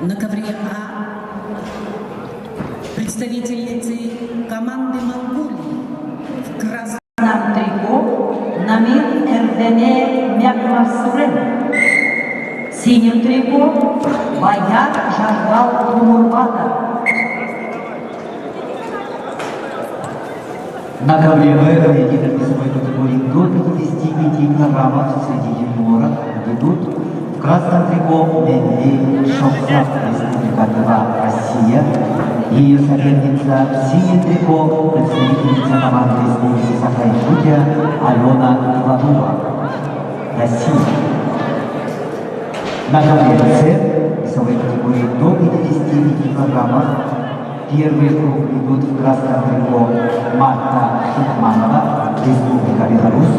На ковре А представительницы команды Монголии в красном трико Намир Эрдене Мякмарсурен. В синем трико Баяр Жаргал Умурбата. На ковре Б поединок весовой категории до 55 килограммов среди юниоров ведут в красном трико Мелли Шовцов, Республика Тыва, Россия, и ее соперница в синем трико представительница команды Республики Саха-Якутия Алена Иванова, Россия. На ковре С весовой категории до 55 килограммов первый круг идут в красном трико Марта Хитманова, Республика Беларусь,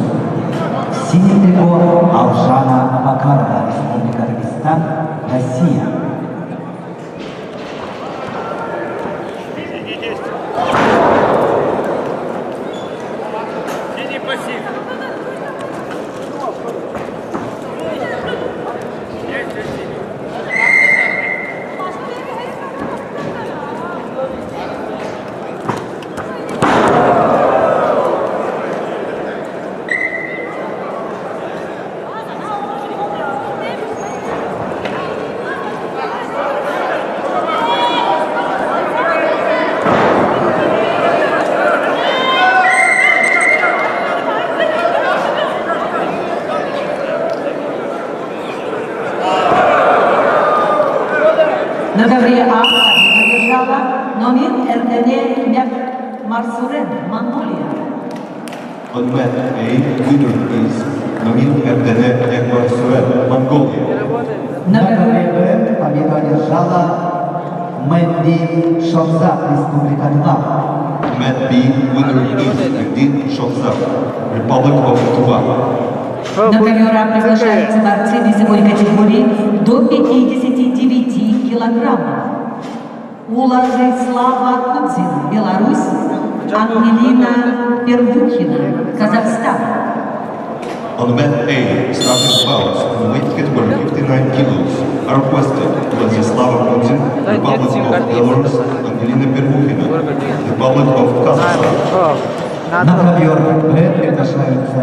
в синем трико Алжана Абакарова, Республика Дагестан, Россия. На ковре А задержала Номир Эрдене Мякмарсурен, Монголия. On mat A, winner is Nomir Erdene Mякмарсурен, Mongolia. На ковре Б победу одержала Мэнди Шовзак, Республика Тыва. Mat B, winner is Erdin Шовзак, Republic of Tuva. На ковер А приглашаются борцы весовой категории до 59 килограммов. Владислава Кудзина, Беларусь, Ангелина Первухина, Казахстан. On mat A, starting bouts in weight category 59 kilos are requested Vladislava Putin, Republic of Belarus, Angelina Первухина, Republic of Kazakhstan. На ковер Б приглашаются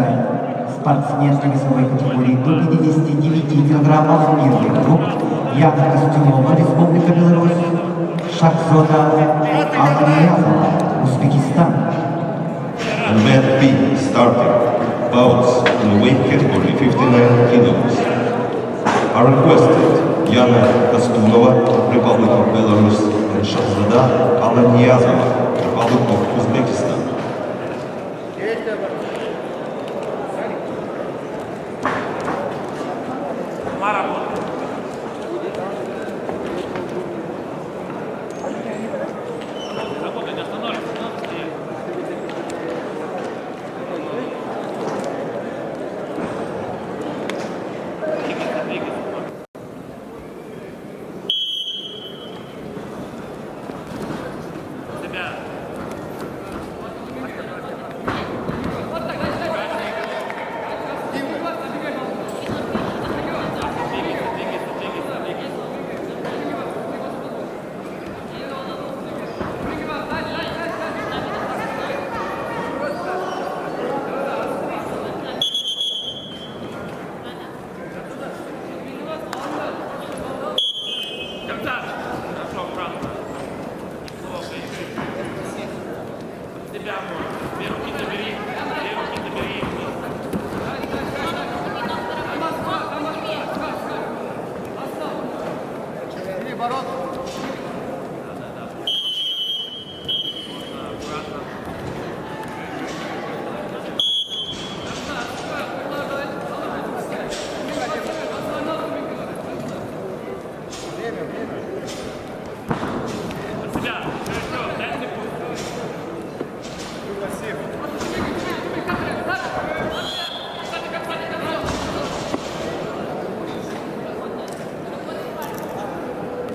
спортсменки весовой категории до 59 килограммов первый круг Яна Костюмова, Республика Беларусь, Шахзода Ахмеязова, Узбекистан. On mat B, starting bouts in the weight category 59 kilos are requested Yana Kostunova, Republic of Belarus, and Shahzada Alaniyazova, Republic of Uzbekistan.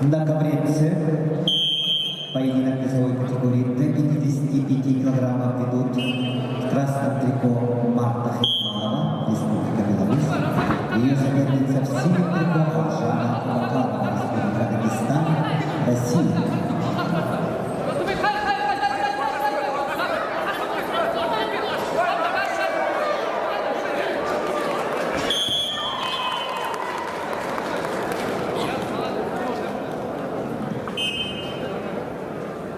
На ковре С поединок весовой категории до 55 килограммов ведут в красном трико Марта Хитманова, Республика Беларусь, и ее соперница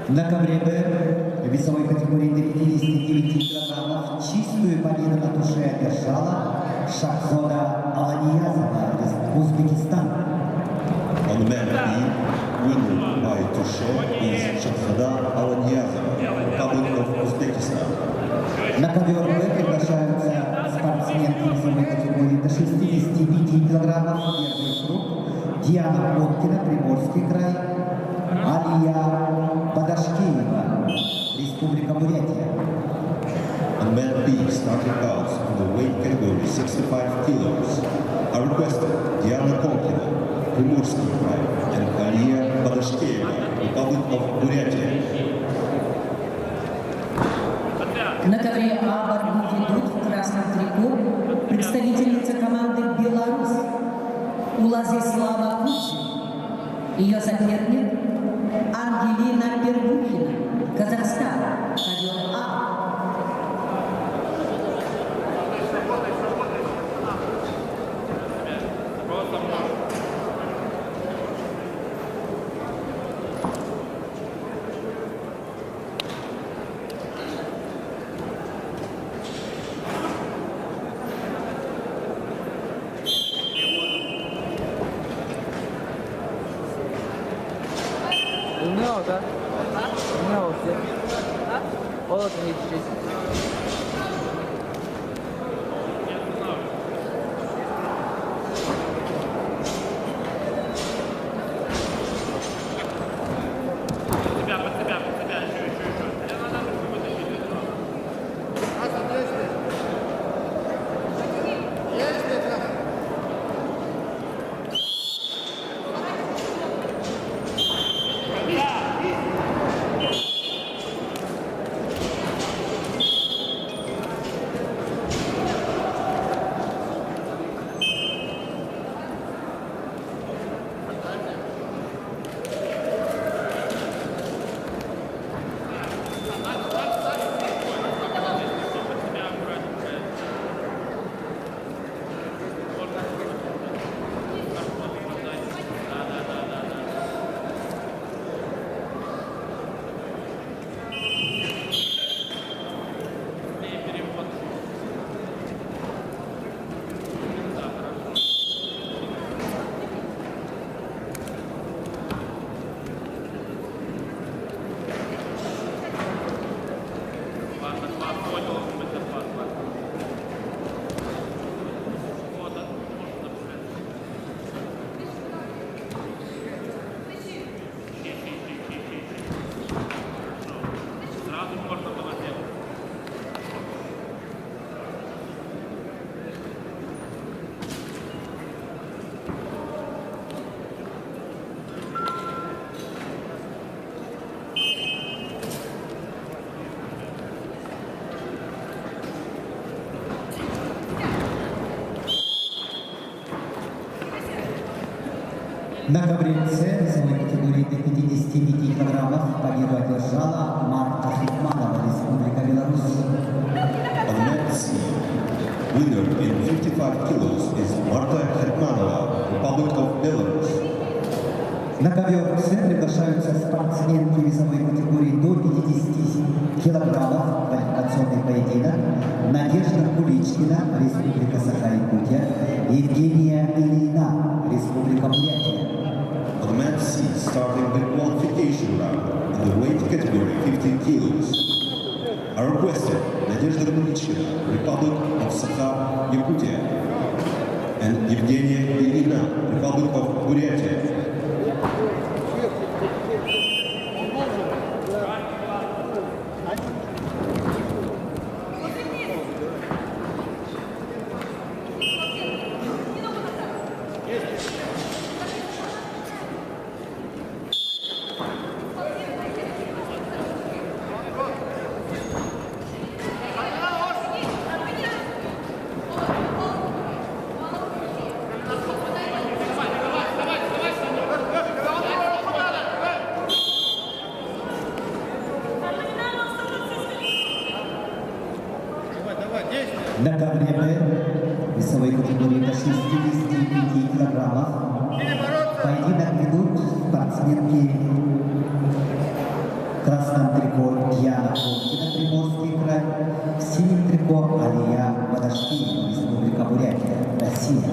На ковре Б весовой категории до 59 килограммов чистую победу на туше одержала Шахзода Аланиязова из Узбекистана. On man B, winner by touche is Shahzada Alaniyazova, Republic of Uzbekistan. На ковер Б приглашаются спортсменки весовой категории до 65 килограммов. Первый круг. Диана Коткина, Приморский край. Алия Бадашкеева, Республика Бурятия. On man B, starting bouts in the weight category 65 kilos are requested Diana Konkina, Приморский край, and Alия Badashkeva, Republic of Buryatia. На ковре А борьбу ведут в красном трико представительница команды «Беларусь» Улазислава Кучи. Ее соперник Ангелина Пербухина, Казахстан, ковер А.有没有的？有没有的？我可以去。На ковре С весовой категории до 55 килограммов победу одержала Марта Хитманова, Республика Беларусь. On man C, winner in 55 kilos is Marta Hetmanova, Republic of Belarus. На ковер С приглашаются спортсменки весовой категории до 50 килограммов, квалификационный поединок. Надежда Куличкина, Республика Саха-Якутия. Евгения Ильина, Республика Бурятия. On man C, starting the qualification round in the weight category 15 kilos are requested Nadezhda Kulichkina, Republic of Sakha-Yakutia, and Evgenia Ilina, Republic of Buryatia. На ковре Б весовой категории до 65 килограммов поединок ведут спортсменки красном трико Яна Колкина, Приморский край, в синем трико Алия Бадашкиева, Республика Бурятия, Россия.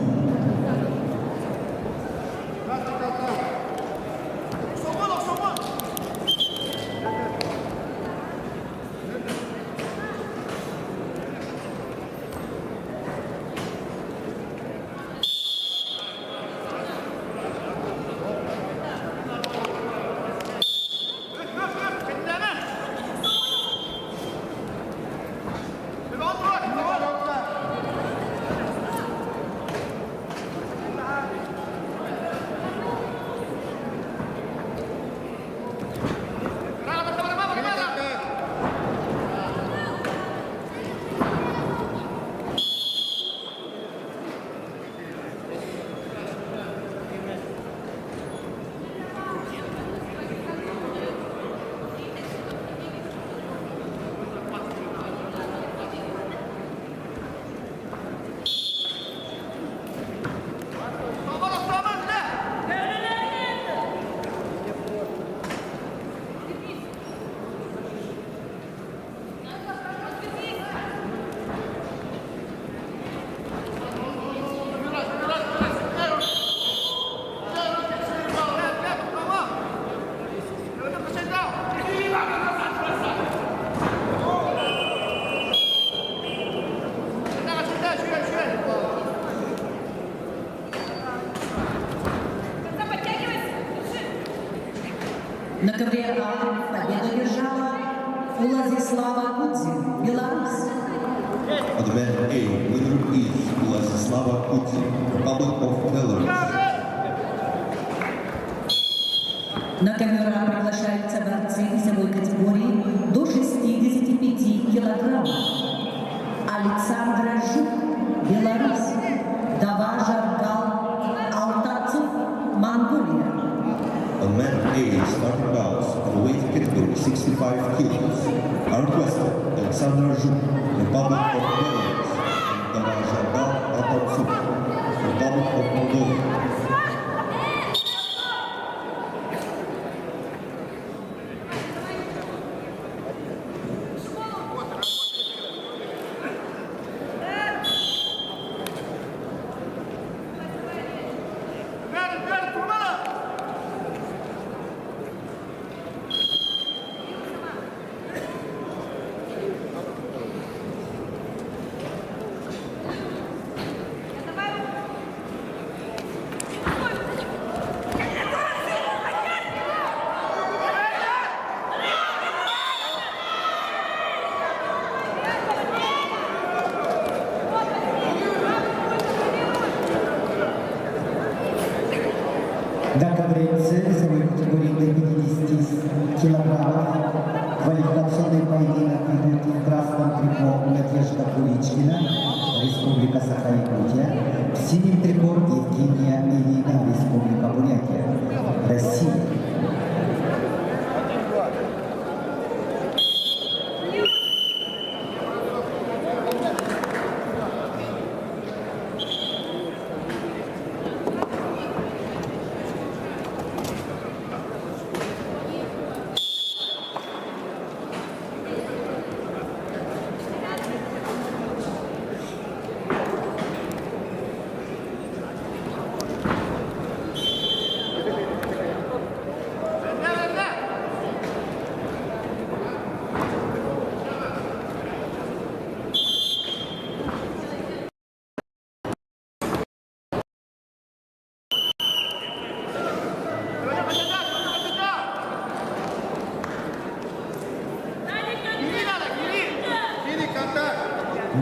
На ковре А победу держала Владислава Кудзин, Беларусь. At the man A, winner is Vladislava Putin, Republic of Belarus. На ковера приглашаются борцы весовой категории до 65 килограммов. Александра Жук, Беларусь. Дава Жаргал Алтацов, Монголия. On man A, starting bouts of the weight category 65 kilos are requested Alexander Zhuk, Republic of Belarus, and Darajagal Altatsuk, Republic of Mongolia. До коврецы весовой категории до 50 килограммов квалификационный поединок идет в красном трико Надежда Куличкина, Республика Саха-Якутия, в синем трико Евгения Ильина, Республика Бурятия, Россия.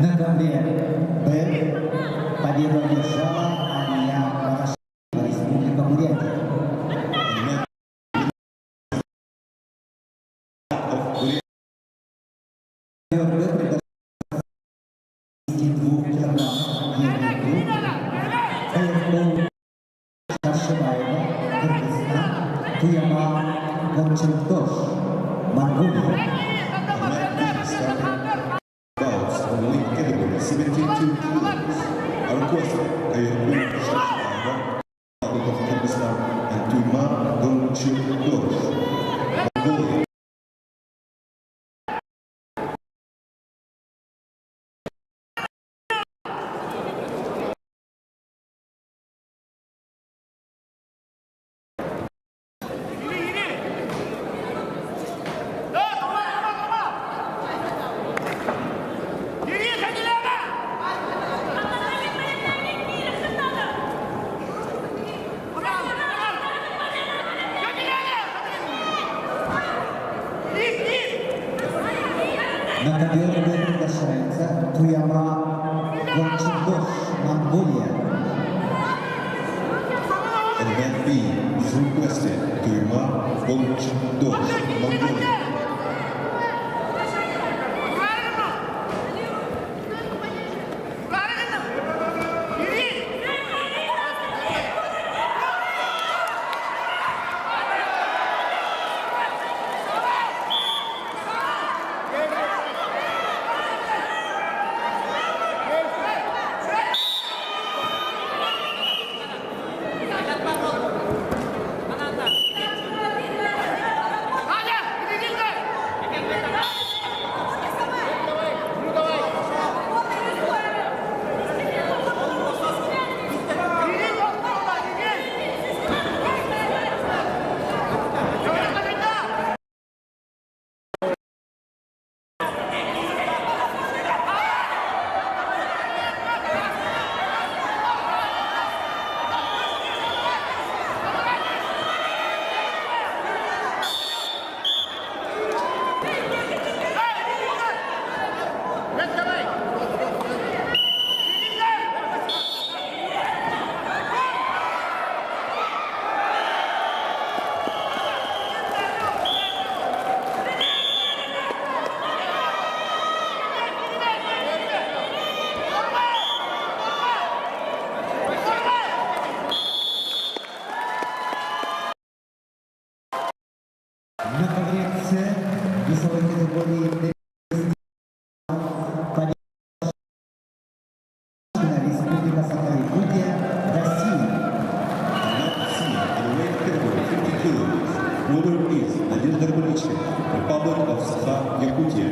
На ковре Б победу одержала Алия Бадашкиева, Республика Бурятия. Ковер Б приглашает 2 килограммов Евгений Круг, Шашибаева, Кыргызстан, Туяма Гонченкош, Монголия. Bouts of the weight category 72 kilos are requested Ayurved Shashmaya, Republic of Kyrgyzstan, and Tuyma Gongchuk Dorsh, Mongolia. На ковер приглашается Туяма Ванчендош, Монголия. Event B is requested to Yuma Volchandosh, Mongolia. На ковре С весовой категории победа Республика Саха-Якутия, Россия. Event C in the weight category 50 kilos. Winner is Nadezhda Rubelitskaya, Republic of Sakha-Yakutia.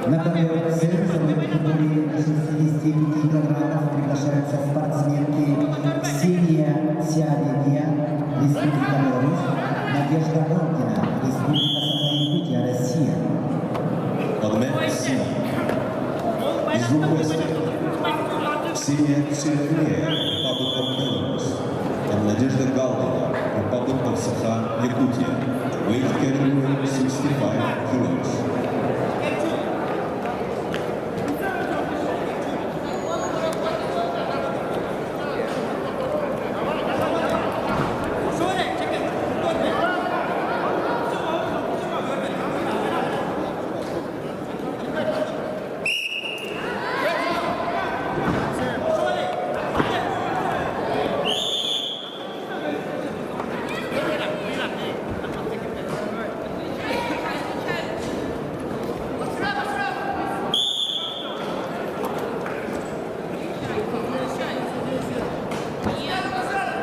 На ковер С весовой категории 65 килограммов приглашаются спортсменки Ксения Сиарения, Республика Беларусь, Надежда Галкина, Республика Саха-Якутия, Россия. Event C is requested Ksenia Tseremeya, Republic of Belarus, and Nadezhda Galkina, Republic of Sakha-Yakutia. Weight category 65 kilos.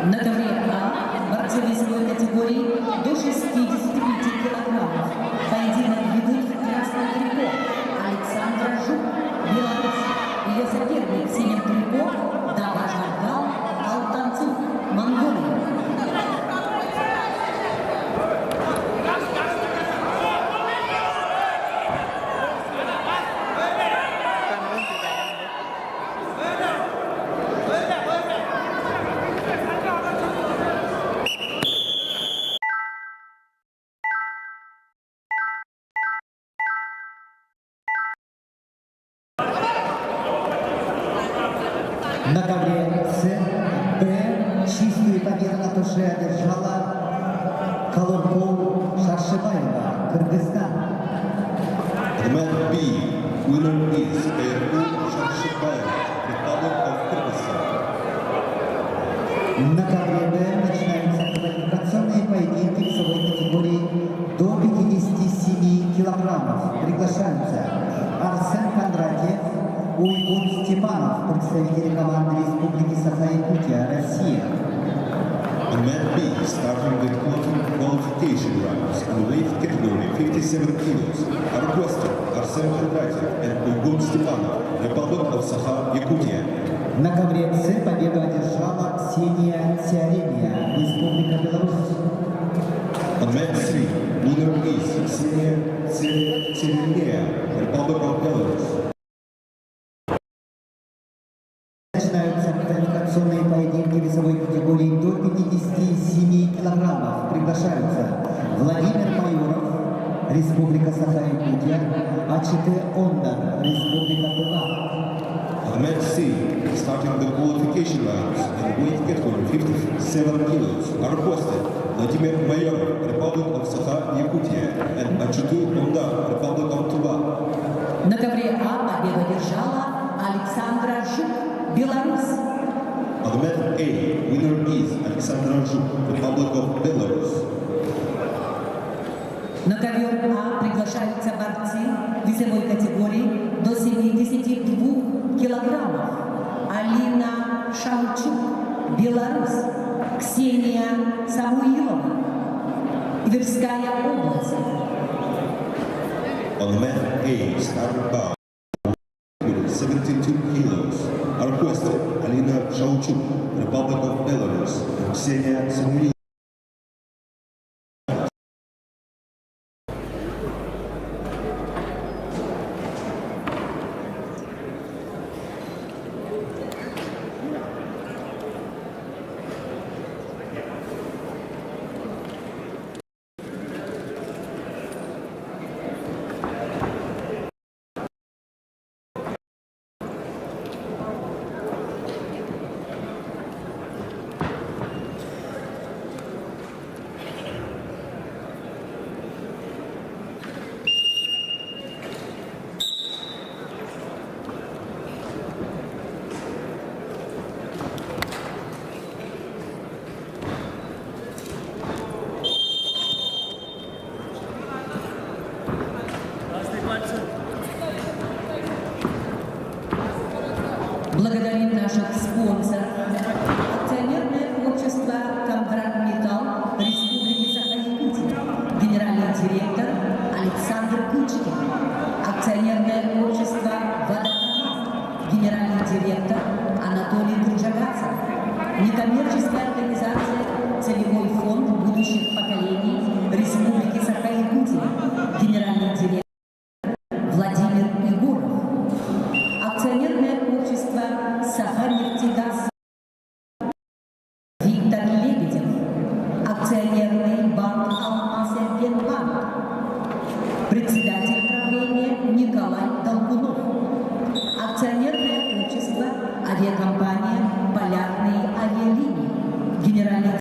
На ковре А борцы весовой категории до 65 килограммов. Поединок ведут в красном трико Александра Жук, Беларусь. Ее соперник в синем трико Даважаргал Алтанцук, Монголия. На ковре С, Б, чистую победу на туше одержала Колурков Шаршибаева, Кыргызстан. Event B winner is Kayarku Sharshibayev, Republic of Kyrgyzstan. На ковре Б начинаются квалификационные поединки весовой категории до 57 килограммов. Приглашаются Арсен Кондратьев, Уйгур Степанов, представители команды Республики Саха-Якутия, Россия. Event B starting the qualification rounds in the weight category 57 kilos are requested Arsen Koндратьев and Uygун Stepanov, Republic of Sakha-Yakutia. На ковре С победу одержала Ксения Сиарения, Республика Беларусь. Event C winner is Ksenia Tseremeya, Republic of Belarus. Начинаются квалификационные поединки весовой категории до 57 приглашаются Владимир Майоров, Республика Саха-Якутия, АЧТ Ондар, Республика Тыва. On match C, starting the qualification rounds in weight category 57 kilos, are requested Vladimir Mayorov, Republic of Sakha-Yakutia, and Achutu Onda, Republic of Tuva. На ковре А победу одержала Александра Жук, Беларусь. On the mat A, winner is Alexander Zhuk, Republic of Belarus. На ковер А приглашаются борцы весовой категории до 72 килограммов. Алина Шаучук, Беларусь. Ксения Самуилова, Тверская область. On the mat A, starting bout, 72 kilos, are requested Alina Shauchuk, Republic of Belarus, and Ksenia Samuilova. Благодарим наших спонсоров. Акционерное общество «Кондрат Металл» Республики Саха-Якутия. Генеральный директор Александр Кучкин. Акционерное общество «Водоканал». Генеральный директор Анатолий Гурджагацев. Некоммерческая организация «Целевой фонд будущих поколений Республики Саха-Якутия». Генеральный директор Владимир Егоров. Акционерное общество «Саха-Нефтегаз» Виктор Лебедев. Акционерный банк «Алмаз-Энергетбанк». Председатель правления Николай Долгунов. Акционерное общество авиакомпания «Полярные авиалинии». Генеральный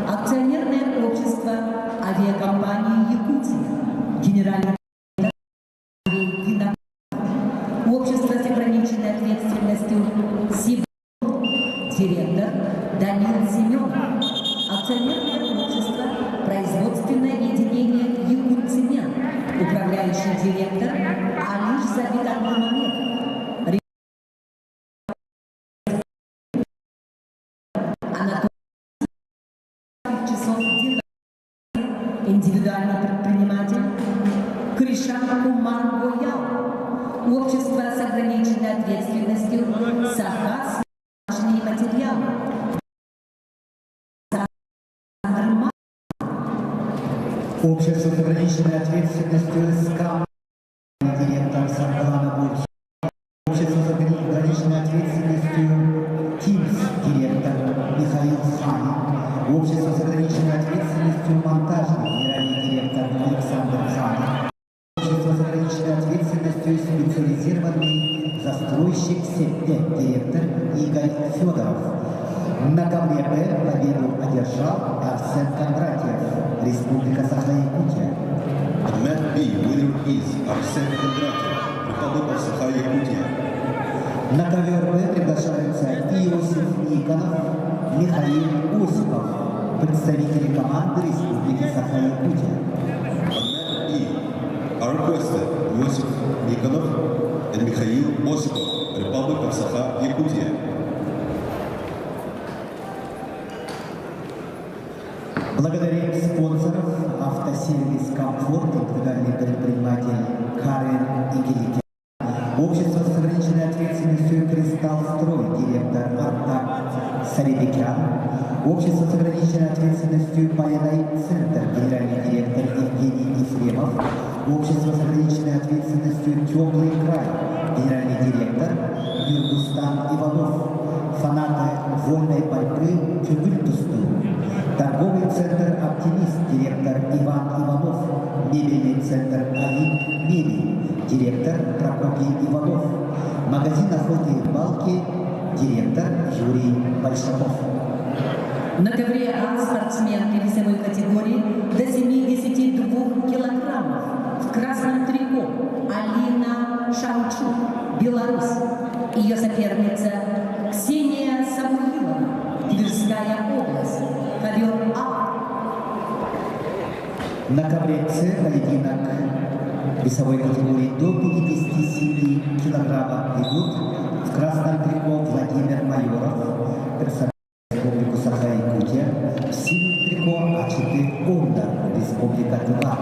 акционерное общество авиакомпании «Якутия». Генеральный общество с ограниченной ответственностью СИБ, директор Данил Семенов. Акционерное общество производственное объединение «Якутцемент», управляющий директор Алиш Забидан Мамед. Анатолий Часов, индивидуальный предприниматель Кришан Кумар Гоял. Общество с ограниченной ответственностью «Саха» смачные материалы. Общество с ограниченной ответственностью СКАМ, директор Саргалана Бурч. Общество с ограниченной ответственностью ТИМС, директор Михаил Санин. Общество с ограниченной ответственностью монтажный, генеральный директор Александр Санин. Общество с ограниченной ответственностью специализированный застройщик СЕПТ, директор Игорь Федоров. На ковре Б победу одержал Арсен Кондратьев, Республика Саха-Якутия. On mat B, winner is Arsen Kondratyev, Republic of Sakha-Yakutia. На ковер Б приглашаются Иосиф Никонов, Михаил Осипов, представители команды Республики Саха-Якутия. On mat E, are requested Yosif Nikonov and Mikhail Osipov, Republic of Sakha-Yakutia. Благодарим спонсоров автосервис «Комфорт», индивидуальный предприниматель Карен Игеликин. Общество с ограниченной ответственностью «Кристалл Строй», директор Артак Сарибекян. Общество с ограниченной ответственностью «Пайдай Центр», генеральный директор Евгений Ефремов. Общество с ограниченной ответственностью «Теплый край», генеральный директор Юргустан Иванов. фанаты вольной борьбы Кюбельтусту. Торговый центр «Оптимист», директор Иван Иванов. Мебельный центр «Олимп Мебель», директор Прокопий Иванов. Магазин охоты и рыбалки, директор Юрий Большаков. На ковре А спортсменки весовой категории до 72 килограммов в красном трико Алина Шаучук, Беларусь. Ее соперница Ксения Самуилова, Тверская область, ковер А. На ковре С поединок весовой категории до 57 килограммов идут в красном трико Владимир Майоров, представляет Республику Саха-Якутия, в синем трико А4 Ондар, Республика Тыва.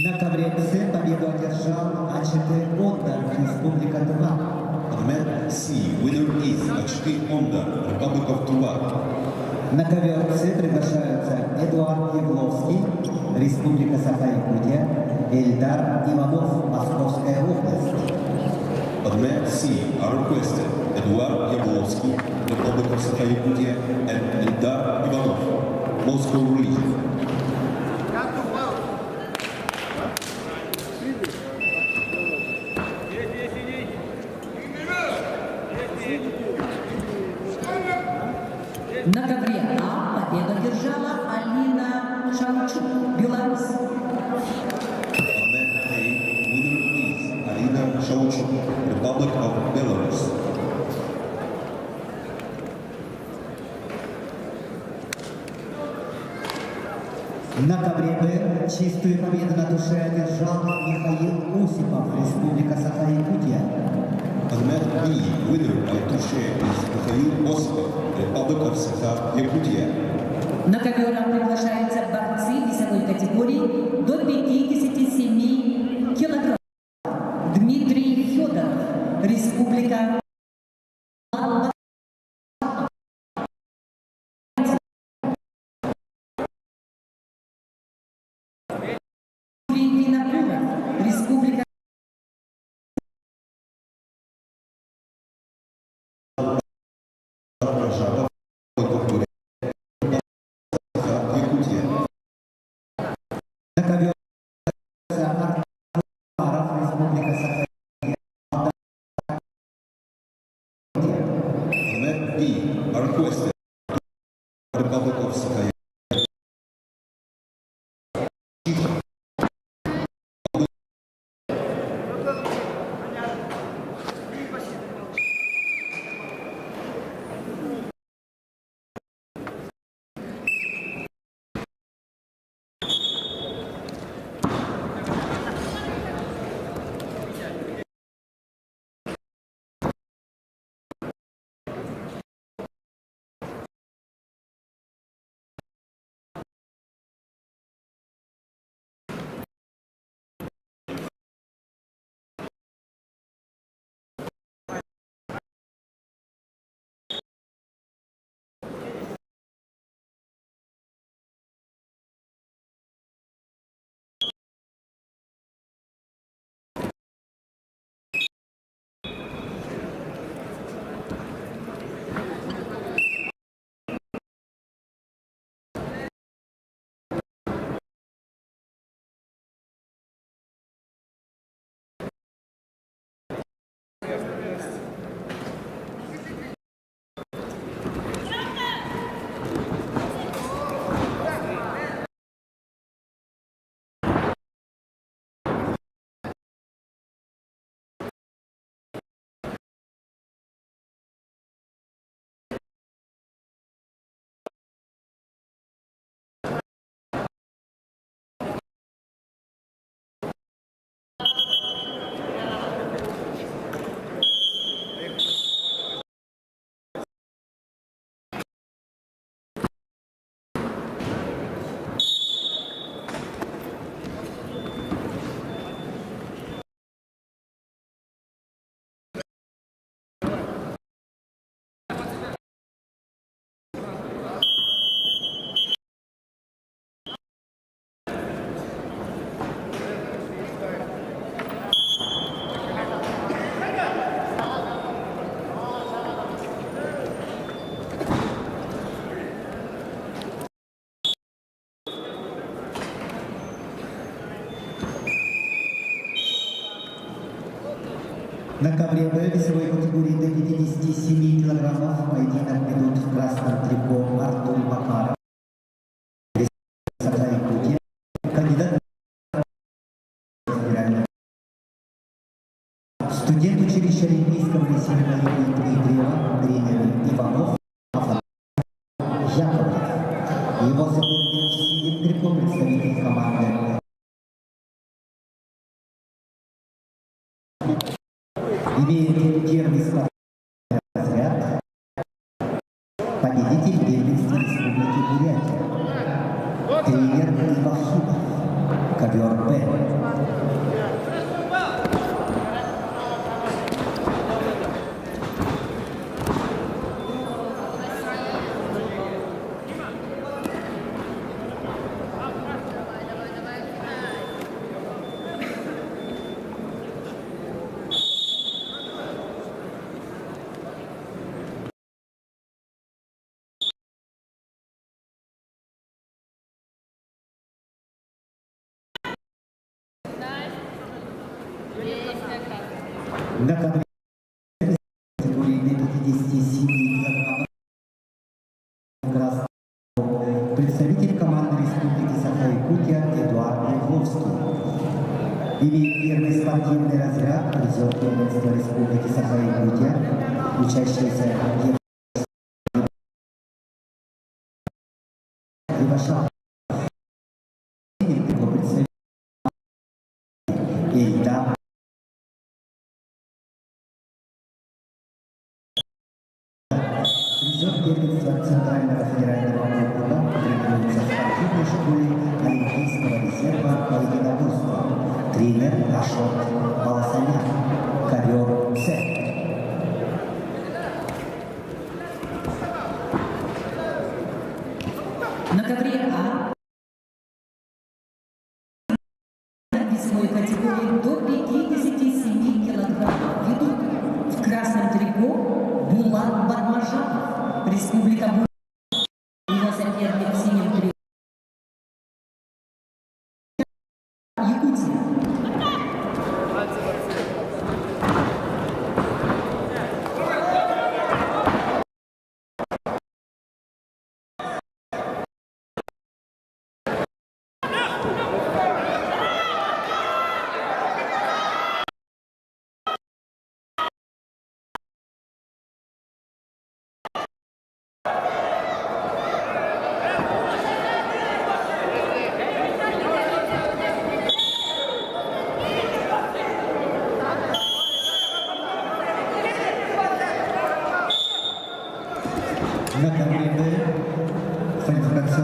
На ковре С победу одержал А4 Ондар, Республика Тыва. Admet C, winner is H.T. Honda, Republic of Tuva. На ковер С приглашаются Эдуард Явловский, Республика Саха-Якутия, Эльдар Иванов, Московская область. Admet C are requested Eduard Yablovsky, Republic of Sakha-Yakutia, and Eldar Ivanov, Moscow region. На ковре А победу одержала Алина Шаучук, Беларусь. Admet A, winner is Alina Shauchuk, Republic of Belarus. На ковре Б чистую победу на душе одержал Михаил Осипов, Республика Саха-Якутия. Admet B, winner by touche is Mikhail Osipov, Republic of Sakha-Yakutia. На ковер А приглашаются борцы весовой категории до 57 килограммов. Дмитрий Федоров, Республика Рожабов, Якутия. На ковер Артуров, Республика Саха. Mat B are requested. Republic of Sakhalin. На ковре Б весовой категории до 57 килограммов поединок ведут в красном трико Артур Макаров, Саха-Якутия, кандидат в федеральном. Студент училища Олимпийского лицея имени Дмитриева, тренер Иванов, Яковлев. Его соперник в синем трико представитель команды имеет первый спортивный разряд, победитель первенства Республики Бурятия, тренер Ивахимов, ковер Б. На ковре категории до 57 килограммов красного представитель команды Республики Саха-Якутия Эдуард Ягловский. Имеет первый спортивный разряд, призер первенства Республики Саха-Якутия, учащийся Ивашов. Эльда. Призер первенства Центрального федерального округа тренируется в спортивной школе Олимпийского резерва по единоборству. Тренер Ашот Баласанян, ковер С. На ковре А весовой категории до 57 килограммов ведут в красном трико Булат Бармажанов,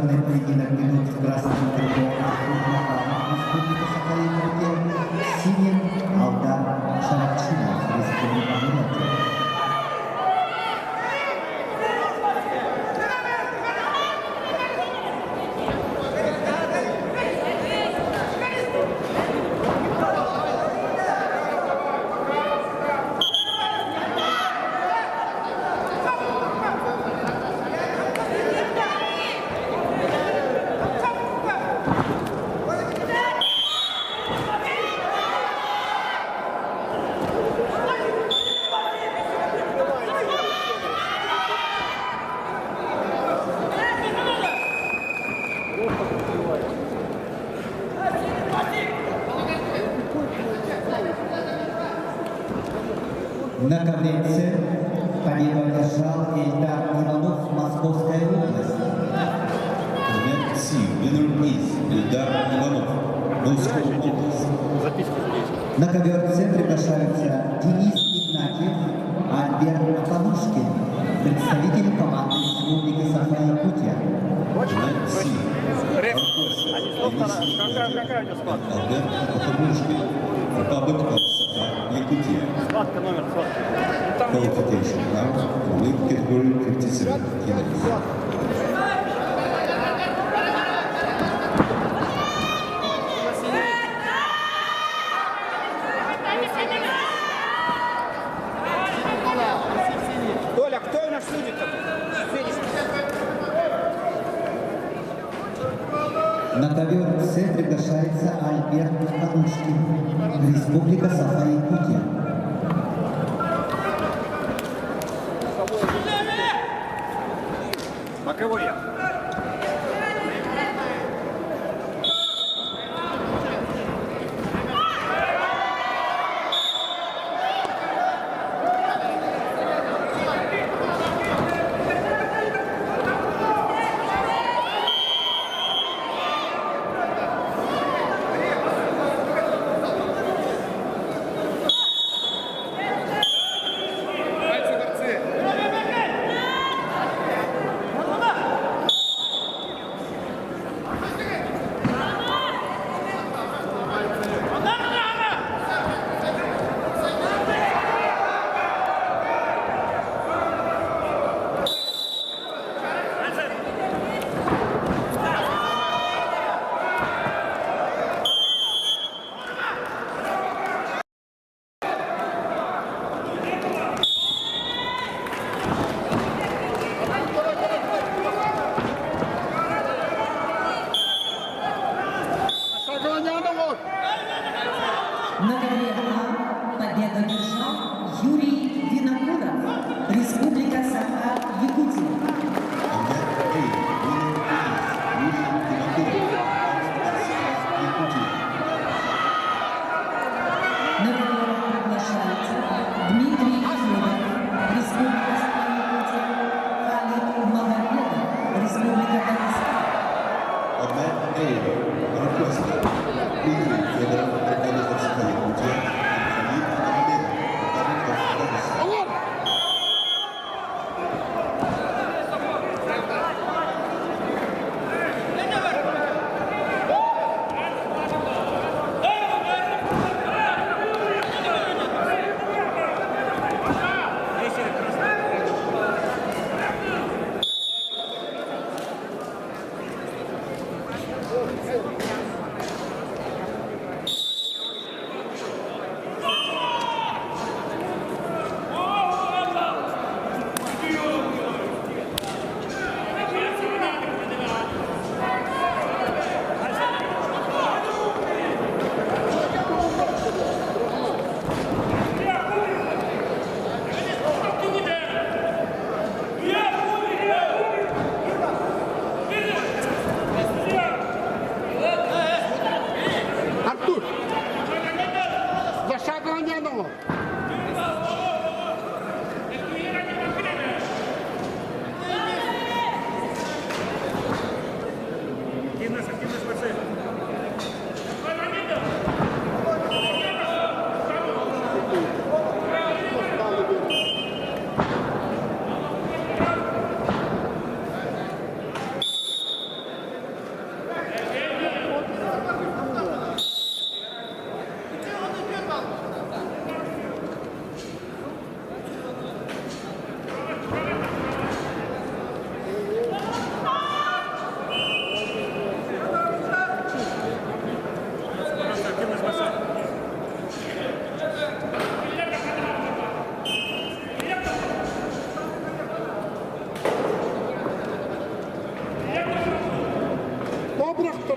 традиционный поединок ведут в красном трико Ахмед Макаров, Республика Саха-Якутия, в синем Алдан Шарапчинов, Республика Бурятия. На ковре победу одержал Эльдар Иванов, Московская область. Event C, winner is Ильдар Иванов, Moscow область. На ковер С приглашаются Денис Игнатьев, Альберт Апалушкин, представители команды Республики Саха-Якутия. Event C, Денис Игнатьев, Альберт Апалушкин, Republic of Sacha-Якутия. Qualification round, weight category 57 kilos. Толя, кто у нас судит-то? На ковер С приглашается Альберт Апалушкин, Республика Саха-Якутия. Боковой. На ковре А победу одержал Юрий Винокуров, Республика Саха-Якутия. На ковер приглашается Дмитрий Федоров, Республика Саха-Якутия, Халид Магомедов, Республика Дагестан. Event A, requested Dmitry Fedorov, Republic of Sacha-Якутия, and Khalid Magomedov, Republic of Dagestan. На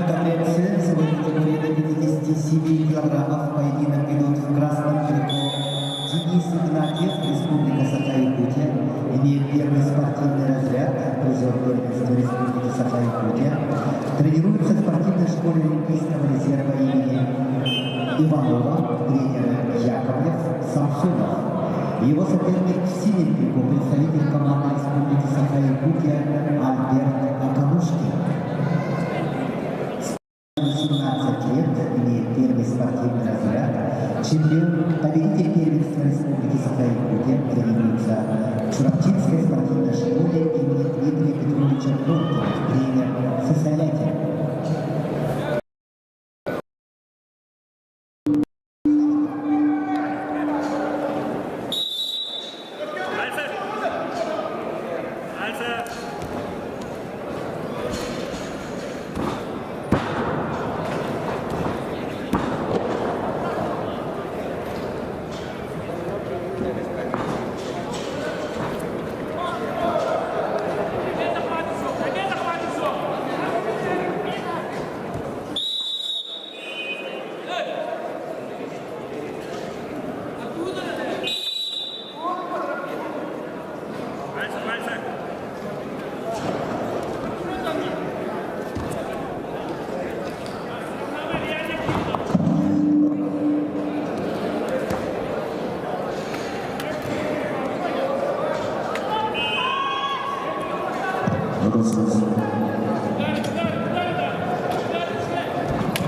таблице сегодня категории до 57 килограммов поединок идут в красном трико. Денис Игнатьев, Республика Саха-Якутия, имеет первый спортивный разряд, призер первенства Республики Саха-Якутия. Тренируется в спортивной школе Олимпийского резерва имени Иванова, тренеры Яковлев, Самсонов. Его соперник в синем трико, представитель команды Республики Саха-Якутия Альберт Аканушкин. 17 лет, имеет первый спортивный разряд, чемпион, победитель первенства Республики Саха-Якутия, тренируется в Чурапчинской спортивной школе имени Дмитрия Петровича Горького, тренер Сысолятия.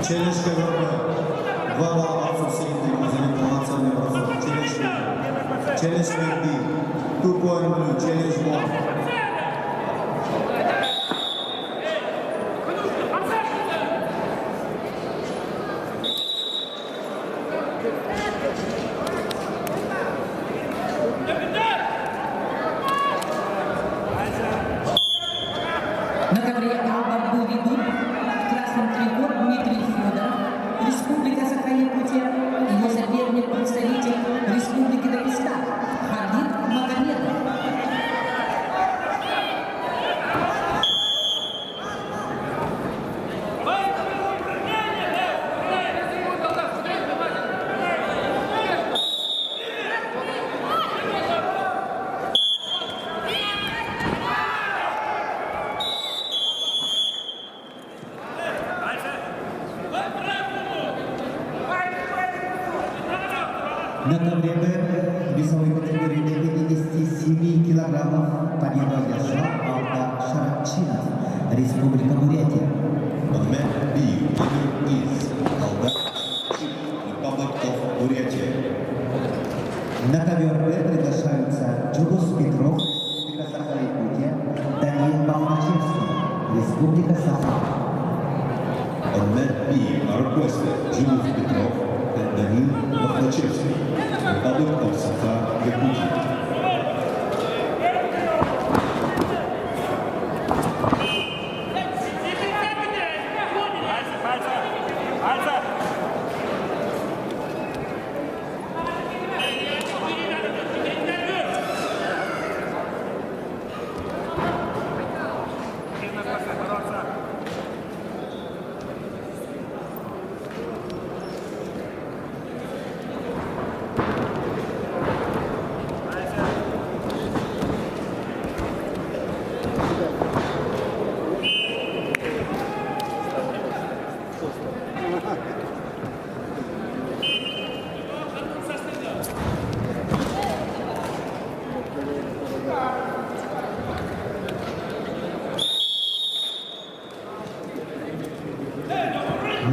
Челюшка ВП. Глава отсутствия полноценный бросок. Челюшка B. 2 point blue. Челюшка 1. На ковре Албарбу ведут в красном трико Дмитрий Федоров, Республика Саха-Якутия, его соперник представитель Республики Дагестан Халид Магомедов. На ковре Б весовой категории до 57 килограммов победу одержал Алдар Шарапчинов, Республика Бурятия. On mat B, winner is Aldar Republic of Buryatia. На ковер Б приглашаются Джугус Петров, Республика Саха-Якутия, Даниил Бахмачевский, Республика Саха. On mat B are requested Julius Petrov and Danil Baklachevsky, Republic of Sakha-Yakutia.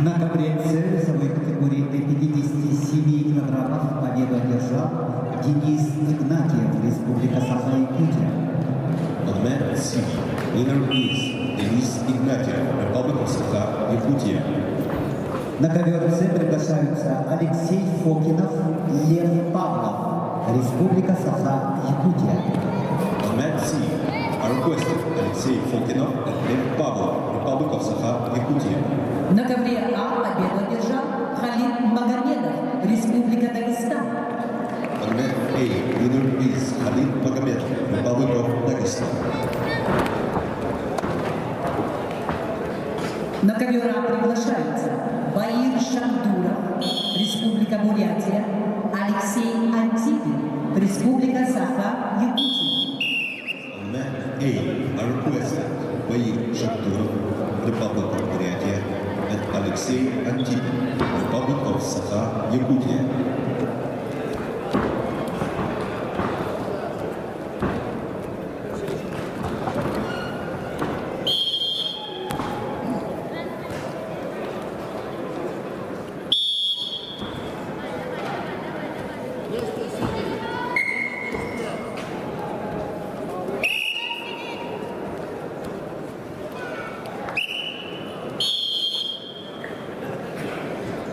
На ковре С весовой категории до 57 килограммов победу одержал Денис Игнатьев, Республика Саха-Якутия. On mat C, winner is Denis Ignatiev, Republic of Sakha-Yakutia. На ковер С приглашаются Алексей Фокинов, Лев Павлов, Республика Саха-Якутия. Алексей Фокинов и Лев Павлов, Republic of Sakha-Якутия. На ковре А победу одержал Халид Магомедов, Республика Дагестан. On mat A, winner is Khalid Magomedov, Republic of Dagestan. На ковер А приглашаются Баир Шамдуров, Республика Бурятия, Алексей Антипин, Республика Саха-Якутия. On mat A are requested Bair Shakturov, Republic of Buryatia, and Alexei Antipin, Republic of Sakha-Якутия.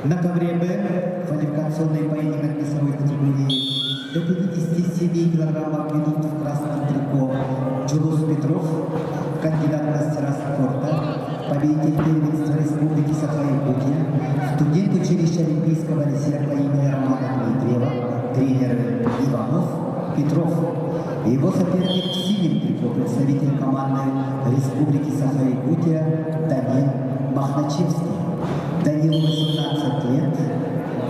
На ковре Б квалификационный поединок весовой категории до 57 килограммов ведут в красном трико Джулус Петров, кандидат в мастера спорта, победитель первенства Республики Саха-Якутия, студент училища Олимпийского резерва имени Романа Дмитриева, тренеры Иванов, Петров. Его соперник в синем трико, представитель команды Республики Саха-Якутия Данил Махначевский. Данил 18 лет,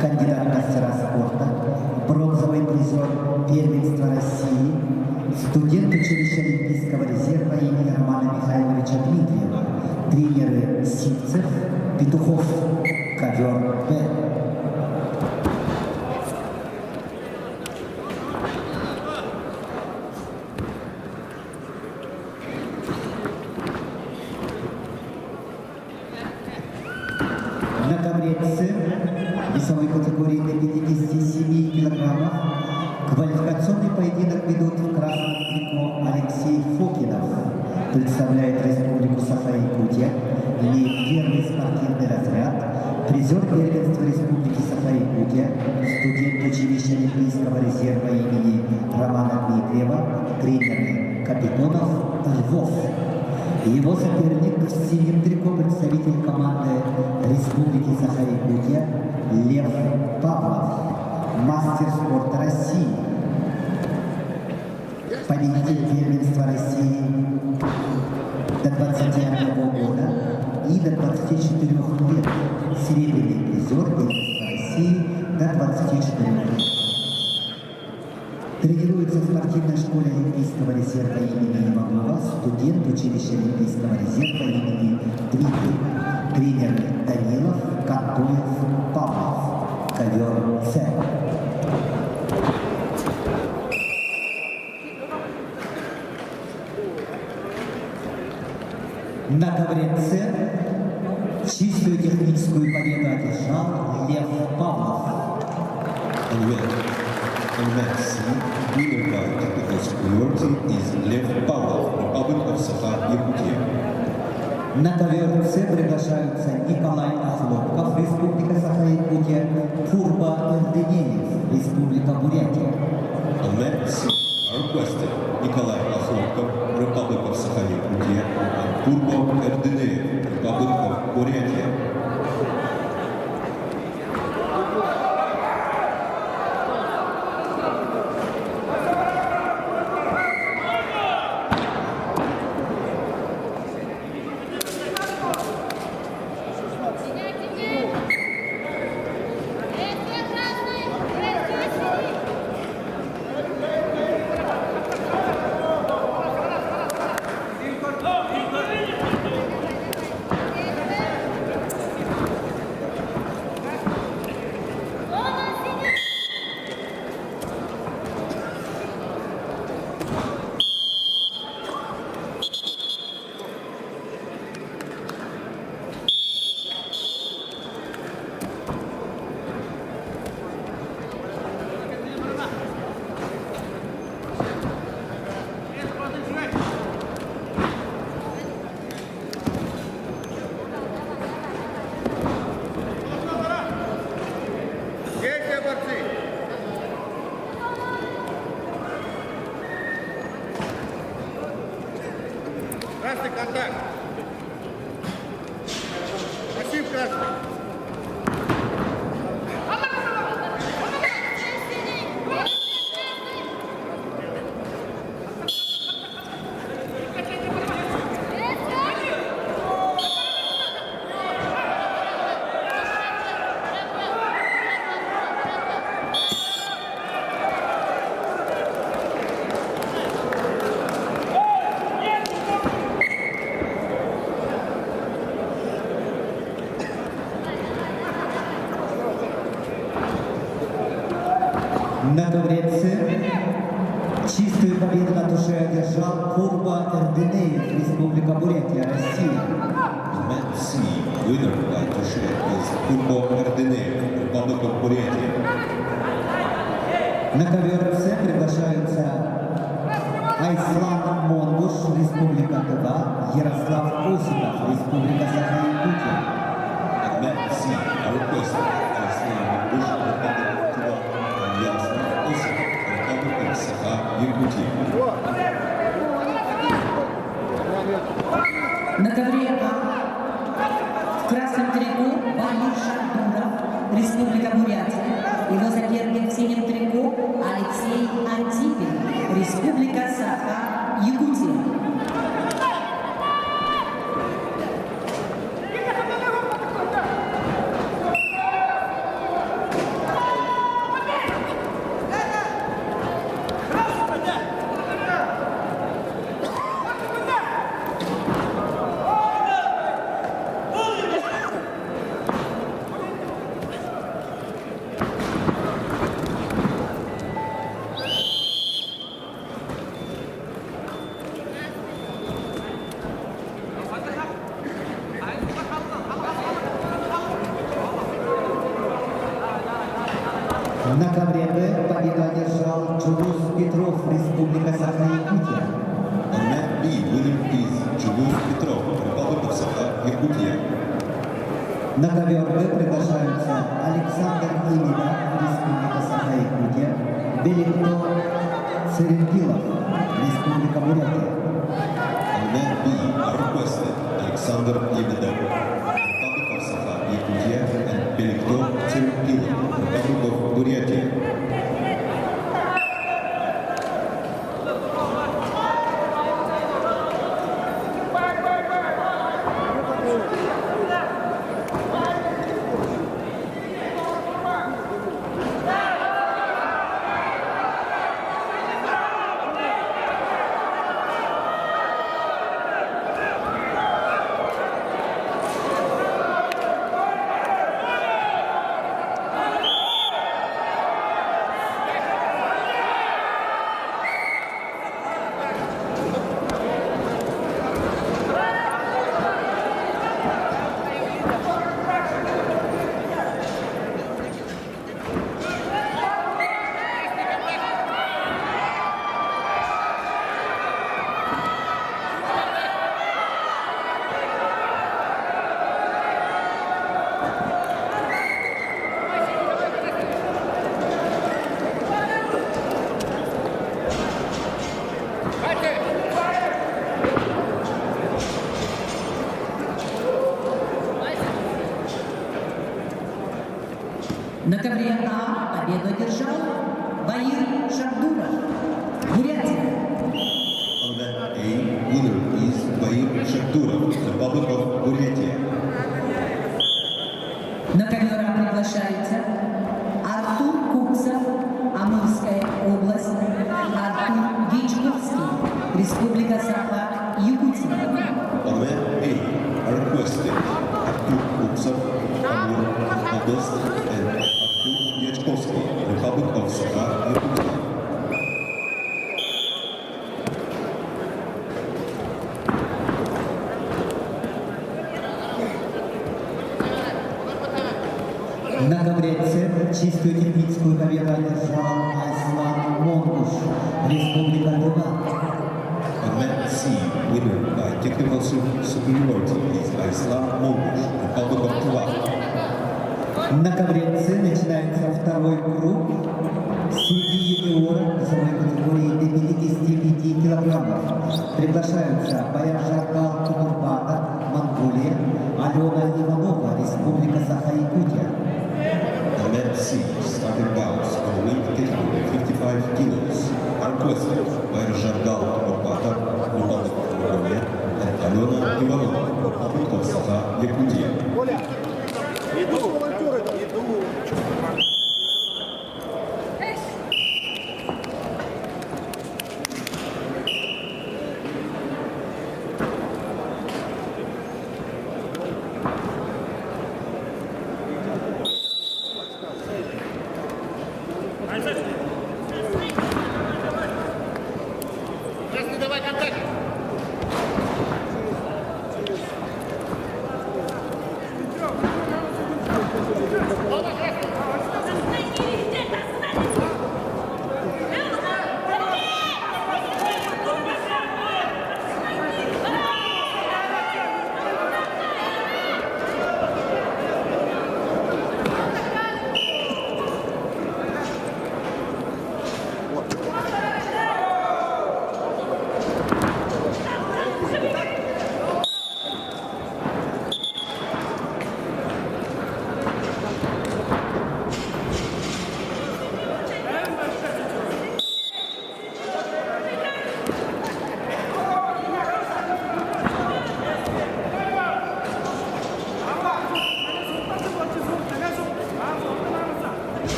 кандидат в мастера спорта, бронзовый призер первенства России, студент училища Олимпийского резерва имени Романа Михайловича Дмитриева, тренеры Сивцев, Петухов, ковер Б. На ковре С весовой категории до 57 килограммов квалификационный поединок ведут в красном трико Алексей Фокинов, представляет Республику Саха-Якутия, имеет первый спортивный разряд, призер первенства Республики Саха-Якутия, студент училища Олимпийского резерва имени Романа Дмитриева, тренер Капитонов Львов. Его соперник в синем трико, представитель команды Республики Саха-Якутия Лев Павлов, мастер спорта России, победитель первенства России до 21 года и до 24 лет, серебряный призер первенства России до 24 лет. Тренируется в спортивной школе Олимпийского резерва имени Иванова, студент училища Олимпийского резерва имени Дмитриева, тренер Данилов, Кантоев, Павлов, ковер С. На ковре С чистую техническую победу одержал Лев Павлов. On mat C, winner by technical superiority is Lev Pavlov, Republic of Sakha-Якутия. На ковер С приглашаются Николай Охлопков, Республика Саха-Якутия, Фурба Эрденеев, Республика Бурятия. On mat C are requested Nikolai Охлопков, Republic of Sakha-Якутия, and Turbo Erdeneev, Republic of Buryatia. Красный контакт. Максим, красный. На ковреце чистую победу на душе одержал Курба Эрденеев, Республика Бурятия, Россия. Event C, winner by touche is Kurbo Erdeneev, Republic of Buryatia. На ковер С приглашаются Айслан Монгуш, Республика Тыва, Ярослав Осипов, Республика Саха-Якутия. Event C, I request Islam Bush, Republic of Tuva, and Yaroslav Osipov, Republic of Sakha-Yakutia. На ковре А в красном трико Валерий Шардуров, Республика Бурятия. Его соперник в синем трико Алексей Антипин, Республика Саха-Якутия. На ковре Б победу одержал Джулус Петров, Республика Саха-Якутия. Event B, winner is Chubus Petrov, Republic of Sakha-Yakutia. На ковер Б приглашаются Александр Имина, Республика Саха-Якутия, Беликто Церенпилов, Республика Бурятия. Event B, are requested Alexander Yemedov, Republic of Sakha-Yakutia, and Belikto Tsirpilov, Republic of Buryatia. На ковре А победу одержал Валерий Шардуров, Бурятия. Event A, winner is Bair Shakturov, Republic of Buryatia. На ковер А приглашается Артур Куксов, Амурская область, Артур Вичковский, Республика Саха-Якутия. Event A, are requested Artur Kupsov, Amur Oblast, and Artur Yachkovsky, Republic of Sakha-Yakutia. На ковре С чистую техническую победу одержал Айслан Монгуш, Республика Тыва. Event C, winner by technical superiority is Islam Mongush, Republic of Tuva. На ковре С начинается второй круг среди юниоров весовой категории до 55 килограмм. килограммов приглашаются Баяржаргал Тумурбата, Монголия, Алена Иванова, Республика Саха-Якутия. Men C, starting bouts in the weight category 55 kilos, are requested by Jargal Turbata, Republic of Mongolia, and Alena Ivanova, Republic of Sakha-Yakutia. Коля, иду, волонтеры, иду. Красный, давай контакт.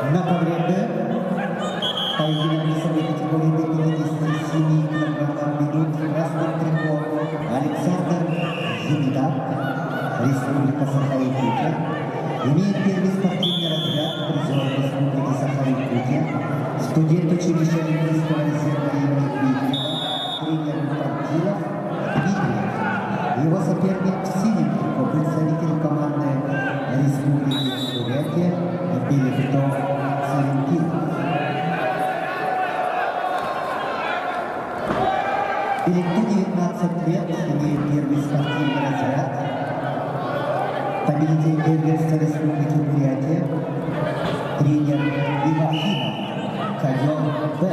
На ковре поединок весовой категории до 57 килограммов ведут в красном трико Александр Зимида, Республика Саха-Якутия, имеет первый спортивный разряд призер Республики Саха-Якутия, студент училища Олимпийского резерва имени Дмитриева, тренер Пантилов Дмитриев. Его соперник в синем трико представитель команды Республики Бурятия Белебитов Царенкилов. Белебиту 19 лет, имеет первый спортивный разряд. Победитель первенства Республики Бурятия, тренер Ивахинов, ковер Б.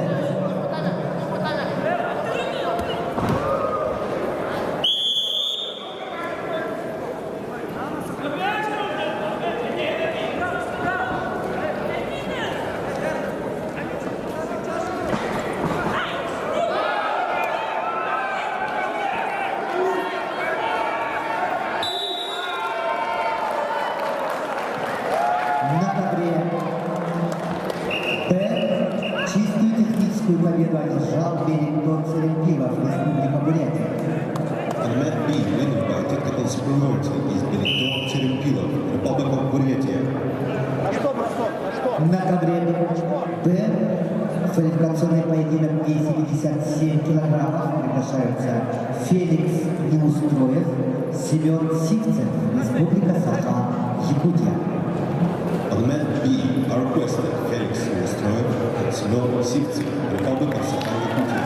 На ковре Б чистую техническую победу одержал Белебитов Царенкилов, Республика Бурятия. And men B, winning by technical superiority, is Belitov Cerempilov, Republic of Buryatia. На ковре Б квалификационный поединок 57 килограммов приглашаются Феликс Неустроев, Семен Сивцев, Республика Саха-Якутия. On men B are requested Felix Nestroev and Семен Сивцев, Republic of Sakha-Yakutia.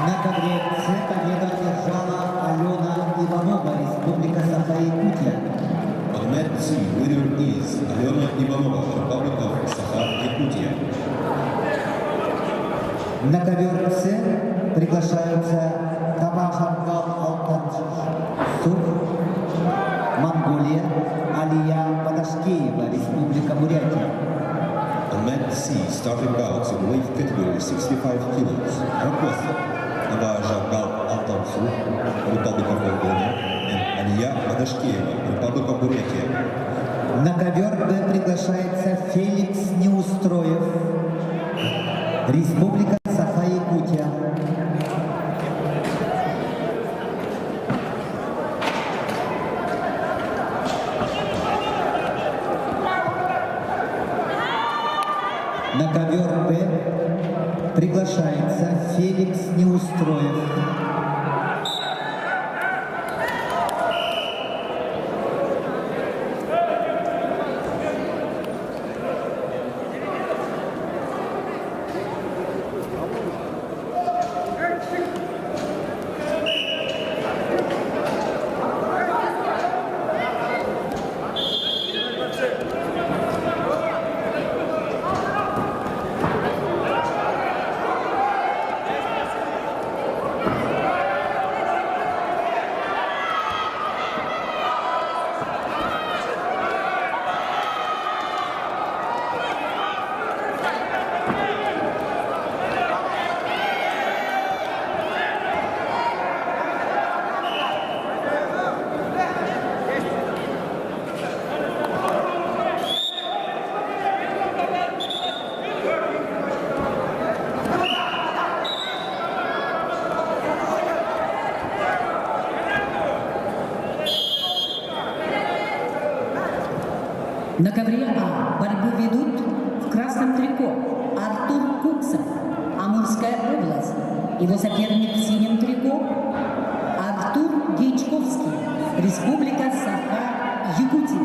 На ковре С победу одержала Алена Иванова, Республика Саха-Якутия. On men C, winner is Alena Ivanova, Republic of Sakha-Yakutia. На ковер С приглашаются Табашаргал Алтансух, Монголия, Алия Падашкеева, Республика Бурятия. On men C, starting bouts in weight category 65 kilos, are requested Nava Jargal Altansu, Republic of Mongolia, and Aliya Adashkeva, Republic of Buryatia. На ковер Б приглашается Феликс Неустроев, Республика Саха-Якутия. На ковер Б приглашается Феликс Неустроев. На ковре А борьбу ведут в красном трико Артур Куксов, Амурская область. Его соперник в синем трико Артур Гейчковский, Республика Саха-Якутия.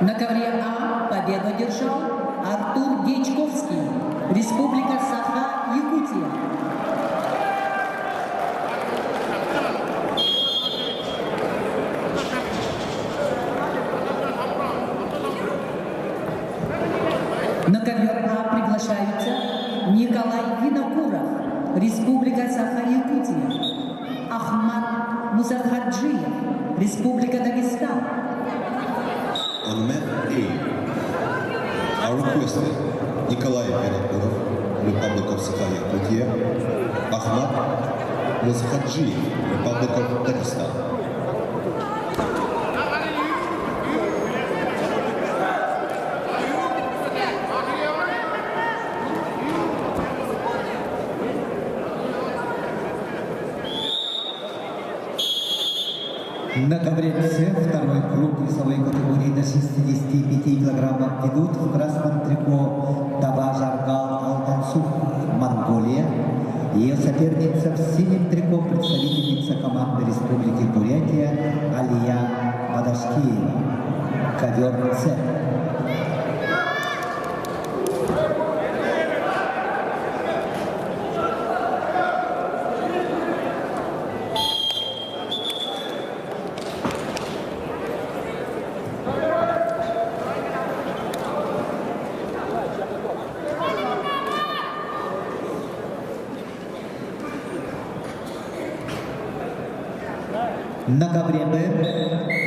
На ковре А победу одержал Артур Гейчковский, Республика Саха-Якутия. На ковер А приглашаются Николай Винокуров, Республика Саха-Якутия, Ахмад Мусархаджиев, Республика Дагестан. On mat A, are requested Nikolai Vinokurov, Republic of Sakha-Yakutia, Ahmad Muzakhaджиев, Republic of Dagestan. На ковре С второй круг весовой категории до 65 килограммов ведут в красном трико Таба Жаргал Алтансух, Монголия. Ее соперница в синем трико представительница команды Республики Бурятия Алия Бадашкиева. Ковер С. На ковре Б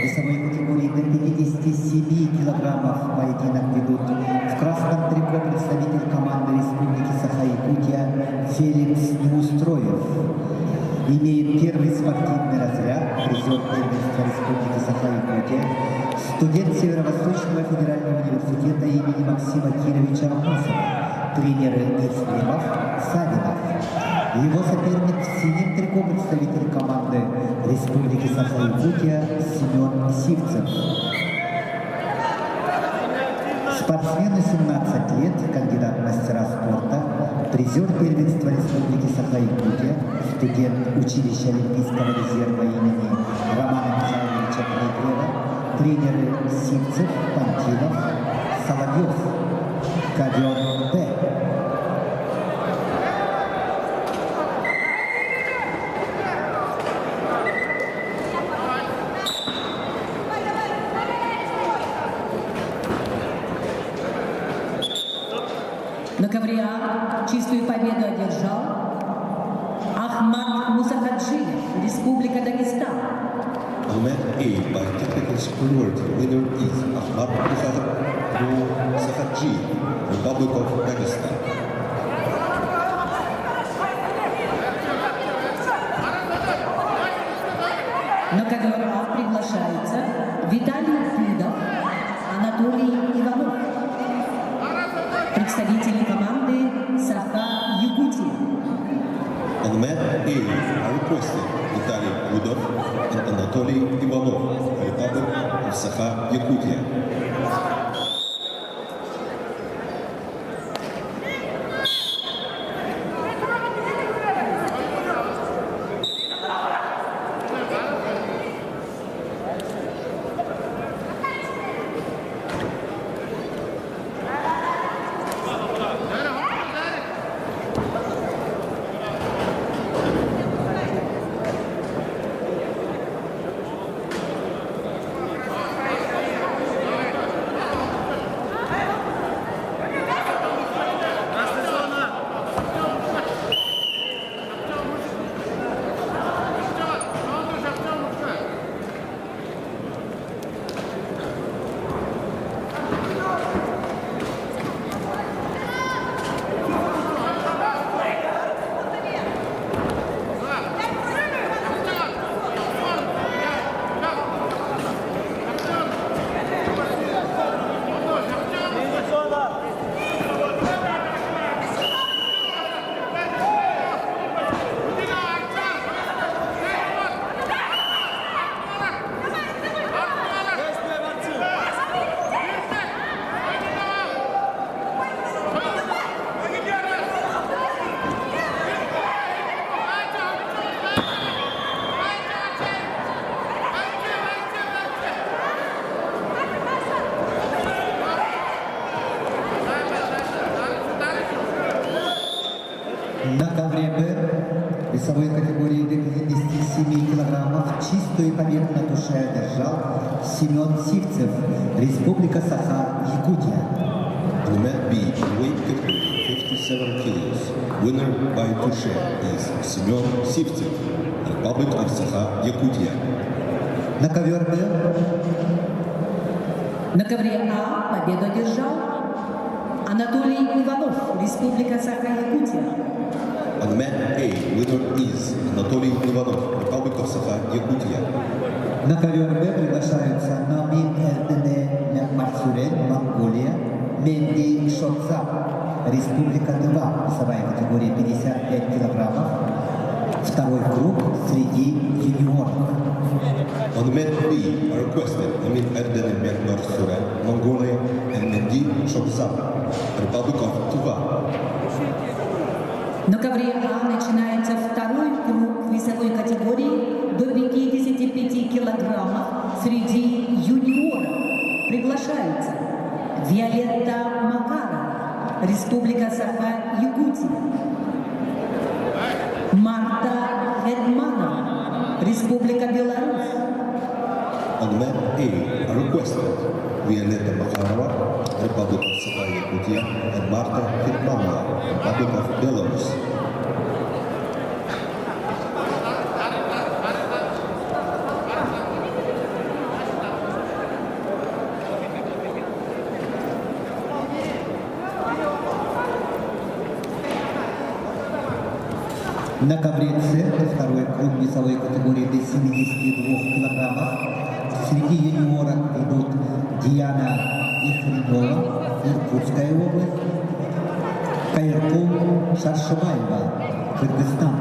весовой категории до 57 килограммов поединок ведут в красном трико представитель команды Республики Саха-Якутия Феликс Неустроев. Имеет первый спортивный разряд, призер первенства Республики Саха-Якутия, студент Северо-Восточного федерального университета имени Максима Кировича Амосова, тренеры Ефремов, Савинов. Его соперник в синем трико представитель команды Республики Саха-Якутия Семен Сивцев. Спортсмену 17 лет, кандидат в мастера спорта, призер первенства Республики Саха-Якутия, студент училища Олимпийского резерва имени Романа Михайловича Дмитриева, тренеры Сивцев, Пантилов, Соловьев, ковер Б. На ковре А чистую победу одержал Ахмад Мусахаджиев, Республика Дагестан. On mat A, by technical superiority, winner is Ahmad Musafadji, Republic of Dagestan. На ковер А приглашается Виталий Пудов, Анатолий Иванов, представители команды Саха-Якутия. On mat A are requested Vitaly Udov and Anatoly Ivanov, Republic of Sakha-Yakutia. На ковре Б весовой категории до 57 килограммов чистую победу на душе одержал Семен Сивцев, Республика Саха-Якутия. On mat B, weight category 57 kilos, winner by touche is Semyon Sivtsev, Republic of Sakha-Yakutia. На ковер Б На ковре А победу одержал Анатолий Иванов, Республика Саха-Якутия. On mat A, winner is Anatoly Ivanov, Republic of Sakha-Yakutia. на ковер Б приглашаются Намин Эрдене Марсурен, Монголия, Менди Шотза, Республика Тыва, весовая категория 55 килограммов. Второй круг среди юниоров. On mat B are requested Amin Erdene Myanmar Suran, Mongolia, and Mendi Shobzab, Republic of Tuva. На ковре А начинается второй круг весовой категории до 55 килограммов среди юниоров. Приглашается Виолетта Макарова, Республика Саха-Якутия. Марта Германова, Республика Беларусь. On mat A are requested Violeta Makharova, Republic of Sakha-Yakutia, and Marta Hitmanova, Republic of Belarus. На ковре С второй круг весовой категории до 72 килограммов. Среди юниоров идут Диана Ифринова, Иркутская область, Кайркул Шаршибаева, Кыргызстан.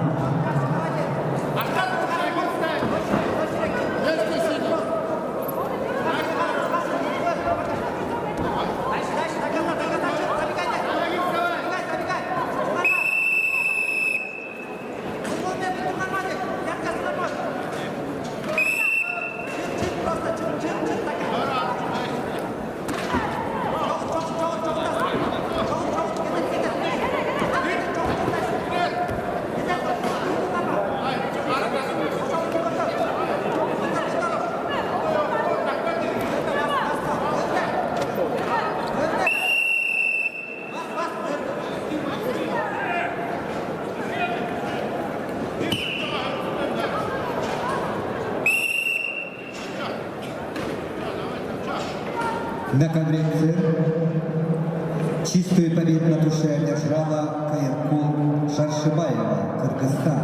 На ковре чистую победу на душе одержала Каиркул Шаршибаева, Кыргызстан.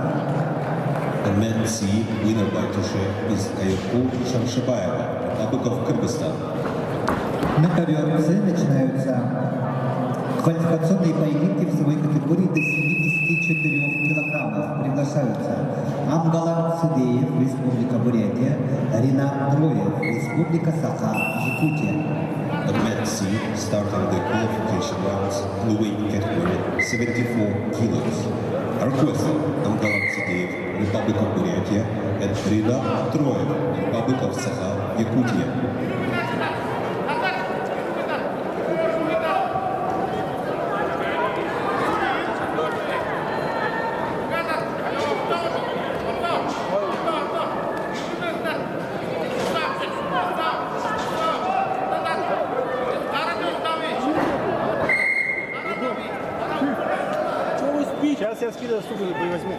The men C, winner by touche, is Kayurkul Shamshibayeva, Republic of Kyrgyzstan. На ковер С начинаются квалификационные поединки в своей категории до 74 килограммов. Приглашаются Амгалан Цидеев, Республика Бурятия, Ринат Троев, Республика Саха, Якутия. The men C, starting the qualification rounds in the weight category 74 kilos. Are requested Amgalan Sideev, Republic of Buryatia, and Rina Troev, Republic of Sakha, Yakutia. Сейчас я скидываю суку и возьму.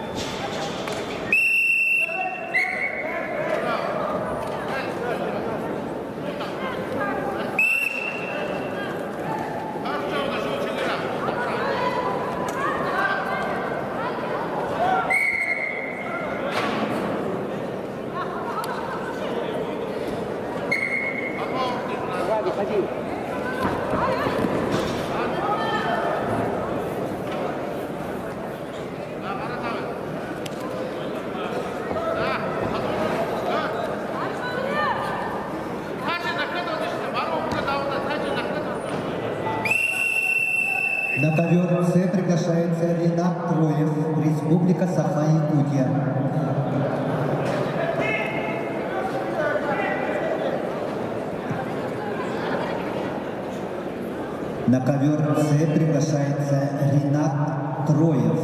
Ходи. На ковер С приглашается Ринат Троев, Республика Саха, Якутия. На ковер С приглашается Ринат Троев.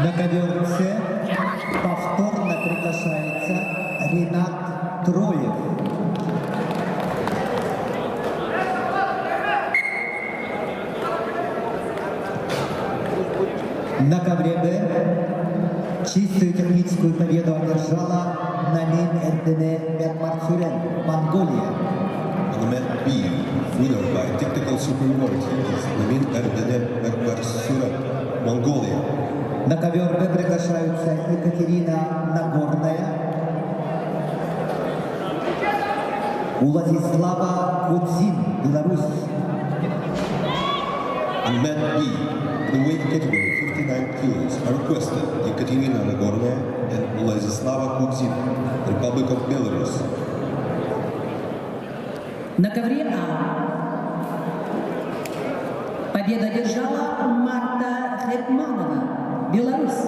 На ковер С повторно приглашается Ринат Троев. На ковре Б чистую техническую победу одержала Намин Эрдене Мянмар-Сюрен, Монголия. On the men B, winner by technical superiority is Namin Erdene Mermersuren, Mongolia. На ковер Б приглашаются Екатерина Нагорная, Владислава Кудзин, Беларусь. On men B, in the weight category 59 kilos are requested Ekaterina Nagorная and Vladislava Kudzin, Republic of Belarus. На ковре А победу одержала Марта Хетманова, Беларусь.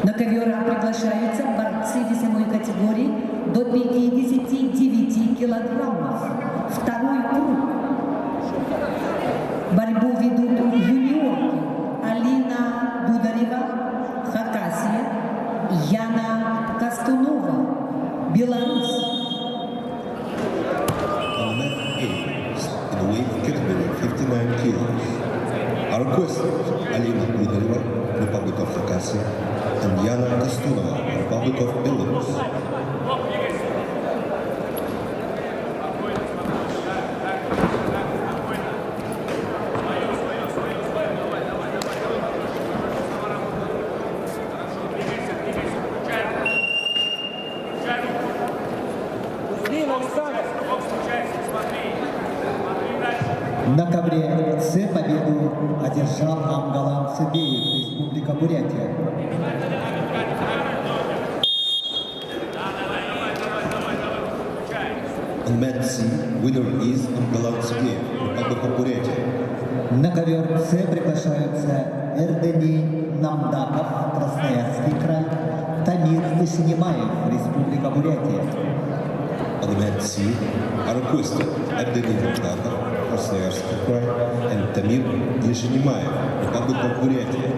На ковер А приглашаются борцы весовой категории до 59 килограммов. Второй круг. Борьбу ведут юниорки Алина Дударева, Хакасия, Яна Костунова, Беларусь. On mat A, in the weight category 59 kilos, are requested Alina Dudareва, Republic of Khakassia, and Yana Kostunova, Republic of Belarus. Кузьмин Александр. На ковре С победу одержал Амгалан Цыбеев, Республика Бурятия. On mat C, winner is Amgalan Tsugeyev, Republic of Buryatia. На ковер С приглашаются Эрдени Намдаков, Красноярский край, Тамир Ишинимаев, Республика Бурятия. On mat C are requested Abdelin Namdakov, Krasnoyarsk Krai, and Tamir Yeshinimaev, Republic of Buryatia.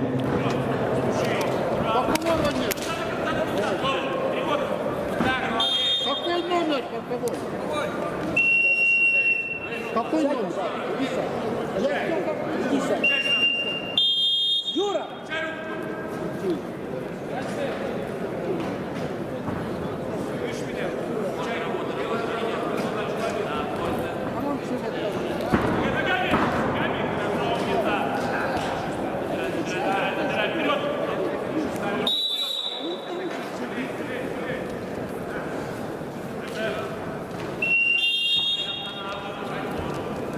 Какой номер? Какой номер? Юра!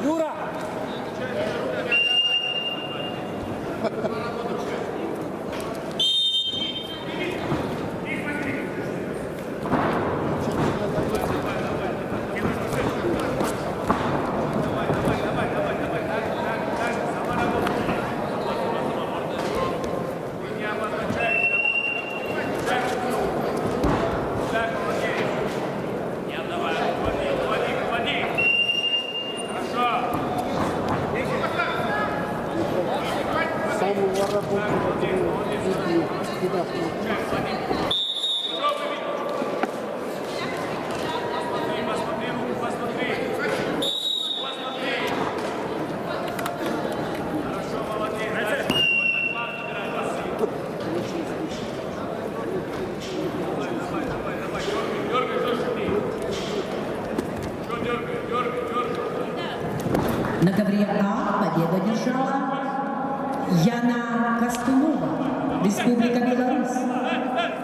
Юра! Самую работу На ковре А победу одержала Яна Костунова, Республика Беларусь.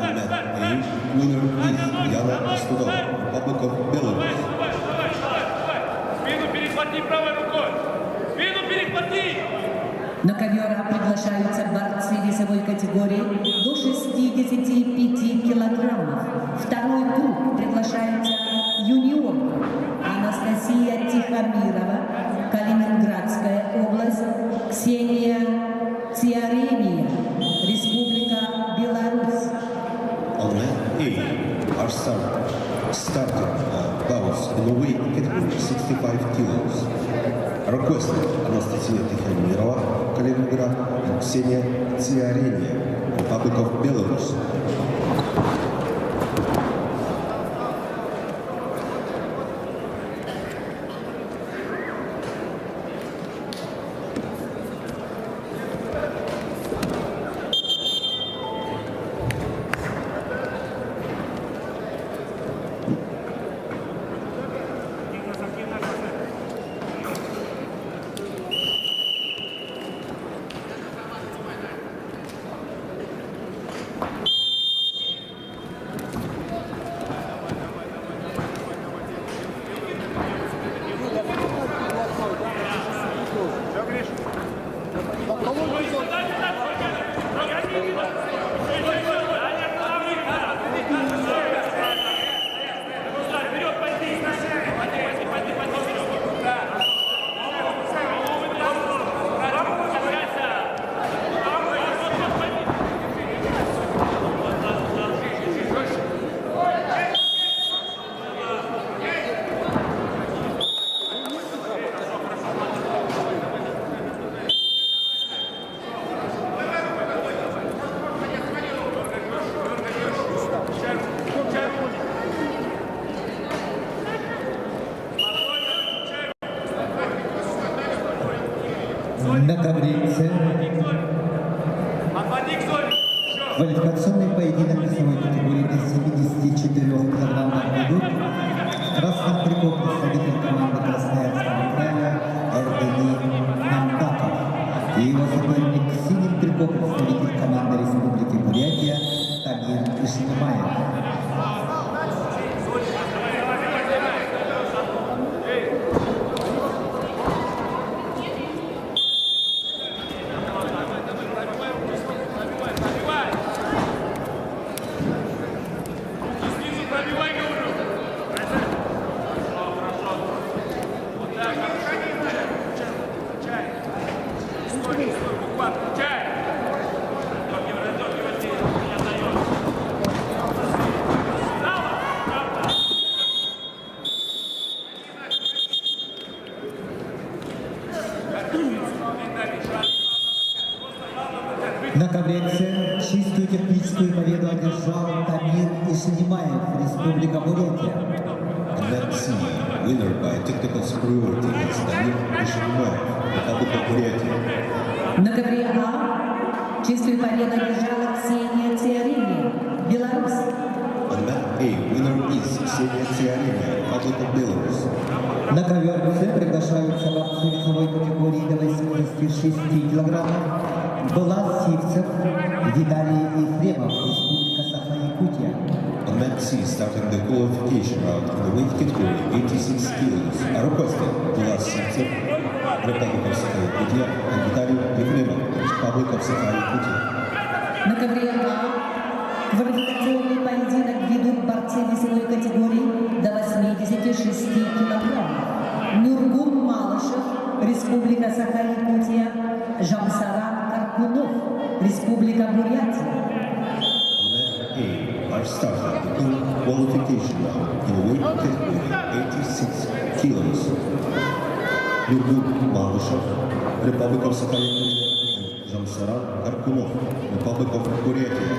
On mat A, winner is Yana Kostunova, Republic of Belarus. Спину перехвати правой рукой! Спину перехвати! На ковер А приглашаются борцы весовой категории до 65 килограммов. Второй круг приглашается юниорка Анастасия Тихомирова, Калининградская область, Ксения Циарения, Республика Беларусь. On mat A are starting bouts in the weight category 65 kilos. Requested Anastasia Tikhomirova, Kaliningrad, and Ksenia Tsiarenia, Republic of Belarus. На ковре С Отводи к зоне. Еще. квалификационный поединок весовой категории до 74 килограммов ведут в красном трико представитель команды Красноярского края Эрдени Намбаков и его соперник в синем трико представитель команды Республики Бурятия Тамир Ишнимаев. На ковре С чистую техническую победу одержал Тамир Ишнимаев, Республика Бурятия. And then C, winner by technical superiority against Damir Ishmaev, Republic of Buryatia. На ковре А чистую победу одержала Ксения Циарини, Беларусь. And then A, winner is Ksenia Tsiarina, Republic of Belarus. На ковер С приглашаются борцы весовой категории до 86 килограммов Влад Сивцев, Виталий Ефремов, Республика Саха-Якутия. And then C, starting the qualification round in the weight category 86 kilos, are requested Vlad Sivtsev, Republic of Sakha-Yakutia, and Vitaly Ефремов, Republic of Sakha-Yakutia. На ковре А квалификационный поединок ведут борцы весовой категории до 86 килограммов. Нургун Малышев, Республика Саха-Якутия, Жамсаран Каркунов, Республика Бурятия. And then A, are starting the qualification round in the weight category 86 kilos. Nurgul Malышев, Republic of Sakha-Yakutia, and Jamsaran Karkunov, Republic of Buryatia.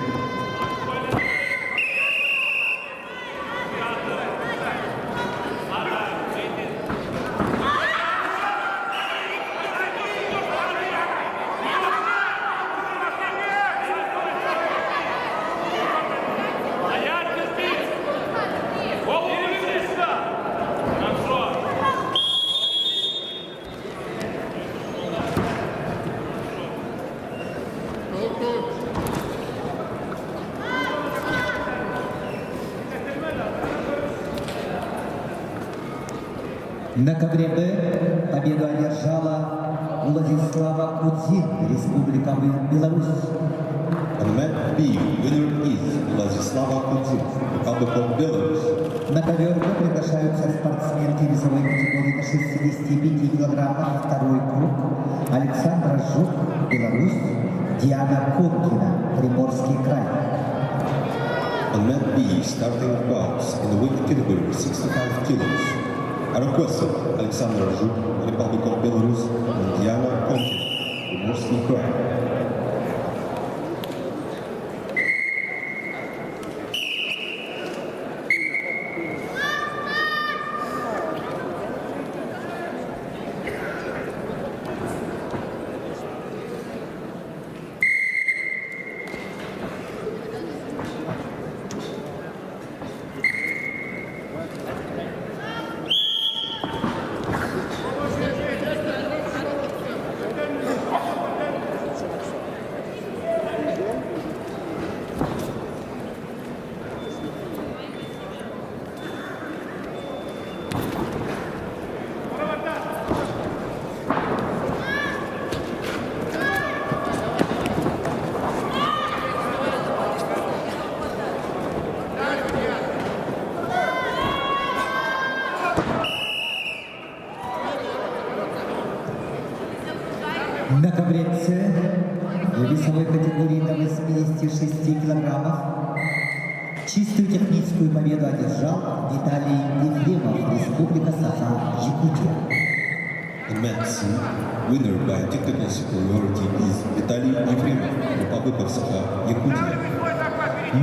Стоять, терпеть. Голову вывели сюда. Хорошо. На ковре Б победу одержала Владислава Кудзин, Республика Беларусь. And then B, winner is Vladislava Kudzin, Republic of Belarus. На ковер Б приглашаются спортсменки весовой категории до 65 килограммов второй круг Александра Жук, Беларусь, Диана Куркина, Приморский край. And then B, starting bouts in the weight category 65 kilos, are requested Alexander Zhuk, Republic of Belarus, and Diana Konkin, Primorский край. На ковре С в весовой категории до 86 килограммов чистую техническую победу одержал Виталий Ефремов, Республика Саха-Якутия. And men C, winner by technical superiority is Vitaly Ефремов, Republic of Sakha-Yakutia.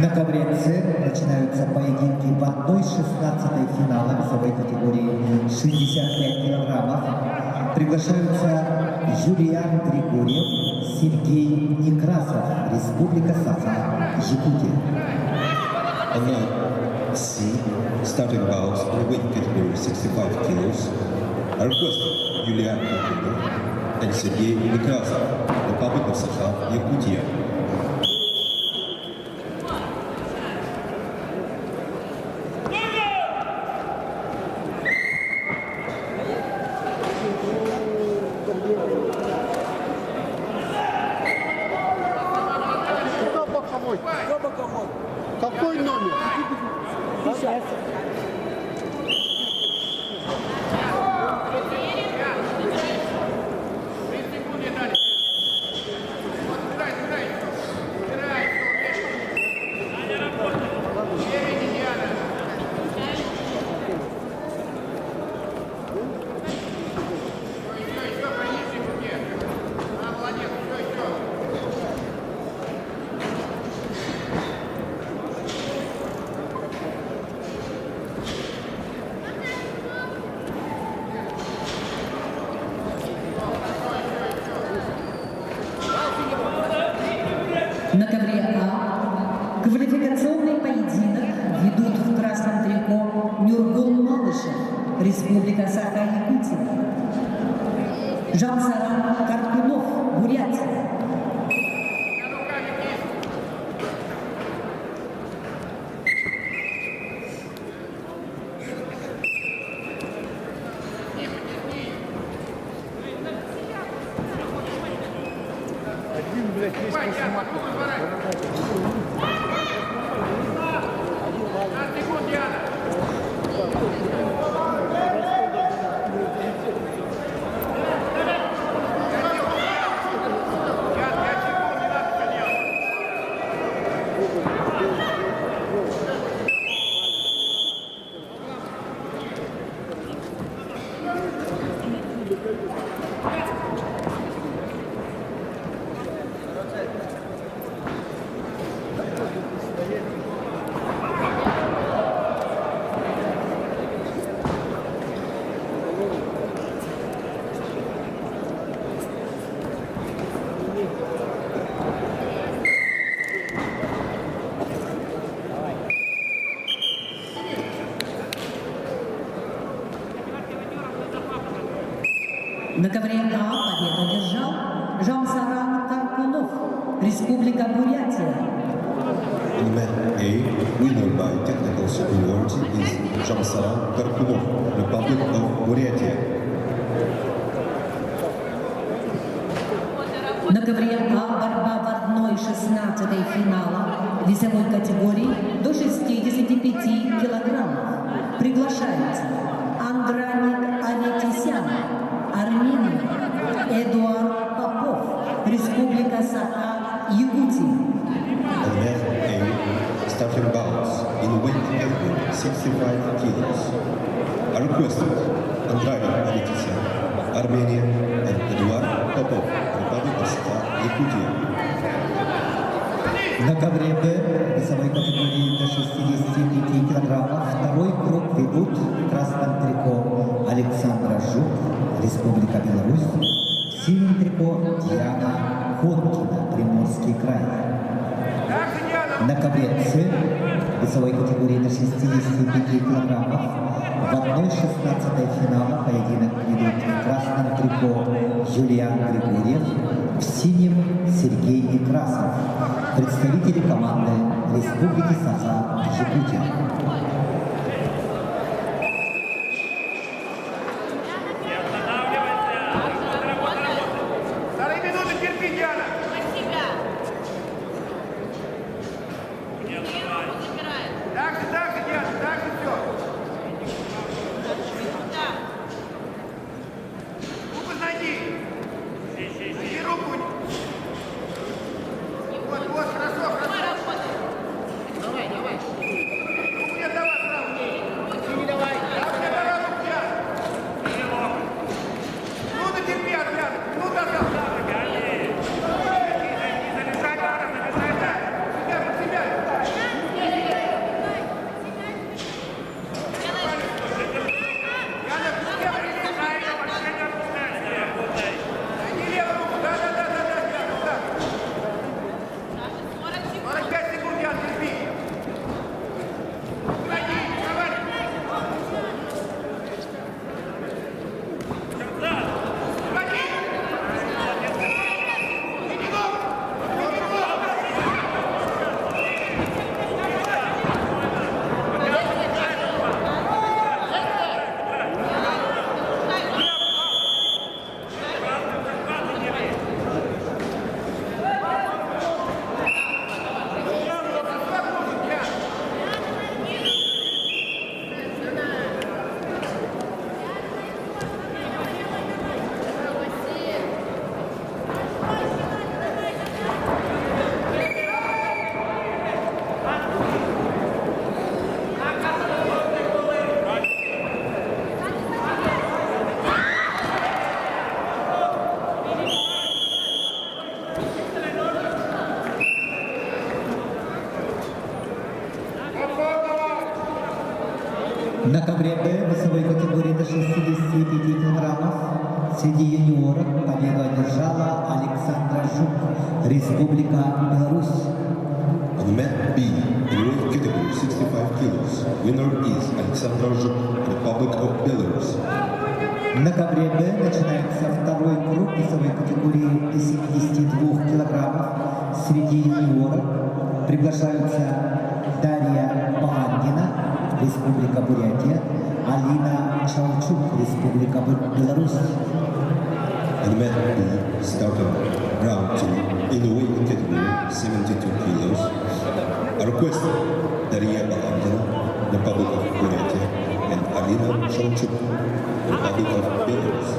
На ковре С начинаются поединки в 1/16 финала весовой категории 65 килограммов. Приглашаются Юлиан Григорьев, Сергей Некрасов, Республика Саха, Якутия. And now, C, starting bouts in the weight category 65 kilos, are requested Yulian Grigoriev and Sergei Nekrasov, Republic of Sakha, Yakutia. Куда боковой? Кто боковой? Какой номер? Сейчас. На ковре А квалификационный поединок ведут в красном трико Нюргул Малышев, Республика Саха-Якутия. Жансаран Каркунов, Бурятия. Один, блядь, есть посмотрит. На ковре А победу одержал Жансаран Каркунов, Республика Бурятия. In men A, winner by technical superiority is Jamsaran Karkunov, Republic of Buryatia. На ковре А борьба в 1/16 финала весовой категории до 65 килограммов. Приглашаются Андраник Аветисян, Армения, Эдуард Попов, Республика Саха, Якутия. And men A, starting bouts in weight category 65 kilos, are requested Andravin Avetisian, Armenia, and Eduard Popov, Republic of Sakha, Yakutia. На ковре Б весовой категории до 65 килограммов второй круг ведут в красном трико Александра Жук, Республика Беларусь, в синем трико Диана Ходкина, Приморский край. На ковре С весовой категории до 65 килограммов в 1/16 финала поединок ведут в красном трико Юлиан Григорьев, в синем Сергей Некрасов, представители команды Республики Саха, Якутия. Вторые минуты, терпи, Диана! Так же, Диана, так же все. Руку найди. Найди руку. Вот, хорошо. Давай. Руку не На ковре Б весовой категории до 65 килограммов среди юниоров победу одержала Александра Жук, Республика Беларусь. On mat B, in weight category 65 kilos, winner is Alexandra Zhuk, Republic of Belarus. На ковре Б начинается второй круг весовой категории до 72 килограммов среди юниоров. Приглашаются Дарья Баландина, Республика Бурятия, Алина Чаучук, Республика Беларусь. On mat B, starting round 2, in the weight category 72 kilos, are requested Daria Balandina, Republic of Buryatia, and Alina Shauchuk, Republic of Belarus.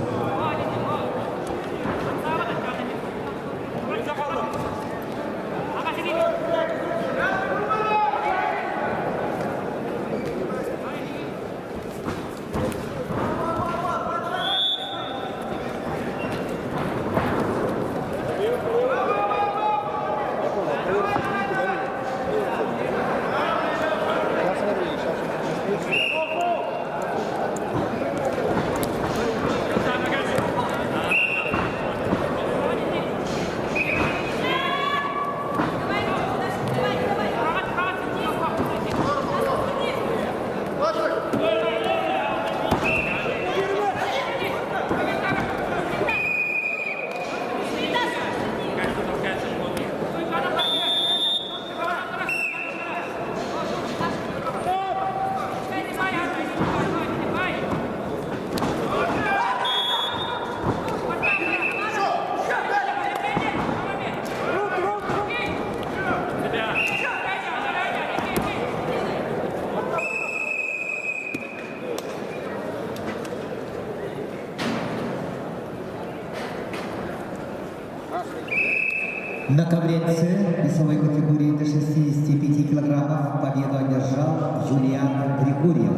На ковре С весовой категории до 65 килограммов победу одержал Юлиан Григорьев,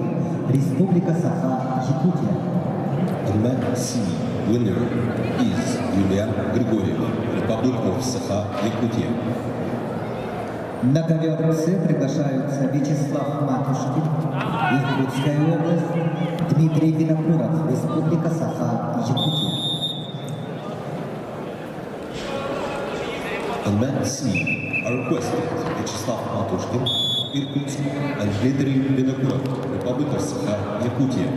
Республика Саха-Якутия. On mat C, winner is Yulian Grigoriev, Republic of Sakha-Yakutia. На ковер С приглашаются Вячеслав Матушкин, Иркутская область, Дмитрий Винокуров, Республика Саха-Якутия. On mat C, are requested Vyacheslav Matushkin, Irkutsk, and Dmitry Vinokurov, Republic of Sakha-Yakutia.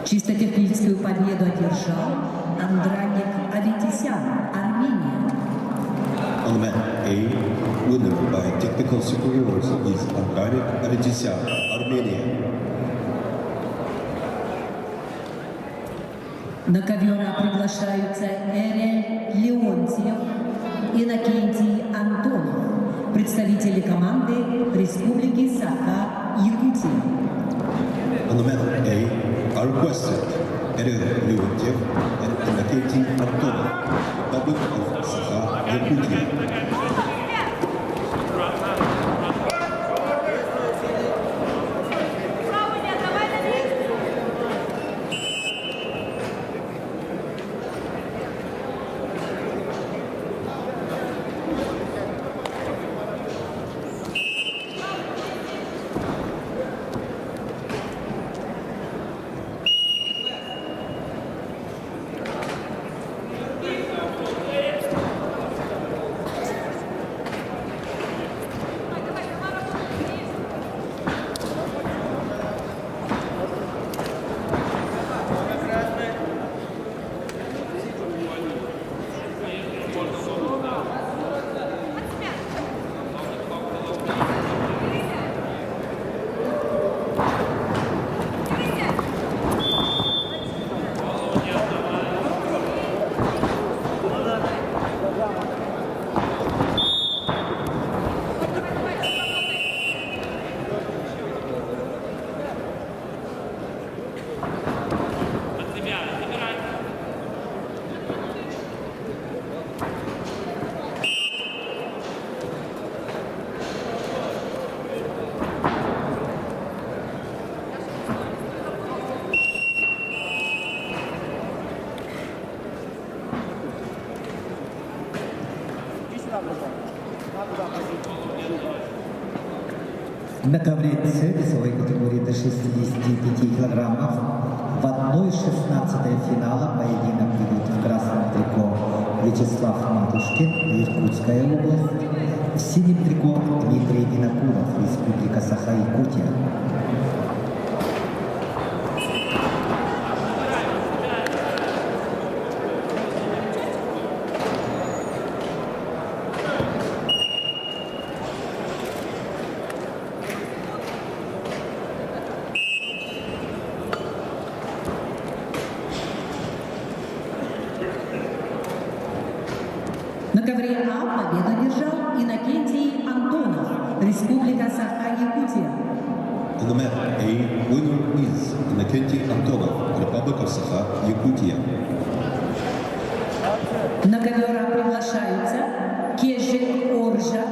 Чисто техническую победу одержал Андраник Аветисян, Армения. On mat A, winner by technical superiority is Ankarik Avedisyan, Armenia. На ковера приглашаются Эрель Леонтьев, Иннокентий Антонов, представители команды Республики Саха-Якутия. On mat A are requested Erel Leontiev and Innokenty Antonov, Republic of Sakha-Yakutia. На ковре С весовой категории до 65 килограммов в 1/16 финала поединок ведут в красном трико Вячеслав Матушкин, Иркутская область, в синем трико Дмитрий Винокуров, Республика Саха-Якутия. На ковре А победу держал Иннокентий Антонов, Республика Саха-Якутия. On the mat A, winner is Innokenty Antonov, Republic of Sakha-Yakutia. На ковера приглашаются Кежик Оржа,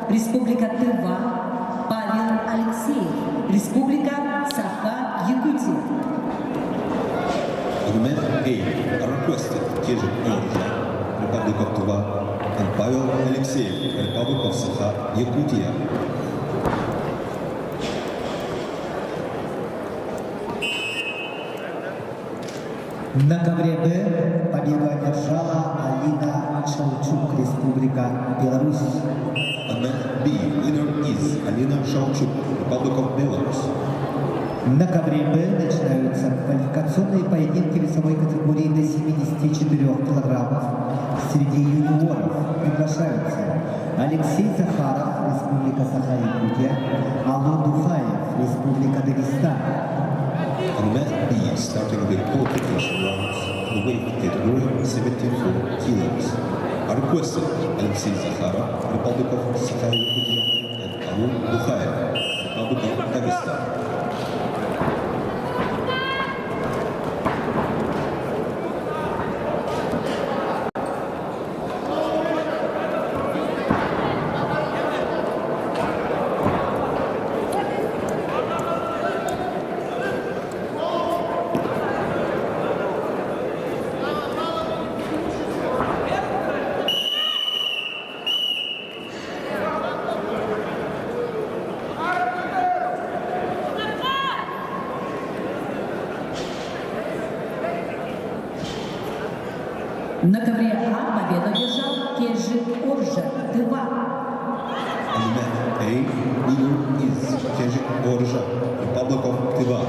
Республика Тыва, Павел Алексеев, Республика Саха-Якутия. On the mat A are requested Kezhik Orja, Republic of Tuva, and Pavel Alexeyev, Republic of Sakha-Yakutia. На ковре Б победу одержала Алина Шаучук, Республика Беларусь. On mat B, winner is Alina Shauchuk, Republic of Belarus. На ковре Б начинаются квалификационные поединки весовой категории до 74 килограммов. Среди юниоров приглашаются Алексей Захаров, Республика Саха-Якутия, Алон Духаев, Республика Дагестан. On mat B, starting the qualification rounds, the weight category 74 kilos, are requested Alexei Zakharov, Republic of Sakha-Yakutia, and Alun Dukhaev, Republic of Dagestan. На ковре А победу держал Кежик Оржа, Тыва. On the mat A, winner is Kezhik Orja, Republic of Tuva.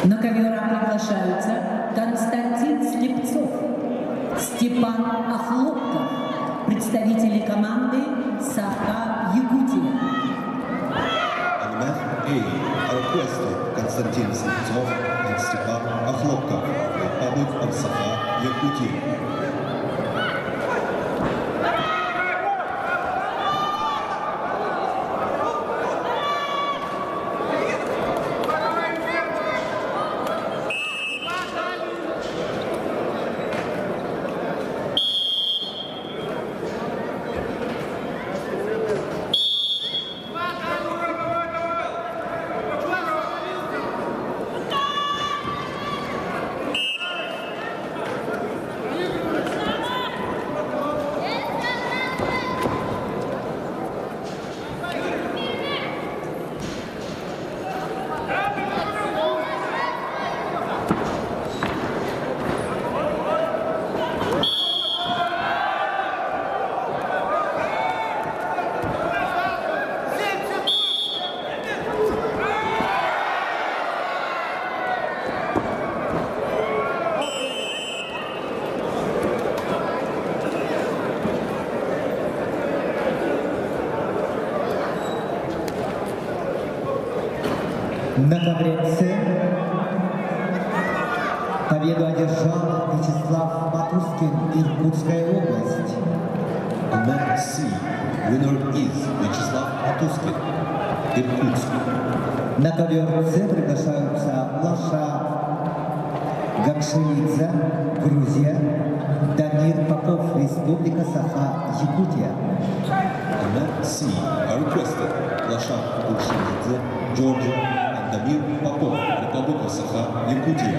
На ковера приглашаются Константин Слепцов, Степан Охлопков, представители команды Саха-Якутия. On mat A, are requested Konstantin Sentsov and Stepan Akhlopkov, Republic of Sakha-Yakutia. На ковре С победу одержал Вячеслав Матускин, Иркутская область. On mat C, winner is Vyacheslav Matuskin, Irkutsk. На ковер С приглашаются Лаша Гакшелидзе, Грузия, Дамир Попов, Республика Саха-Якутия. On mat C, are requested Lasha Gurshilidze, Georgia, and Damir Popov, Republic of Sakha-Yakutia.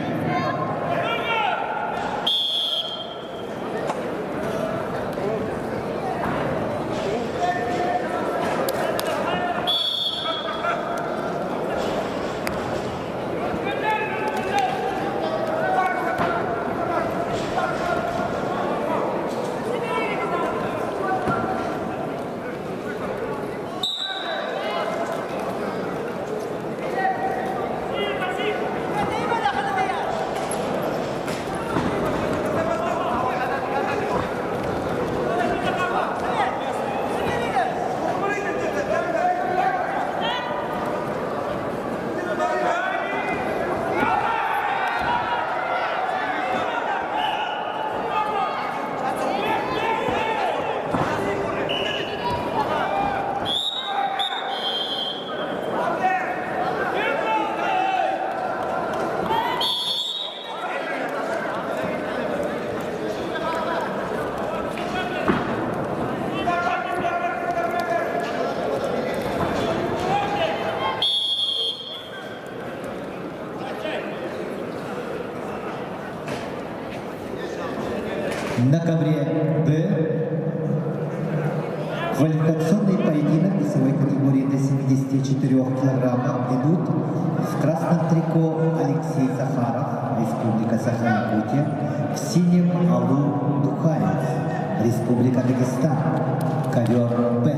На ковре Б квалификационный поединок весовой категории до 74 килограммов ведут в красном трико Алексей Захаров, Республика Саха-Якутия, в синем Алу Духарев, Республика Дагестан, ковер Б.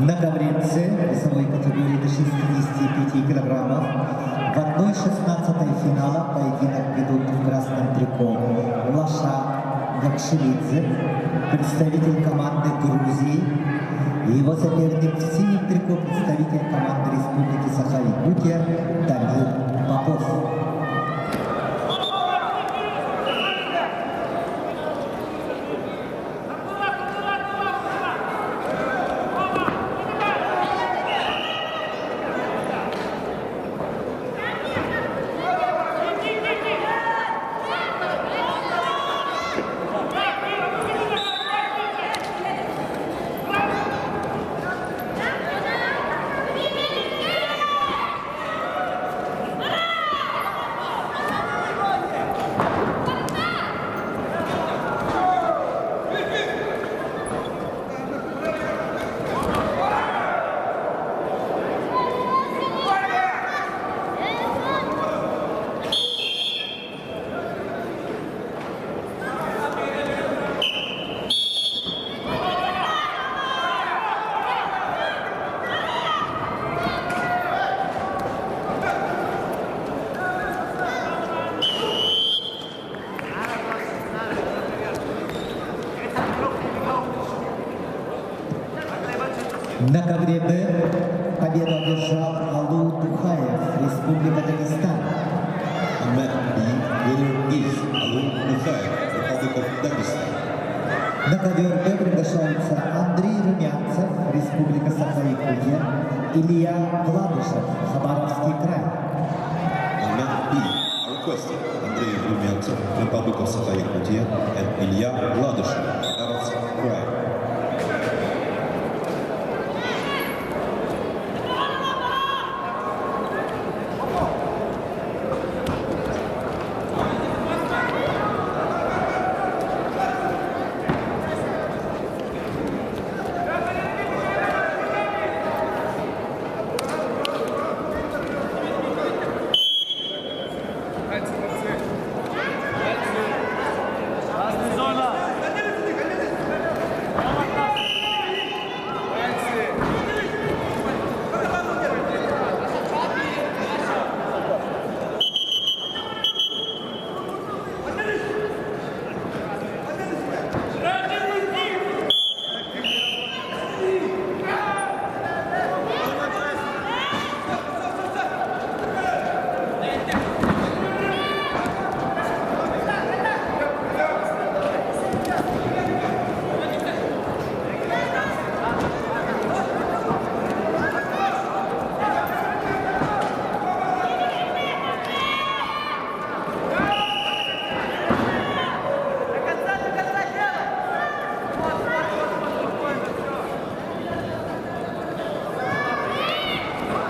На ковре С весовой категории до 65 килограммов в 1/16 финала поединок ведут в красном трико Лаша Гакшелидзе, представитель команды Грузии, и его соперник в синем трико представитель команды Республики Саха-Якутия Тамир Попов. На ковре Б победу одержал Алу Тухаев, Республика Дагестан. On mat B, winner is Alun Mukhaev, Republic of Dagestan. На ковер Б приглашаются Андрей Румянцев, Республика Саха-Якутия, Илья Гладышев, Хабаровский край. On mat B are requested Andrei Rumyantsov, Republic of Sakha-Yakutia, and Ilya Gladyshev, Khabarovsk Krai.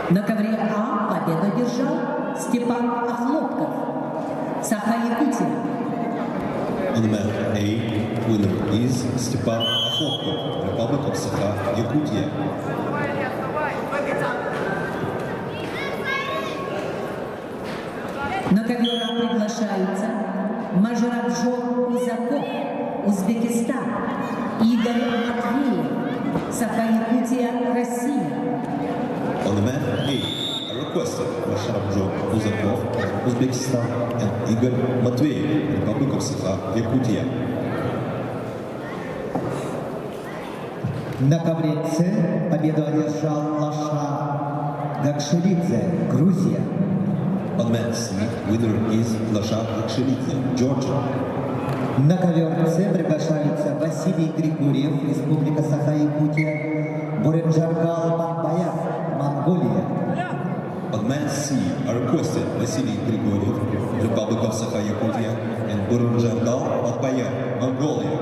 На ковре А победу одержал Степан Охлопков, Саха-Якутия. On mat A, winner is Stepan Akhlopkov, Republic of Sakha-Yakutia. На ковер А приглашаются Мажарабжон Узаков, Узбекистан, Игорь Матвеев, Саха-Якутия, Россия. On mat A are requested Masharabjo Uzakov, Uzbekistan, and Igor Matveev, Republic of Sakha-Yakutia. На ковре С победу одержал Лаша Гакшелидзе, Грузия. On mat C, winner is Lasha Gakshilidze, Georgia. На ковер С приглашаются Василий Григорьев, Республика Саха-Якутия, Буренджаргал Манбаяв, Монголия. On mat C are requested Vasily Grigoriev, Republic of Sakha-Yakutia, and Burunjandal Batbayev, Mongolia.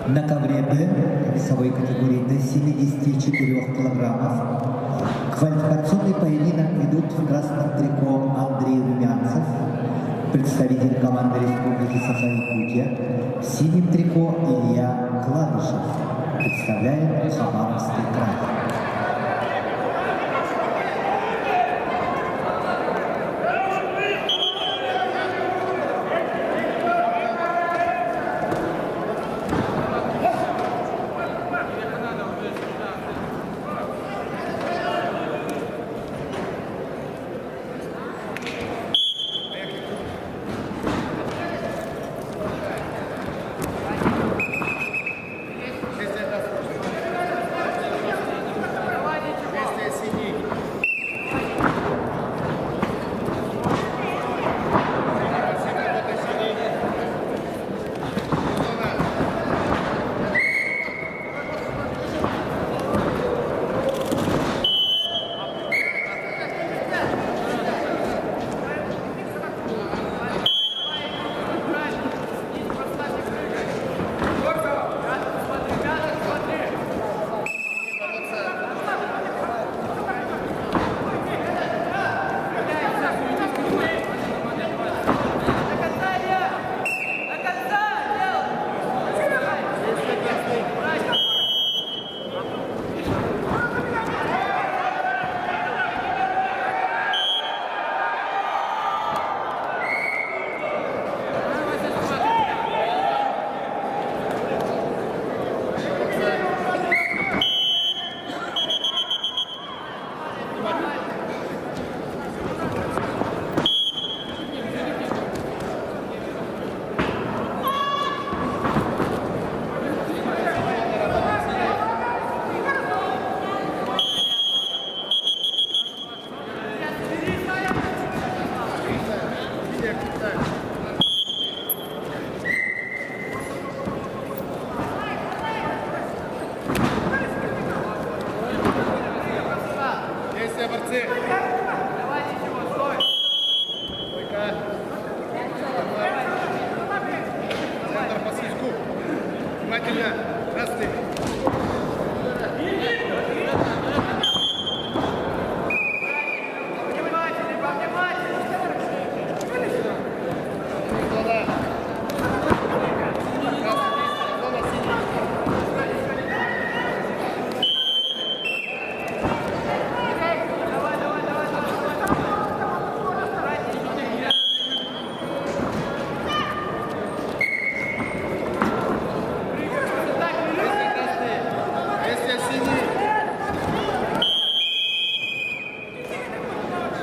На ковре Б весовой категории до 74 килограммов квалификационный поединок ведут в красном трико Андрей Румянцев, представитель команды Республики Саха-Якутия, в синем трико Илья Кладышев, представляет Хабаровский край.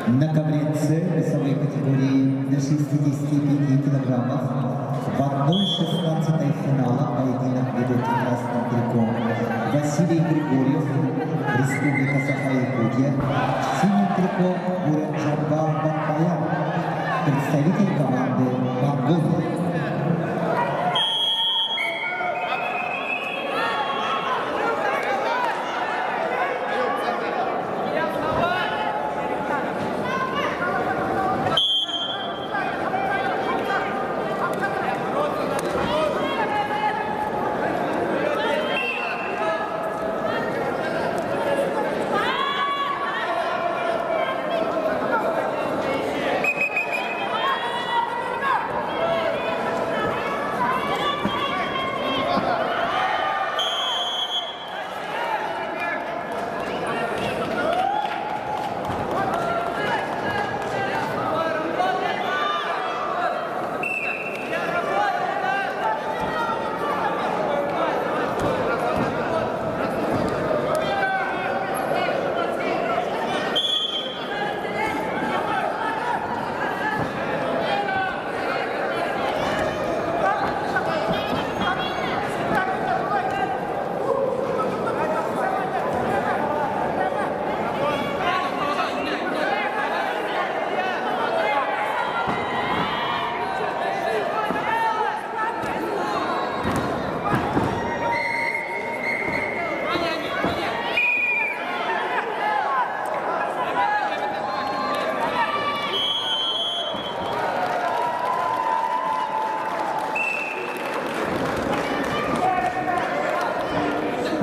На ковре С весовой категории до 65 килограммов в 1/16 финала поединок ведут в красном трико Василий Григорьев, Республика Саха-Якутия, в синем трико Бураджангал Батбаян, представитель команды Монголии.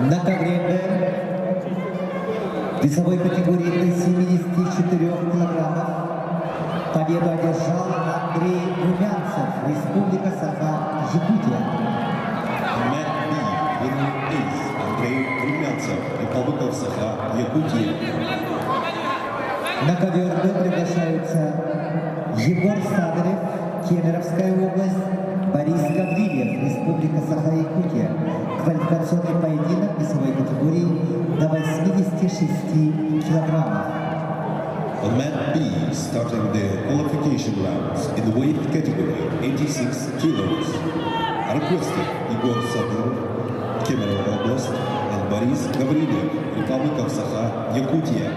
На ковре Б весовой категории до 74 килограммов победу одержал Андрей Румянцев, Республика Саха-Якутия. Mat B, winner is Andrei Rumyantsov, Republic of Sakha, Yakutia. На ковер Б приглашаются Егор Садарев, Кемеровская область, Борис Гаврилев, Республика Саха-Якутия. Квалификационный поединок весовой категории до 86 килограммов. On Mat B, starting the qualification rounds in the weight category 86 kilos, are requested Igor Sadorov, Kemerov Oblast, and Boris Gavrilev, Republic of Sakha, Yakutia.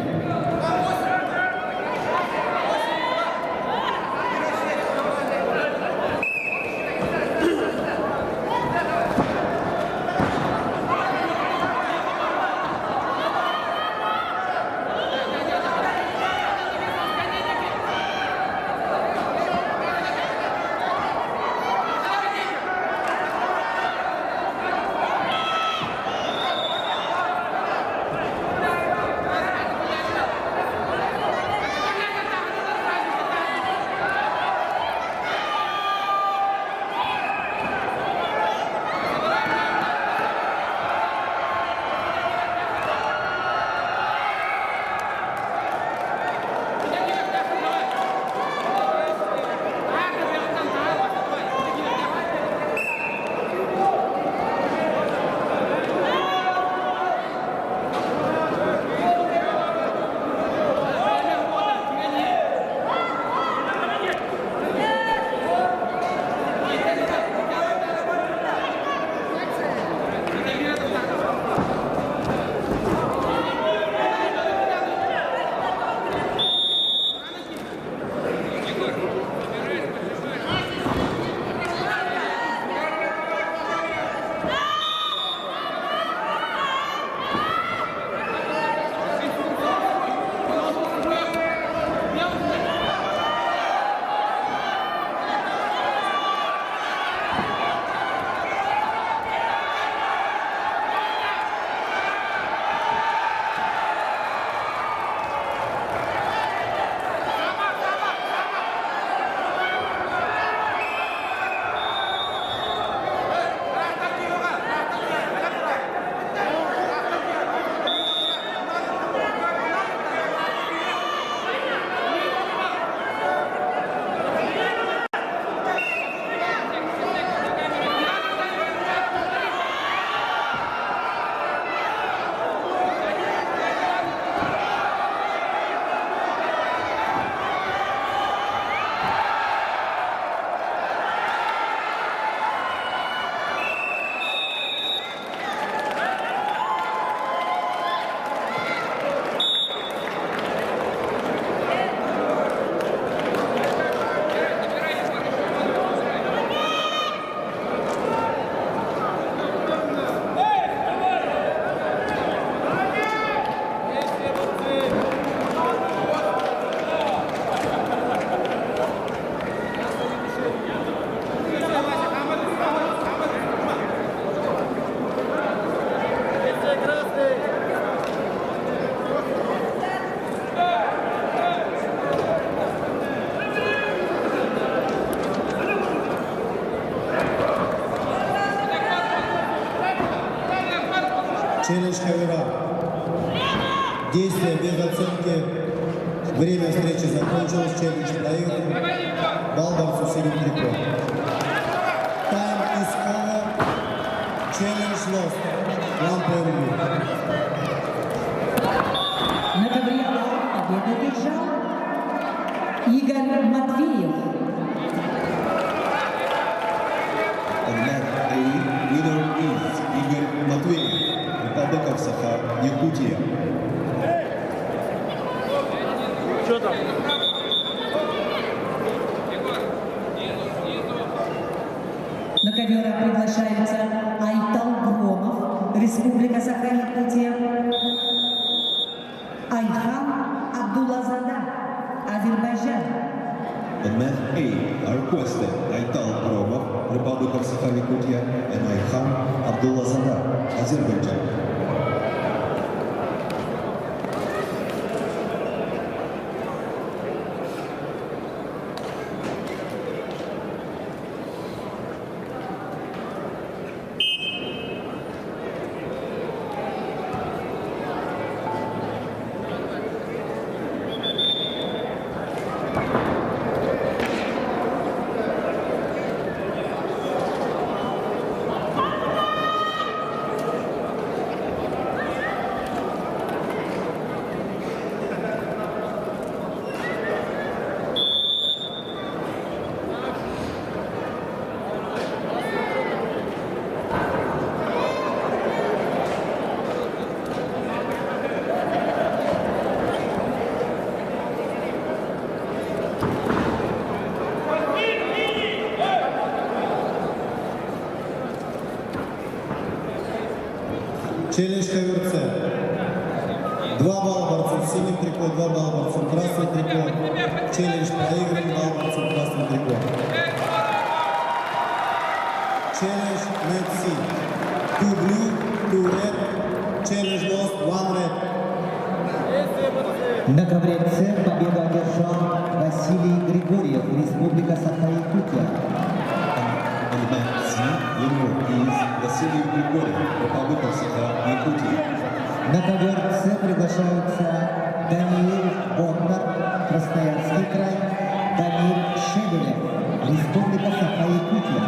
Челлендж ковера. Действие без оценки. Время встречи закончилось. Челлендж проигран. Балл борцу синим трико. Time is over. Challenge lost. 1 point win. На ковре победу одержал Игорь Матвеев. On Mat A, winner is Igor Matveyev, Republic of Sakha, Yakutia. Что там? На ковер приглашаются Айтал Громов, Республика Саха-Якутия, Айхан Абдуллазада, Азербайджан. On Mat A are requested Aital Gromov, Republic of Sakha, Yakutia, and Ayhan Abdullahzada, Azerbaijan. Челлендж КВРЦ. 2 балла борцов в синем трико, 2 балла борцов в красном трико. Челлендж проигран, балл борцов в красном трико. Челлендж Red C. 2 blue, 2 red. Челлендж lost, 1 red. На ковре С победу одержал Василий Григорьев, Республика Саха-Якутия. On mat C, winner is Vasily Grigoriev, Republic of Sakha-Yakutia. На ковер С приглашаются Даниил Боднар, Красноярский край, Дамир Шевелев, Республика Саха-Якутия.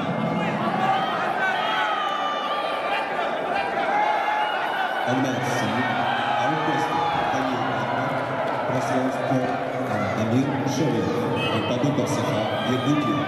On mat C, are requested Daniil Bodnar, Krasnoyarsk, Damir Shevelev, Republic of Sakha-Yakutia.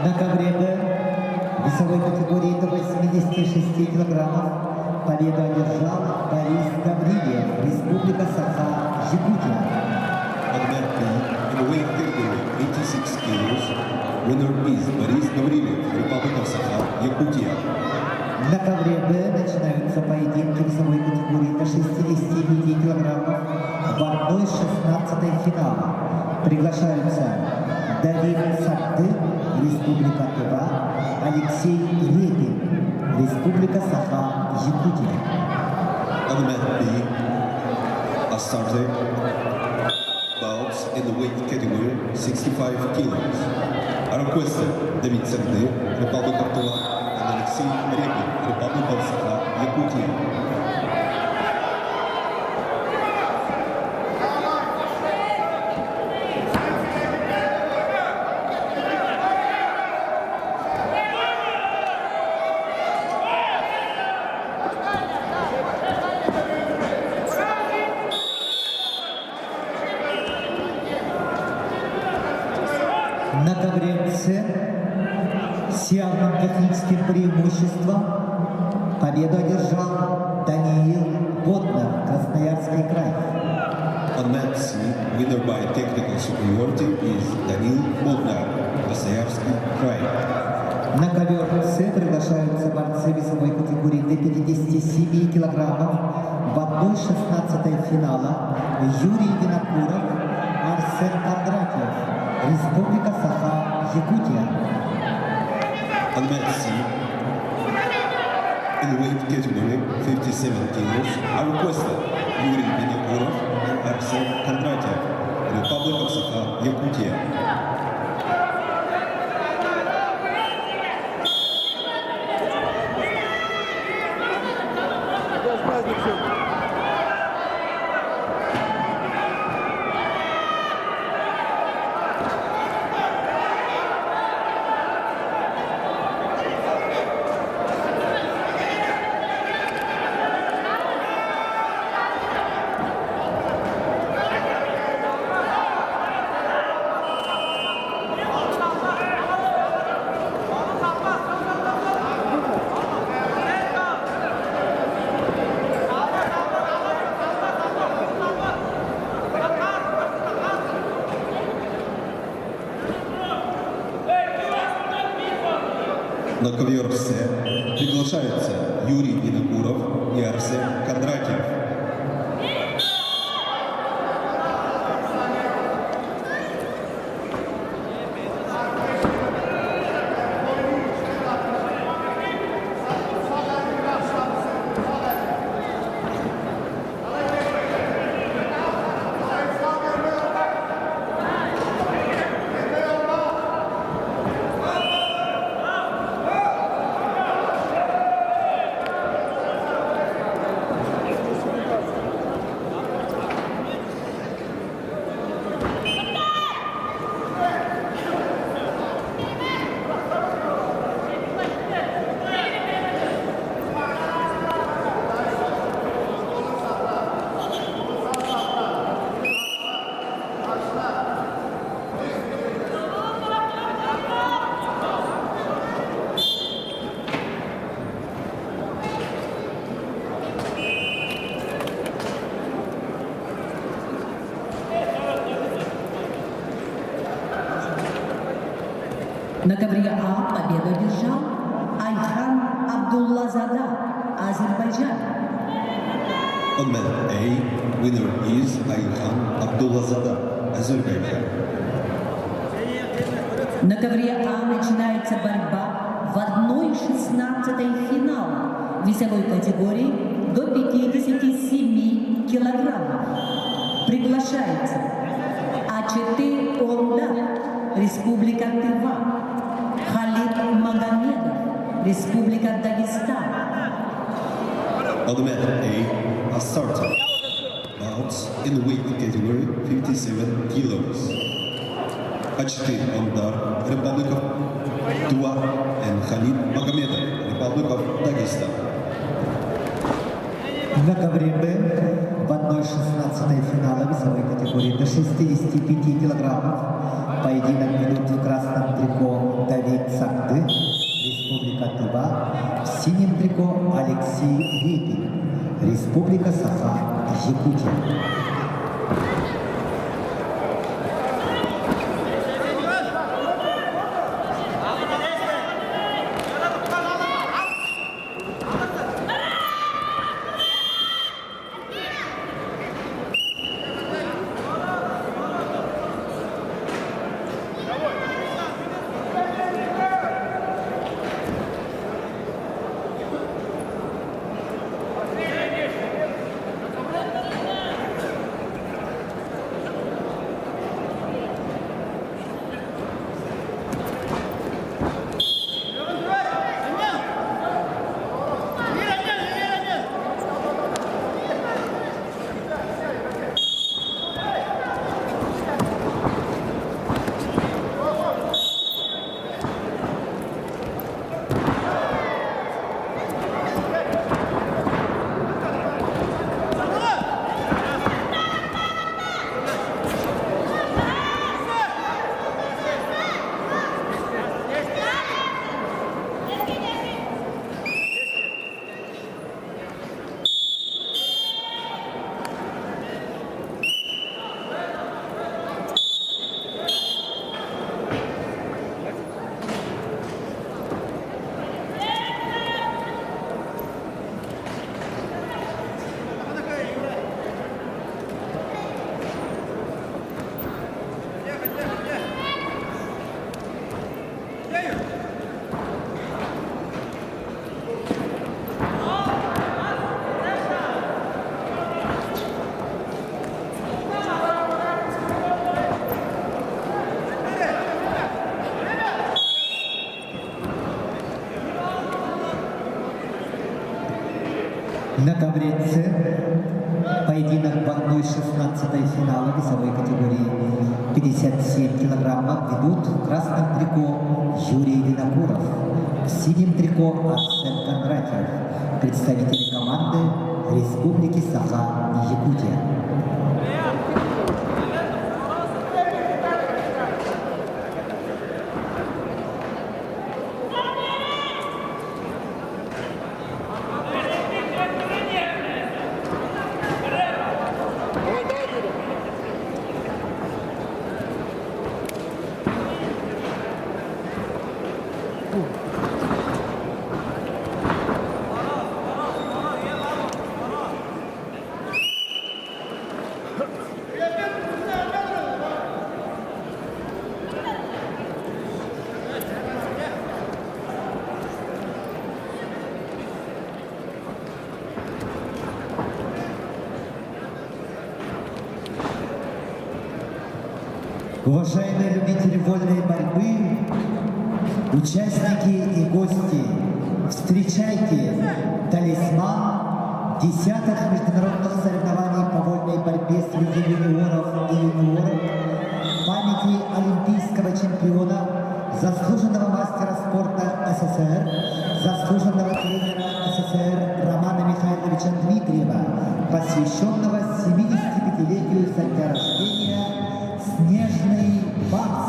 На ковре Б весовой категории до 86 килограммов победу одержал Борис Гаврилев, Республика Саха-Якутия. On mat B, in the weight category 86 kilos, winner is Boris Gavrilov, Republic of Sakha-Yakutia. На ковре Б начинаются поединки весовой категории до 65 килограммов в 1/16 финала. Приглашаются Давид Садды, Республика Тыва, Алексей Репин, Республика Саха-Якутия. On mat B, are started bouts in the weight category 65 kilos. Are requested David Serde, Republic of Tula, and Alexei Repin, Republic of Sakha-Yakutia. На ковре С с явным техническим преимуществом победу одержал Даниил Боднар, Красноярский край. On mat C, winner by technical superiority is Danil Molnar, Красноярский край. На ковер С приглашаются борцы весовой категории до 57 килограммов в 1/16 финала Юрий Винокуров, Арсен Кондратьев, Республика Саха, Якутия. On mat C, in weight category 57 kilos, are requested Yuri Vinokurov and Arsen Kondratyev, Republic of Sakha, Yakutia. На ковер С приглашаются Юрий Винокуров и Арсен Кондратьев. На ковре А победу одержал Айхан Абдуллазада, Азербайджан. On mat A, winner is Ayhan Abdullazada, Azerbaijan. На ковре А начинается борьба в 1/16 финала весовой категории до 57 килограммов. Приглашается А4 Ондар, Республика Тыва, Халид Магомедов, Республика Дагестан. On mat A, a starter. Bouts in weight category 57 kilos. A4 Onдар, Republic of Tuva, and Khalid Magomedov, Republic of Dagestan. На ковре Б в 1/16 финала весовой категории до 65 килограммов поединок ведут в красном трико Давид Сагды, Республика Тыва, в синем трико Алексей Репин, Республика Саха, Якутия. На ковре С поединок в 1/16 финала весовой категории 57 килограммов ведут в красном трико Юрий Винокуров, в синем трико Арсен Кондратьев, представители команды Республики Саха-Якутия. Уважаемые любители вольной борьбы, участники и гости, встречайте талисман 10-х международных соревнований по вольной борьбе среди юниоров и юниорок, памяти олимпийского чемпиона, заслуженного мастера спорта СССР, заслуженного тренера СССР Романа Михайловича Дмитриева, посвященного 75-летию со дня рождения «Снежный барс».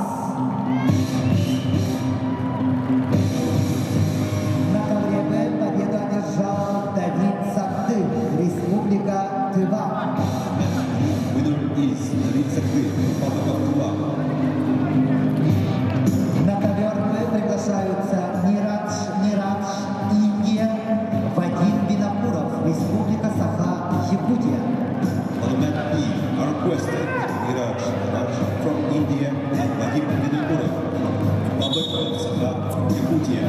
На ковре Б победу одержал Давид Сагдых, Республика Тыва. Winner is David Sakdых, Republic of Tыва. На ковер Б приглашаются Нирадж, Индия, Вадим Винокуров, Республика Саха-Якутия. On mat B are requested Niraj from India and Vadim Vinokurov, Republic of Sakha-Yakutia.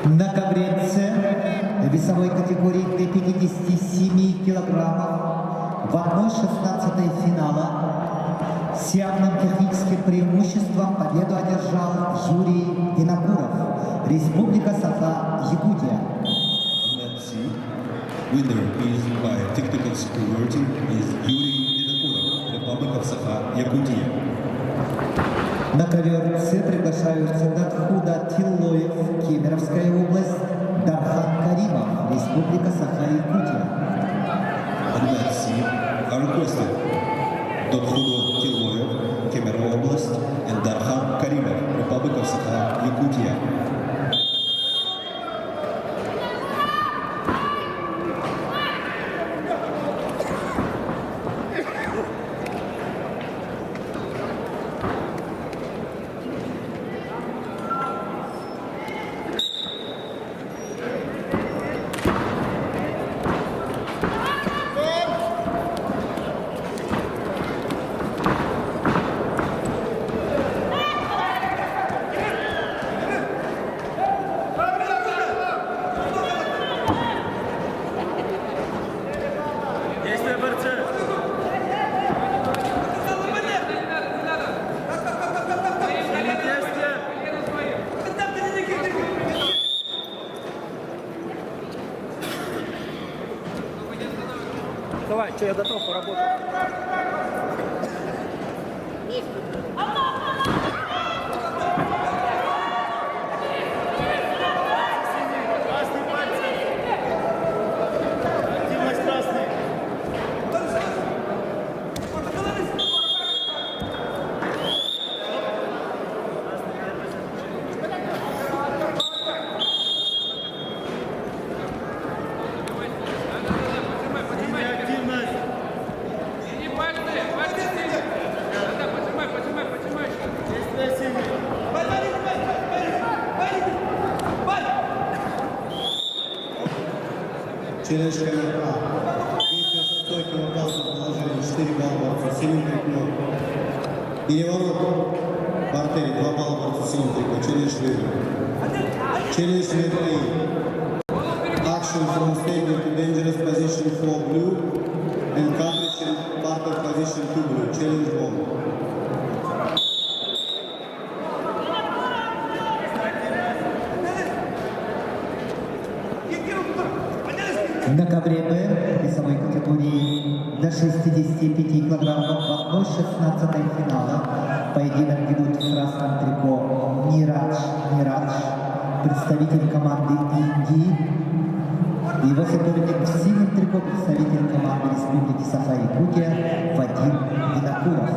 На ковре С весовой категории до 57 килограммов в 1/16 финала с явным техническим преимуществом победу одержал Юрий Винокуров, Республика Саха-Якутия. On mat C, winner is by technical superiority is Yuri Vinokurov, Republic of Sakha-Yakutia. На ковер С приглашаются Датхуда Тиллоев, Кемеровская область, Дархан Каримов, Республика Саха-Якутия. On mat C are requested Dothudo Tiloyev, Kemerovo Oblast, and Darkhan Karimov, Republic of Sakha-Yakutia. Что, я готов поработать. Красный пальцем. Активность красный. Активность. Действие синий. Челлендж номер А. Действие со стойкого паса положения 4 балла борцу, синим трико. Переворот в артере 2 балла борцу, синим трико. Челлендж выигран. Челлендж номер А. Action from stable to dangerous position for blue and coverage in part of position to blue. Challenge won. На ковре Б весовой категории до 65 килограммов в 1/16 финала поединок ведут в красном трико Мирадж, представитель команды Индии. Его соперник в синем трико представитель команды Республики Саха-Якутия Вадим Винокуров.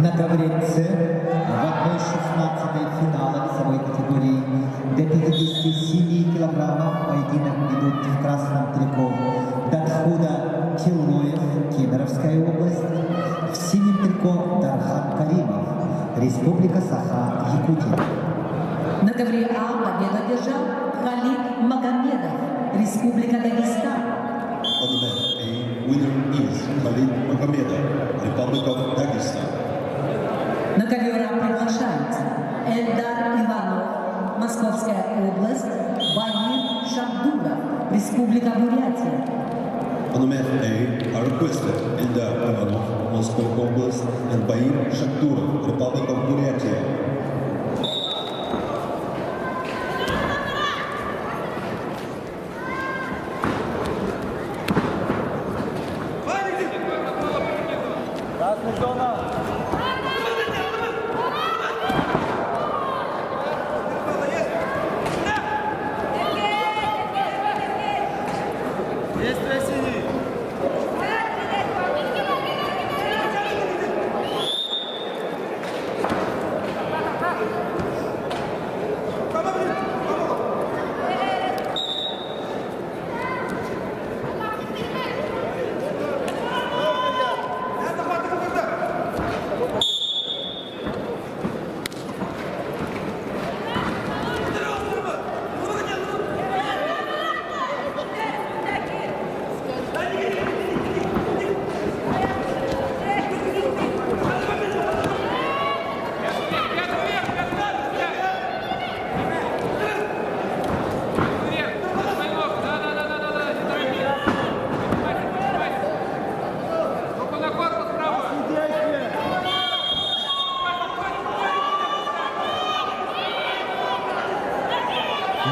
На ковре С в 1/16 финала весовой категории до 57 килограммов поединок ведут в красном трико Датхуда Тилоев, Кемеровская область, в синем трико Дархан Каримов, Республика Саха-Якутия. На ковре А победу одержал Халид Магомедов, Республика Дагестан. On the mat, a winner is Khalid Magomedov, Republic of Dagestan. На ковер А приглашается Эльдар Иванов, Московская область, Баир Шабдуров, Республика Бурятия. On the mat A are requested Eldar Ivanov, Moscow Oblast, and Bair Shakturov, Republic of Buryatia. Красный зона. Действие синий.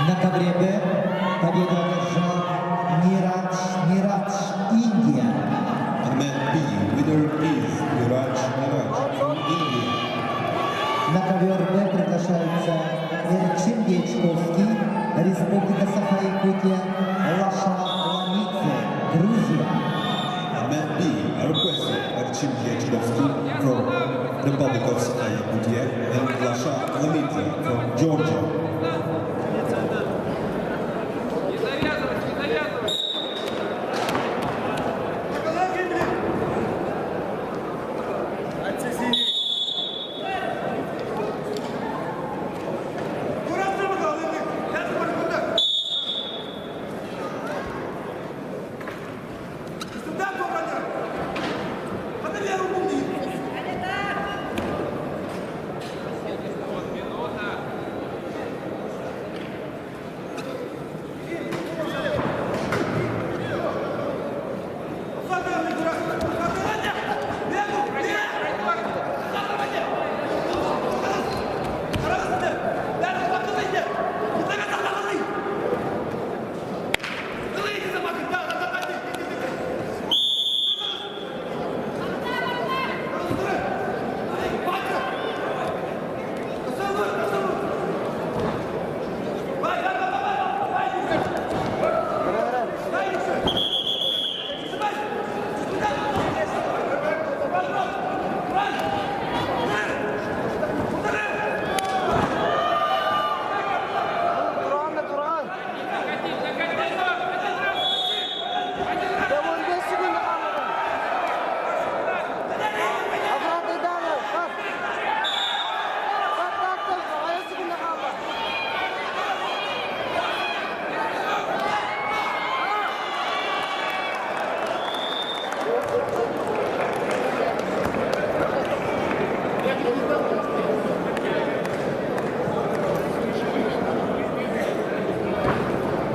На ковре Б победу одержал Нираж, Индия. On mat B, winner is Niraj from India. На ковер Б приглашаются Эрчин Гечковский, Республика Саха-Якутия, Лаша Ламидзе, Грузия. On mat B, are requested Erchin Yachkovsky from Republic of Sakha-Yakutia and Lasha Lamidze from Georgia. Не завязывать, не завязывать.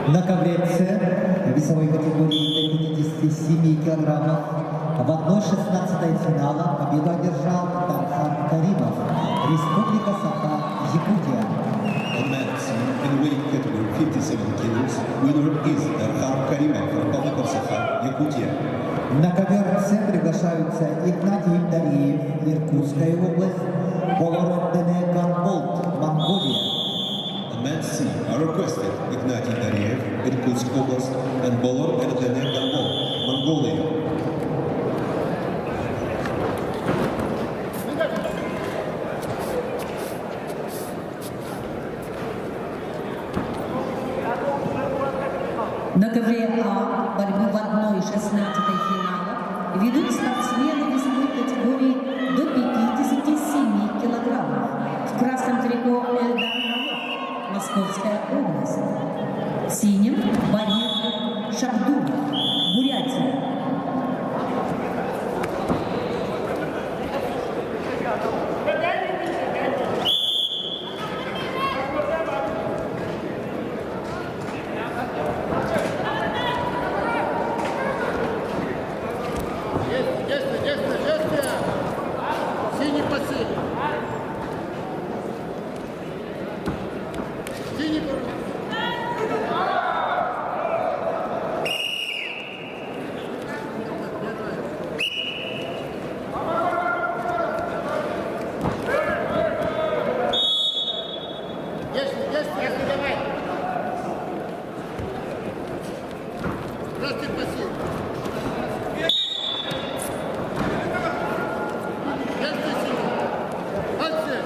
На ковре С весовой категории до 57 килограммов в 1/16 финала победу одержал Тархан Каримов, Республика Саха-Якутия. On mat C, in weight category 57 kilos, winner is Darkhan Karimov, Republic of Sakha-Yakutia. На ковер С приглашаются Игнатий Дариев, Иркутская область, Поворот Дене Ганболт, Монголия. On mat C, are requested Ignatiy Dariev, Irkutsk Oblast, and Bolor Erdene Ganbol, Mongolia. На ковре А борьбу в 1/16 финала ведут спортсмены весовой категории до 57 килограммов. В красном трико Эльдар Малов, Московская область. В синем Борис Шабдуров, Бурятия. Синий пассив. Синий Если, давай. Красный пассив. Если синий. Пассив.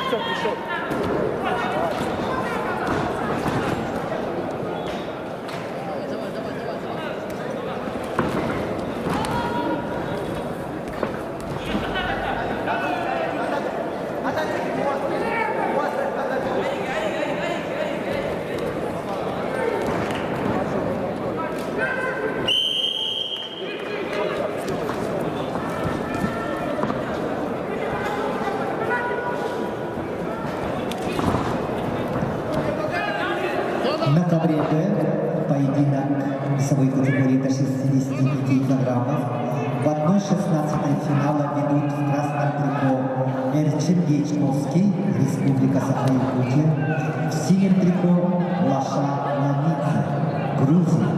Все, пришел. На ковре Б поединок весовой категории до 65 килограммов. В 1/16 финала ведут в красном трико Эрчин Гечковский, Республика Саха-Якутия, в синем трико Лаша Ламидзе, Грузия.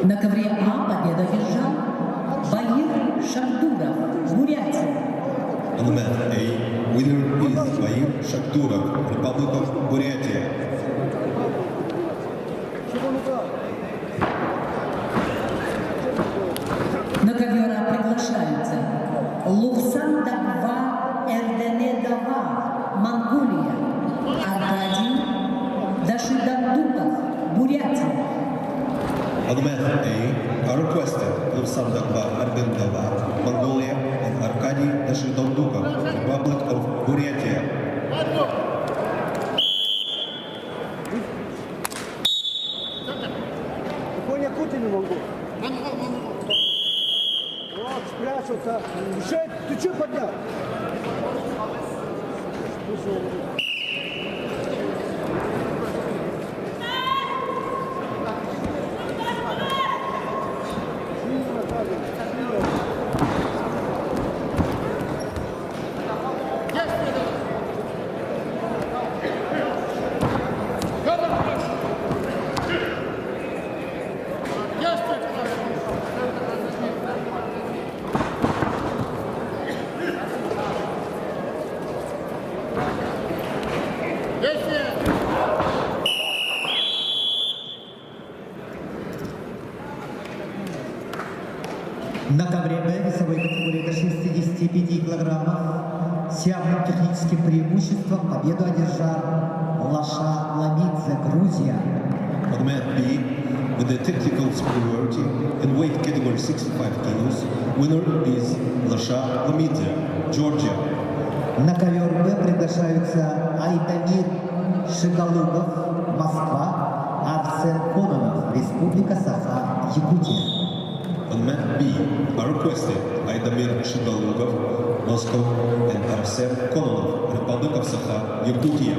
На ковре А победу одержал Баир Шамдуров, Бурятия. On the mat A, winner is Bair Shakturov, Republic of Buryatia. На ковер А приглашаются Луфсан Дагва Эрдене Дава, Монголия, Аркадий Дашидандуков, Бурятия. On the mat A are requested Lufsan Dagba Ardendava, Mongolia, and Arkady Dashidondukov, Republic of Buryatia. Какой Якутии не могу. Вот, спрячутся. Шесть, ты что поднял? На ковре Б весовой категории до 65 килограммов с явным техническим преимуществом победу одержал Лаша Ламидзе, Грузия. On the mat B, with the technical superiority in weight category 65 kilos, winner is Lasha Lamidze, Georgia. На ковер Б приглашаются Айдамир Шигалугов, Москва, Арсен Кононов, Республика Саха-Якутия. On mat B are requested Aidamir Shigalugov, Moscow, and Arsen Kononov, Republic of Sakha, Yakutia.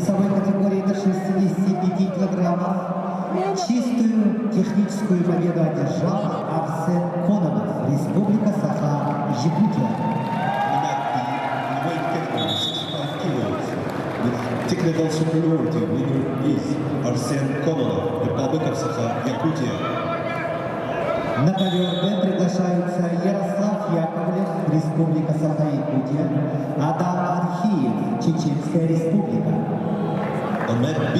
весовой категории до 65 килограммов чистую техническую победу одержал Арсен Кононов, Республика Саха-Якутия. Technical superiority winner is Arsen Kononov, Republic of Sakha-Yakutia. На ковер Б приглашаются Ярослав Яковлев, Республика Саха-Якутия, Адам Архиев, Чеченская Республика. On mat B,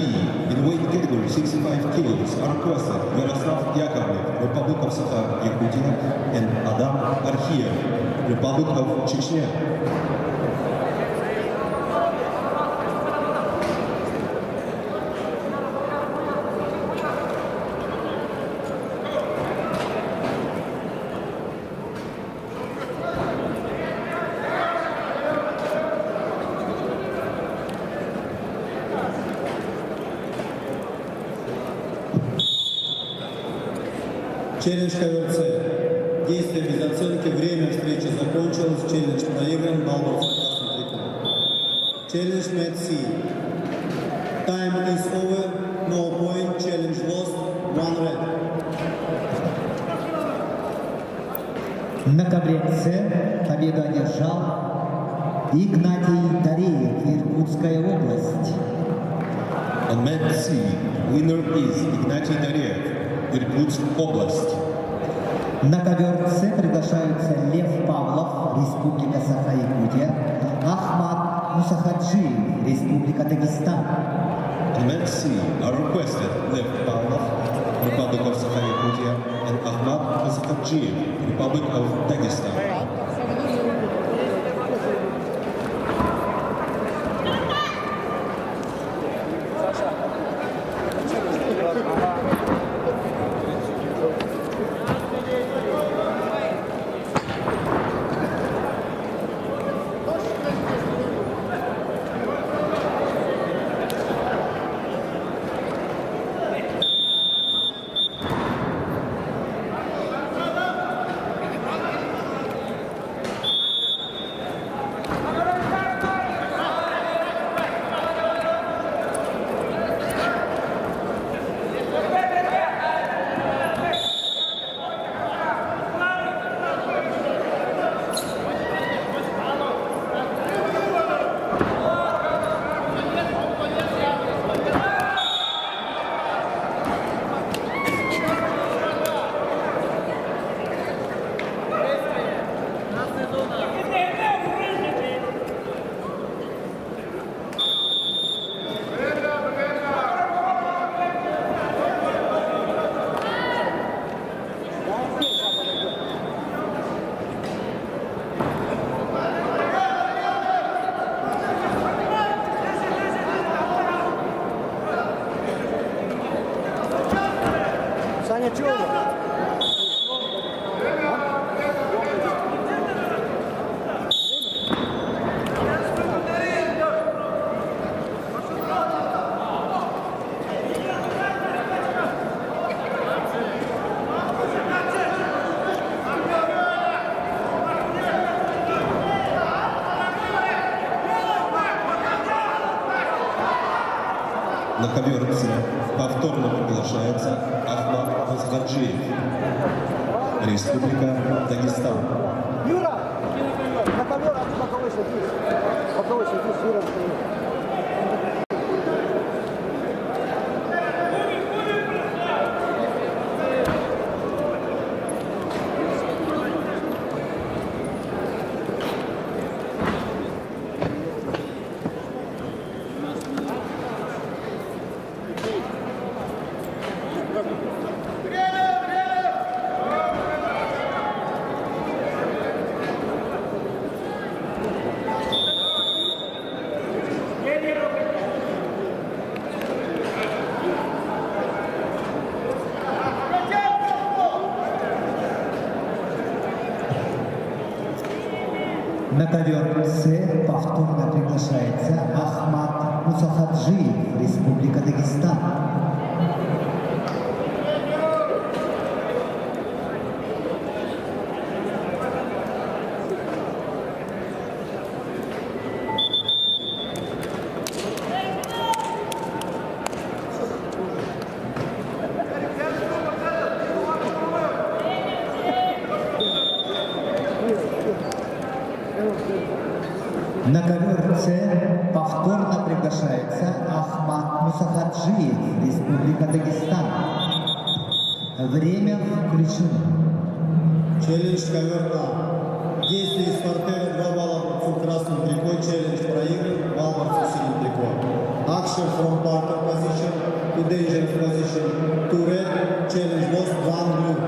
in weight category 65 kilos, are requested Yaroslav Yakovlev, Republic of Sakha-Yakutia, and Adam Arkhiev, Republic of Chechnya. Челлендж КВЦ. Действие без оценки. Время встречи закончилось. Челлендж проигран. Балл красным триком. Челлендж Мэтт Си. Time is over. No point. Challenge lost. One red. На ковре С победу одержал Игнатий Дареев, Иркутская область. On mat C, winner is Ignatiy Daryev, Irkutsk Oblast. На ковер С приглашаются Лев Павлов, Республика Саха-Якутия, Ахмат Мусахаджиев, Республика Дагестан. On mat C are requested Lev Pavlov, Republic of Sakha-Yakutia, and Ahmad Musakhadjiev, Republic of Dagestan. Саня, чего? На ковер С повторно приглашается Ахмад Мусахаджиев, Республика Дагестан. Юра! На ковер, а ты боковой садись. Боковой садись, Юра. На ковер С повторно приглашается Ахмад Мусахаджиев, Республика Дагестан. На ковер С повторно приглашается Ахмад Мусахаджиев, Республика Дагестан. Время включено. Челлендж ковер А. Действие из партера 2 балла борцу красным трико. Челлендж проигран. Балл борцу синим трико. Action from partner position to dangerous position to red. Challenge lost 1 blue.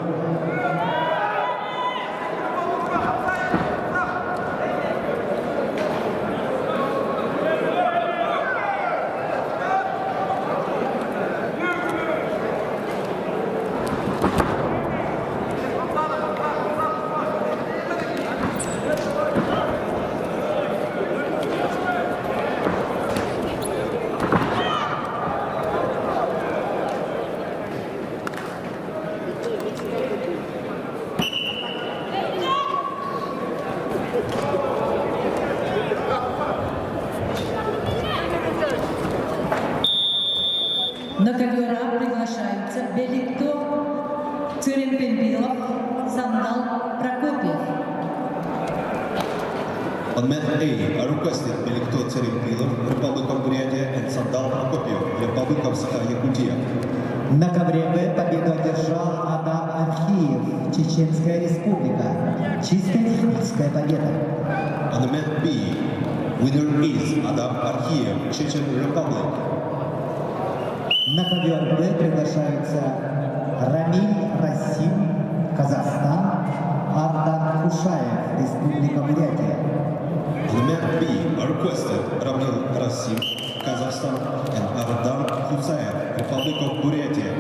На ковер А приглашаются Беликто, Циренпенбилов, Сандал, Прокопьев. On mat A are requested Belikto Tserimpilov, Republic of Buryatia, and Sandal Prokopiev, Republic of Sakha-Yakutia. На ковре Б победу одержал Адам Архиев, Чеченская Республика. Чисто техническая победа. On the mat B, winner is Adam Arkhiev, Chechen Republic. На ковер Б приглашаются Рамиль Расим, Казахстан, Ардан Хушаев, Республика Бурятия. On the mat B are requested Ramil Rasim, Kazakhstan, and Ardan Husayev, Republic of Buryatia.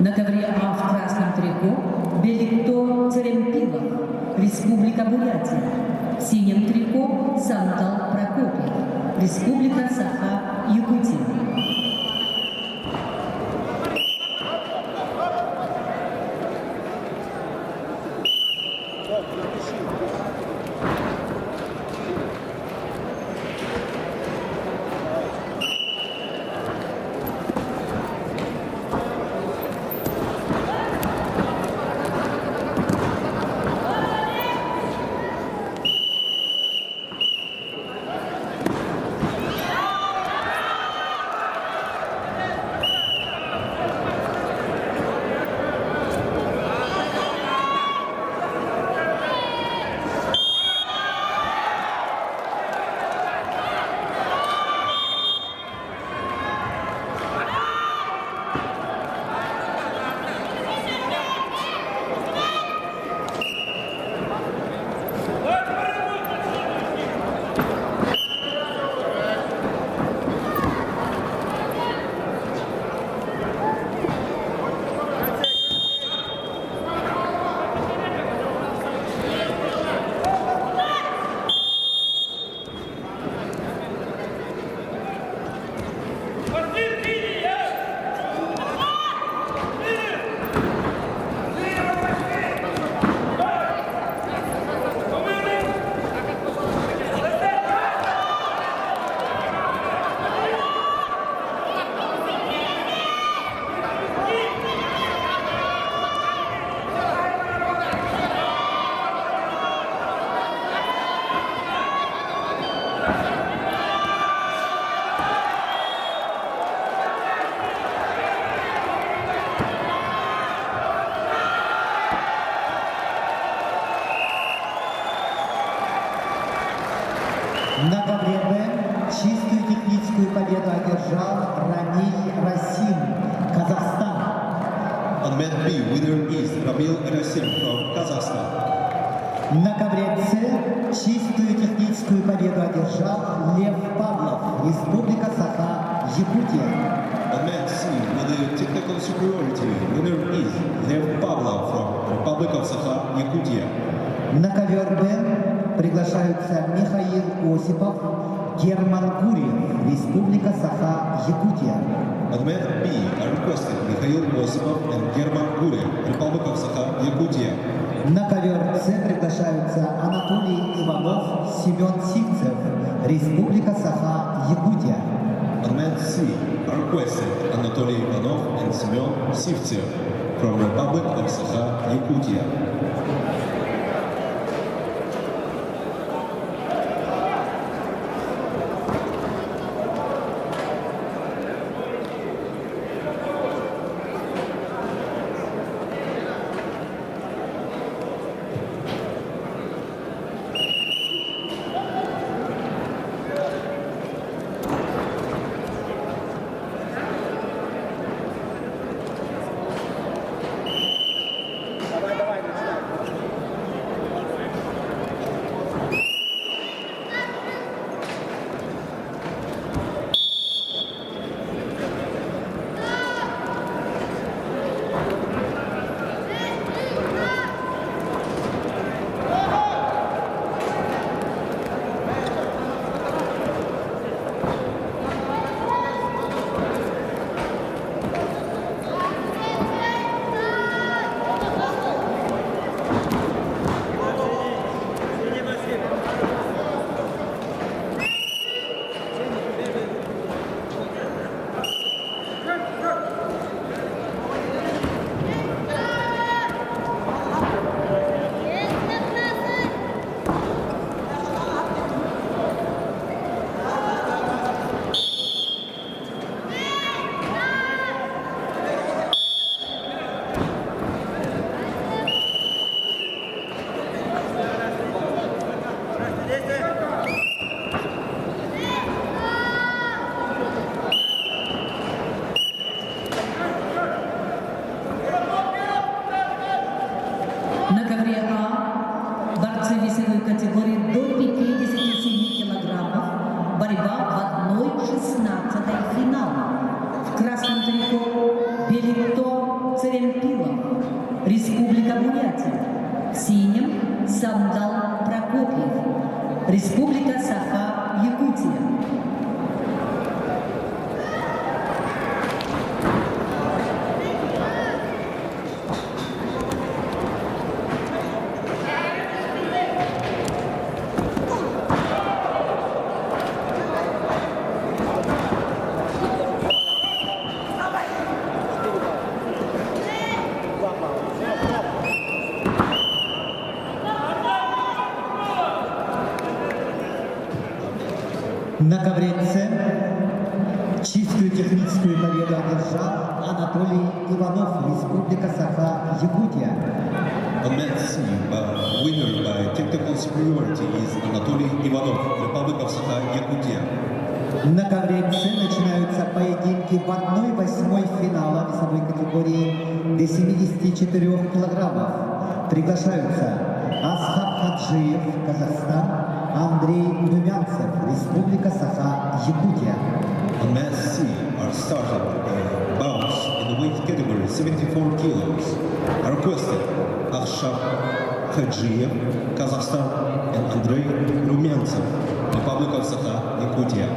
На ковре А в красном трико Беликто Церемпилов, Республика Бурятия. В синем трико Сандал Прокопьев, Республика Саха-Якутия. На ковре Б чистую техническую победу одержал Рамиль Расим, Казахстан. On mat B, winner is Ramil Rasim from Kazakhstan. На ковре С чистую техническую победу одержал Лев Павлов, Республика Саха-Якутия. On mat C, with the technical superiority, winner is Lev Pavlov from Republic of Sakha-Yakutia. На ковер Б приглашаются Михаил Осипов, Герман Гурьев, Республика Саха-Якутия. On mat B are requested Mikhail Osipov and German Gurev, Republic of Sakha-Yakutia. На ковер С приглашаются Анатолий Иванов, Семен Сивцев, Республика Саха-Якутия. On mat C are requested Anatoly Ivanov and Semyon Sivtsev from Republic of Sakha-Yakutia. На ковре А борцы весовой категории до 57 килограммов. Борьба в 1/16 финала. В красном трико Белито Церемпилов, Республика Бурятия. В синем Сандал Прокопьев, Республика Саха-Якутия. На ковре С чистую техническую победу одержал Анатолий Иванов, Республика Саха-Якутия. On mat C, winner by technical superiority is Anatoly Ivanov, Republic of Sakha-Yakutia. На ковре С начинаются поединки в 1/8 финала весовой категории до 74 килограммов. Приглашаются Асхаб Хаджиев, Казахстан, Андрей Румянцев, Республика Саха-Якутия. On mat C are started bouts in the weight category 74 kilos. Are requested Ashab Khadjiev, Kazakhstan, and Andrei Rumyantsev, Republic of Sakha-Yakutia.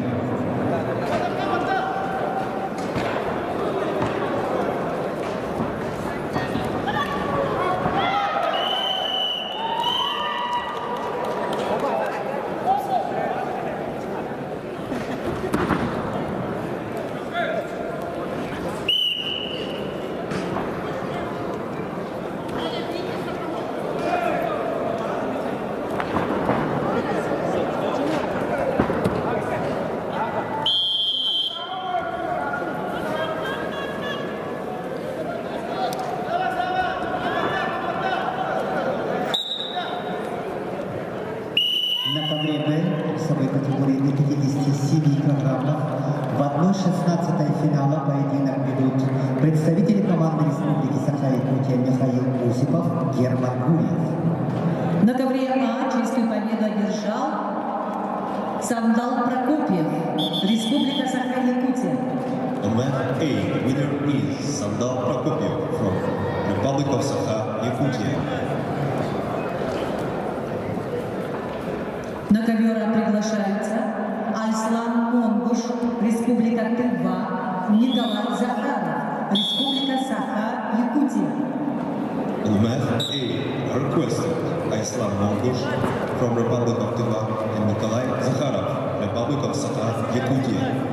На ковре Б весовой категории до 57 килограммов в 1/16 финала поединок ведут представители команды Республики Саха-Якутия Михаил Осипов, Герман Гурьев. На ковре А чистую победу одержал Сандал Прокопьев, Республика Саха-Якутия. On mat A, the winner is Sandal Prokopyev from Republic of Sakha-Yakutia. На ковер А приглашаются Айслан Монгуш, Республика Тыва, Николай Захаров, Республика Саха-Якутия. On Mat A are requested Aislan Mongush from Republic of Tыва and Nikolai Zakharov, Republic of Sakha, Yakutia.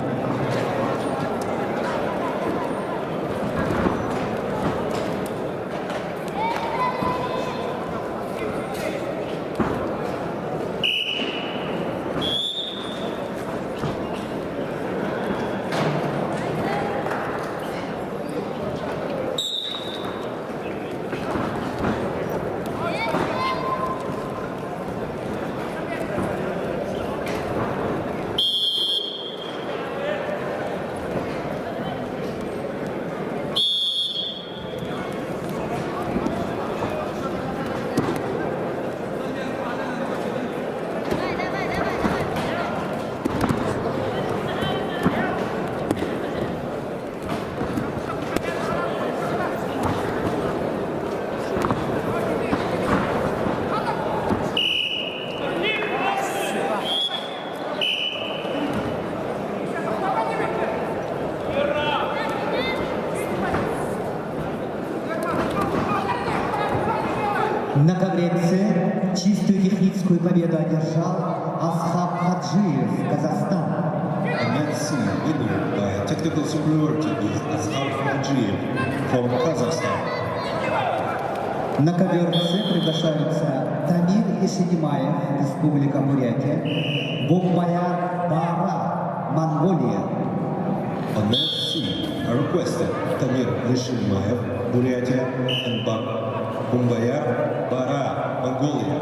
На ковре С чистую техническую победу одержал Асхаб Хаджиев, Казахстан. And Mat C, winner by technical superiority, is Ashab Hajiyev from Kazakhstan. На ковер С приглашаются Тамир Ишенимаев, Республика Бурятия, Бомбаяр Бара, Монголия. On Mat C are requested Tamir Lishilmaev, Buryatia, and Bumbayar Bara, Mongolia.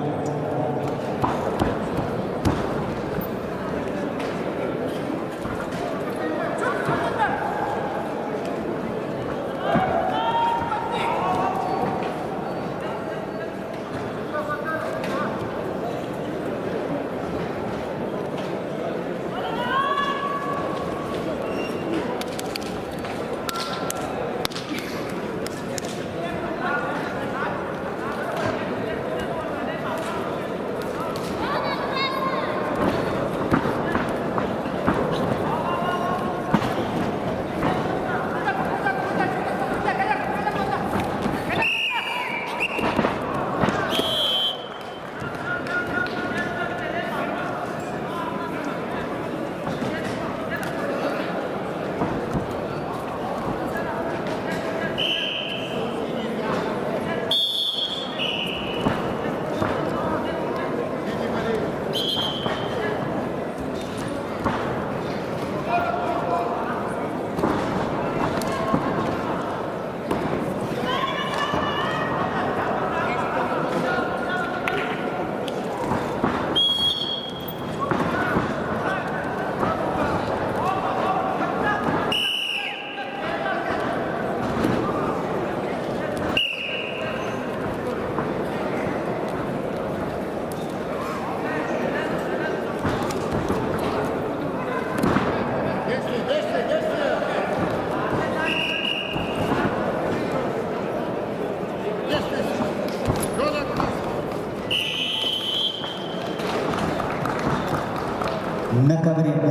На ковре Б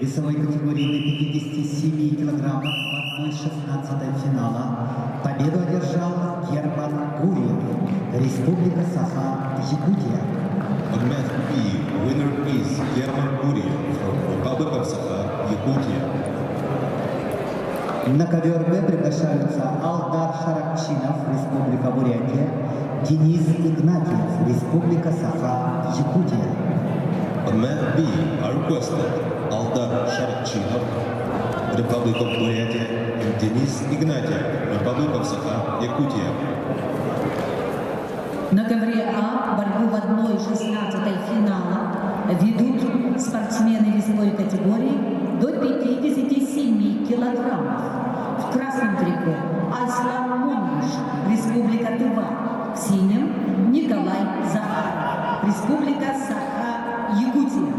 весовой категории до 57 килограммов в 1/16 финала победу одержал Герман Гурьев, Республика Саха, Якутия. On Mat B, winner is German Guriev from Republic of Sakha, Yakutia. На ковер Б приглашаются Алдар Шаракчинов, Республика Бурятия, Денис Игнатьев, Республика Саха, Якутия. On Mat B are requested Aldar Sharkchinov, Republic of Buryatia, and Denis Ignatiev, Republic of Sakha, Yakutia. На ковре А борьбу в 1/16 финала ведут спортсмены весовой категории до 57 килограммов. В красном трико Айслан Мониш, Республика Тыва. В синем Николай Захаров, Республика Саха, Якутия.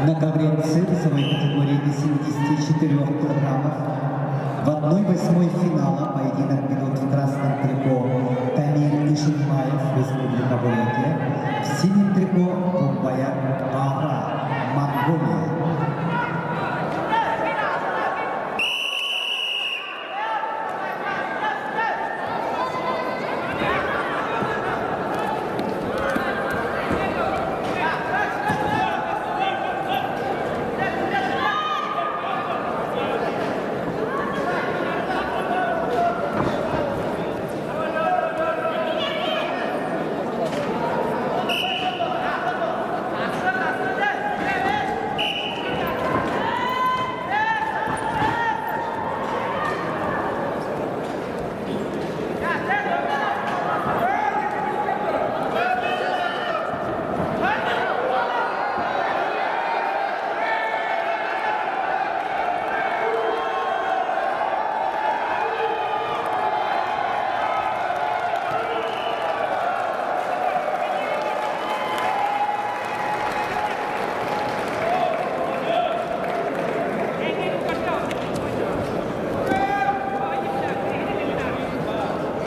На ковре С весовой категории до 74 килограммов в 1/8 финала поединок ведут в красном трико Тамир Ишимаев, Республика Бурятия, в синем трико Бумбая Ага, Монголия.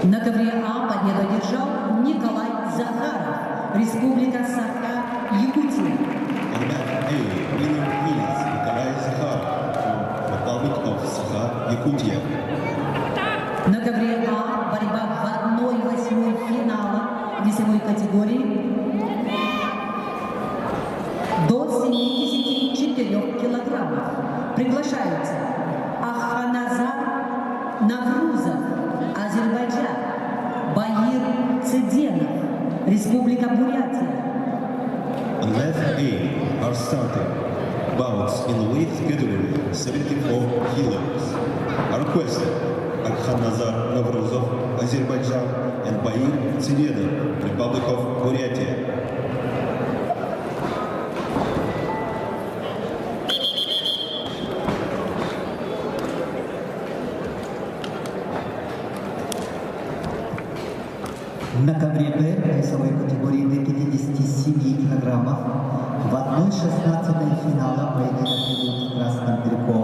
На ковре А победу одержал Николай Захаров, Республика Саха-Якутия. On mat A, winner is Nikolai Zakharov from Republic of Sakha-Yakutia. На ковре А борьба в 1/8 финала весовой категории до 74 килограммов. Приглашаются Аханазар Наврузов, Азербайджан, Баир Цеденов, Республика Бурятия. On mat A are starting bouts in weight category 74 kilos. Are requested Akhanazar Navruzov, Azerbaijan, and Bair Tsedenov, Republic of Buryatia. На ковре Б весовой категории до 57 килограммов в 1/16 финала поединок ведут в красном трико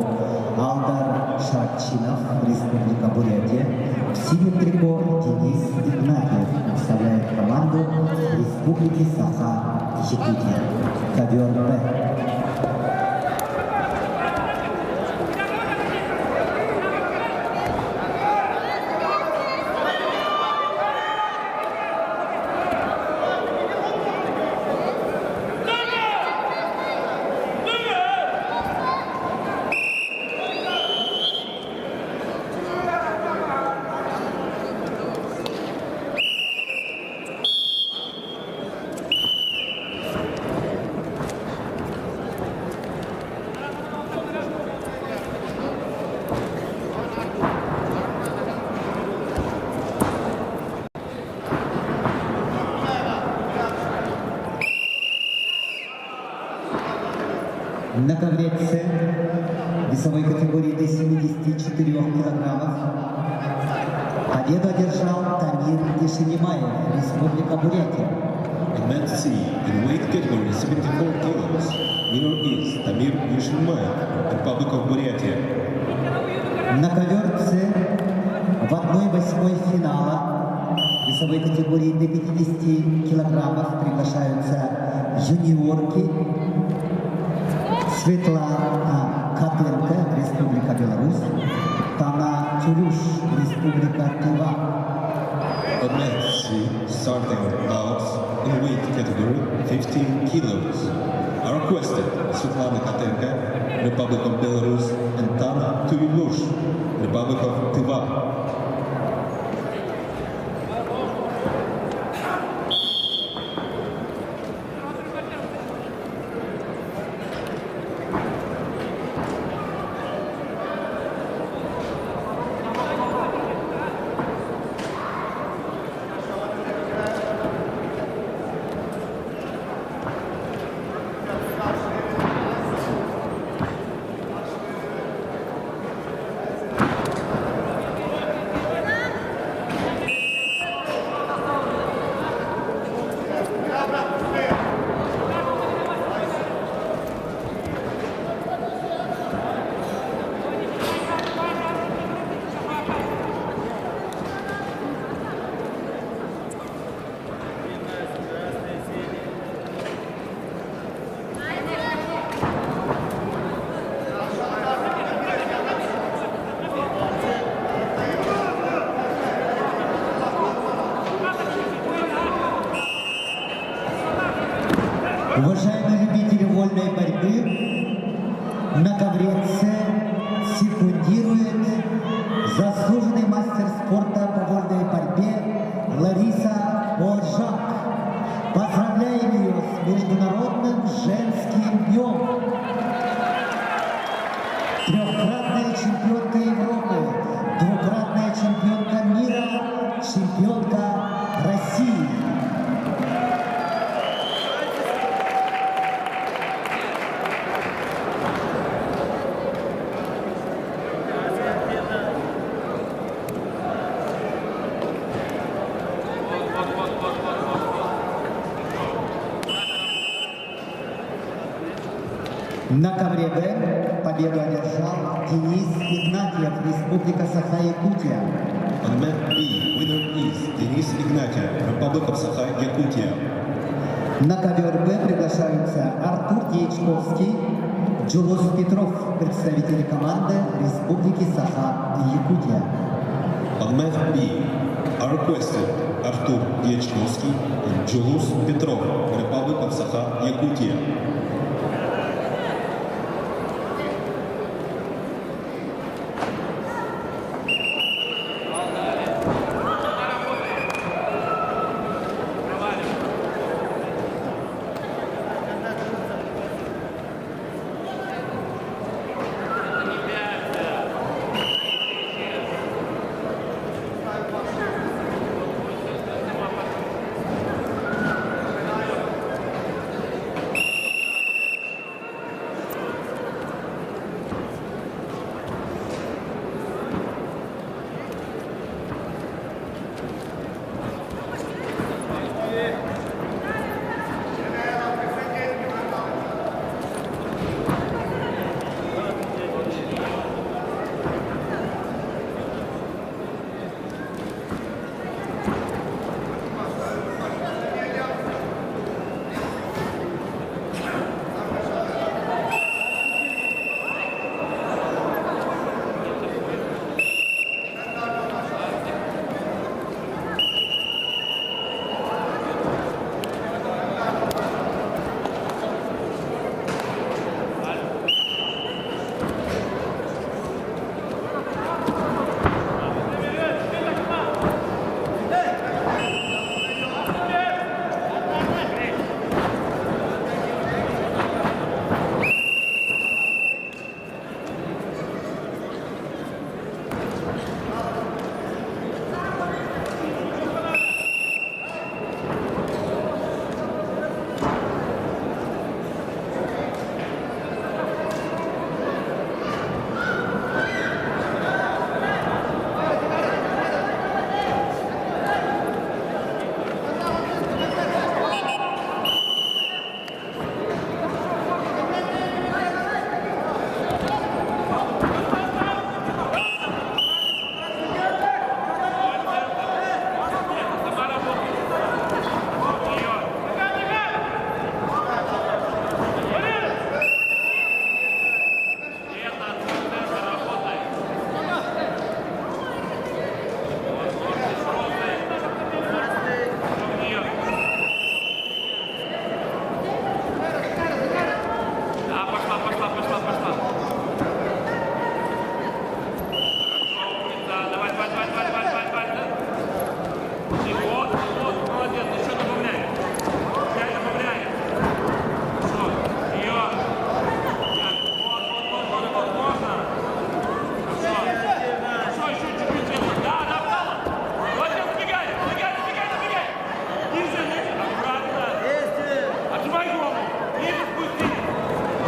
Алдар Шарчинов, Республика Бурятия, в синем трико Денис Игнатьев представляет команду Республики Саха-Якутия. Ковер Б. На ковре С весовой категории до 74 килограммов победу одержал Тамир Ишимаев, Республика Бурятия. On mat C, in weight category 74 kilos, winner is Tamir Yishmaev, Republic of Buryatia. На ковер С в 1/8 финала весовой категории до 50 килограммов приглашаются юниорки Светлана Котенко, Республика Беларусь, Тана Тюрюш, Республика Тыва. On mat C, starting bouts in weight category 15 kilos. Are requested Svetlana Kotenko, Republic of Belarus, and Tana Tuyulush, Republic of Tыва. Уважаемые любители вольной борьбы, на ковре С секундирует заслуженный мастер спорта по вольной борьбе Лариса Оджак. Поздравляем ее с Международным женским днем! Трехкратная чемпионка Европы, двукратная чемпионка мира, чемпионка России. На ковре Б победу одержал Денис Игнатьев, Республика Саха-Якутия. On mat B, winner is Denis Ignatiev, Republic of Sakha-Yakutia. На ковер Б приглашаются Артур Дьячковский, Джулус Петров, представители команды Республики Саха-Якутия. On mat B are requested Artur Diachkovsky and Julius Petrov, Republic of Sakha-Yakutia.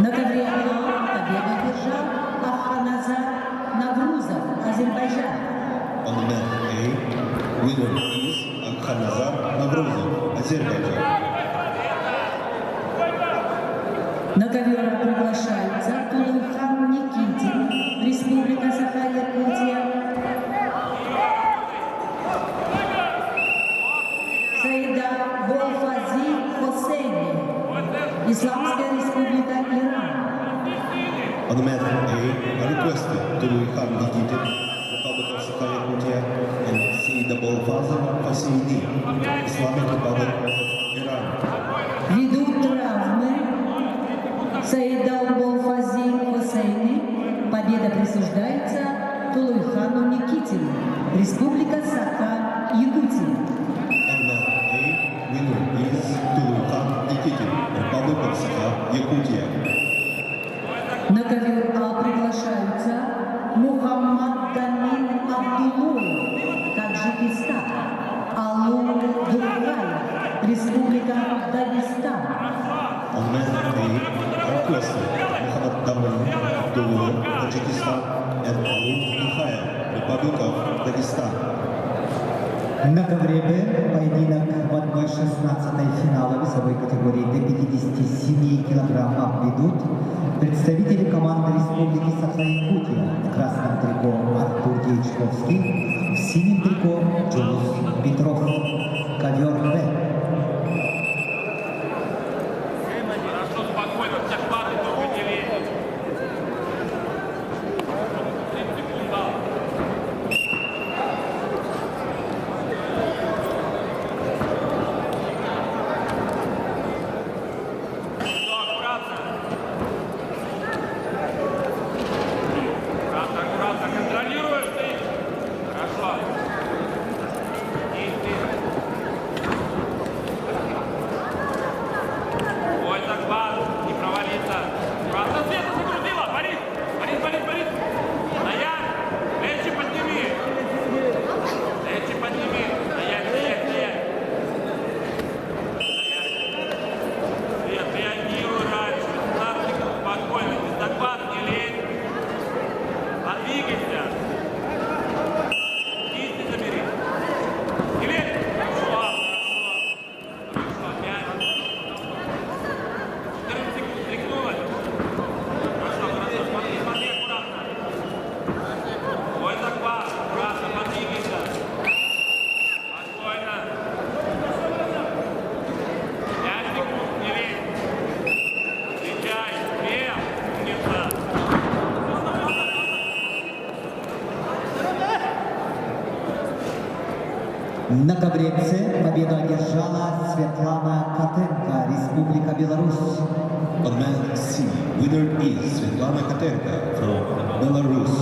На ковре А победу одержал Аханазар Наврузов, Азербайджан. On mat A, winner is Akhanazar Navruzov, Azerbaijan. На ковер приглашаются Тулухан Никитин, Республика Саха-Якутия. Саида Болфази Хосейни, Исламская Республика Иран. On mat A are requested Tuluikhan Nikitin, Republic of Sakha-Yakutia, and Saida Bolfazov Faseidi, Islamic Republic, Iran. Ввиду травмы Саидалбол Фазиль Хусейни. Победа присуждается Тулуйхану Никитину. Республика Саха, Якутия. Honor A, winner is Tuluykhan Nikitin, Republic of Sakha, Yakutia. На ковер А приглашаются Мухаммад Дамин Абдуллоев, Таджикистан, Алу Дургаев, Республика Дагестан. On man A, requested Muhammad Damin Abdullah, Tajikistan, and Ali Mikhail, Republic of Dagestan. На ковре Б поединок в 1/16 финала весовой категории до 57 килограммов ведут представители команды Республики Саха-Якутия. В красном трико Артур Дьячковский, в синем трико Джулус Петров. Ковер Б. Хорошо, спокойно, все хваты только не лезь. 30 секунд, да. Все, аккуратно. Аккуратно, контролируешь ты. Хорошо. И. Ой, захват, не провалиться. Аккуратно, Света загрузила. Борис, Борис, Борис, Борис. Стоять. Плечи подними. Плечи подними. Стоять, стоять, стоять. Свет, реагируй раньше. 15 секунд, спокойно. Без захват не лезь. Подвигайся. Кисти забери. Не лезь. Хорошо, хорошо. Хорошо, 5. 14 секунд, стряхнулась. Хорошо, хорошо, смотри, смотри, аккуратно. Ой, захват, аккуратно, подвигайся. Спокойно. 5 секунд, не лезь. Встречай, вверх, умница. На ковре С победу одержала Светлана Котенко, Республика Беларусь. On man C, winner is Svetlana Katenka from Belarus.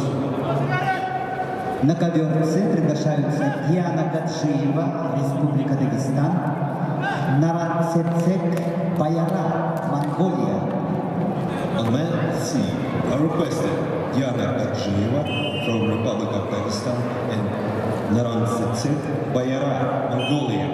На ковер С приглашаются Диана Гаджиева, Республика Дагестан, Наранцецек Баяра, Монголия. On man C, are requested Diana Gadjieva from Republic of Dagestan and Narantsitsik Bayara, Mongolia.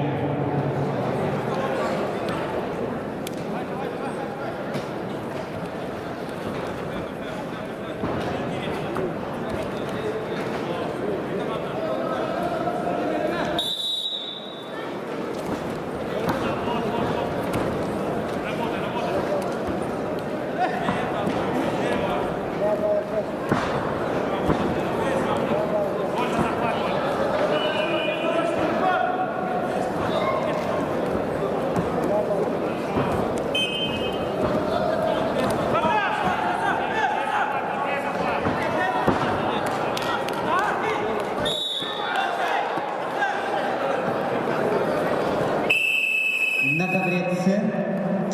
На ковре С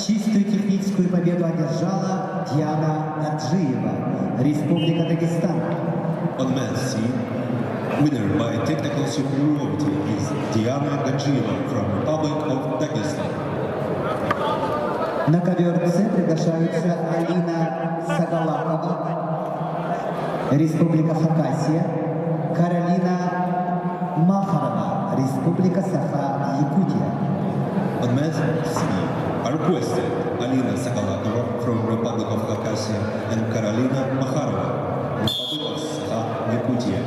чистую техническую победу одержала Диана Гаджиева, Республика Дагестан. On man C, winner by technical superiority is Diana Gadjieva from Republic of Dagestan. На ковер С приглашаются Алина Сагалакова, Республика Хакасия, Каролина Махарова, Республика Саха-Якутия. On man C, are requested Alina Sakalakova from Republic of Khakassia and Karolina Makharova, Republic of Sakha, Yakutia.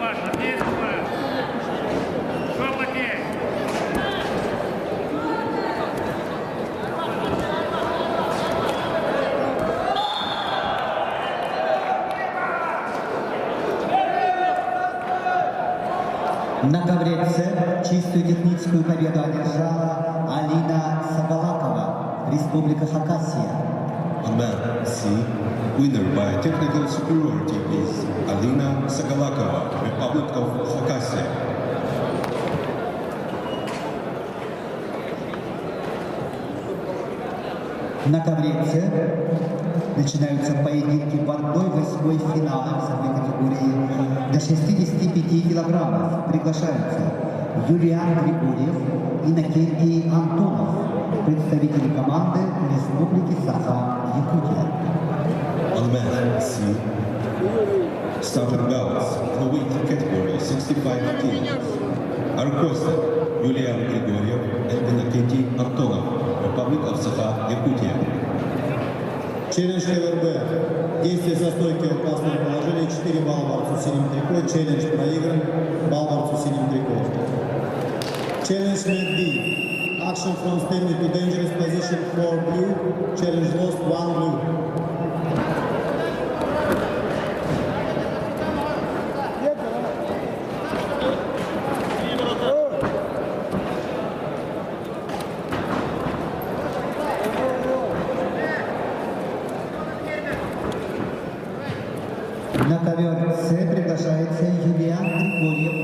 важно, действуй. Что потеть? На ковре С чистую техническую победу одержала Алина Сагалакова, Республика Хакасия. On mat C, winner by technical superiority is Alina Sagalakova, Republic of Khakassia. На ковре С начинаются поединки в 1/8 финала весовой категории до 65 килограммов. Приглашаются Юлиан Григорьев и Иннокентий Антонов, представители команды Республики Саха-Якутия. On mat C, starting bouts in the weight category 65 kilos are requested Yulian Grigoriev and Innokenty Antonov, Republic of Sakha-Yakutia. Челлендж КВРБ. Действие со стойки в опасном положении. 4 балла борцу синим трико. Челлендж проигран. Балл борцу синим трико. Челлендж Мэтт B. Action from standing to dangerous position for blue. Challenge lost 1 blue. На ковер С приглашается Юлиан Григорьев.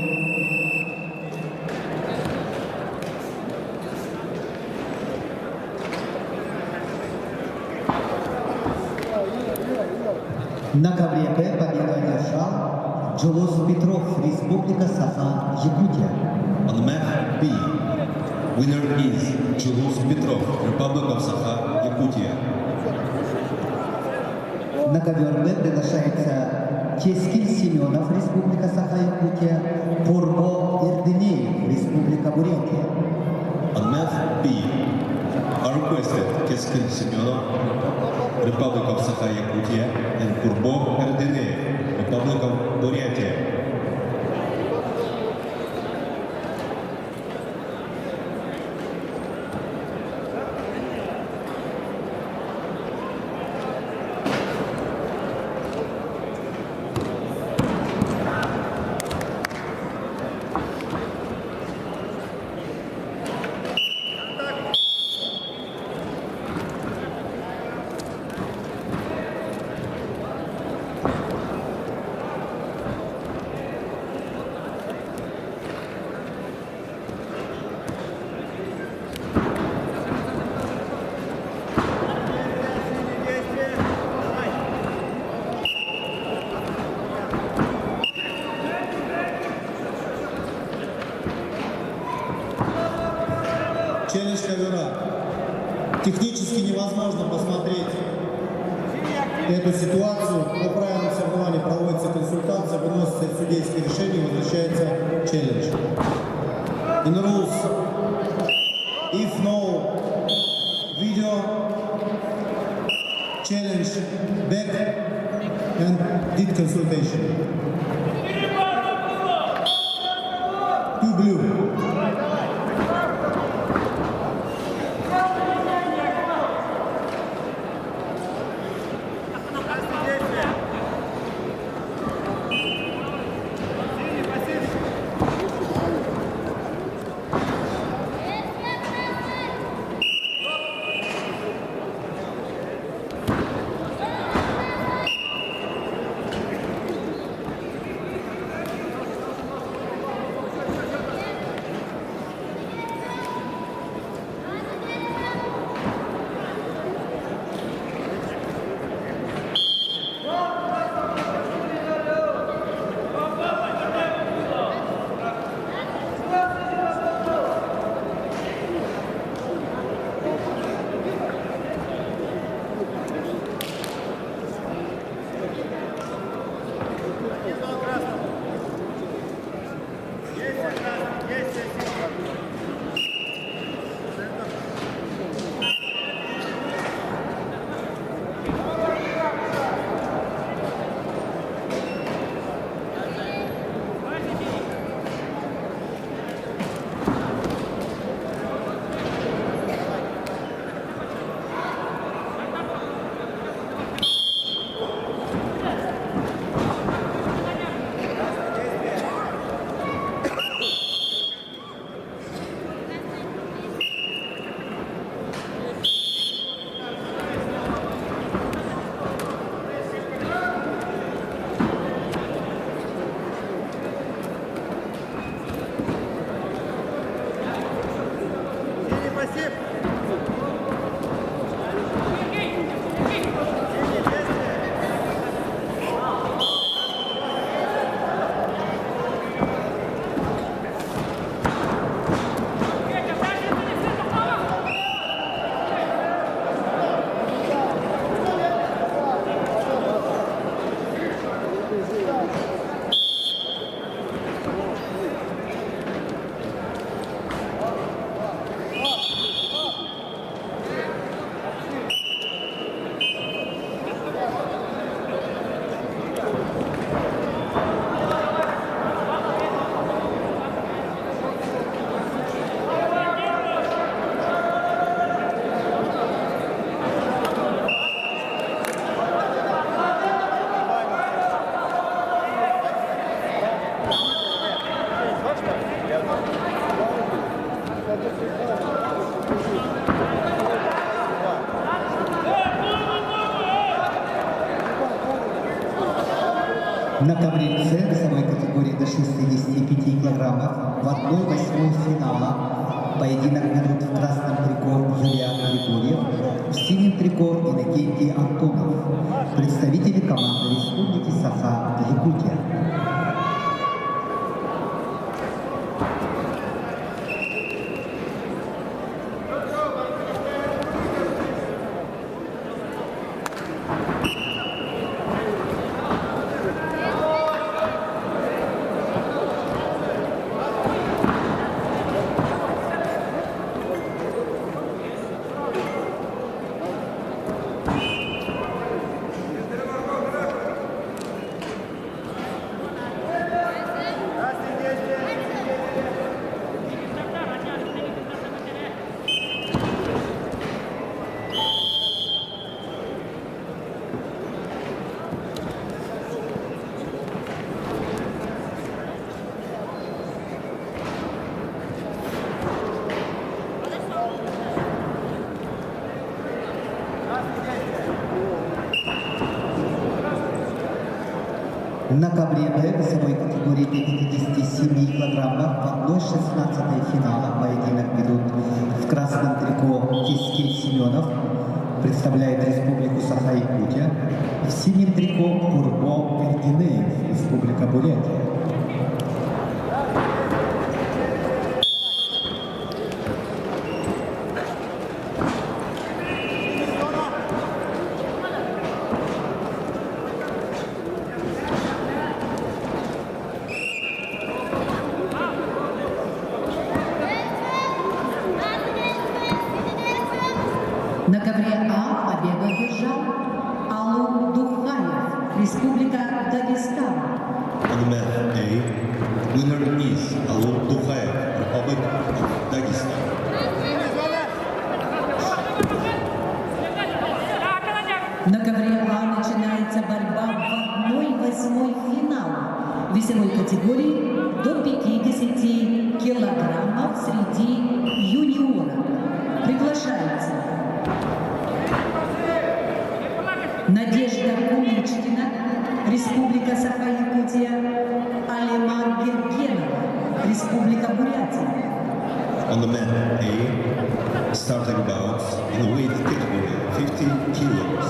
На ковре П победу одержал Джулус Петров, Республика Саха-Якутия. On mat B, winner is Chulus Petrov, Republic of Sakha-Yakutia. На ковер Б приглашается Тескин Семенов, Республика Саха-Якутия, Пурбо Ирденеев, Республика Бурятия. On mat B, are requested Keskin Semyonov, Republic of Sakha-Yakutia, and Kurbo Erdeneev, Republic of Buryatia. Челлендж ковера. Технически невозможно посмотреть эту ситуацию. По правилам соревнований проводится консультация, выносится судейское решение, возвращается челлендж. In the rules, if no video, challenge back and did consultation. Two blue. На ковре С весовой категории до 65 килограммов в 1/8 финала поединок ведут в красном трико Юлиан Григорьев, в синем трико Иннокентий Антонов, представители команды Республики Саха-Якутия. На ковре Б весовой категории 57 килограммов в 1/16 финала поединок ведут в красном трико Кискель Семенов, представляет Республику Саха-Якутия, в синем трико Курбо Эрдинеев, Республика Бурятия. На ковре А победу одержал Алу Духаев, Республика Дагестан. On mat A, winner is Alun Dukhaev, Republic of Dagestan. На ковре А начинается борьба в 1/8 финала весовой категории до 50 килограммов среди юниоров. Приглашается Надежда Куличкина, Республика Саха-Якутия, Алима Гергенова, Республика Бурятия. On the mat A, starting bouts in weight category 50 kilos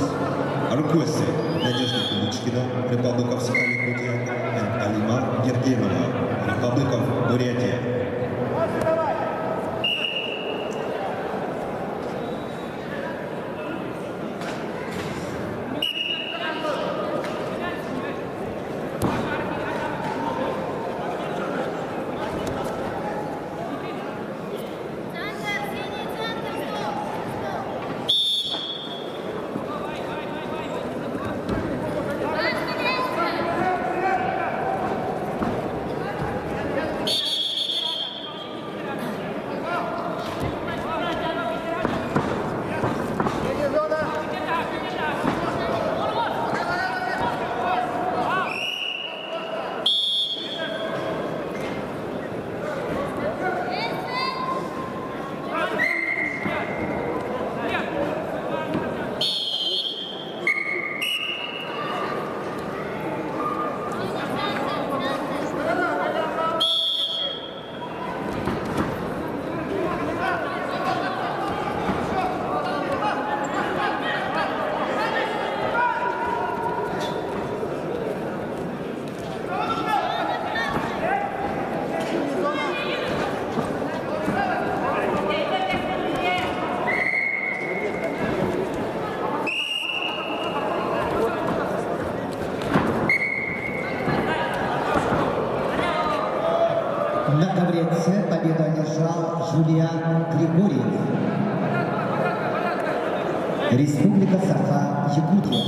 are requested Nadezhda Kulichkina, Republic of Sakha-Yakutia, and Alima Gergenova, Republic of Buryatia. На ковре С победу одержал Юлиан Григорьев, Республика Саха-Якутия.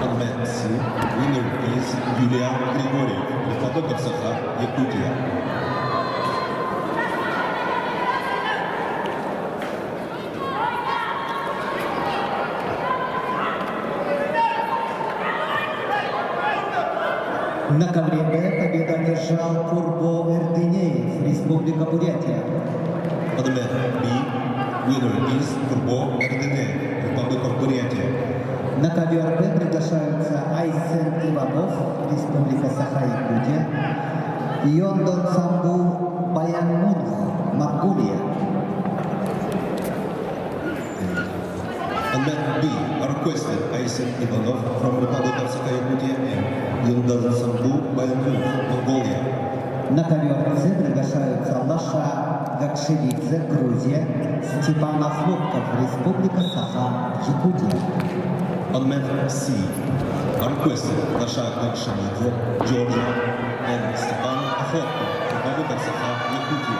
On mat C, winner is Yulian Grigoriev, Republic of Sakha-Yakutia. На ковре Б победу одержал Курбо Эрдинеев, Республика Бурятия. On the mat B, winner is Turbo RDN, Republic of Бурятия. На ковер Б приглашаются Айсен Иванов, Республика Саха-Якутия, Йондон Самбу Баянмунх, Монголия. On mat B are requested Aysen Ivanov from Republic of Sakha-Yakutia and Yildan Sambu Bayanmur, Mongolia. На ковер С приглашаются Лаша Гакшевидзе, Грузия, Степан Ахлопков, Республика Саха-Якутия. On mat C are requested Lasha Gakshemidze, Georgia and Stepan Akhotko, Republic of Sakha-Yakutia.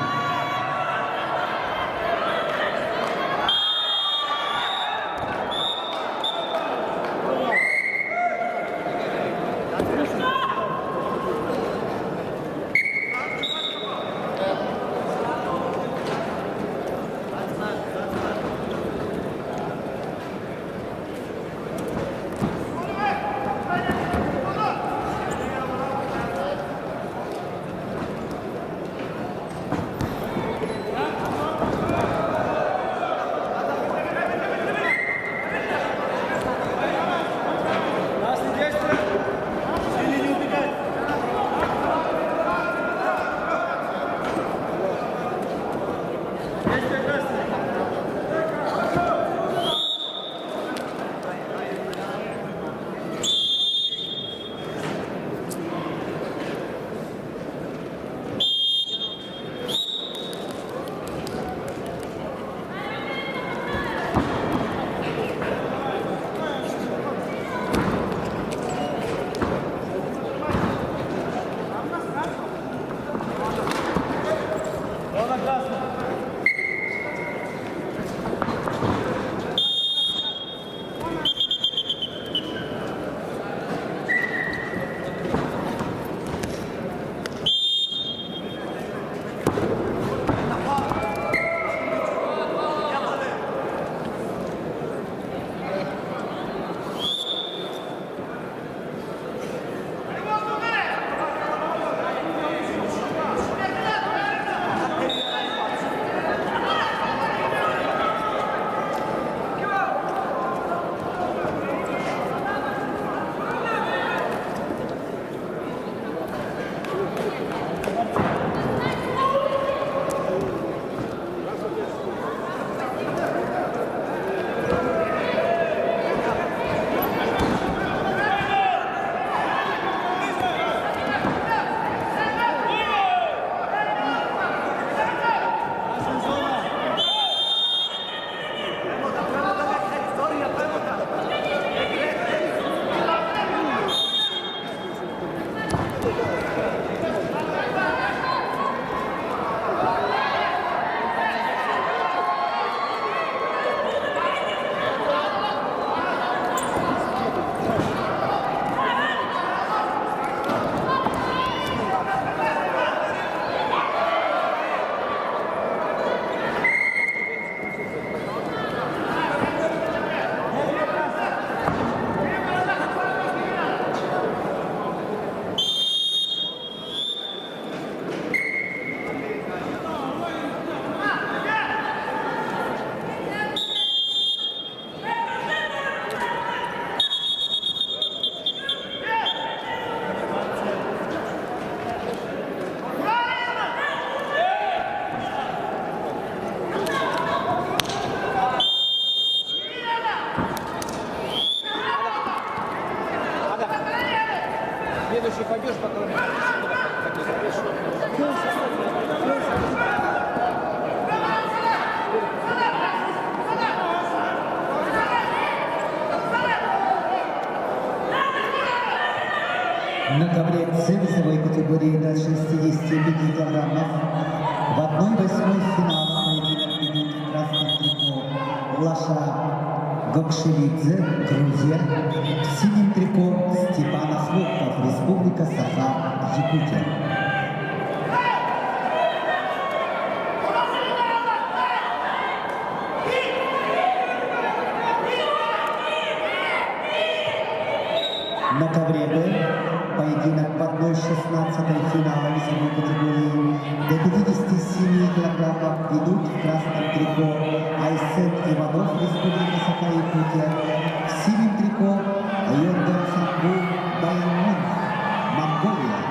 Следующий пойдешь, потом... На ковре С весовой категории до 65 килограммов в 1/8 финала поединок ведут в красном трико Лаша Гокшевидзе, Грузия, в синем трико Степан Ахлопков, Республика Саха-Якутия. На ковре Б поединок в 1/16 финала весовой категории до 57 килограммов ведут в красном трико Айсен Иванов, Республика Саха-Якутия, в синем трико Йордан Самбу Баянмун, Монголия.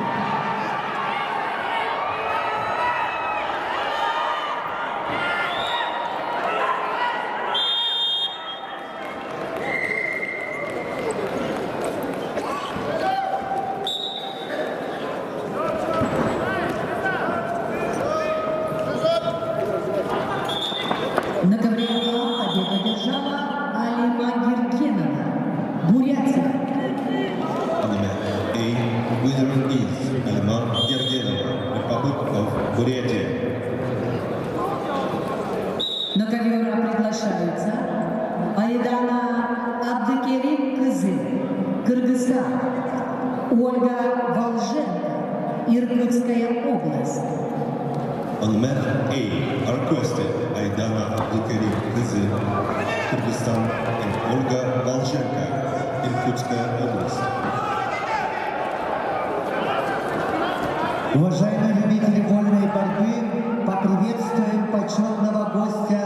На ковре победу одержала Алима Геркенова, Бурятия. On the mat A, winner is Alma Gergenova, Republic of Buryatia. На ковер приглашаются Айдана Абдыкерим Кызы, Кыргызстан, Ольга Волженко, Иркутская область. On mat A are requested Aidana Abdulkarim Kızı, Kyrgyzstan, and Olga Volzhenko, Irkutskая область. Уважаемые любители вольной борьбы, поприветствуем почетного гостя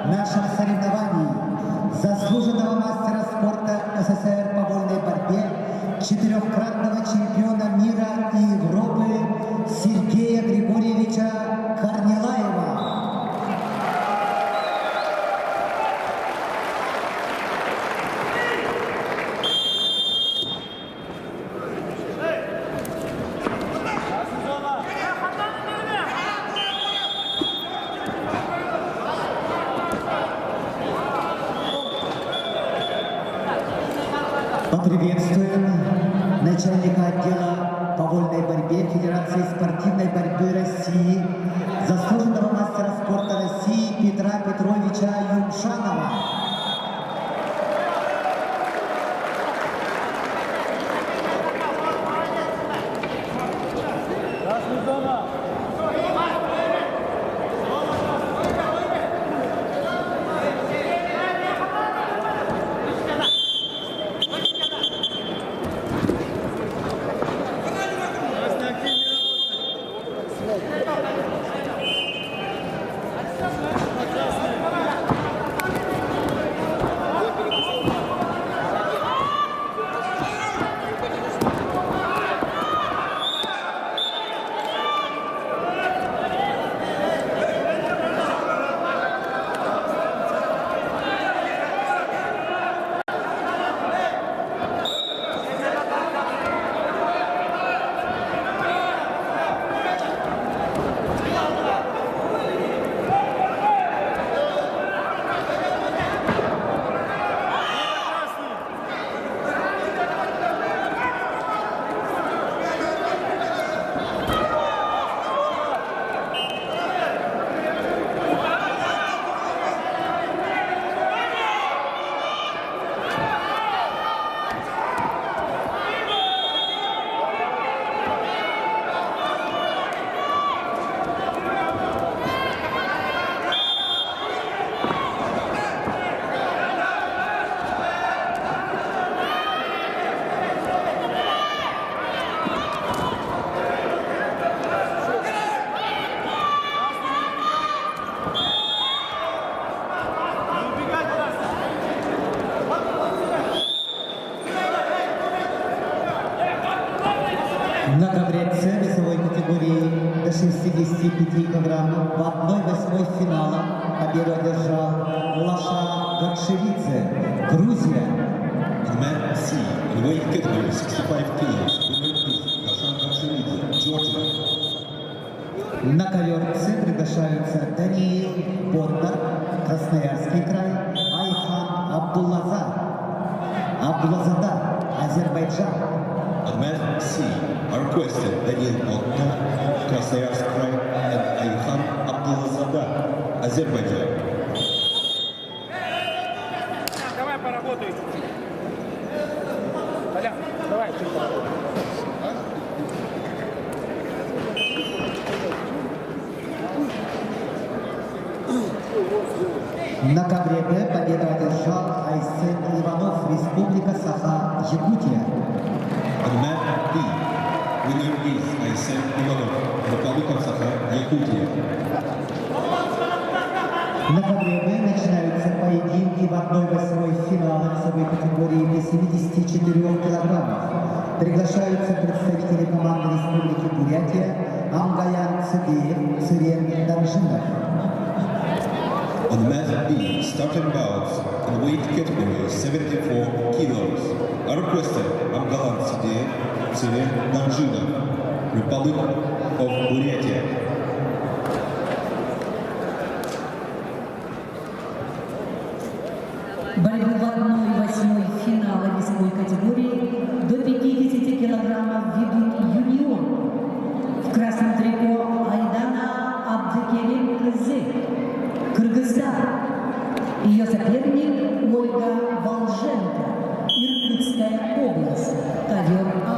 наших соревнований, заслуженного мастера спорта СССР по вольной борьбе, четырехкратного чемпиона мира и Европы Сергея Григорьевича Корнилаева. Поприветствуем начальника отдела по вольной борьбе Федерации спортивной борьбы России, заслуженного мастера спорта России Петра Петровича Юмшанова. Красная зона. На ковре С весовой категории до 65 килограммов в 1/8 финала победу одержал Лаша Гакшевидзе, Грузия. On mat C, in weight category 65 kilos, winner is Lashan Gakshevidze, Georgia. На ковер С приглашаются Даниил Бондар, Красноярский край, Айхан Абдуллазада, Азербайджан. On mat C are requested Daniel Botnar, Krasnoyarsk Krai, and Ayhan Abdulazada, Azerbaijan. Давай поработай чуть-чуть. Толян, давай чуть поработай. На ковре Д победу одержал Айсен Иванов, Республика Саха, Якутия. On mat D, winner is Айсен Иванов, Republic of Sakha-Якутия. На ковре Б начинаются поединки в 1/8 финала весовой категории до 74 килограммов. Приглашаются представители команды Республики Бурятия Амгаян Цыбеев, Цирен Данжинов. On mat B, starting bouts in weight category 74 kilos are requested Amgalan Sideev, Циren Danjinov, Republic of Buryatia. Борьбу в 1/8 финала весовой категории до 50 килограммов ведут юниор. В красном трико Айдана Абдыкерим Кызы, Кыргызстан. Ее соперник Ольга Волженко, Иркутская область, ковер А.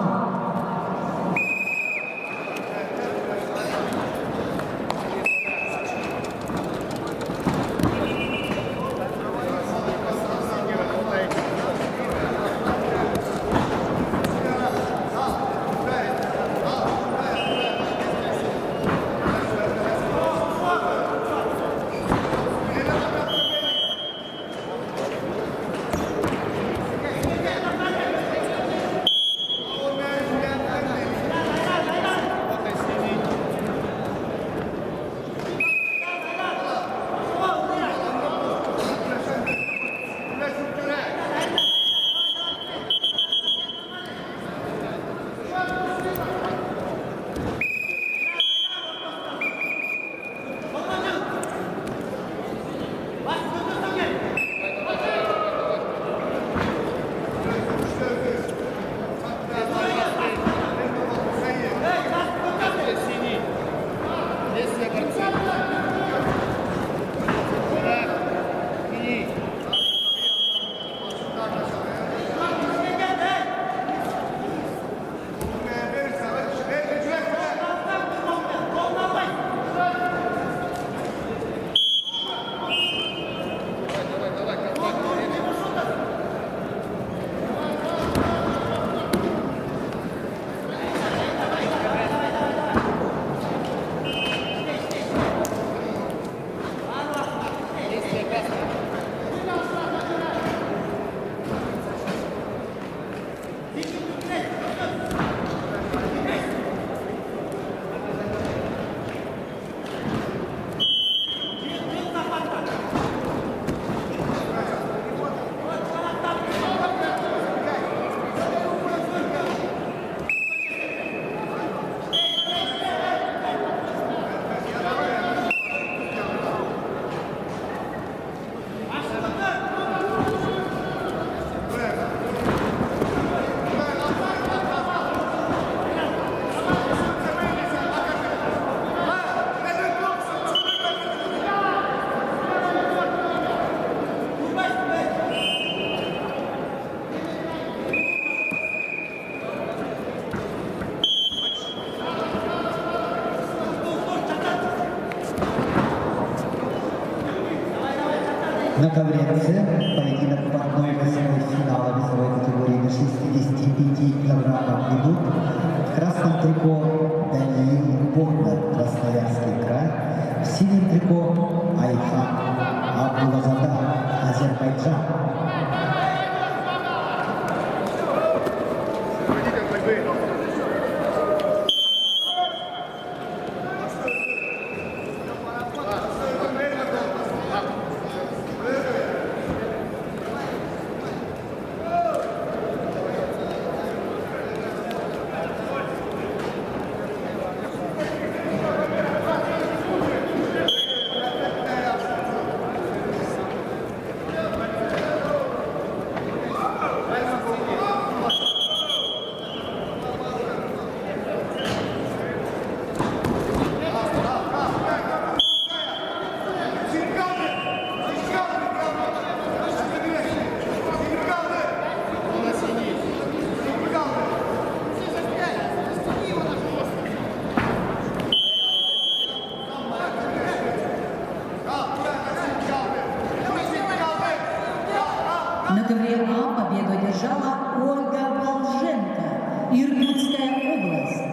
На ковре С поединок в 1/8 финала весовой категории до 65 килограммов ведут в красном трико Даниил Бондар, Красноярский край, в синем трико Айхан Абдулазада, Азербайджан. На ковре А победу одержала Ольга Волженко, Иркутская область.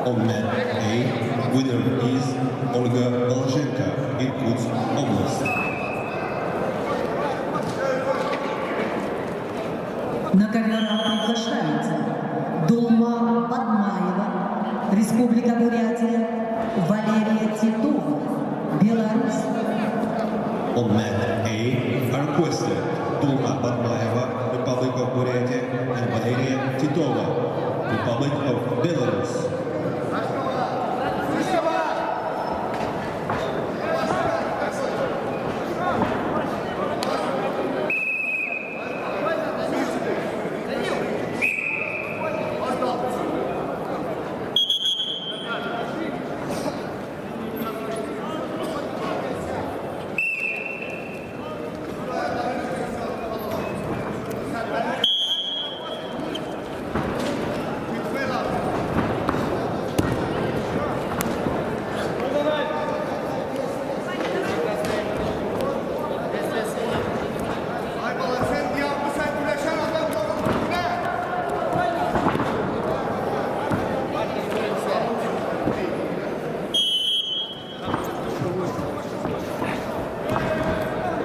On mat A, winner is Olga Voloshenko, Irkutsk Oblast. На ковер приглашается Дулма Бадмаева, Республика Бурятия, Валерия Титова, Беларусь. On mat A are requested Dulma Badmaeva, Republic of Buryatia, and Valeria Titova, Republic of Belarus.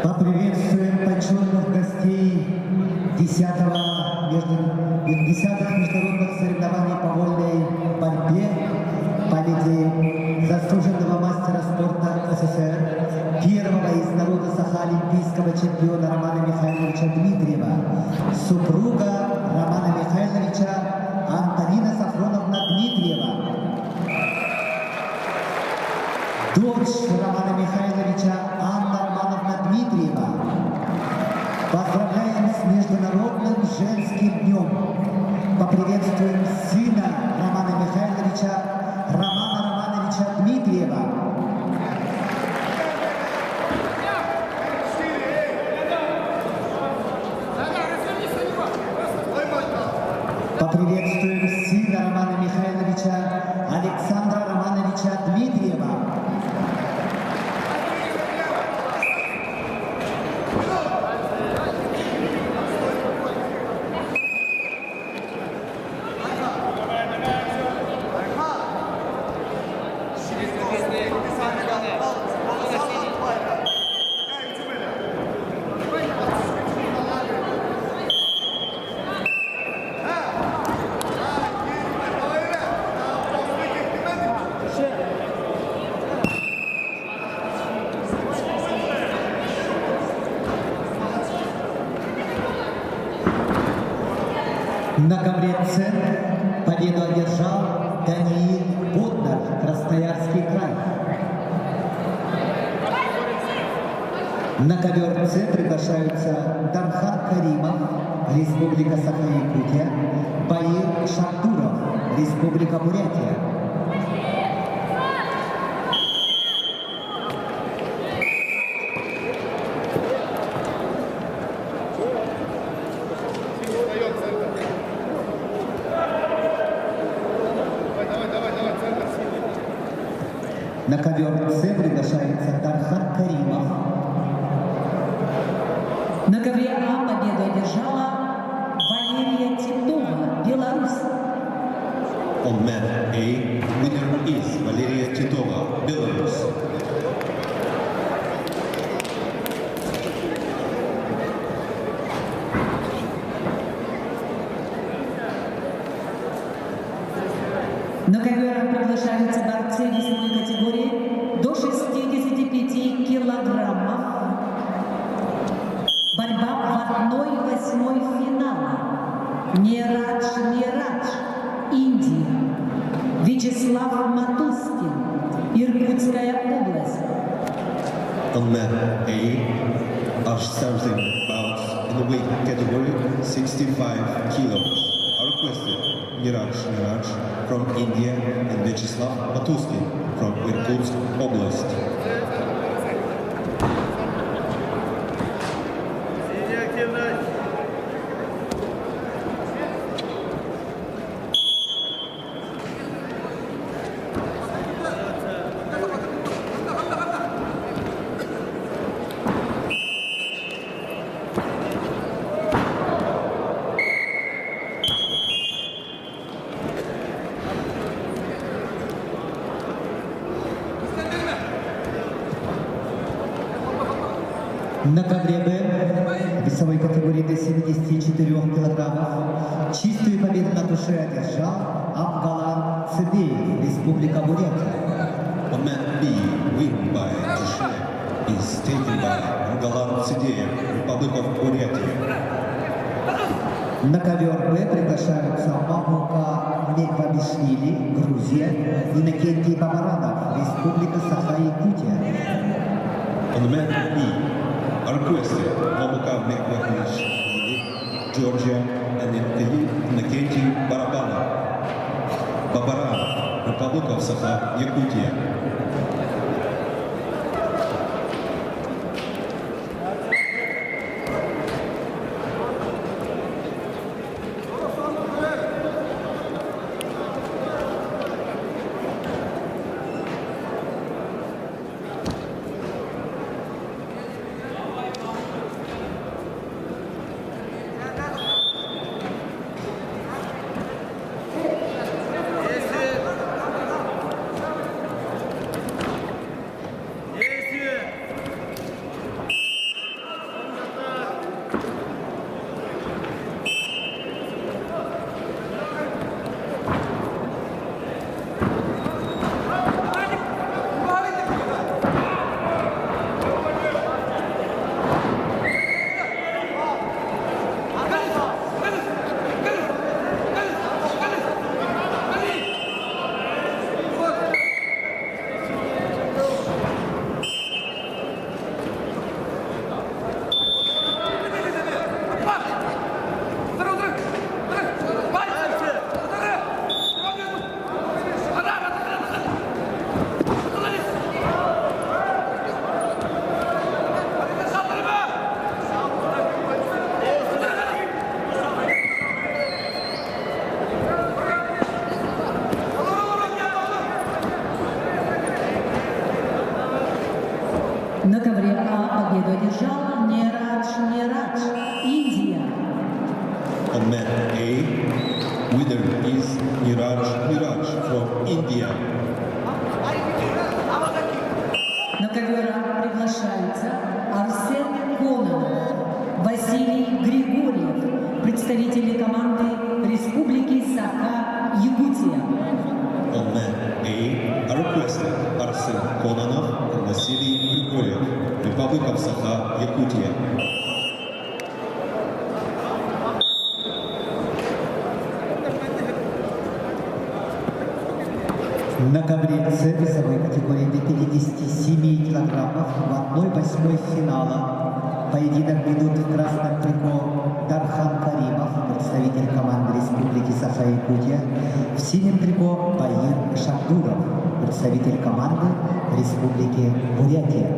Поприветствуем почетных гостей 10-х международных соревнований по вольной борьбе победе заслуженного мастера спорта СССР, первого из народа Саха олимпийского чемпиона Романа Михайловича Дмитриева, супруга Романа Михайловича Антонина Сафроновна Дмитриева, дочь Романа Михайловича Анна Романовна Дмитриева. Поздравляем с Международным женским днем. Поприветствуем сына Романа Михайловича Романа Романовича Дмитриева. Поприветствуем сына Романа Михайловича Александра Романовича Дмитриева. На ковре С победу одержал Даниил Боднар, Красноярский край. На ковер С приглашаются Дархан Каримов, Республика Саха-Якутия, Баир Шатуров, Республика Бурятия. На ковер С приглашается Дархан Каримов. На ковре А победу одержала Валерия Титова, Беларусь. On mat A, winner is Valeria Titova, Belarus. На ковер приглашаются борцы весовой категории до 65 килограммов. Борьба в 1/8 финала. Мирадж, Индия. Вячеслав Матускин, Иркутская область. On mat A are starting bouts in the weight category 65 kilos. Are requested Miraj from India and Vyacheslav Matuskin from Irkutsk Oblast. На ковре Б весовой категории до 74 килограммов чистую победу на душе одержал Абгалан Цыбеев, Республика Бурятия. On mat B, win by Tushe is taken by Angalan Tsideev, Republic of Buryatia. На ковер Б приглашаются Мамука Мекбабишвили, Грузия, Иннокентий Бабаранов, Республика Саха-Якутия. On mat B, are requested Mamuka Mekbabishvili, Georgia, and Innokenty Babaranov, Republic of Sakha-Yakutia. На ковре А победу одержал Нерадж, Индия. On mat A, winner is Niraj from India. На ковер А приглашаются Арсен Кононов, Василий Григорьев, представители команды Республики Саха-Якутия. On mat A, are requested Arsen Kononov and Vasily Grigoriev, Republic of Sakha-Yakutia. На ковре С весовой категории до 57 килограммов в 1/8 финала поединок ведут в красном трико Дархан Каримов, представитель команды Республики Саха-Якутия, в синем трико Баир Шабдуров, представитель команды Республики Бурятия.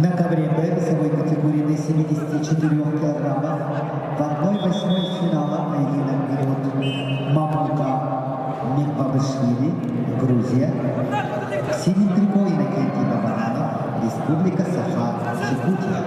На ковре Б весовой категории до 74 килограммов в 1/8 финала поединок берет Мамука Мекбабашвили, Грузия. Синим трико Иннокентий Бабаранов, Республика Саха-Якутия.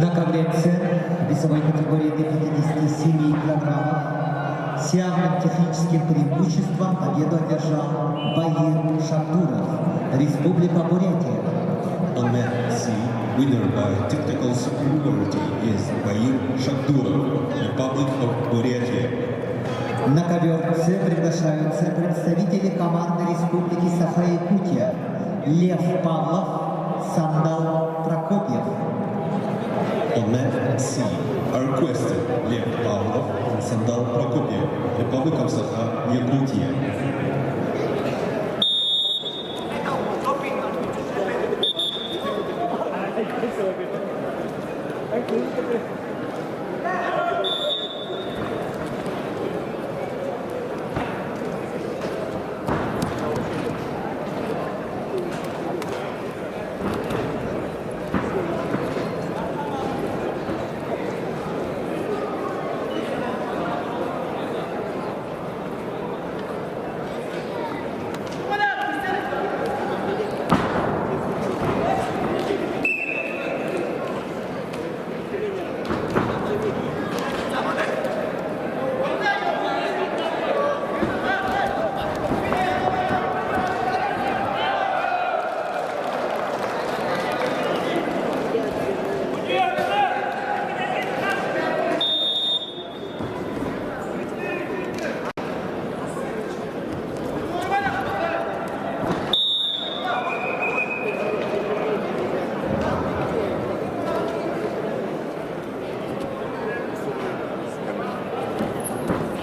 На ковре С весовой категории до 57 килограммов с явным техническим преимуществом победу одержал Баир Шабдуров, Республика Бурятия. On mat C, winner by technical superiority is Bair Shakdurov, Republic of Buryatia. На ковер С приглашаются представители команды Республики Саха-Якутия Лев Павлов, Сандал Прокопьев. On mat C are requested Lev Pavlov and Sandal Prokopiev, Republic of Sakha-Yakutia.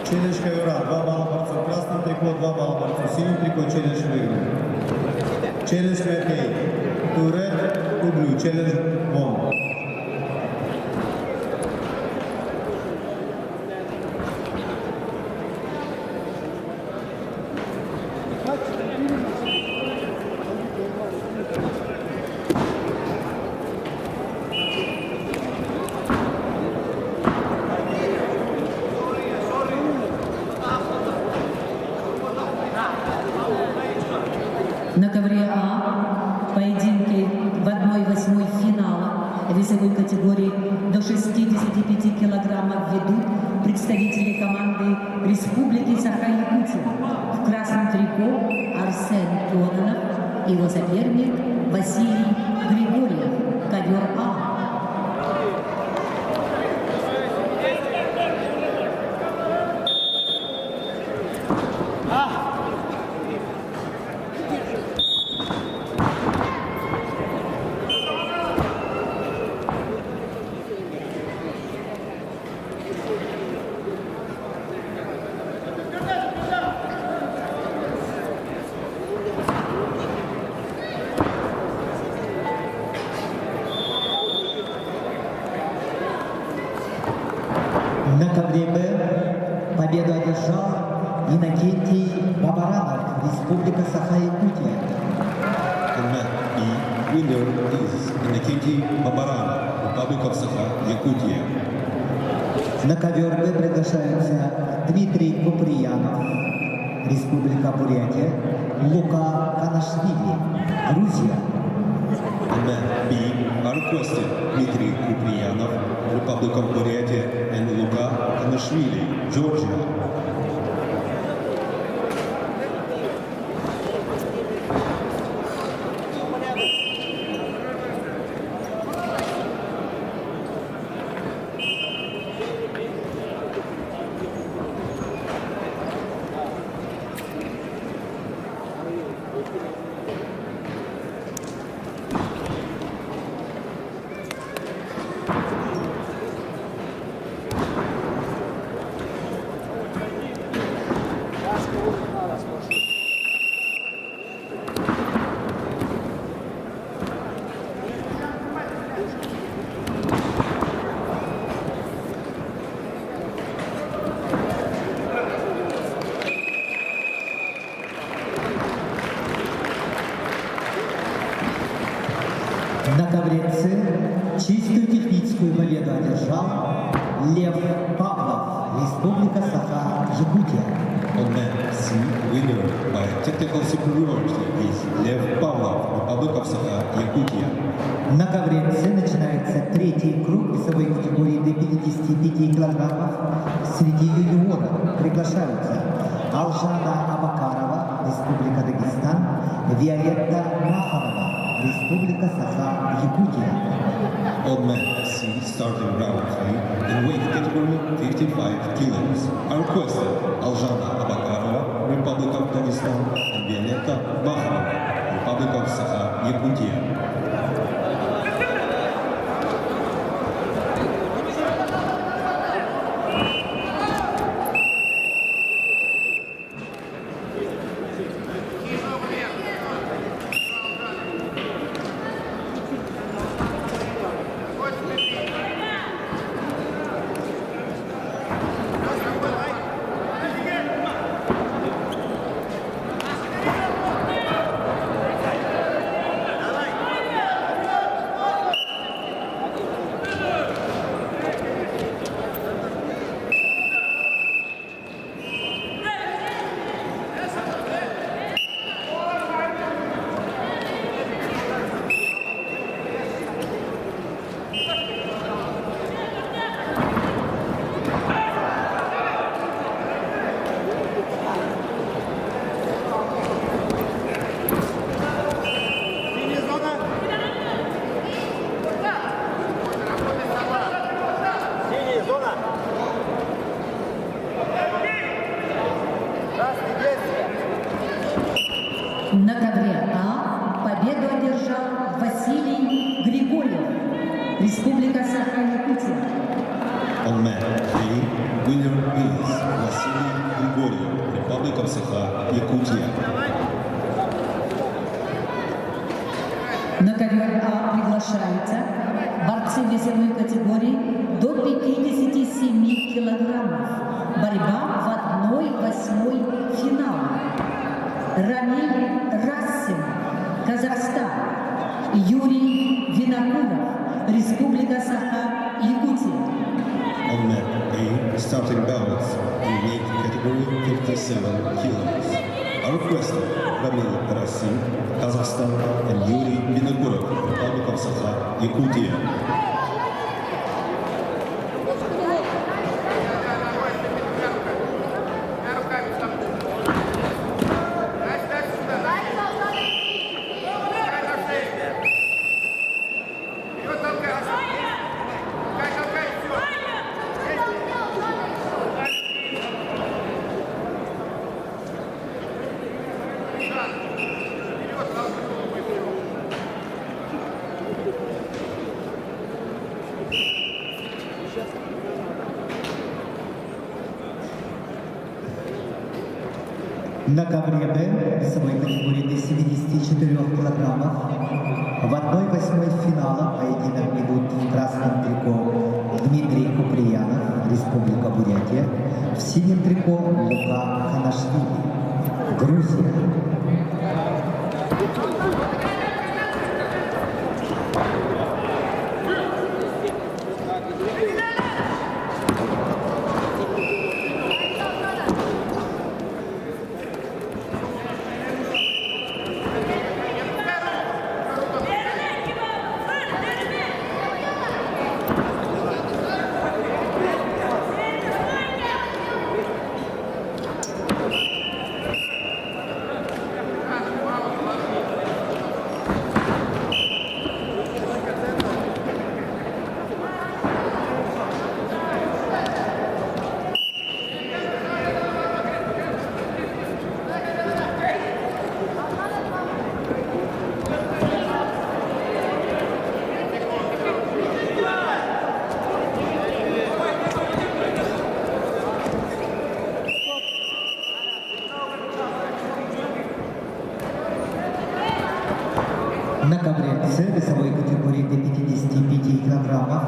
Челлендж ковера 2 балла борцу в красном трико, 2 балла борцу в синем трико, челлендж выигран. Челлендж МФА. To red, to blue, челлендж won. На ковре А поединки в 1/8 финала весовой категории до 65 килограммов ведут представители команды Республики Саха-Якутия. В красном трико Арсен Кононов и его соперник Василий Григорьев. Ковер А. На ковре Б победу одержал Иннокентий Бабаранов, Республика Саха-Якутия. On mat B, winner is Иннокентий Бабаран, Republic of Sakha-Якутия. На ковер Б приглашаются Дмитрий Куприянов, Республика Бурятия, Лука Канашвили, Грузия. On mat B are requested Dmitry Kupriyanov, Republic of Buryatia, and Luka Kanashvili, Georgia. На ковре С чистую техническую победу одержал Лев Павлов, Республика Саха-Якутия. On mat C, winner by technical superiority is Lev Pavlov, Republic of Sakha-Якутия. На ковре С начинается третий круг весовой категории до 55 килограммов. Среди юниоров приглашаются Алжана Абакарова, Республика Дагестан, Виолетта Маханова, Республика Саха-Якутия. On mat C, starting round 3, in weight category 55 kilos, are requested Alzhana Abakarova, Republic of Dagestan, and Violetta Bakharova, Republic of Sakha-Якутия. На ковре А победу одержал Василий Григорьев, Республика Саха-Якутия. On mat A, winner is Vasily Grigoriev, Republic of Sakha-Якутия. На ковер А приглашаются борцы весовой категории до 57 килограммов. Борьба в 1/8 финала. Рамиль Рассин, Казахстан. Юрий Винокуров, Республика Саха-Якутия. On mat A, starting balance in weight category 57 kilos, are requested Ramil Rassim, Kazakhstan, and Yuri Vinokurov, Republic of Sakha-Якутия. На ковре Б весовой категории до 74 килограммов в 1/8 финала поединок идут в красном трико Дмитрий Куприянов, Республика Бурятия, в синем трико Лука Канашвили, Грузия. На ковре С весовой категории до 55 килограммов.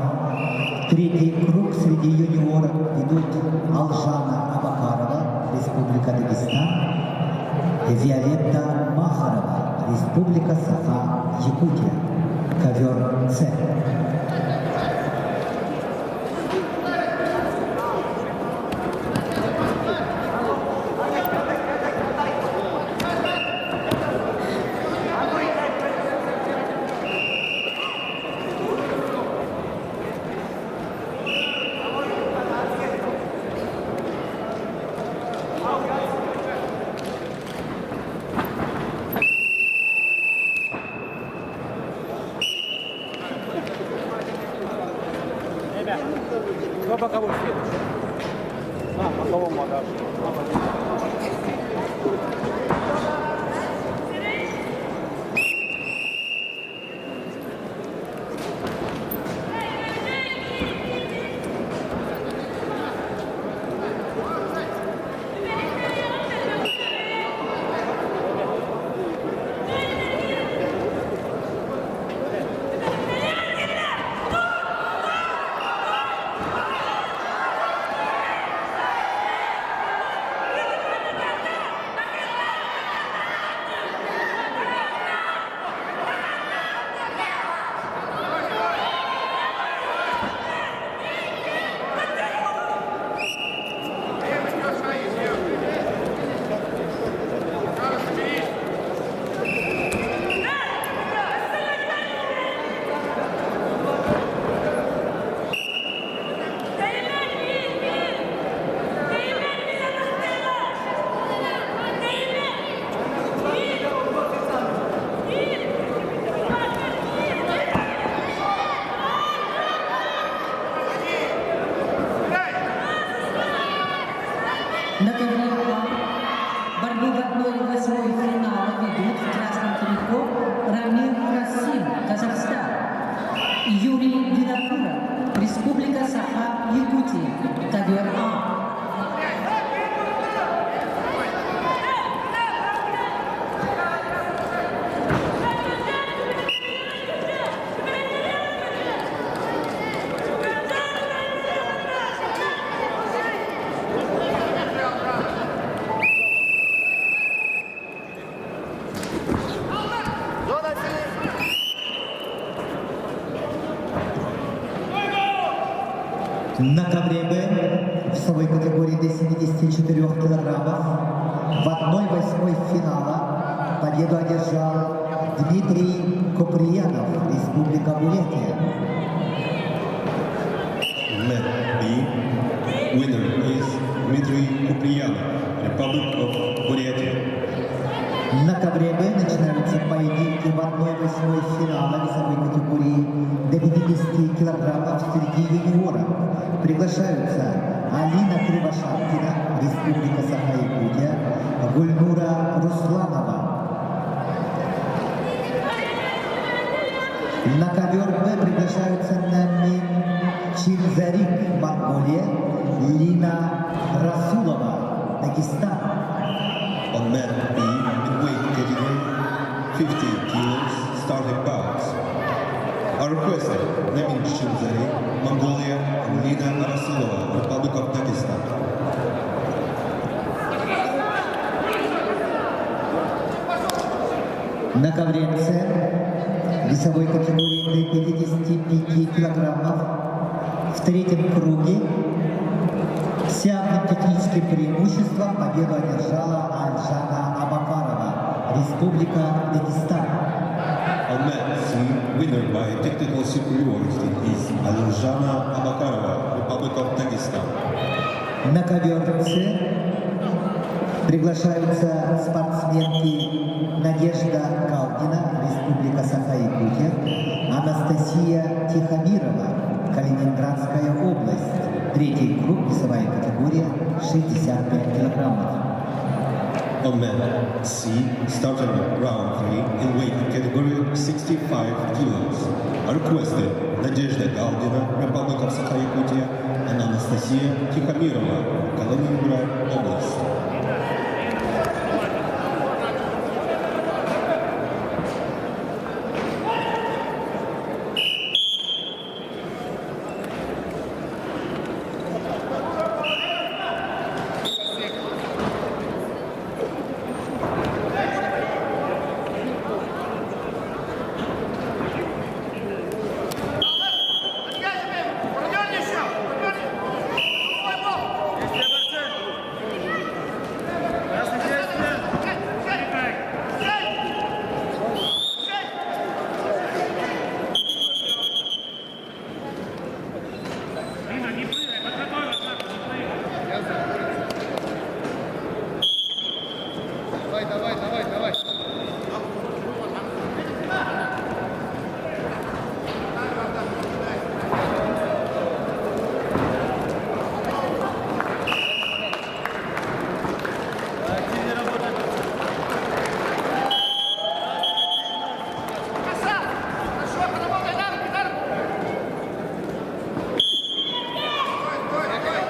Третий круг среди юниоров ведут Алжана Абакарова, Республика Дагестан, и Виолетта Махарова, Республика Саха, Якутия. Ковер С. Кто боковой следующий? Боковому отдашь. На ковре А борьбу в 1/8 финала ведут в красном трико Рамин Красим, Казахстан, и Юрий Винокуров, Республика Саха, Якутия. Ковер А. На ковре Б весовой категории до 74 килограммов в 1/8 финала победу одержал Дмитрий Куприянов, Республика Бурятия. Mat B. Winner is Dmitry Kupriyanov, Republic of Buryatia. На ковре Б начинаются поединки в 1/8 финала весовой категории до 50 килограммов среди юниоров. Приглашаются Алина Кривошапкина, Республика Саха-Якутия, Гульнура Русланова. На ковер Б приглашаются Намин Чинзарик, Монголия, Лина Расулова, Дагестан. On mat B, in weight category 50 kilos, starting bouts are requested Namin Chinzari, Mongolia, and Lina Arasulova, Republic of Dagestan. На ковре С весовой категории до 55 килограммов в третьем круге с явным техническим преимуществом победу одержала Алжана Абакарова, Республика Дагестан. On mat C, winner by technical superiority is Aluzhana Abakarova, Republic of Dagestan. На ковер С приглашаются спортсменки Надежда Калдина, Республика Саха-Якутия, Анастасия Тихомирова, Калининградская область. Третий круг, весовая категория 65 килограммов. On mat C, starting round 3 in weight category 65 kilos, are requested Nadezhda Galdina, Republic of Sakha-Yakutia, and Anastasia Tikhomirova, Kaliningrad Oblast.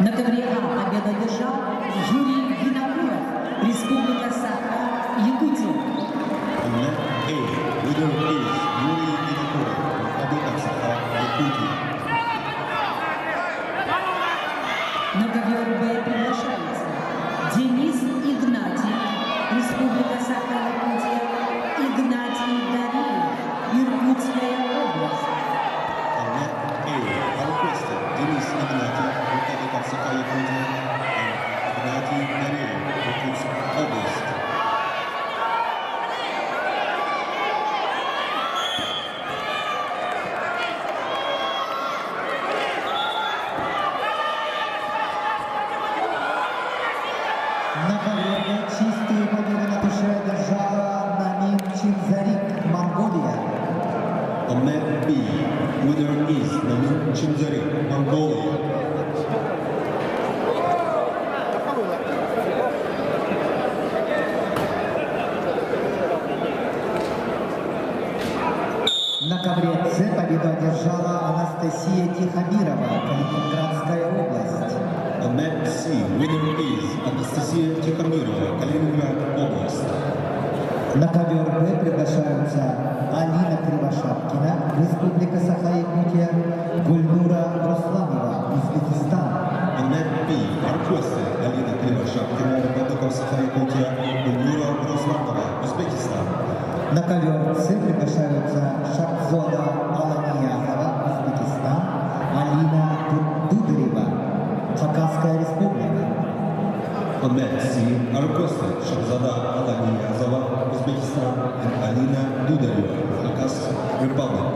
На ковре А победу одержал Юрий Винокуров, Республика Саха-Якутия. On mat A, winner is Yuri Vinokurov, Republic of Sakha-Yakutia. На ковер Б приглашается Денис Игнатий, Республика Саха-Якутия, Игнатий Дареев, Иркутская область. On mat A, are requested Denis Ignatiev, Republic of Sakha-Yakutia, and Ignatiy Dareev, Irkutsk Oblast. На ковре Б чистую победу на душе одержала Намин Чинзарик, Монголия. On mat B, winner is Namin Chinzari, Mongolia. На ковре С победу одержала Анастасия Тихомирова, Калининградская область. On mat C, winner is Anastasia Tikhomirova, Kaliningrad Oblast. На ковер Б приглашаются Алина Кривошапкина, Республика Саха-Якутия, Гульнура Русланова, Узбекистан. On mat B, are requested Alina Krivashapkina, Republic of Sakha-Yakutia, Gulnura Ruslanova, Uzbekistan. На ковер С приглашаются Шахзода Аламиязова, Узбекистан, Алина Дударева, Хакасская республика. On mat C, are requested Shahzada Alaniyazova, Uzbekistan, and Alina Dudarev, Khakas Republic.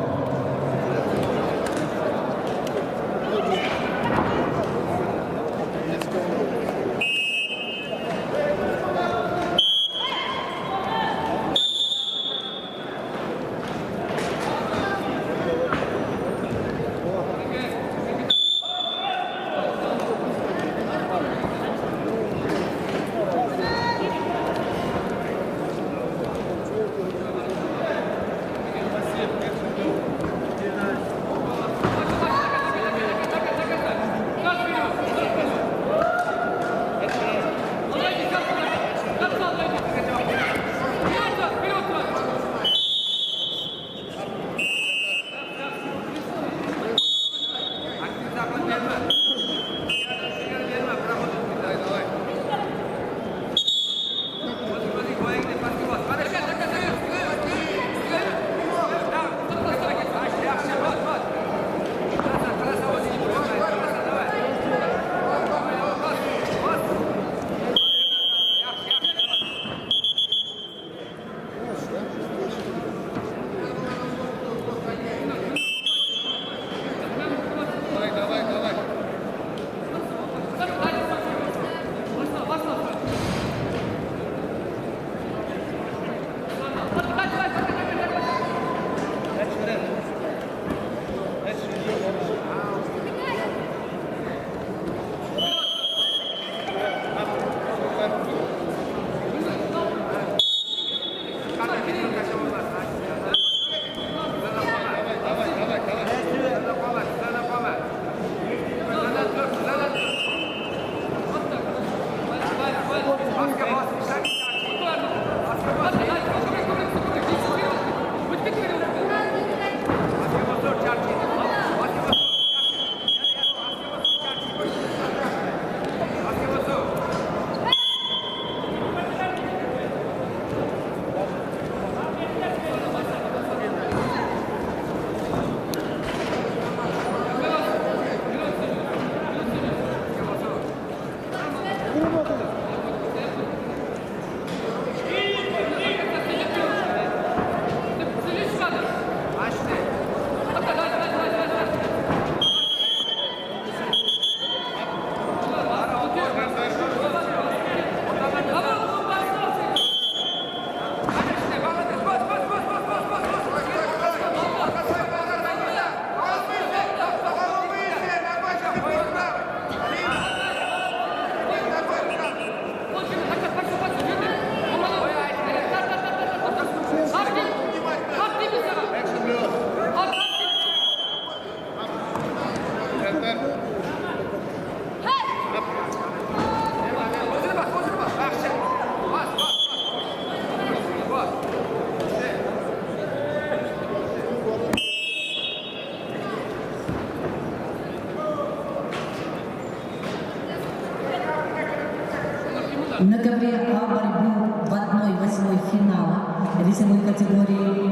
На ковре А борьбу в 1/8 финала весовой категории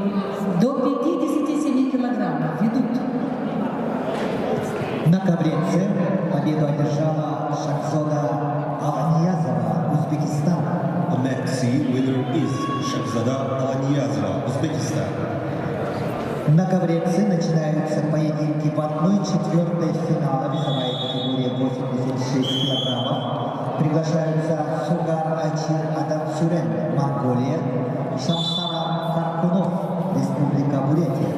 до 57 килограммов ведут На ковре С победу одержала Шахзода Аланиязова, Узбекистан. On mat C, winner is Shahzada Alaniyazova, Uzbekistan. На ковре С начинаются поединки в 1/4 финала, весовая категория 86 килограммов. Приглашаются Сугар Ачир Адам Сюрен, Монголия, Шамсара Каркунов, Республика Бурятия.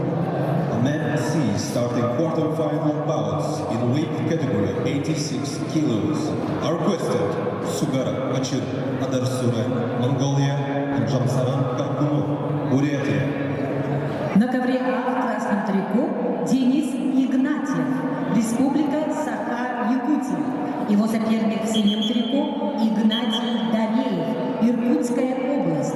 On mat C, starting quarter-final bouts in weight category 86 kilos, are requested Sugara Achir Adarsuren, Mongolia, and Jamsaran Karkunov, Buryatia. на ковре А в красном трико Денис Игнатьев, Республика Саха-Якутия. Его соперник в синем трико Игнатий Дареев, Иркутская область.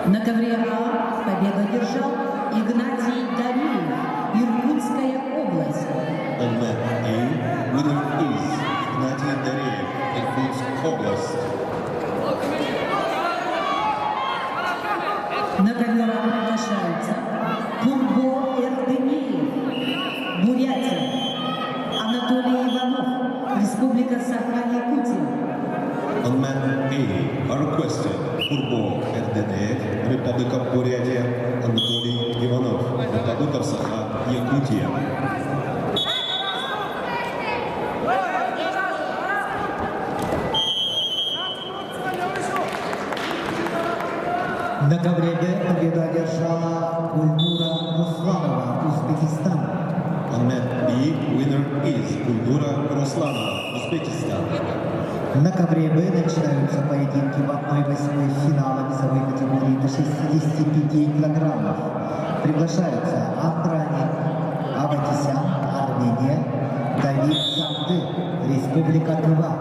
На ковре А победу одержал Игнатий Дареев, Иркутская область. On mat A, winner is Ignatiy Dareev, Irkutsk Oblast. На ковер А приглашаются Турбо Эрденеев, Бурятия, Анатолий Иванов, Республика Саха-Якутия. On mat A, are requested Turbo Erdeneev, Republic of Buryatia, Anatoly Ivanov, Republic of Sakha, Yakutia. На ковре Б победу одержала Гульнура Русланова, Узбекистан. On mat B, winner is Gulnura Ruslanova, Uzbekistan. На ковре Б начинаются поединки в 1/8 финала весовой категории до 65 килограммов. Приглашаются Андраник Аватисян, Армения, Давид Сахты, Республика Тыва.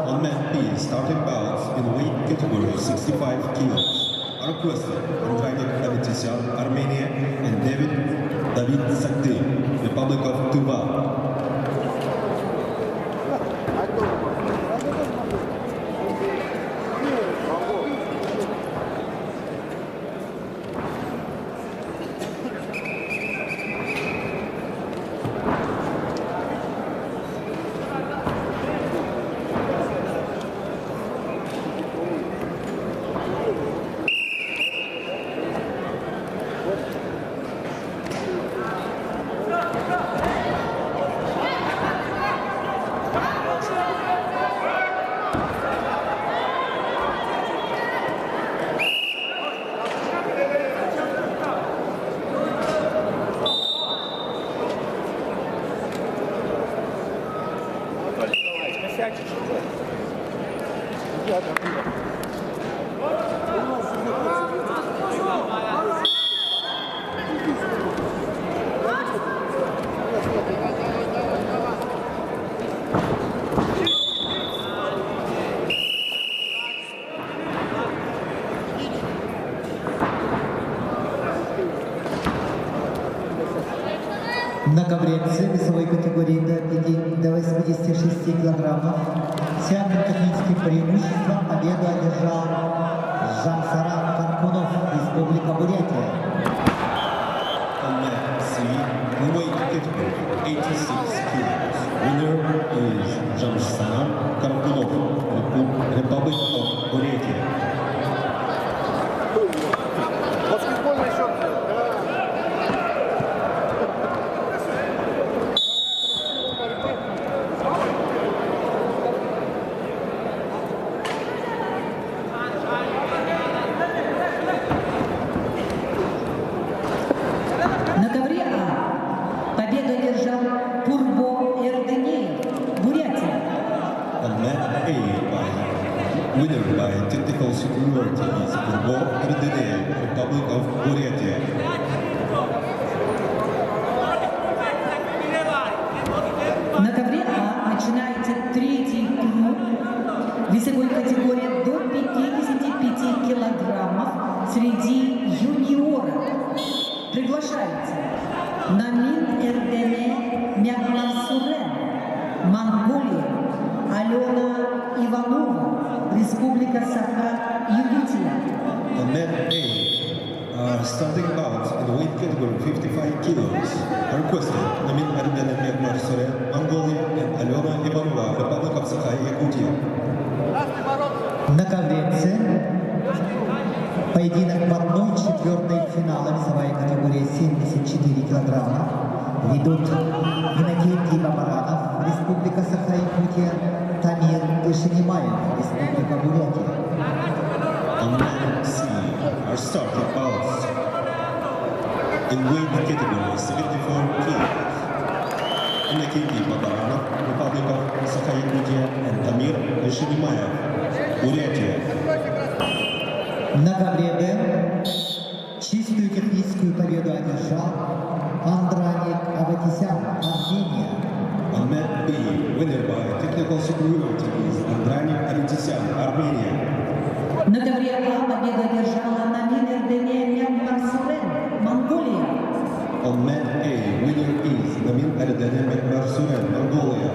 On mat B, starting bouts in weight category 65 kilos are requested Andranik Avetsyan, Armenia, and David Sakti, Republic of Tuva. На ковре С весовой категории до 86 килограммов с явным техническим преимуществом победу одержал Жансаран Каркунов, Республика Бурятия. On mat C, in weight category 86 kilos, winner is Jamshsaran Karpunov, Republic of Buryatia. Баскетбольный счет. На ковре А победу одержал Пурбо Эрденеев, Бурятия. On mat A, winner by technical superiority is Purbo Erdeneev, Republic of Buryatia. На ковре А начинается третий круг весовой категории до 55 килограммов среди юниоров. Приглашается Намин Эрдене Мягмарсурен, Монголия, Алена Иванова, Республика Саха-Якутия. On mat A, starting bouts in the weight category 55 kilos are requested Namin Erdene Mekmar Suren, Mongolia, and Alena Ivanova, Republic of Sakha-Yakutia. На ковре С поединок в 1/4 финала весовая категория 74 килограмма ведут Иннокентий Бабаранов, Республика Саха-Якутия, Тамир Ишенимаев, Республика Бурятия. On mat C are starting bouts in weight category 74 kilos. Innokentiy Babaranov, Republic of Sakha-Yakutia, and Tamir Ишенимаев, Бурятия. На ковре Б чистую техническую победу одержал Андраник Аватисян, Армения. On mat B, winner by technical superiority is Andranik Avetsyan, Armenia. На ковре А победу одержала Намин Эрдене Мягмарсурен, Монголия. On mat A, winner is Namin Erdene Mekmar Suren, Mongolia.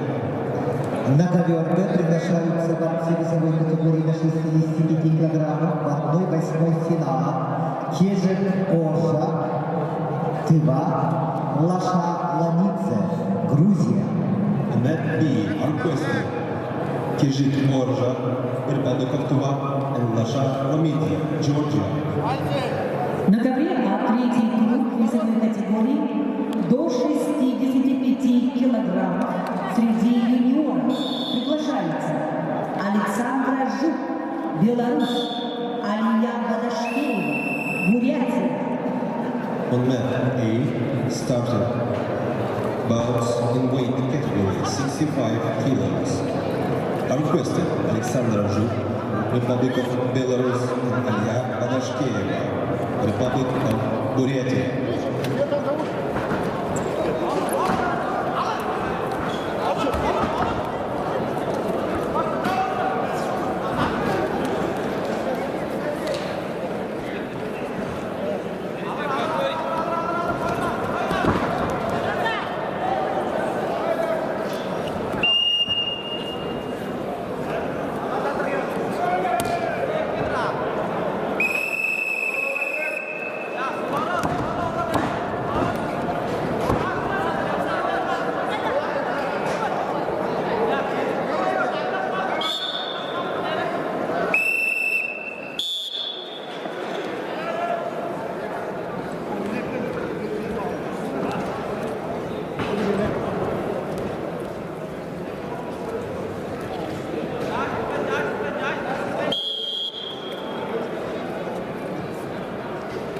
На ковер Б приглашаются борцы весовой категории до 65 килограммов в 1/8 финала. Кежик Оржа, Тыва, Лаша Ланидзе, Грузия. On mat B are requested Kizhit Orja, Republic of Tuva, and Lasha Lamidze, Georgia. На ковре А третий круг весовой категории до 65 килограммов среди юниоров. Приглашается Александра Жук, Беларусь, Алия Бадашкеева, On mat A, starting bouts in weight category 65 kilos. Are requested Alexandra Zhuk, Republic of Belarus, and Alia Badashkeva, Republic of Buryatia.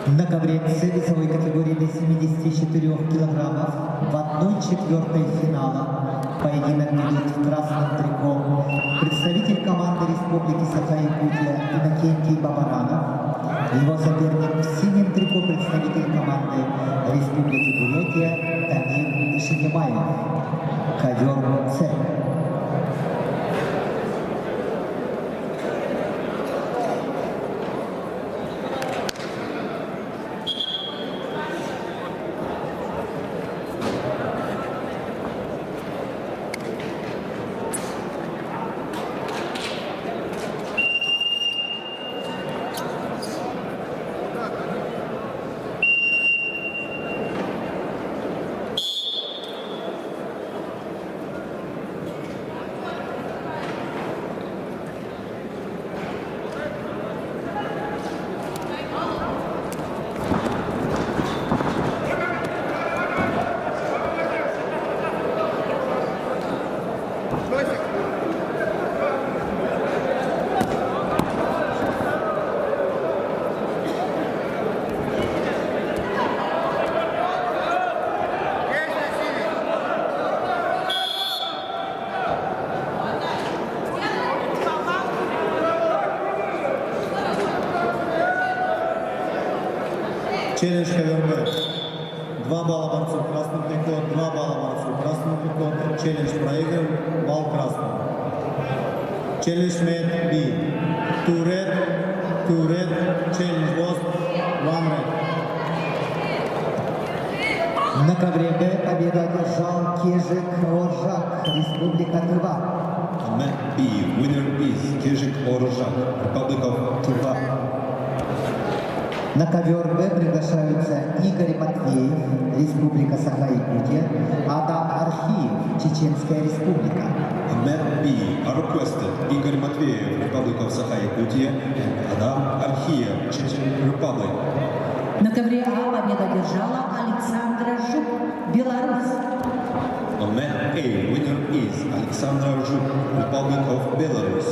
На ковре C весовой категории до 74 килограммов в 1/4 финала поединок ведут в красном трико представитель команды Республики Саха-Якутия Иннокентий Бабаранов, его соперник в синем трико представитель команды Республики Бурятия Дамир Шинемаев. Ковер С. Челлендж ковер Б. 2 балла борцу в красном трико, 2 балла борцу в красном трико. Челлендж проигран, балл красному. Челлендж мат B. 2 red, челлендж lost, 1 red. На ковре Б победу одержал Кежик Оржак, Республика Тыва. On mat B, winner is Kezhik Orozhak, Republic of Tuva. На ковер Б приглашаются Игорь Матвеев, Республика Саха-Якутия, Адам Архиев, Чеченская Республика. On mat B are requested Igor Matveev, Republic of Sakha-Yakutia, and Adam Arkhiev, Chechen Republic. На ковре А победу одержала Александра Жук, Беларусь. On mat A, winner is Alexandra Zhuk, Republic of Belarus.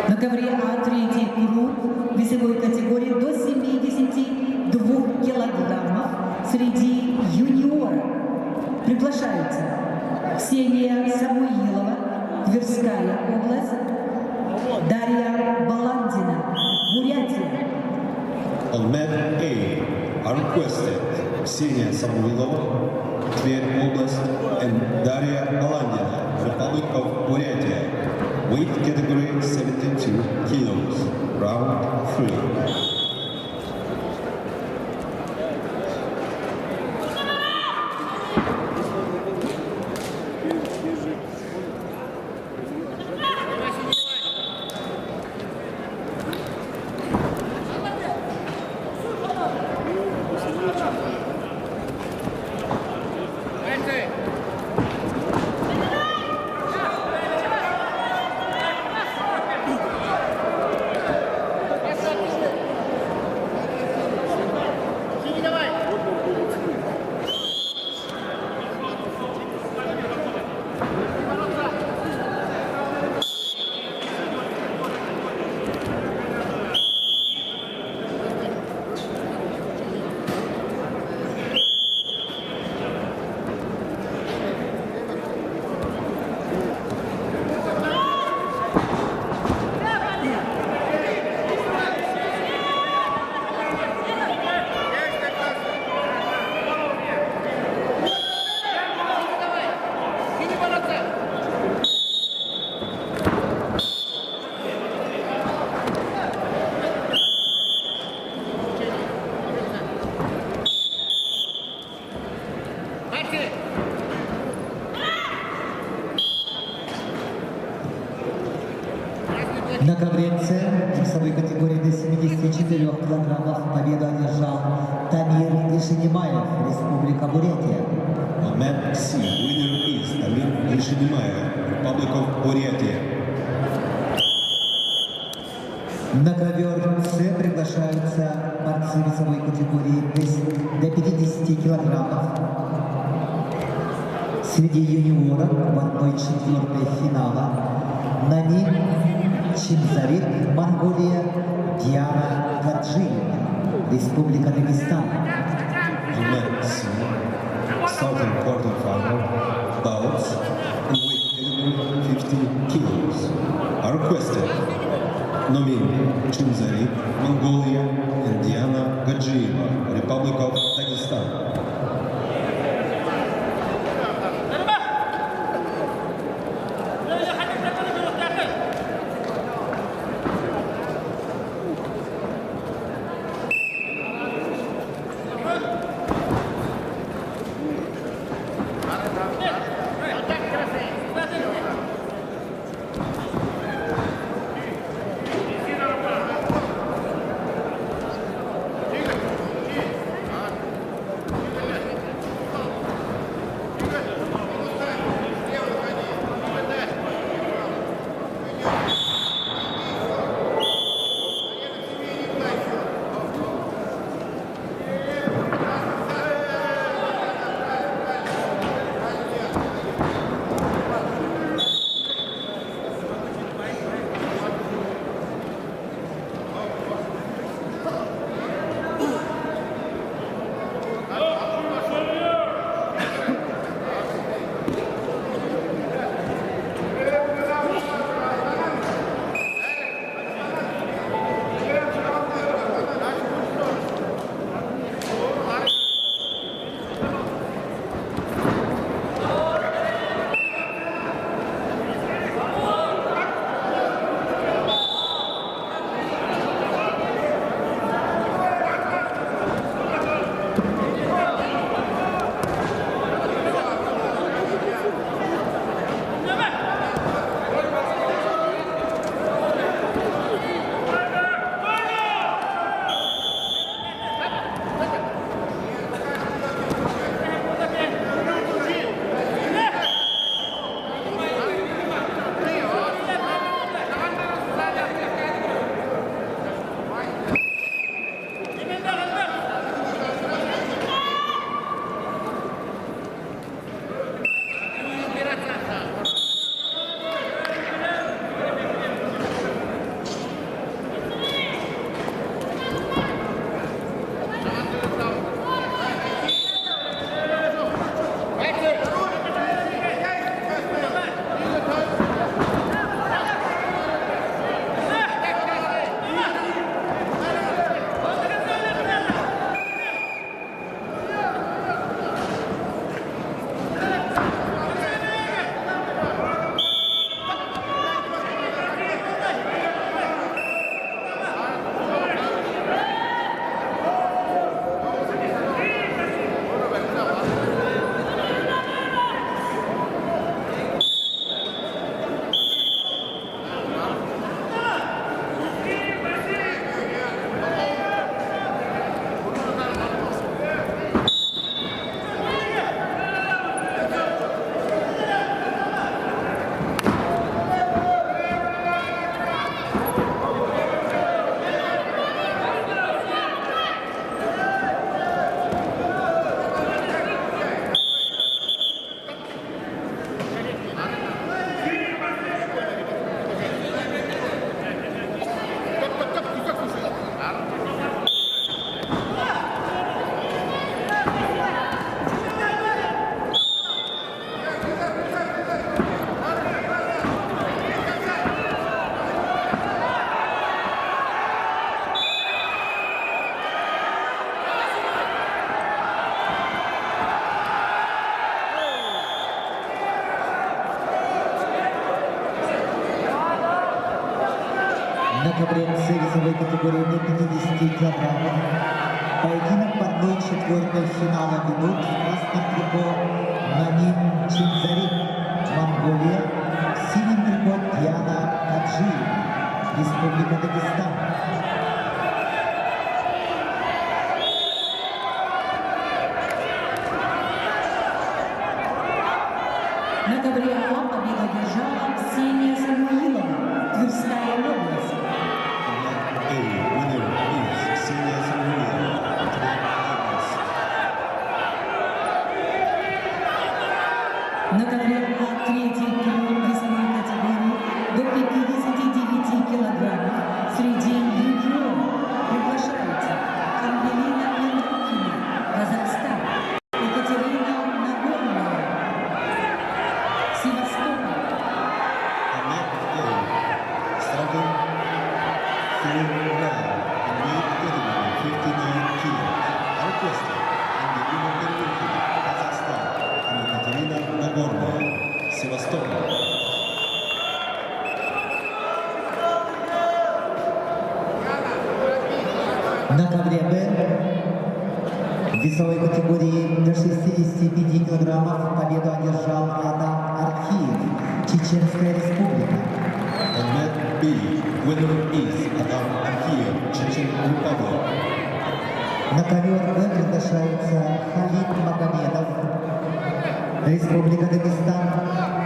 На ковре А третий круг весовой категории до 72 килограммов среди юниоров. Приглашаются Ксения Самуилова, Тверская область, Дарья Баландина, Бурятия. On mat A are requested Ksenia Samuilova, Tver Oblast, and Daria Balandina, Republic of Buryatia. Weight category 72 kilos. Round 3. На ковренце весовой категории до 74 килограммов победу одержал Тамир Ишинимаев, Республика Бурятия. Mat C, winner is Tamir Ишинимаев, Republic of Бурятия. На ковер С приглашаются борцы весовой категории до 50 килограммов. Среди юниоров в 1/4 финала Нами Чинзарит, Монголия, Диана Гаджиева, Республика Дагестан. Mat C, starting quarterfinal, bouts in weight category 50 kilos. Are requested Nomin Chunzari, Mongolia, and Diana Gadjieva, Republic of Dagestan. На ковренце весовой категории до 50 килограммов поединок по 1/4 финала ведут в красном трико Нами Чинзарит, Монголия, в синем трико Диана Гаджиева, Республика Дагестан. На ковре А победу одержала Ксения Самуилова, Тверская область. Mat A, winner is Ksenia Samuilova, Tver. На ковре А третий тур весовой категории до 59 килограммов среди юниоров приглашаются Ангелина Янрукина, Казахстан, Екатерина Нагорная, Севастополь. Mat A, starting third round in weight category 59 kilos. Are requested Ангелина Янрукина, Казахстан, and Екатерина Нагорная, Севастополь. На ковре Б в весовой категории до 65 килограммов победу одержал Адам Архиев, Чеченская республика. On mat B, winner is Adam Arkhiev, Chechen Republic. На ковер В приглашаются Халид Магомедов, Республика Дагестан,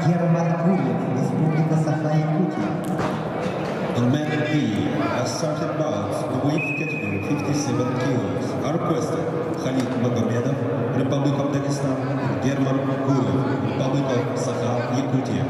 Герман Гурьев, Республика Саха-Якутия. On mat B, a started bouts, the weight category 57 kilos. Are requested Khalid Magomedov, Republic of Dagestan, and German Guriev, Republic of Sakha-Yakutia.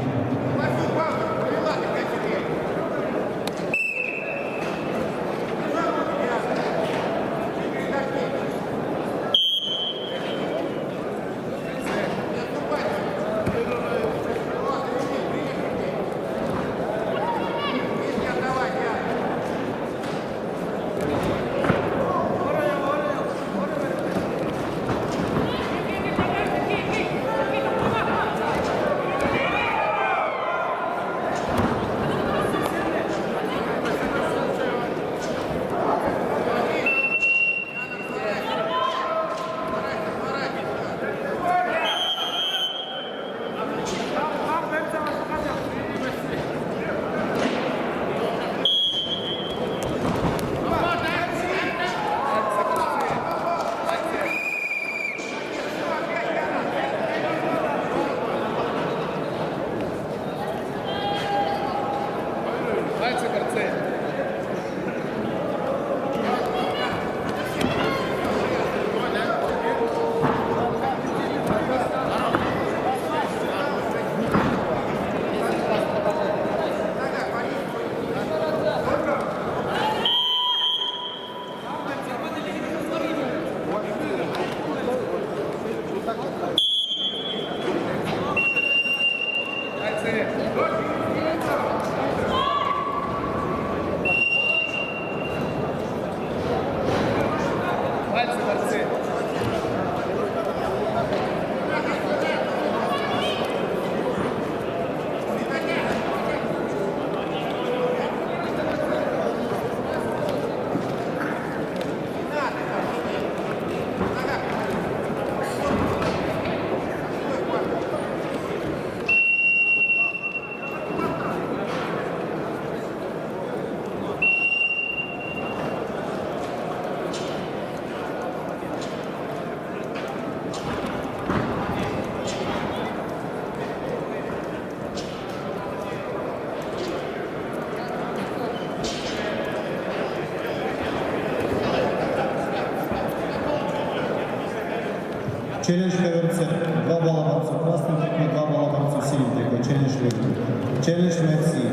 Челлендж КВМЦ. 2 балла борцу красным трико, 2 балла борцу синим трико. Челлендж выиграл. Челлендж Мерси.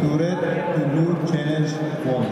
To red, to blue, challenge won.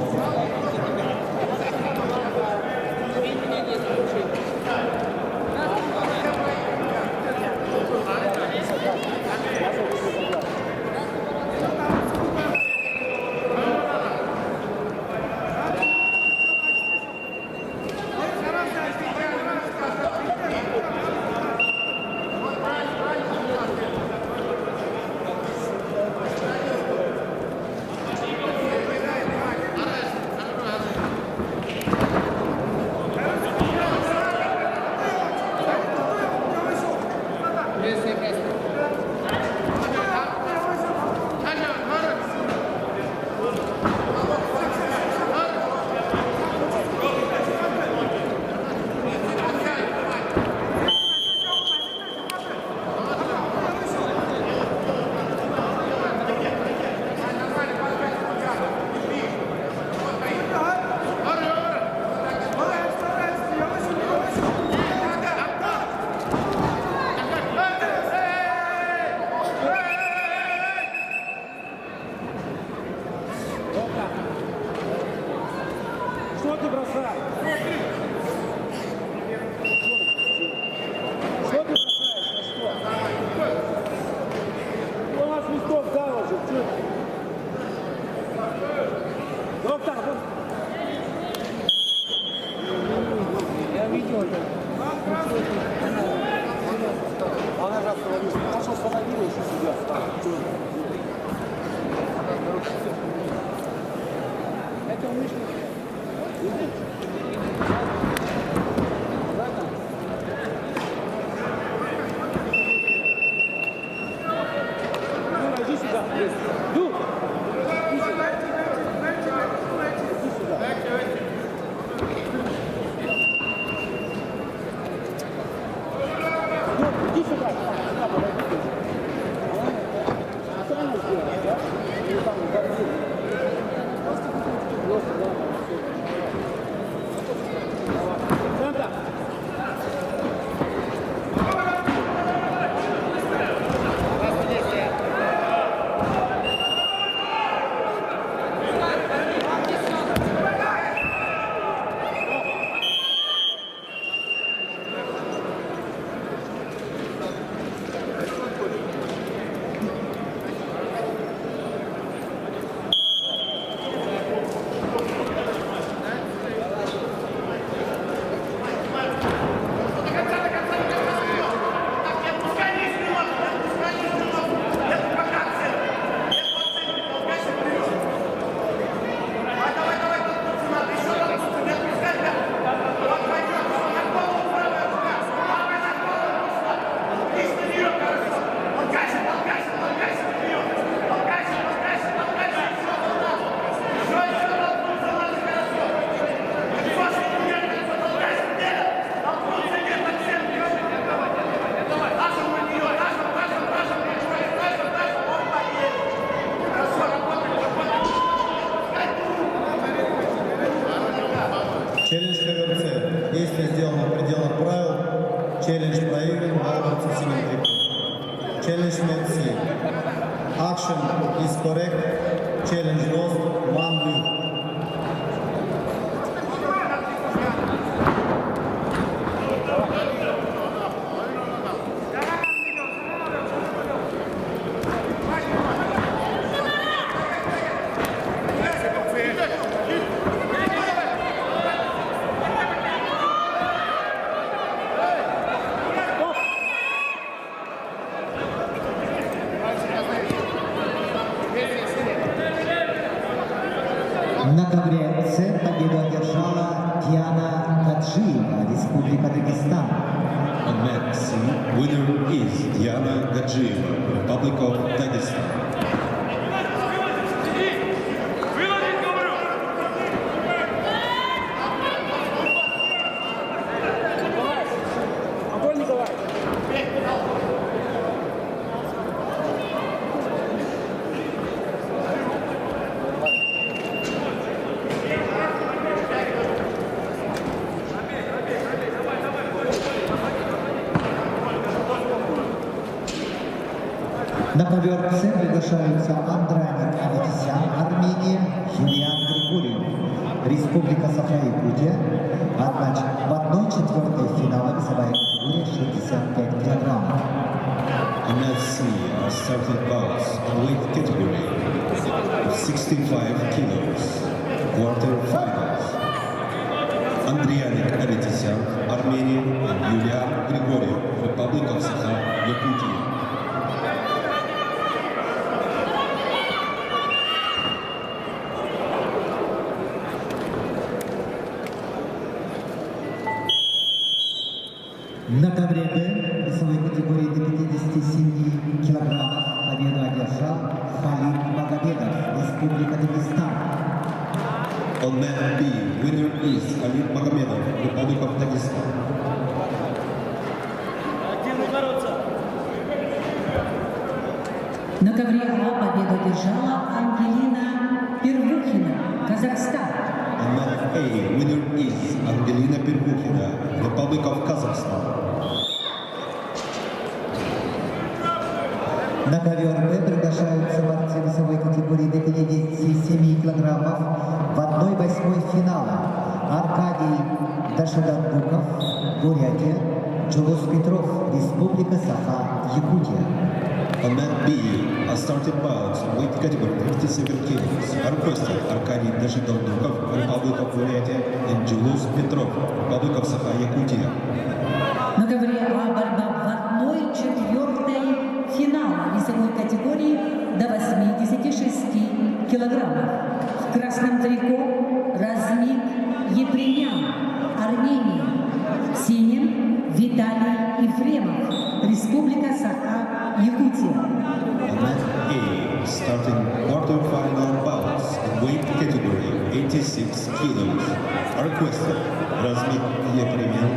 Что ты бросаешь? Что ты бросаешь? На что? У нас листов дал уже. Что? Вот так вот. Я видел это. Она же остановилась. Она же остановила еще себя. Это умышленность. Ну, иди сюда. Ду! Иди сюда. Иди сюда. Иди сюда. Сюда подойди. Правильно сделаешь, да? Или там борцы. Просто, да. Центр. Челлендж КВЦ. Действие сделано в пределах правил. Челлендж проигран. Балбарцу синим триком. Челлендж Медси. Action is correct. Challenge lost. 1 blue. На ковре С победу одержала Диана Гаджиева, Республика Дагестан. On mat C, winner is Diana Gadjieva, Republic of Dagestan. Выложить, говорю! Антон Николаевич. На ковер С приглашаются Андраник Аветисян, Армения, Юлиан Григорьев, Республика Саха-Якутия. Матч в 1/4 финала весовая категория 65 килограммов. On mat C are starting bouts in weight category of 65 kilos, quarter-finals. Andrianik Avetисян, Armenia, and Yulian Grigoriev, Republic of Sakha-Yakutia. На ковре Б весовой категории до 57 килограммов победу одержал Халид Магомедов, Республика Дагестан. On mat B, winner is Khalid Magomedov, Republic of Dagestan. На ковре А победу одержала Ангелина Первухина, Казахстан. On mat A, winner is Angelina Pervukhina, Republic of Kazakhstan. На ковер Б приглашаются борцы весовой категории категории до 57 килограммов в 1/8 финала Аркадий Дашиданбуков, Бурятия, Джулус Петров, Республика Саха, Якутия. On mat B, a starting bout, weight category 57 kilos, are requested Arkady Dashidaldukov, Republic of Бурятия, and Julius Petrov, Republic of Sakha, Yakutia. На ковре А борьба в 1/4 финала весовой категории до 86 килограммов. В красном трико Размик Епремян, Армения. В синем Виталий Ефремов, Республика Саха, Якутия. On mat A, starting quarter-final bouts in weight category 86 kilos, are requested Razmik Yepremyan,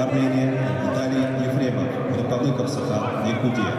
Armenia, and Vitaly Yefremov, Republic of Sakha, Yakutia.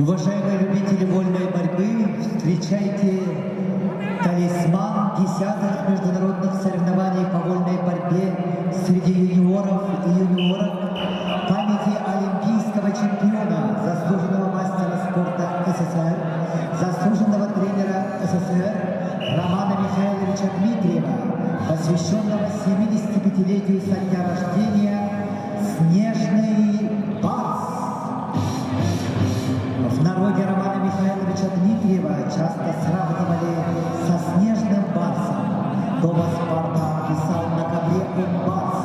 Уважаемые любители вольной борьбы, встречайте талисман 10-х международных соревнований по вольной борьбе среди юниоров и юниорок памяти олимпийского чемпиона, заслуженного мастера спорта СССР, заслуженного тренера СССР Романа Михайловича Дмитриева, посвященного 75-летию со дня рождения «Снежный барс». В народе Романа Михайловича Дмитриева часто сравнивали со снежным барсом. Томас Парма писал на ковре он барс,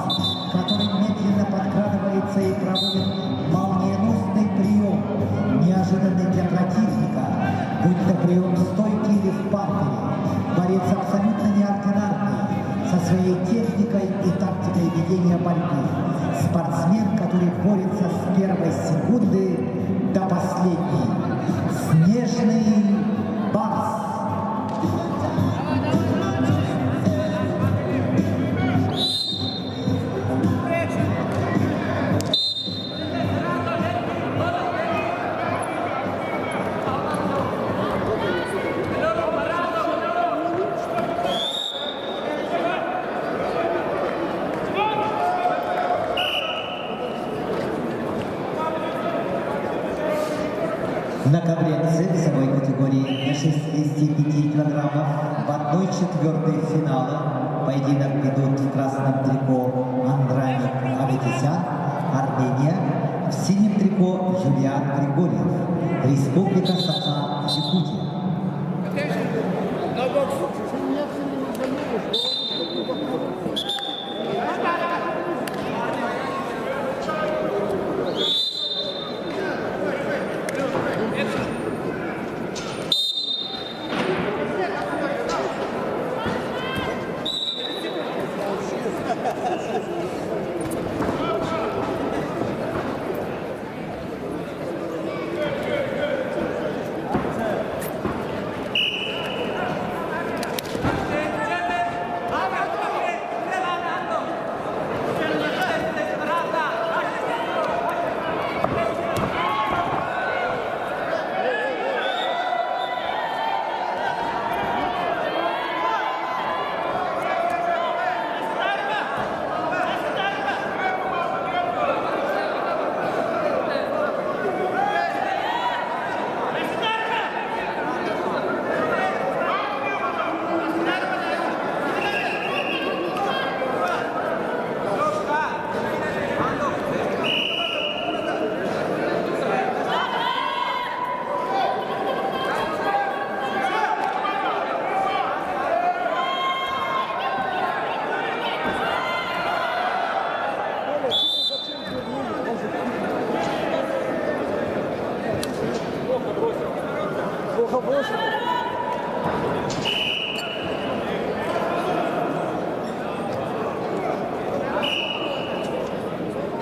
который медленно подкрадывается и проводит молниеносный прием, неожиданный для противника, будь то прием стойки или в партере. Борец абсолютно неординарный, со своей техникой и тактикой ведения борьбы. Спортсмен, который борется с первой секунды до последней. Снежный барс. На ковре С весовой категории до 65 килограммов в 1/4 финала поединок ведут в красном трико Андраник Аветисян, Армения, в синем трико Юлиан Григорьев, Республика Саха, Якутия.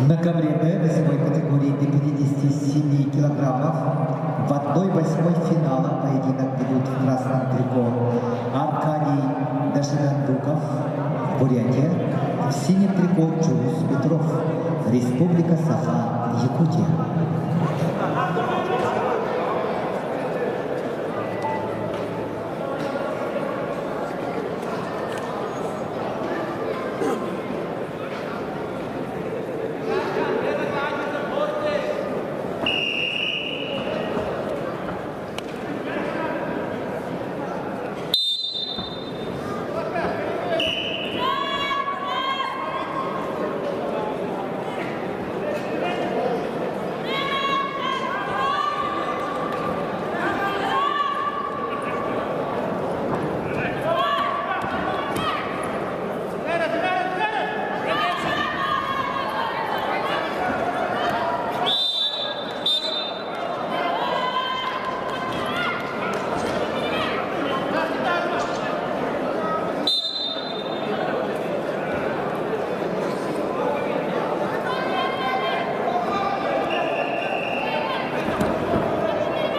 На ковре Б весовой категории до 57 килограммов в 1/8 финала поединок ведут в красном трико Аркадий Дашидандуков, Бурятия, в синем трико Чулус Петров, Республика Саха, Якутия.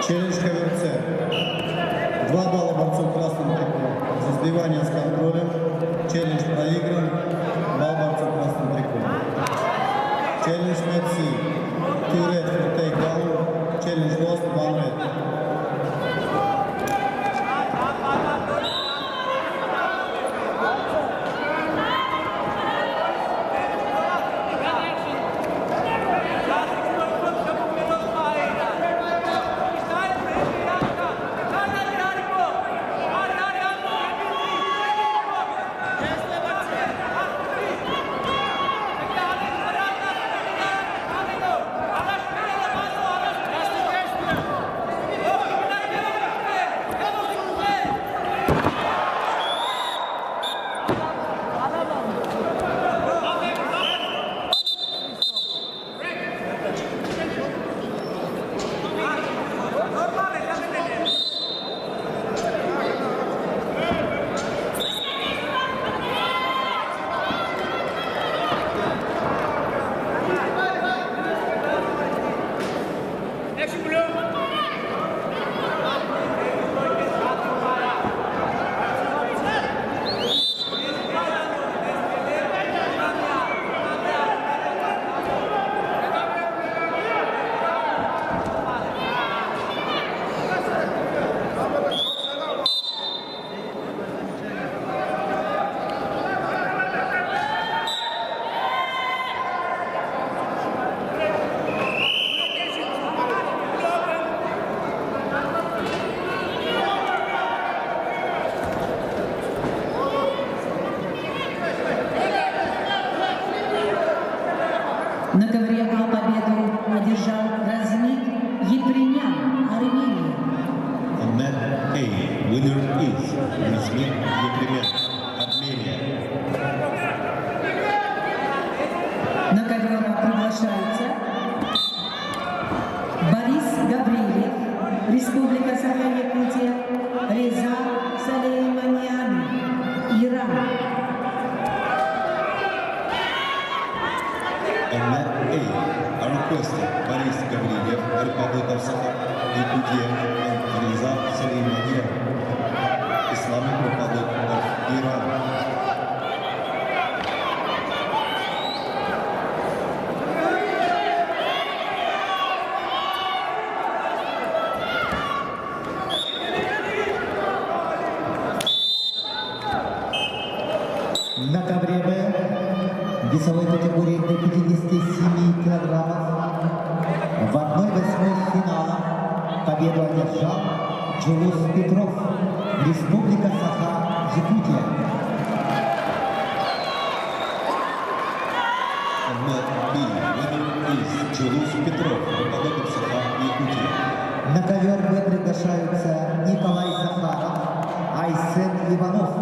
Челлендж КВРЦ. 2 балла борцу в красном трико за сбивание с контролем. Челлендж проигран. Балл борцу в красном трико. Челлендж МЭДСИ. 2 red for takedown. Челлендж lost, 1 red. На ковре А победу одержал Размит Епремян, Армения. On mat A, winner is Razmit Epремян, Armenia. На ковер А приглашается Борис Гаврилев, Республика Саха-Якутия, Реза Салейманян, Иран. On mat A, are requested Boris Gavrilev, Republic of Sakha, Yakutia, and Reza Salimanian, Islamic Republic of Iran. На ковре Б весовой категории до 57 килограммов в 1/8 финала победу одержал Чулус Петров, Республика Саха, Якутия. On mat B, winner is Chulus Petrov, Republic of Sakha, Yakutia. На ковер Б приглашаются Николай Захаров, Айсен Иванов,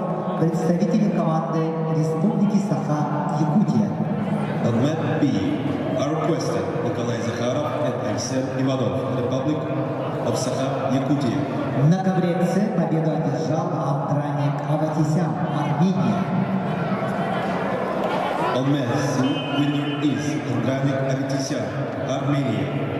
представители команды Республики Саха, Якутия. On mat B, are requested Nikolai Zakharov and Arsen Ivanov, Republic of Sakha, Yakutia. На ковре С победу одержал Андраник Аватисян, Армения. On mat C, winner is Andranik Avitisyan, Armenia.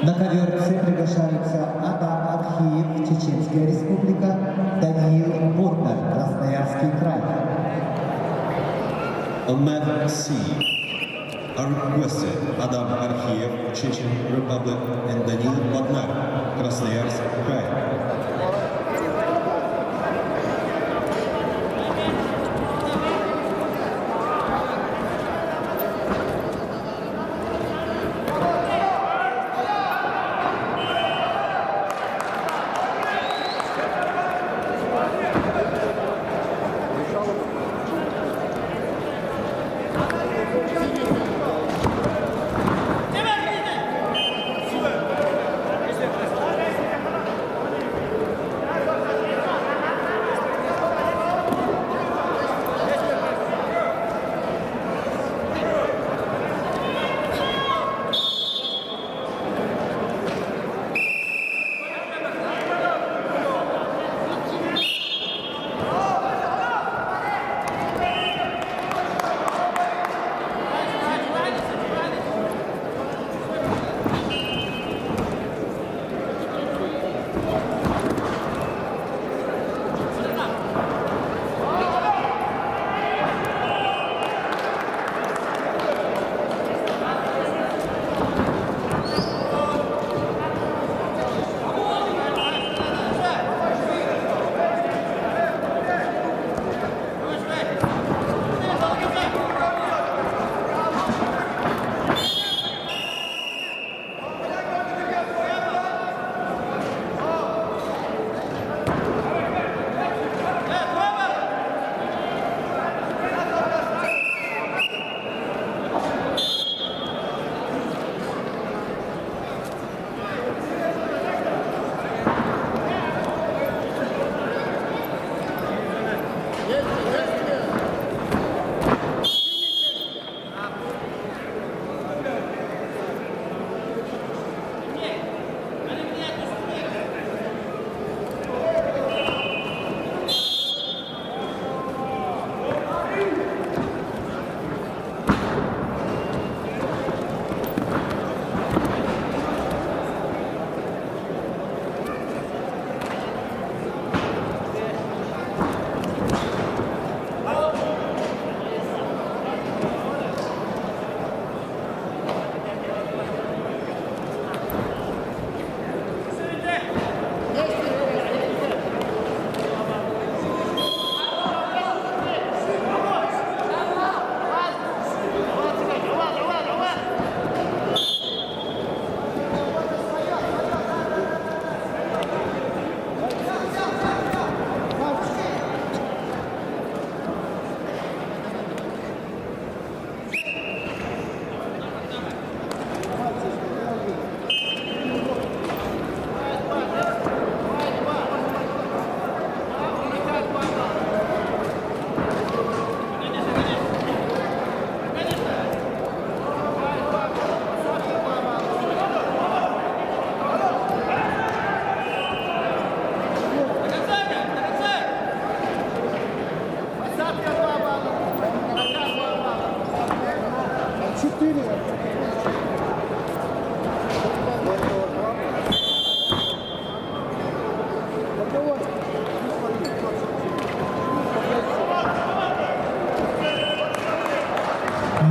На ковер С приглашаются Адам Акхиев, Чеченская республика, Даниил Буртер, Красноярский край. On mat C, are requested Adam Arkhiev, Chechen Republic, and Danil Bodnar, Krasnoyarsk Krai.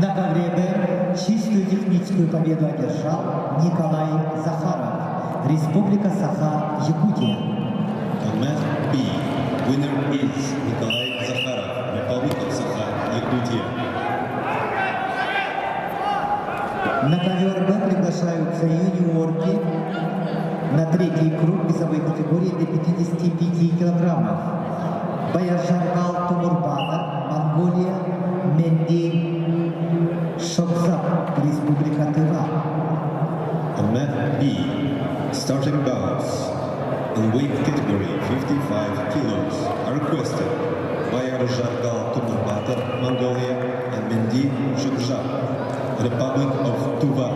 На ковре Б чистую техническую победу одержал Николай Захаров, Республика Саха-Якутия. On mat B, winner is Nikolai Zakharov, Republic of Sakha-Yakutia. На ковер Б приглашаются юниорки на третий круг весовой категории до 55 килограммов. Баяржаргал Тумурбатов, Монголия, Менди Шокзак, Республика Тыва. On mat B, starting bouts in weight category 55 kilos are requested by Arjargal Tumurbata, Mongolia, and Mendi Shokjak, Republic of Tuva.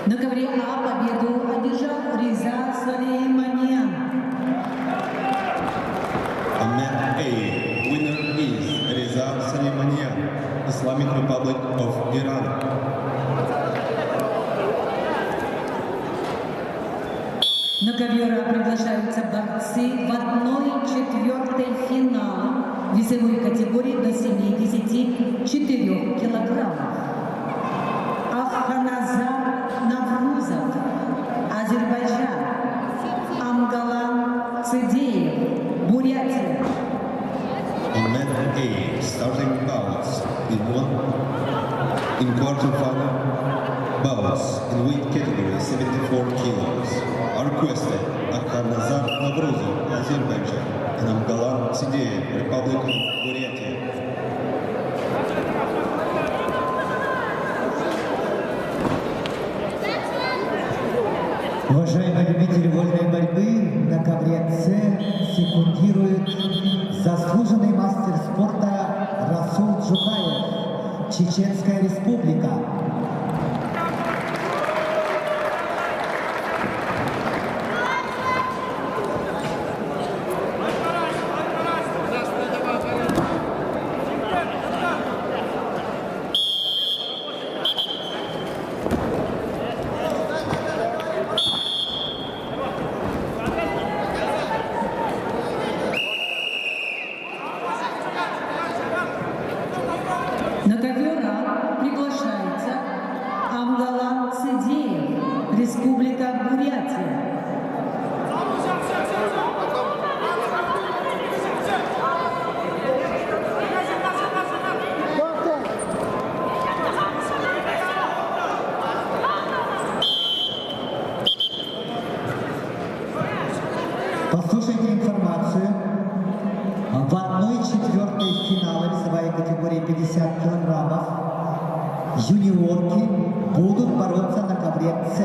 На ковре А победу одержал Реза Сулейманян. On mat A, winner is Reza Saleimanian, Islamic Republic of Iran. На ковер А приглашаются борцы в 1/4 финала весовой категории до 74 килограммов. Аханазар Наврузов, Азербайджан. Амгалан Цидеев, Бурятия. On mat A, starting bouts in quarterfinal bouts in weight category 74 kilos are requested Akhanazar Navruzov, Azerbaijan, and Amgalan Sideyev, Republic of Buryatia. Уважаемые любители вольной борьбы, на ковре С секундирует заслуженный мастер спорта Расул Джухаев, Чеченская Республика. На ковер А приглашается Амгалан Цидеев, Республика Бурятия. Послушайте информацию. В 1/4 финала весовой категории 50 килограммов юниорки будут бороться на ковре С.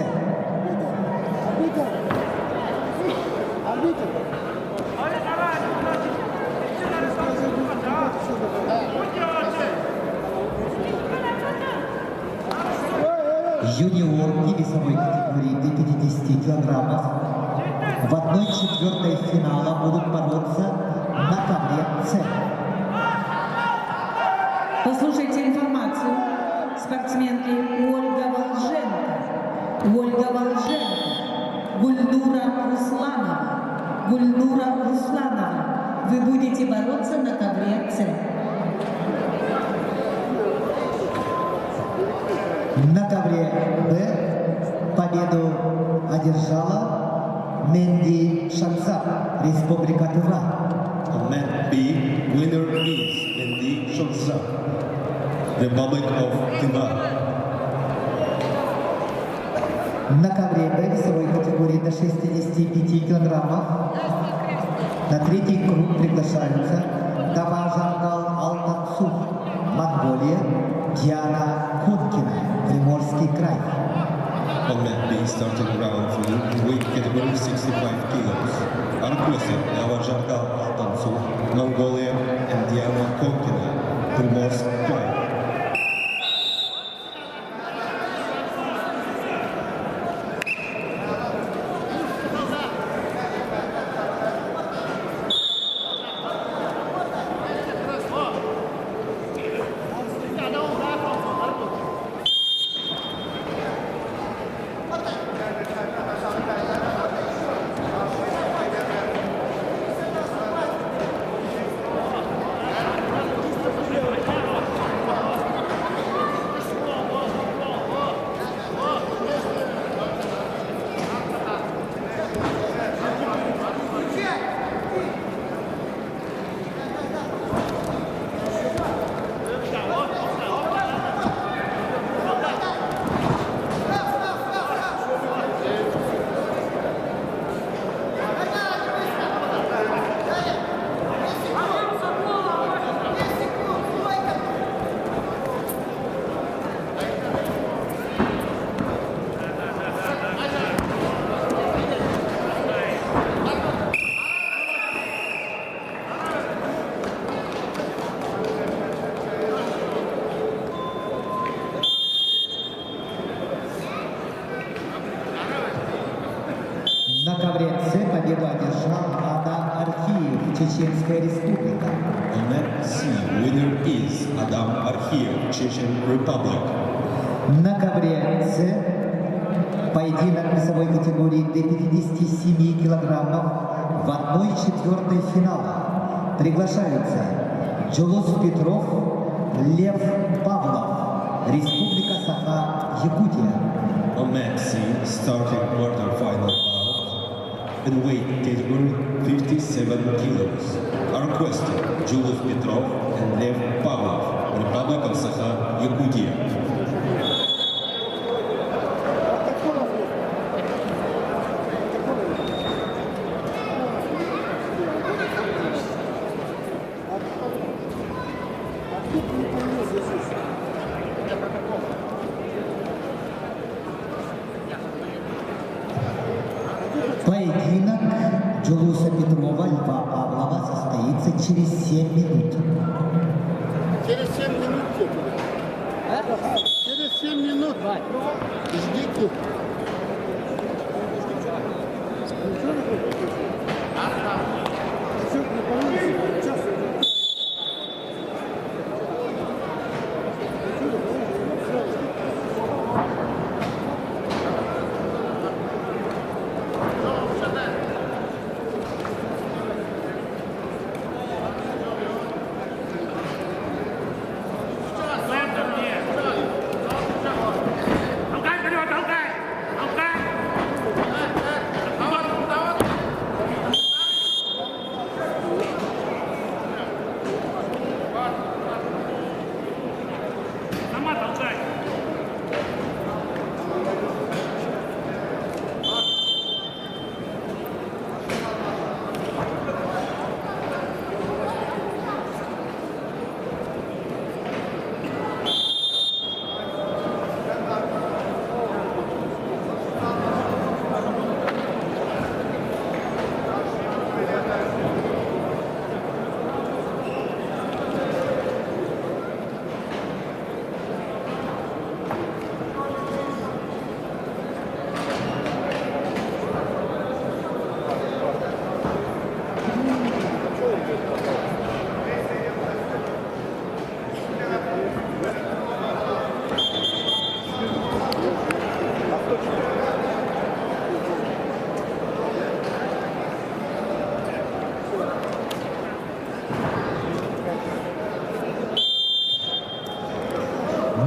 Юниорки весовой категории до 50 килограммов в 1/4 финала будут бороться на ковре С. Послушайте информацию спортсменки Ольга Волженко, Гульнура Русланова. Вы будете бороться на ковре С. На ковре Б победу одержала Менди Шокзак, Республика Тыва. On mat B, winner is Mendi Shokjak, Republic of Tuva. На ковре Б весовой категории до 65 килограммов на третий круг приглашаются Даважангал Алтансух, Монголия, Диана Конкина, Приморский край. On mat B, starting round 3, in weight category 65 kilos are requested Navajargal Altansu, Mongolia, and Diana Konkina, Primorsk kraj. На ковре С победу одержал Адам Архиев, Чеченская Республика. On mat C, winner is Adam Arkhiev, Chechen Republic. На ковре С поединок весовой категории до 57 килограммов в 1/4 финала. Приглашаются Джулус Петров, Лев Павлов, Республика Саха-Якутия. On mat C, starting quarter-final bout in weight category 57 kilos. Are requested Julius Petrov and Lev Pavlov, Republic of Sakha-Yakutia. Поединок Джулуса Петрова, Льва Павлова состоится через 7 минут. Через 7 минут. Через 7 минут. Ждите.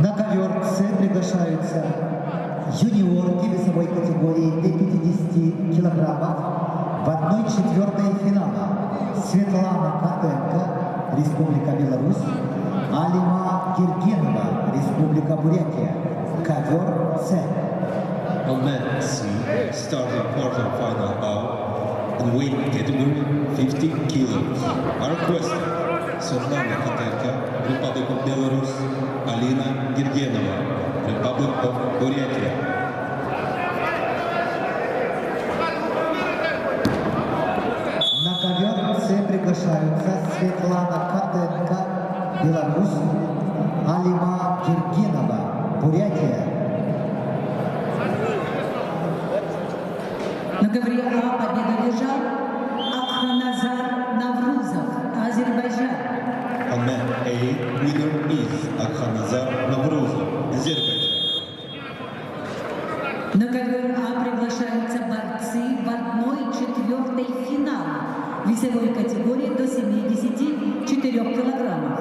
На ковер С приглашаются юниорки весовой категории до 50 килограммов в 1/4 финала. Светлана Котенко, Республика Беларусь, Алима Гергенова, Республика Бурятия. Ковер С. On mat C, starting quarter-final bout in weight category 50 kilos. Are requested Svetlana Kotelka, Republic of Belarus, Alina Gergenova, Republic of Buryatia. На ковер С приглашаются Светлана Котенко, Беларусь, Алима Гергенова, Бурятия. На ковре А победу одержал Акханазар Наврузов, Азербайджан. On mat A, winner is Akhanazar Navruzov, Azerbaijan. На ковер А приглашаются борцы в 1/4 финала весовой категории до 74 килограммов.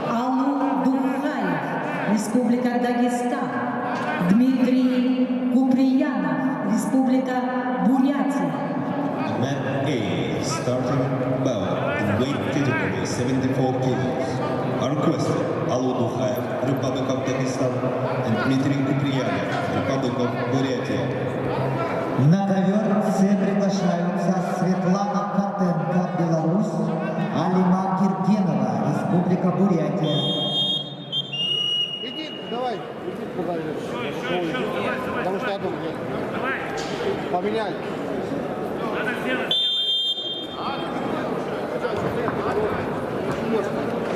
Алу Духаев, Республика Дагестан. Дмитрий Куприянов, Республика Бурятия. On mat A, starting bout in weight category 74 kilos. Are requested Alu Dukhaev, Republic of Dagestan, and Dmitry Kupriyanov, Republic of Buryatia. На ковер С приглашаются Светлана Котенко, Беларусь, Алима Гергенова, Республика Бурятия. Иди, давай. Иди, покажи. Потому что я думаю, нет. Поменяли.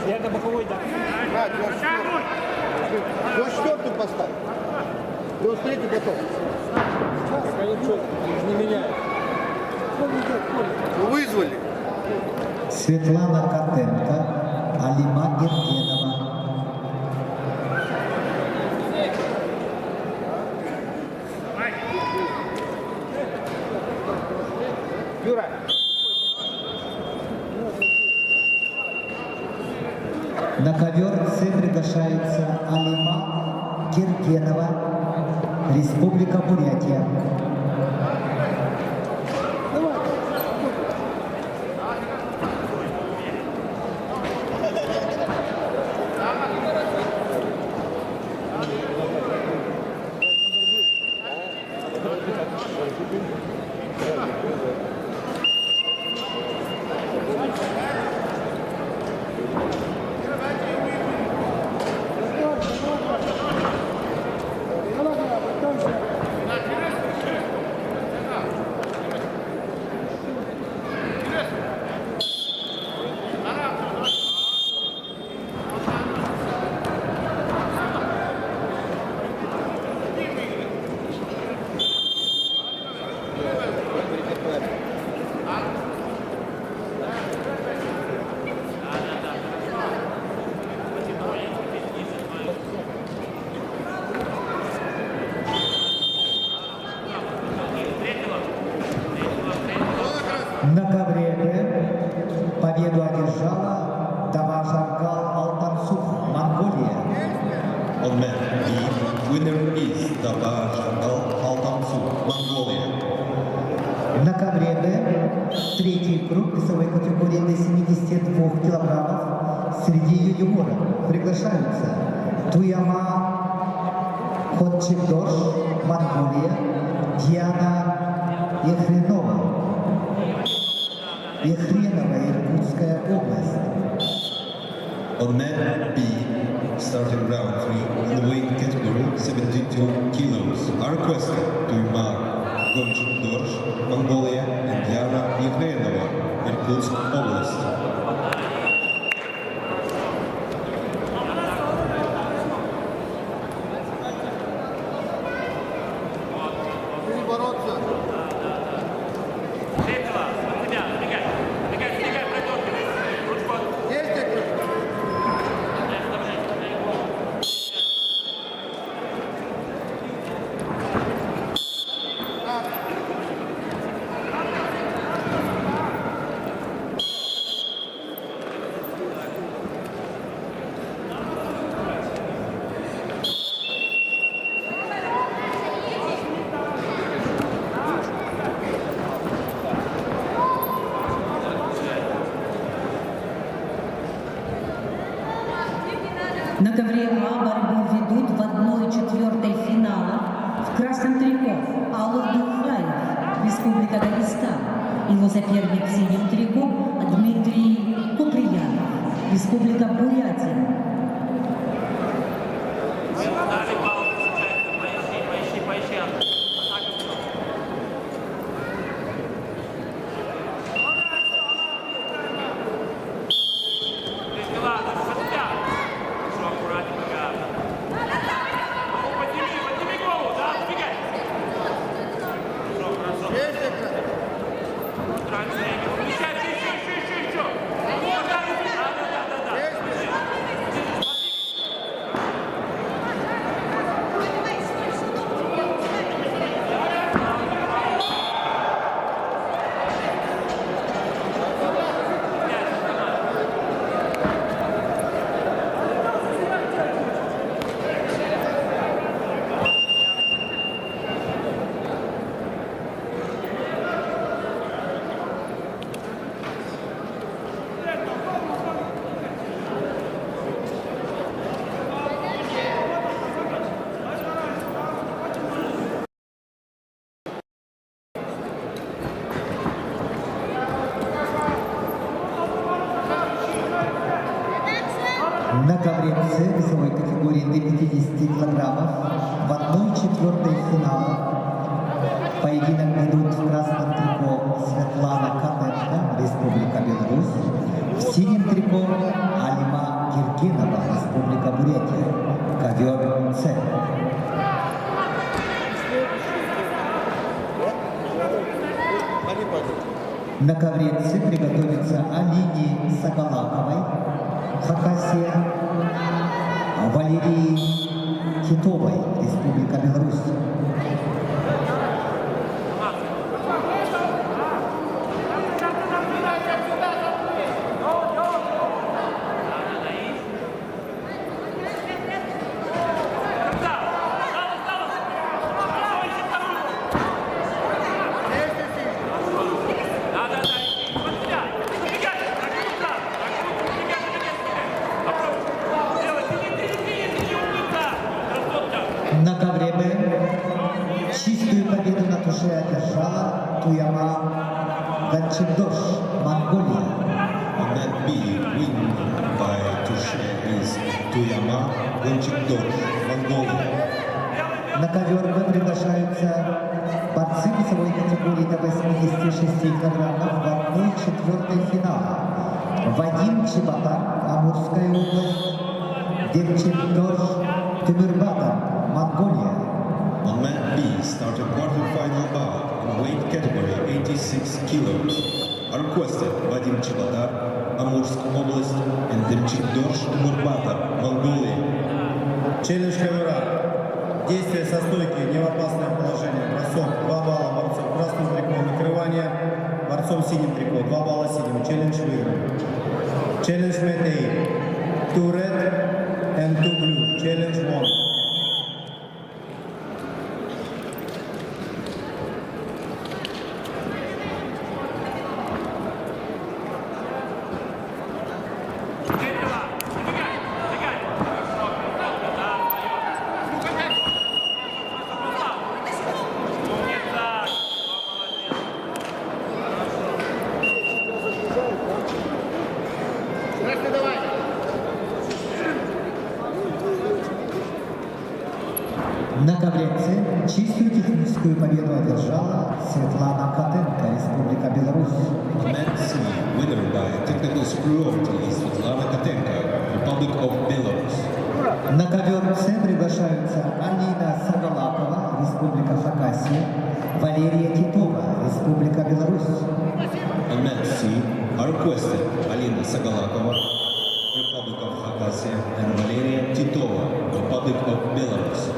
Это боковой, да. Да, 24 поставь. 23 готов. Конечно, не меняет. Вызвали. Светлана Котенко, Алима Гергенова. Юра. На ковер С приглашается Алима Гергенова, Республика Бурятия. На ковре Б победу одержала Даважаргал Алтансух, Монголия. On mat B, winner is Daba Jangal Altamsu, Mongolia. На ковре Б третий круг весовой категории до 72 килограммов среди юниоров приглашаются Туяма Ходчикдош, Монголия, Диана Ехренова, Иркутская область. On mat B, starting round 3, in the weight category 72 kilos, are requested Tuima Gonchuk-Dorj, Mongolia, and Diana Yevhenova, Irkutsk Oblast. Бороться. Светло, от тебя, бегай, бегай, бегай, пройдет, ручку. Есть такой? На ковре А борьбу ведут в 1/4 финала в красном трико Алур Духаев, Республика Дагестан. Его соперник в синем трико Дмитрий Куприянов, Республика Бурятия. Дали паузу, поищи. Атака. Светлана, от тебя. Хорошо, аккуратненько. Подними голову, да, бегай. Хорошо. Есть такой? Еще. Да. На ковре С весовой категории до 50 килограммов в 1/4 финала поединок ведут в красном трико Светлана Котенко, Республика Беларусь, в синем трико Алима Гергенова, Республика Бурятия, ковер С. Они пойдут. На ковре Ц приготовится Алине Сагалаковой, Хакасия, Валерии Китовой, Республика Беларусь. На ковре Б чистую победу на туше одержала Туяма Ганчевдош, Монголия. On that B, win by Tushe is Tuyama Gonchikdosh, Mongolia. На ковер Б приглашаются борцы весовой категории до 86 килограммов в 1/4 финала. Вадим Чеботар, Амурская область, Демчевдош, Тимирбатор, Монголия. On mat B, started quarter-final bout in weight category 86 kilos. Are requested Vadim Чеботар, Amursk Oblast, and Demchikdosh Tymurbatar, Mongolia. Челлендж КВР. Действие со стойки, не в опасное положение. Бросок 2 балла борцов красным трико, накрывание борцом синим трико, 2 балла синим. Челлендж выигран. Челлендж мет A. 2 red and 2 blue. Челлендж won. На ковре С чистую техническую победу одержала Светлана Котенко, Республика Беларусь. On mat C, winner by technical superiority is Svetlana Kotenko, Republic of Belarus. На ковер С приглашаются Алина Сагалакова, Республика Хакасия, Валерия Китова, Республика Беларусь. On mat C are requested Alina Sagalakova, Republic of Khakassia, and Valeria Titova, Republic of Belarus.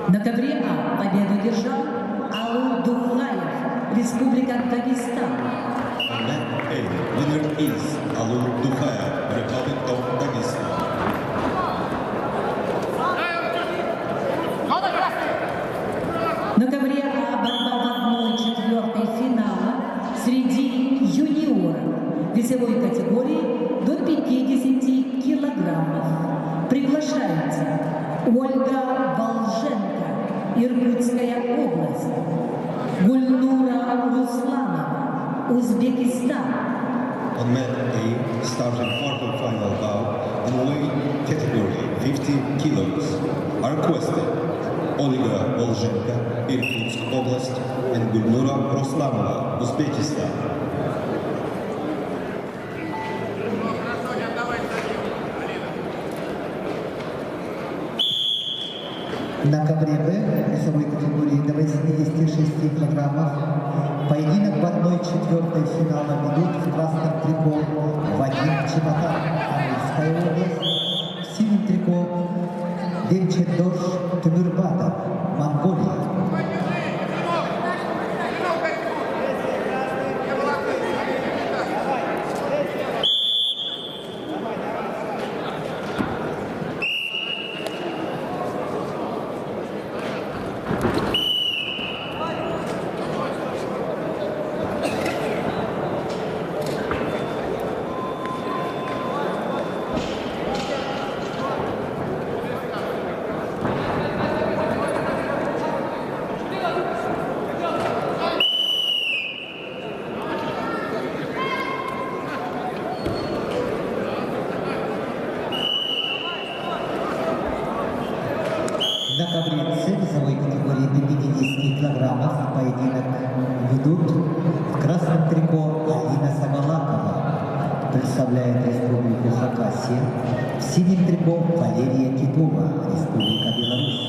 На ковре А победу держал Алу Духаев, Республика Дагестан. Mat A, winner is Alun Dukhaev, Republic of Dagestan. На ковре А борьба в 1/4 финала среди юниоров весовой категории до 50 килограммов. Приглашаются Ольга Волженко, Иркутская область, Гульнура Русланова, Узбекистан. On Mat A, starting quarter-final bout in weight category 50 kilos, are requested Olga Volzhenko, Irkutsk Oblast, and Gulnura Ruslanova, Uzbekistan. На ковре Б весовой категории до 86 килограммов поединок в 1/4 финала ведут в красном трико Вадим Чеботар, Амурская область, в синем трико Демчедош Тимурбатов, Монголия. На ковре С весовой категории до 50 килограммов поединок ведут в красном трико Алина Сагалакова, представляет Республику Хакасия, в синем трико Валерия Титова, Республика Беларусь.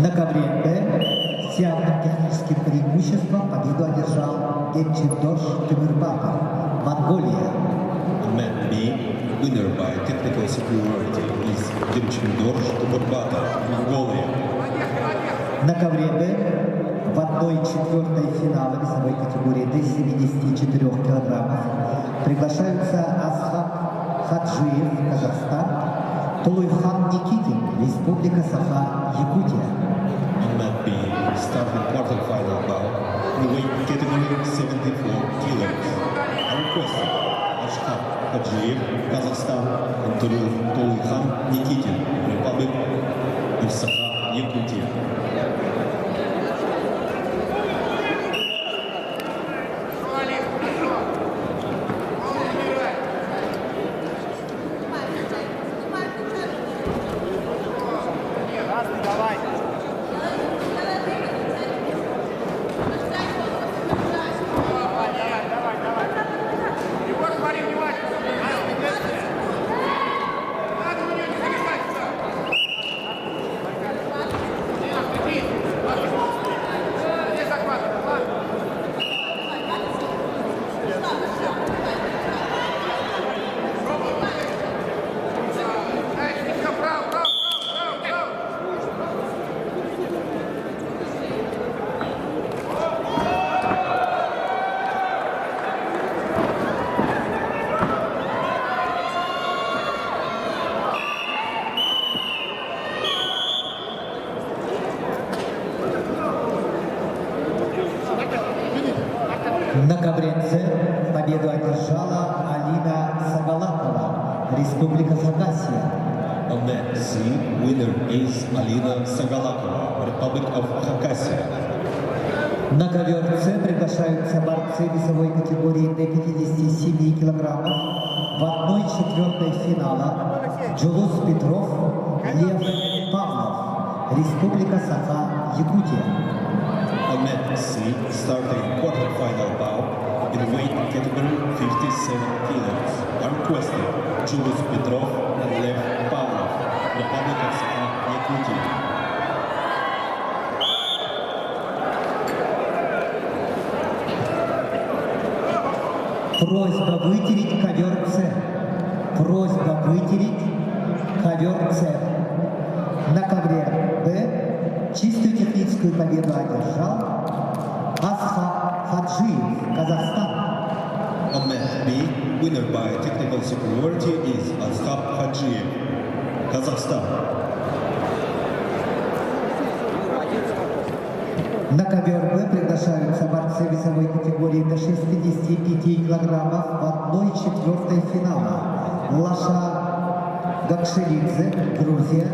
На ковре Б с явным техническим преимуществом победу одержал Демчедош Тимурбатов, Монголия. On Mat B, winner by technical superiority is Demchindor Tymurbatov, Mongolia. На ковре Б в 1/4 финала весовой категории до 74 килограммов приглашаются Асхаб Хаджиев, Казахстан, Тулуйхан Никитин, Республика Саха, Якутия. On Mat B, starting quarter-final bout in weight category 74 kilos, are requested Ashkab Haджиев, Kazakhstan, and Toluyhan Nikitin, Republic of Sakha, Yakutia. На ковре С победу одержала Алина Сагалакова, Республика Хакасия. On mat C, winner is Alina Sagalakova, Republic of Khakassia. На ковер С приглашаются борцы весовой категории до 57 килограммов в 1/4 финала Джулус Петров, Лев Павлов, Республика Саха-Якутия. On mat C, starting quarterfinal bout in weight category 57 kilos, are requested Julius Petrov and Lev Pavlov, Republic of Sakha-Yakutia. Просьба вытереть ковер С. Просьба вытереть ковер С. На ковре Б чистую техническую победу одержал Асхаб Хаджиев, Казахстан. On mat B, winner by technical superiority is Ashab Hajiev, Kazakhstan. На ковер Б приглашаются борцы весовой категории до 65 килограммов в 1/4 финала. Лаша Гакшелидзе, Грузия,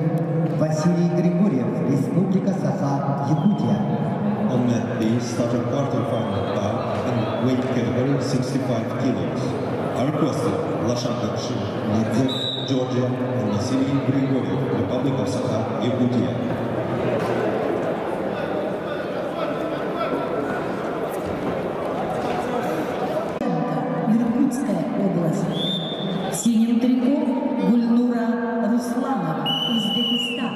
Василий Григорьев, Республика Саха-Якутия. On mat B, starting quarterfinal bout in weight category 65 kilos, are requested Lashan Gakshelidze, Georgia, and Vasily Grigoriev, Republic of Sakha-Yakutia. Иркутская область. В синем трико Гульнура Русланова, Узбекистан.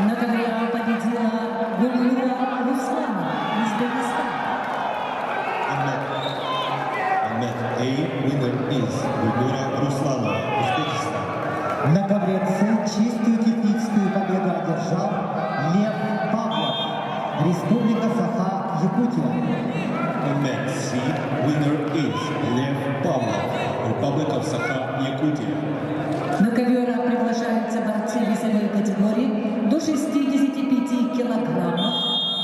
На ковре победила Гульнура Русланова, Узбекистан. On mat A, winner is Gulnura Ruslanova, Uzbekistan. На ковре С чистую техническую победу одержал Лев Павлов, Республика Саха-Якутия. On mat C, winner is Lev Pavlov, Republic of Sakha-Yakutia. На ковер приглашаются борцы весовой категории до 65 килограммов.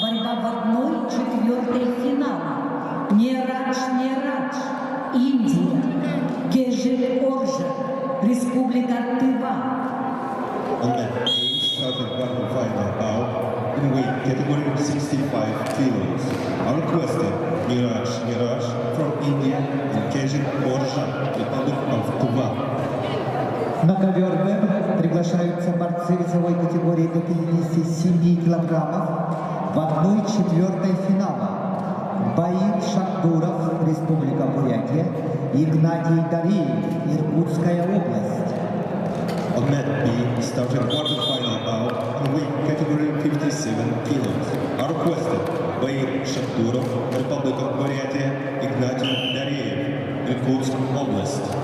Борьба в 1/4 финала. Нерадж, Индия. Гежель Оржа, Республика Тыва. On mat A, starting quarterfinal bout in weight category 65 kilos, are requested Miraj from India and Kejik Orja, Republic of Tuva. На ковер Б приглашаются приглашаются борцы весовой категории до 57 килограммов в 1/4 финала. Баир Шакдуров, Республика Бурятия, Игнатий Дариев, Иркутская область. On mat B, starting quarter-final bout in weight category 57 kilos, are requested Bair Shakturov, Republic of Buryatia, Ignatiy Dariev, Irkutsk Oblast.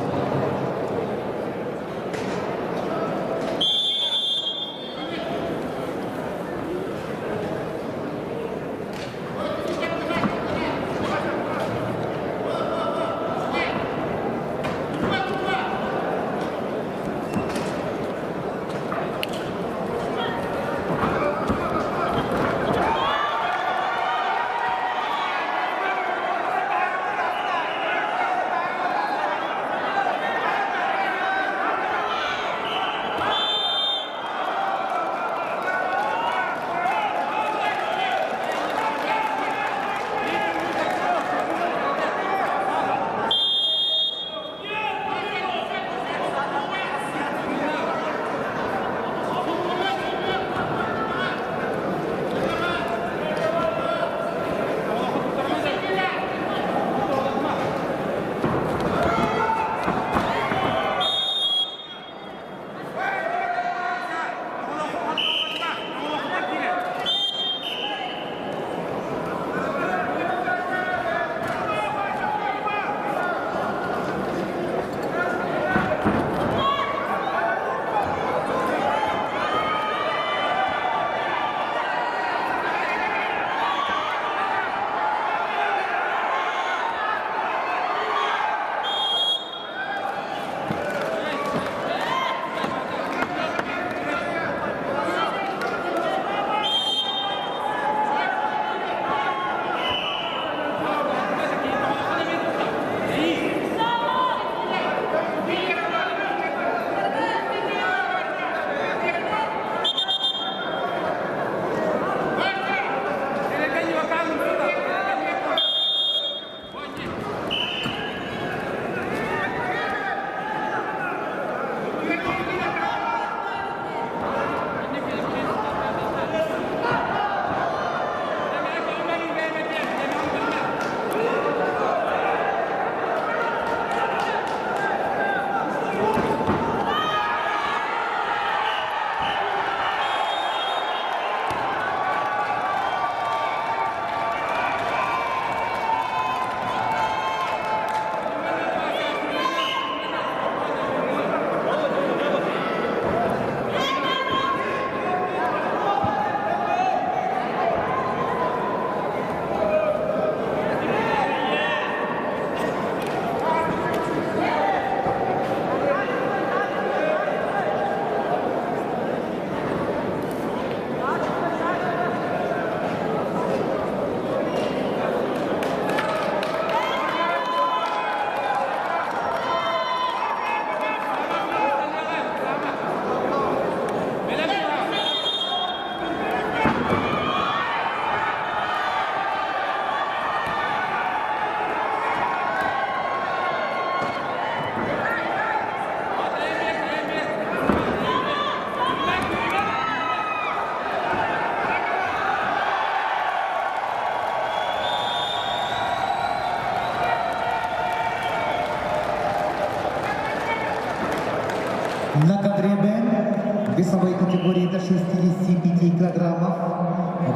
На ковре Б весовой категории до 65 килограммов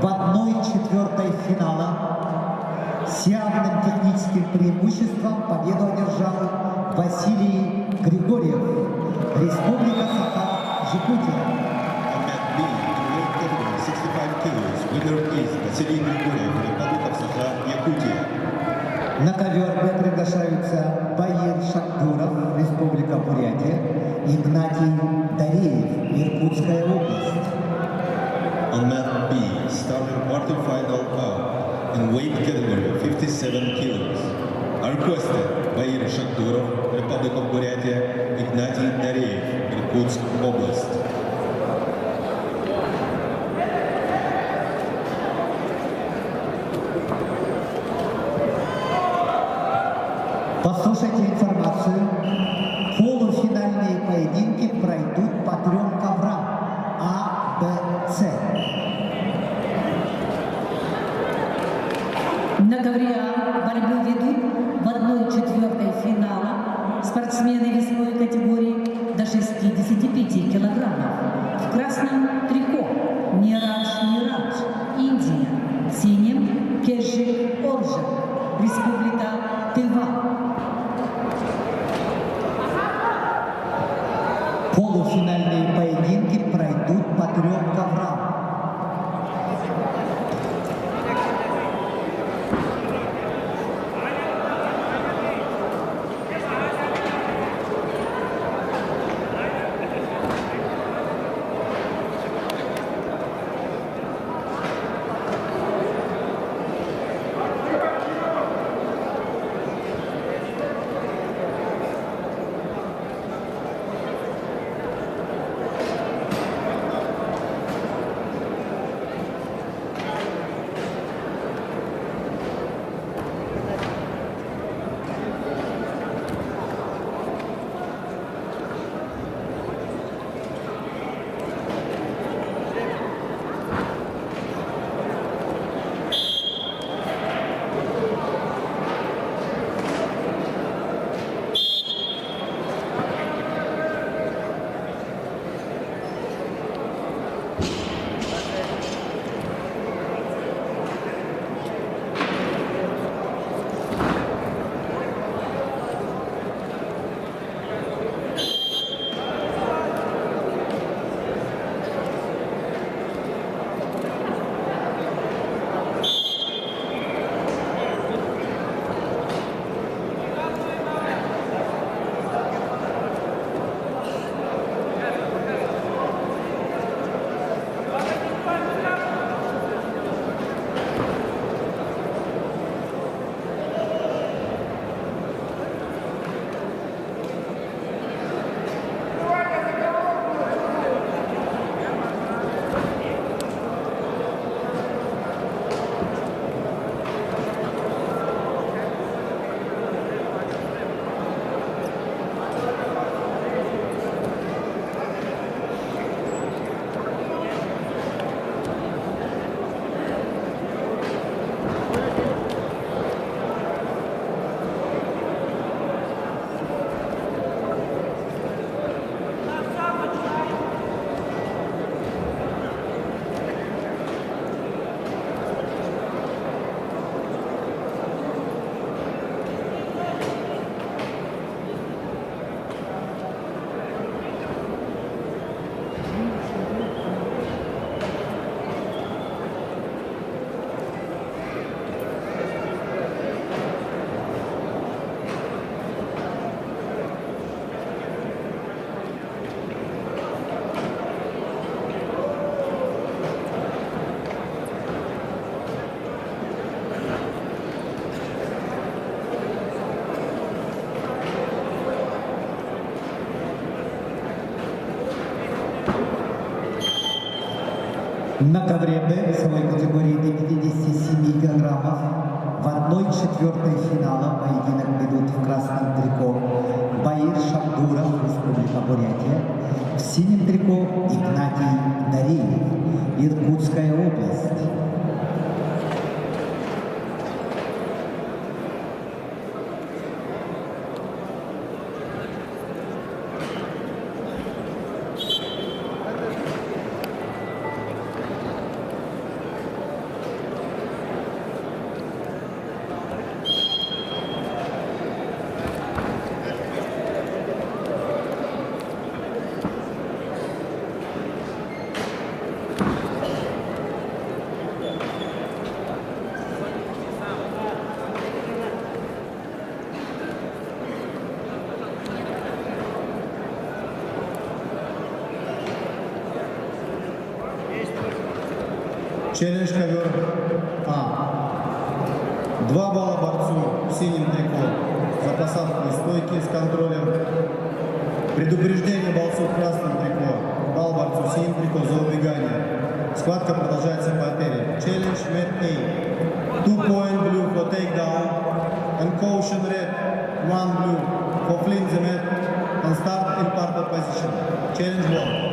в 1/4 финала с явным техническим преимуществом победу одержал Василий Григорьев, Республика Саха-Якутия. On mat B, in weight category 65 kilos, winner is Vasily Grigoriev, Republic of Sakha-Yakutia. На ковер Б приглашаются Баир Шакдуров, Республика Бурятия, Игнатий Дариев, Иркутская область. On mat B, starting quarter-final bout in weight category 57 kilos, are requested Bair Shakturov, Republic of Buryatia, Ignatiy Dariev, Irkutsk Oblast. Послушайте информацию. Полуфинальные поединки пройдут по 3 коврам. На ковре борьбу ведут в 1/4 финала спортсмены весовой категории до 65 килограммов. В красном трико Нирадж, Индия. В синем Кежик Оржак, Республика Тыва. Полуфинальные поединки пройдут по 3 коврам. На ковре Б весовой категории до 57 килограммов в 1/4 финала поединок ведут в красном трико Баир Шабдуров, Республика Бурятия, в синем трико Игнатий Дареев, Иркутская область. Челлендж ковер А. 2 балла борцу в синем трико за посадку из стойки с контролем. Предупреждение борцу в красном трико. Балл борцу в синем трико за убегание. Схватка продолжается по артерии. Челлендж red A. 2 point blue for takedown and caution red 1 blue for flinch the mat and start in partner position. Challenge 1.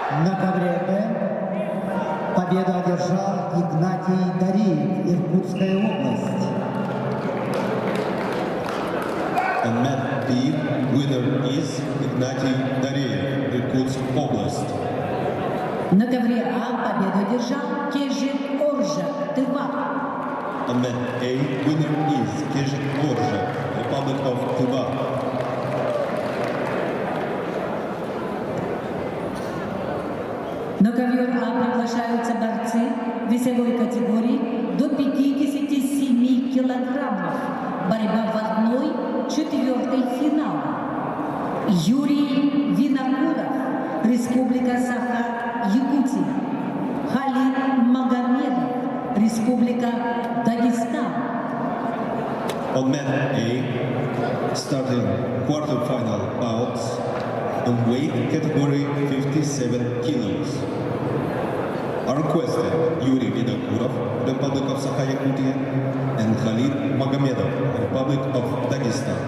На ковре победу одержал Игнатий Дариев, Иркутская область. On mat B, winner is Ignatiy Dareev, Irkutsk Oblast. На ковре А победу одержал Кежик Оржак, Тыва. On mat A, winner is Kezhik Orja, Republic of Tuva. На ковер А приглашаются борцы весовой категории до 57 килограммов. Борьба в 1/4 финала. Юрий Винокуров, Республика Саха, Якутия. Халид Магомедов, Республика Дагестан. On mat A, starting quarterfinal bouts on weight category 57 kilos. Are requested Yuri Vinokurov, Republic of Sakha-Yakutia, and Khalid Magomedov, Republic of Dagestan.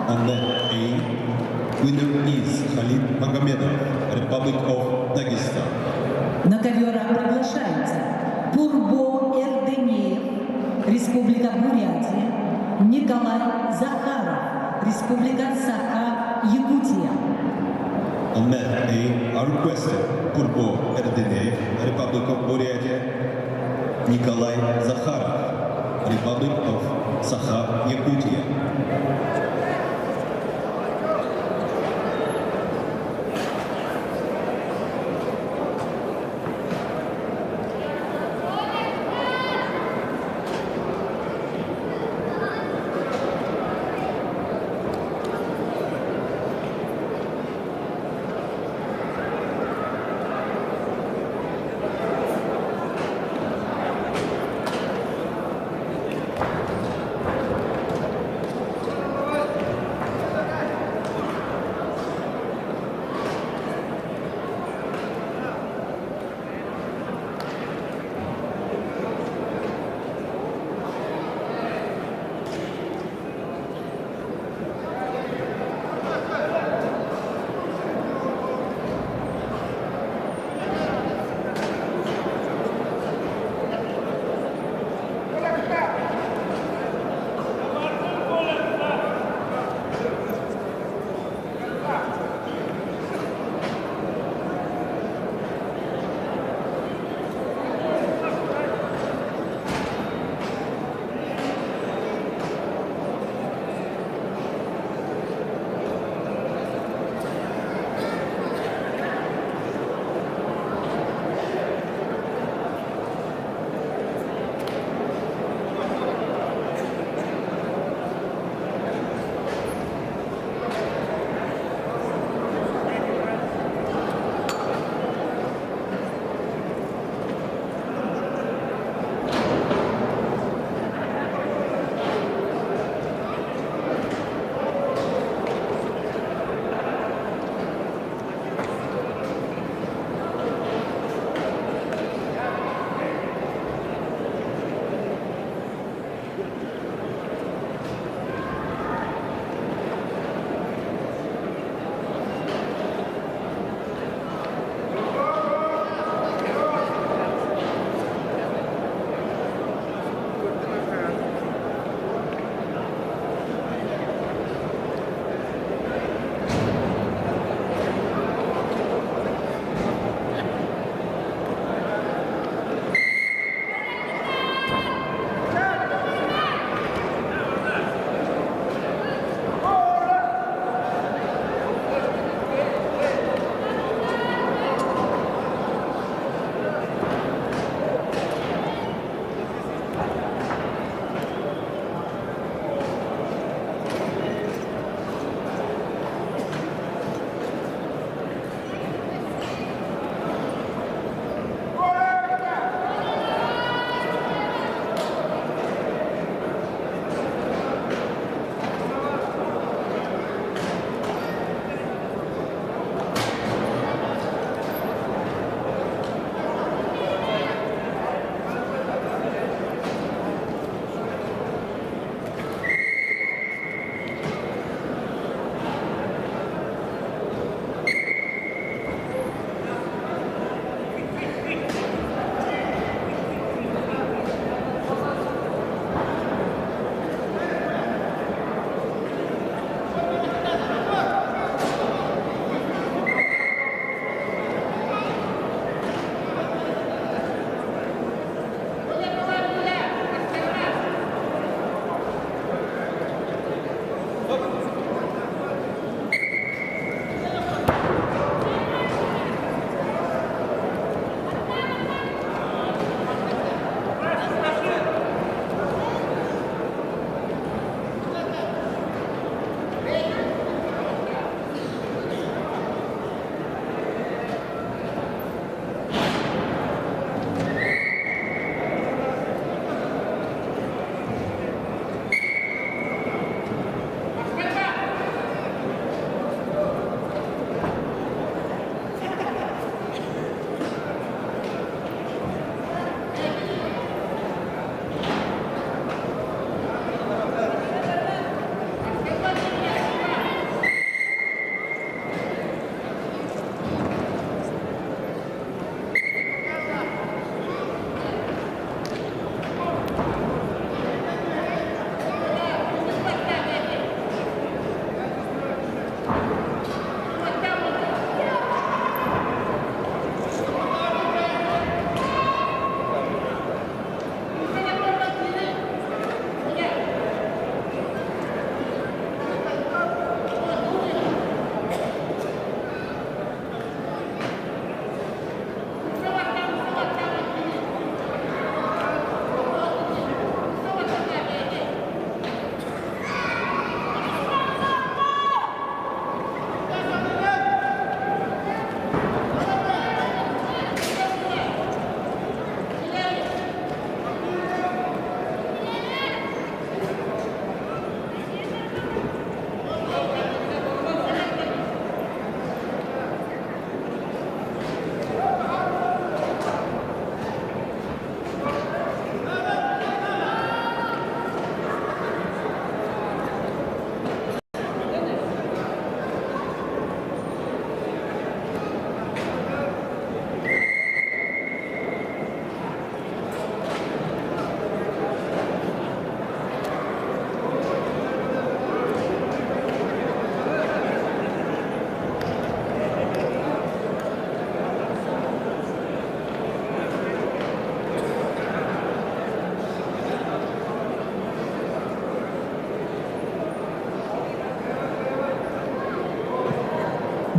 On net A, winner is Khalid Magomedov, Republic of Dagestan. На ковера приглашаются Пурбо Эрденеев, Республика Бурятия, Николай Захаров, Республика Саха-Якутия. On net A are requested Purbo Erdeneev, Republic of Buryatia, Nikolai Zakharov, Republic of Sakha-Yakutia.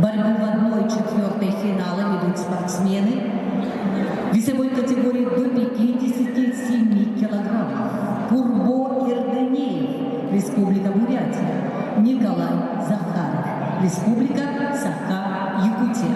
Борьбу в 1/4 финала ведут спортсмены в весовой категории до 57 килограммов. Курбо Ирденеев, Республика Бурятия. Николай Захаров, Республика Саха-Якутия.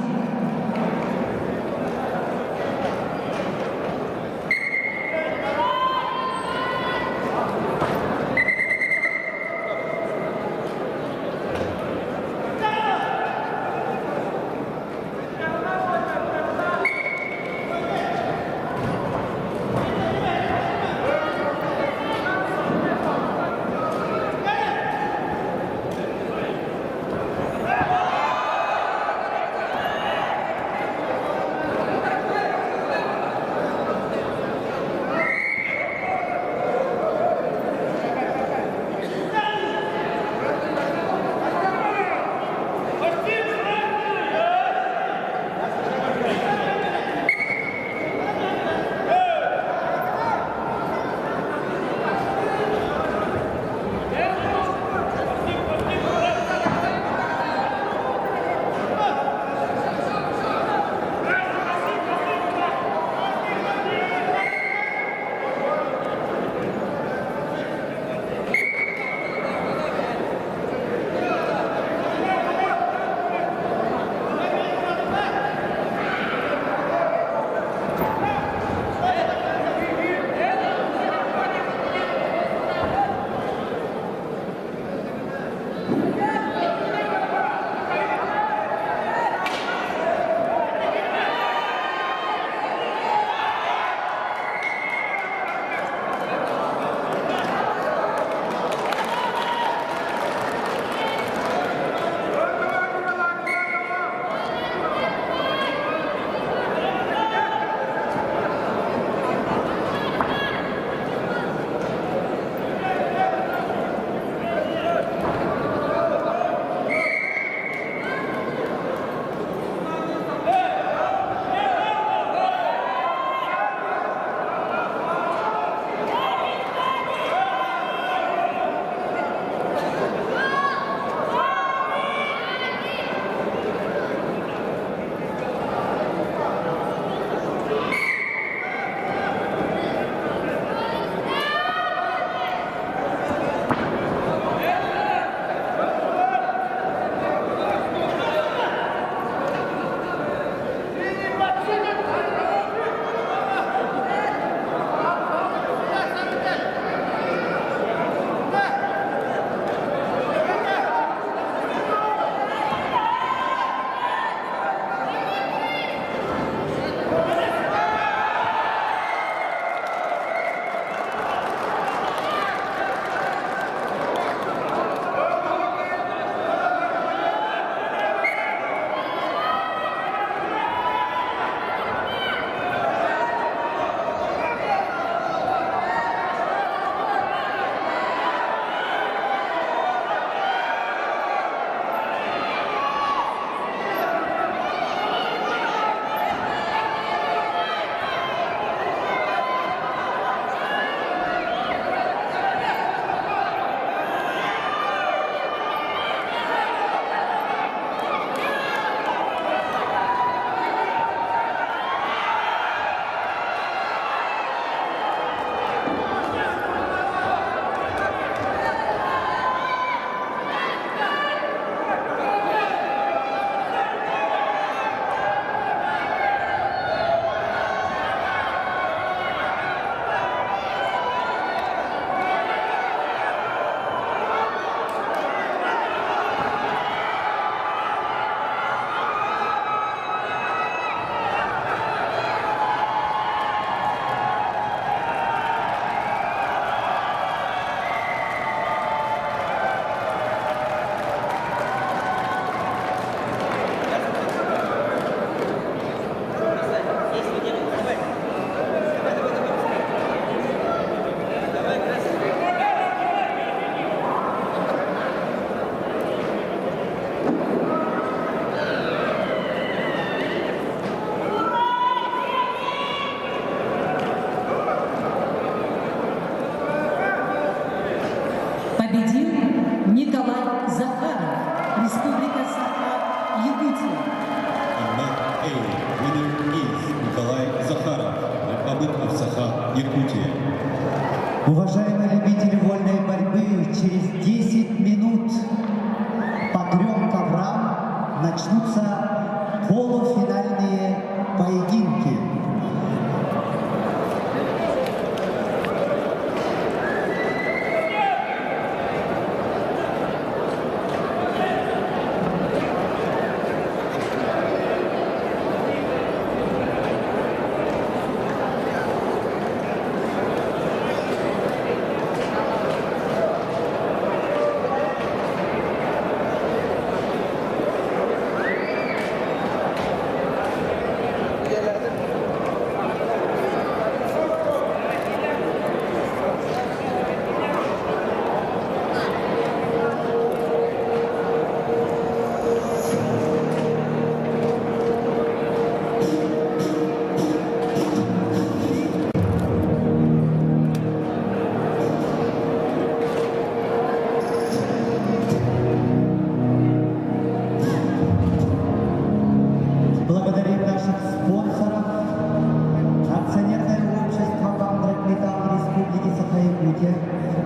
Николай Захаров, Республика Саха-Якутия.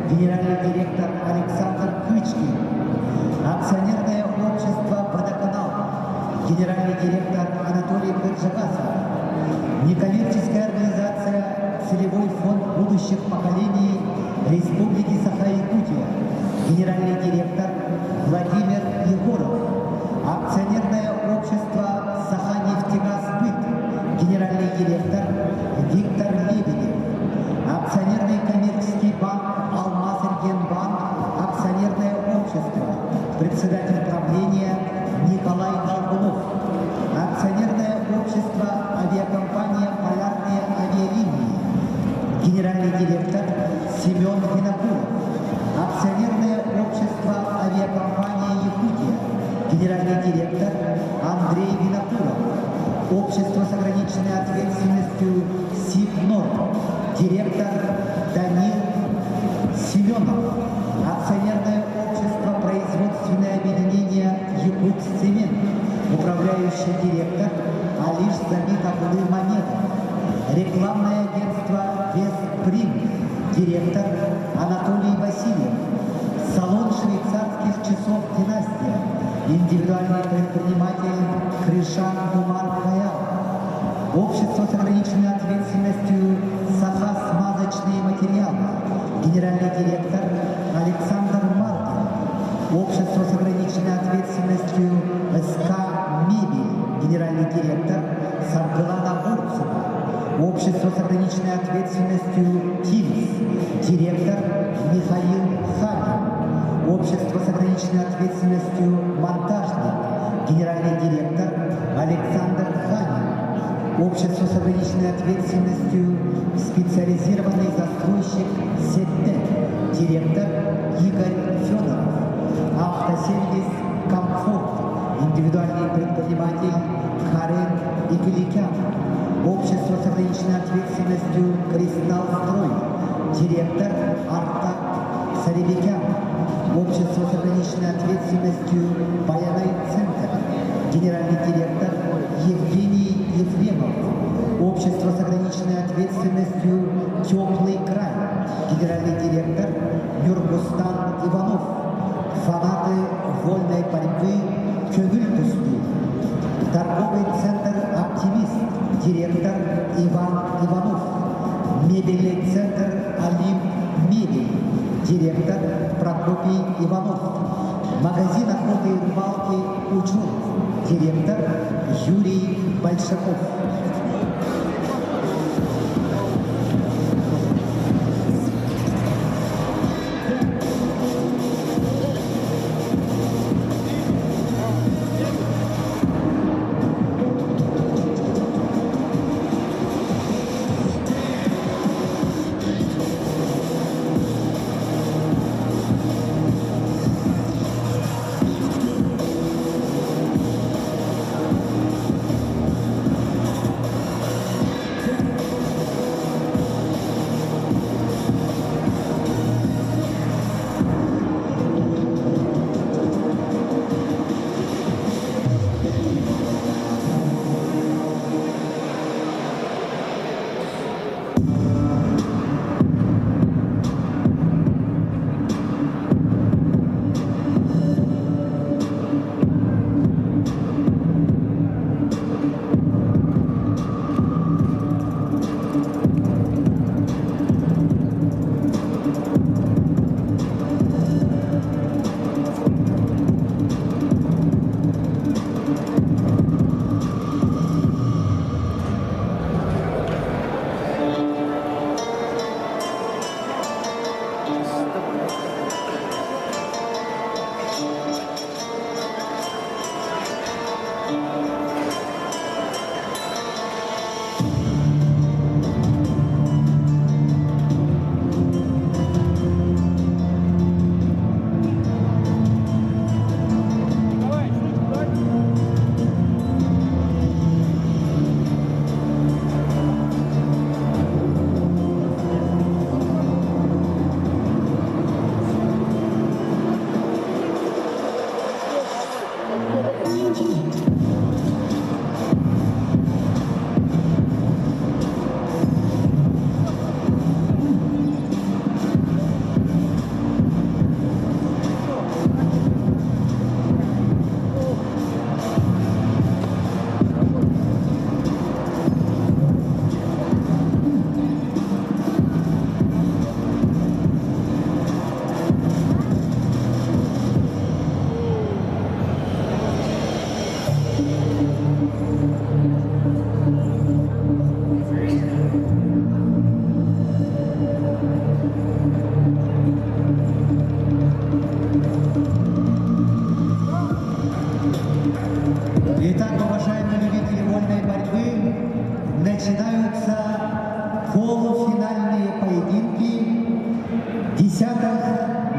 генеральный директор Александр Кычкин, акционерное общество «Водоканал», генеральный директор Анатолий Кырджагасов, некоммерческая организация «Целевой фонд будущих поколений Республики Саха-Якутия», генеральный директор Владимир Егоров, акционерное общество «Саха-Нефтегазбыт», генеральный директор Виктор Лебедев, акционерный коммерческий банк «Алмаз-Эргенбанк», акционерное общество, председатель правления Николай Долгунов, акционерное общество авиакомпания «Полярные авиалинии», генеральный директор Семен Винокуров, акционерное общество авиакомпания «Якутия», генеральный директор Андрей Винокуров, общество с ограниченной ответственностью «Сибнор», директор Данил Семенов, акционерное общество «Производственное объединение Якутцемент», управляющий директор Алиш Замитаглы Мамедов, рекламное агентство «Вестпринт», директор Анатолий Васильев, салон швейцарских часов «Династия», индивидуальный предприниматель Кришан Умар Хаял, общество с ограниченной ответственностью «Саха-смазочные материалы», генеральный директор Александр Маркин, общество с ограниченной ответственностью «СК Мебель», генеральный директор Саргылана Бурцева, общество с ограниченной ответственностью «ТИМС», директор Михаил Хагин, общество с ограниченной ответственностью «Монтажник», генеральный директор Александр Ханин, общество с ограниченной ответственностью «Специализированный застройщик СЕТТ», директор Игорь Федоров, автосервис «Комфорт», индивидуальный предприниматель Карен Игеликян, общество с ограниченной ответственностью «Кристалл Строй», директор Артак Саребекян, общество с ограниченной ответственностью «Баянай Центр», генеральный директор Евгений Ефремов, общество с ограниченной ответственностью «Теплый край», генеральный директор Нюргустан Иванов, фанаты вольной борьбы Кёгыль-Тусту, торговый центр «Оптимист», директор Иван Иванов, мебельный центр «Олимп Мебель», директор Прокопий Иванов, магазин охоты и рыбалки «Учур», директор Юрий Большаков.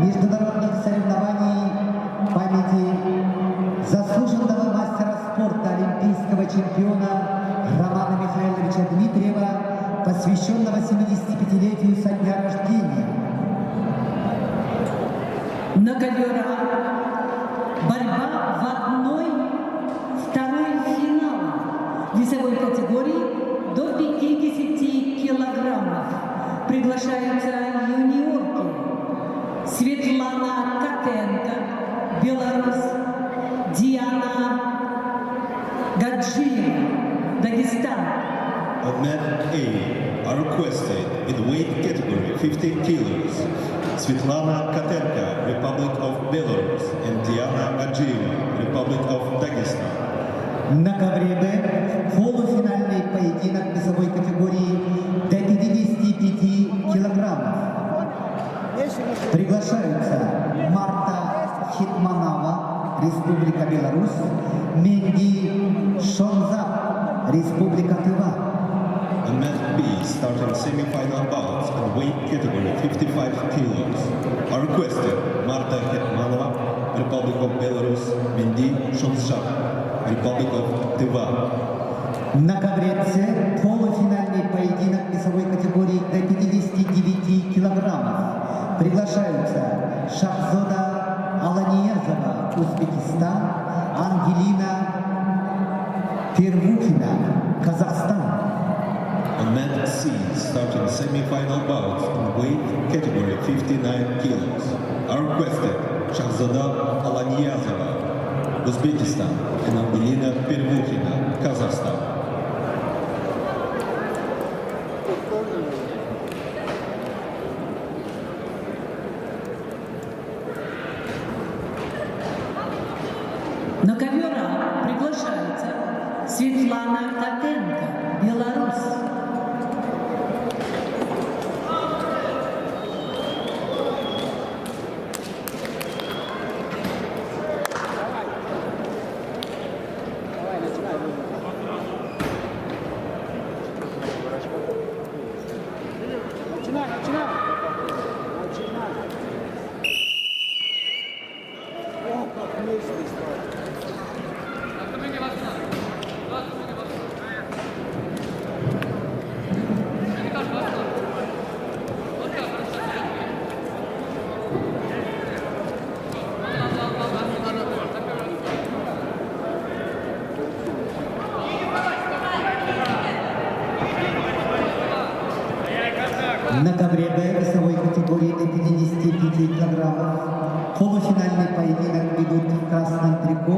международных соревнований памяти заслуженного мастера спорта, олимпийского чемпиона Романа Михайловича Дмитриева, посвященного 75-летию со дня рождения. На ковера борьба в 1/2 финала весовой категории до 50 килограммов. Приглашаются юниорки Светлана Котенко, Беларусь, Диана Гаджиева, Дагестан. Men A are requested in the weight category 50 kilos. Svetlana Katenka, Republic of Belarus, and Diana Gadjieva, Republic of Dagestan. На ковре Б полуфинальный поединок весовой категории до 55 килограммов. Приглашаются Марта Хитманова, Республика Беларусь, Менди Шонза, Республика Тыва. And men B starting semi-final bouts in the weight category 55 kilos are requested Marta Hetmanova, Republic of Belarus, Mendy Shonzha, Republic of Tыва. На ковре С полуфинальный поединок весовой категории до 59 килограммов. Приглашаются Шахзода Аланиязова, Узбекистан, Ангелина Первухина, Казахстан. And men C starting semi-final bouts in the weight category 59 kilos are requested Shahzada Alaniyazova, Uzbekistan, and Angelina Pervukhina, Kazakhstan. На ковера приглашается Светлана Котенко, Беларусь. На ковре Б весовой категории до 55 килограммов полуфинальный поединок ведут в красном трико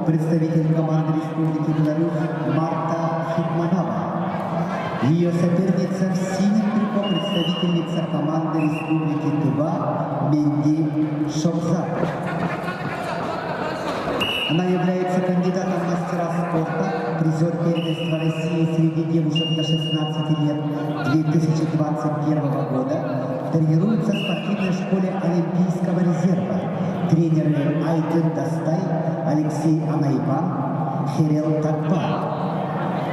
представитель команды Республики Беларусь Марта Хитманова. Ее соперница в синем трико представительница команды Республики Тыва Менди Шонза. Она является кандидатом в мастера спорта, призер первенства России среди девушек до 16 лет 2021 года. Тренируется в спортивной школе Олимпийского резерва. Тренеры Айтын Дастай, Алексей Анайбан, Херел Такба.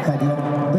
Ковер Б.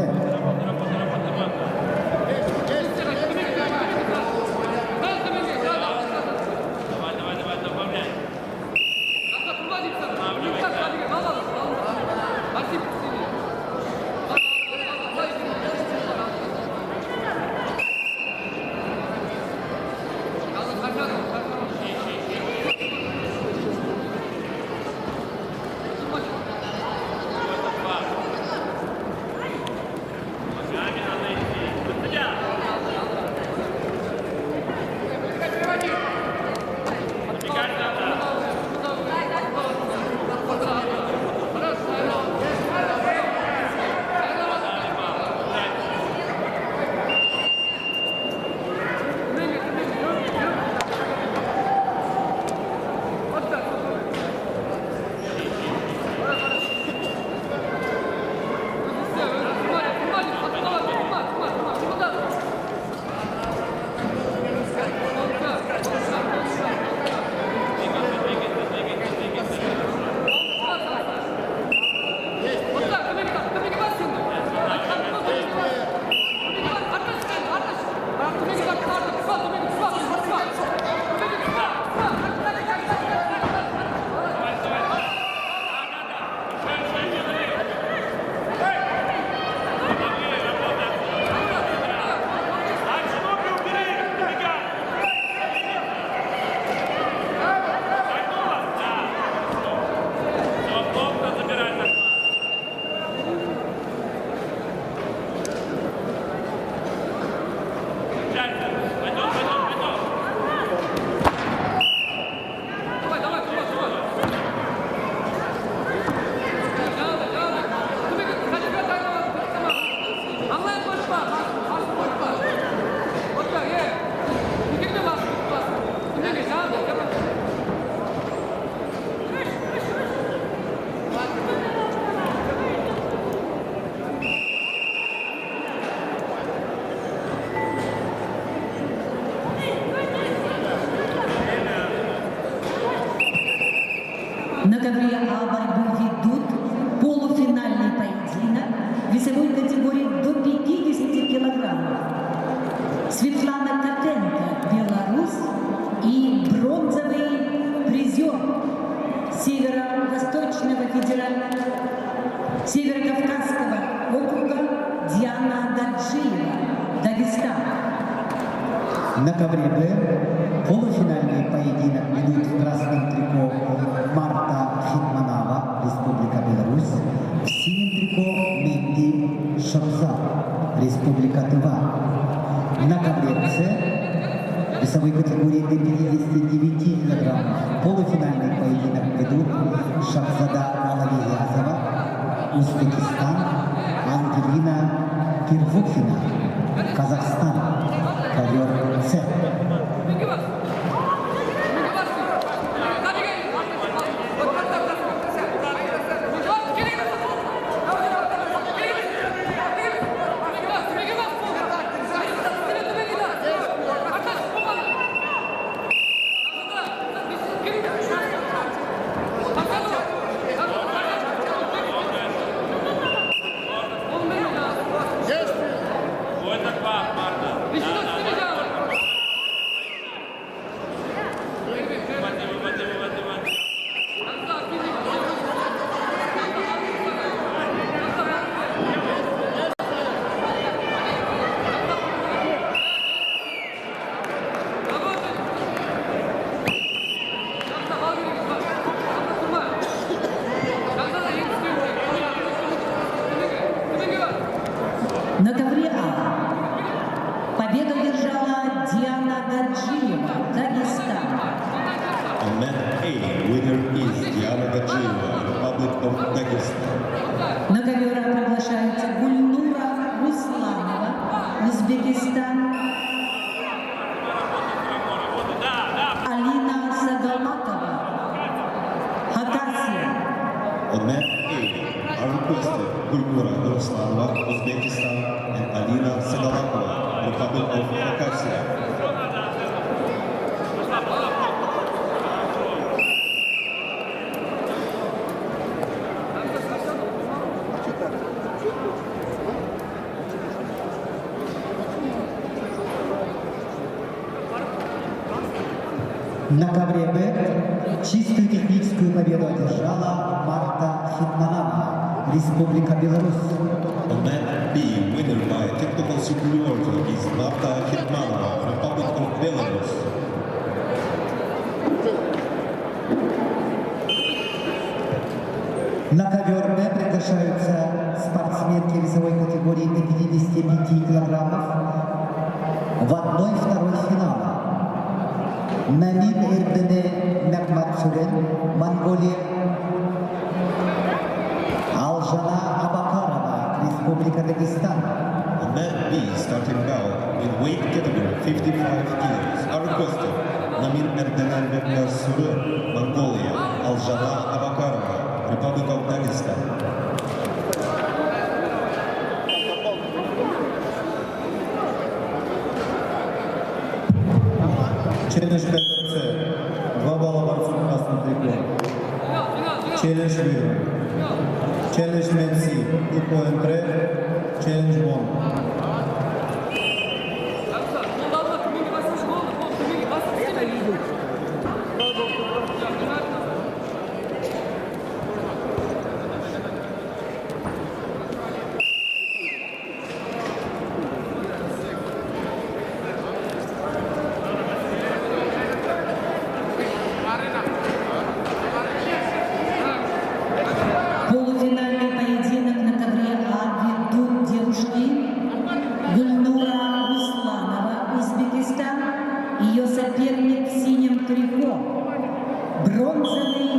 На ковре А борьбу ведут полуфинальный поединок весовой категории до 50 килограммов. Светлана Котенко, Беларусь, и бронзовый призер Северо-Восточного Северо-Кавказского округа Диана Гаджиева, Дагестан. На ковре Б полуфинальный поединок ведут в красном трико Марта Хитманова, Республика Беларусь, в синем трико Менди Шабза, Республика Тыва. На ковре С весовой категории до 59 килограммов полуфинальный поединок ведут Шахзада Алавиязова, Узбекистан, Ангелина Кирвухина, Казахстан, ковер С. На ковре А победу держала Диана Гаджиева, Дагестан. On mat A, winner is Diana Gadjieva, Republic of Dagestan. На ковер А приглашаются Гульнура Русланова, Узбекистан, Алина Сагалатова, Хакасия. On mat A are requested Gulnura Nuruslanova, Uzbekistan, and Alina Sagalakova, Republic of Khakassia. На ковре Б чистую техническую победу одержала Марта Хитманова, Республика Беларусь. On mat B, winner by technical superiority is Marta Hitmanova, Republic of Belarus. На ковер Б приглашаются спортсменки весовой категории до 55 килограммов в 1/2 финала. Намин Эрдене Мехматсурен, Монголия. Алжана Абакарова, Республика Дагестан. On mat B, starting bout in weight category 55 kilos are requested Namin Erdenan Mehmasuren, Mongolia, Aljana Abakarova, Republic of Dagestan. Челлендж КПЦ. 2 балла борцу в красном трико. Челлендж Вир. Челлендж Медси. 2 point red. Челлендж Бон. Полуфинальный поединок на ковре А ведут девушки Гульнура Русланова, Узбекистан, ее соперник в синем трико, бронзовый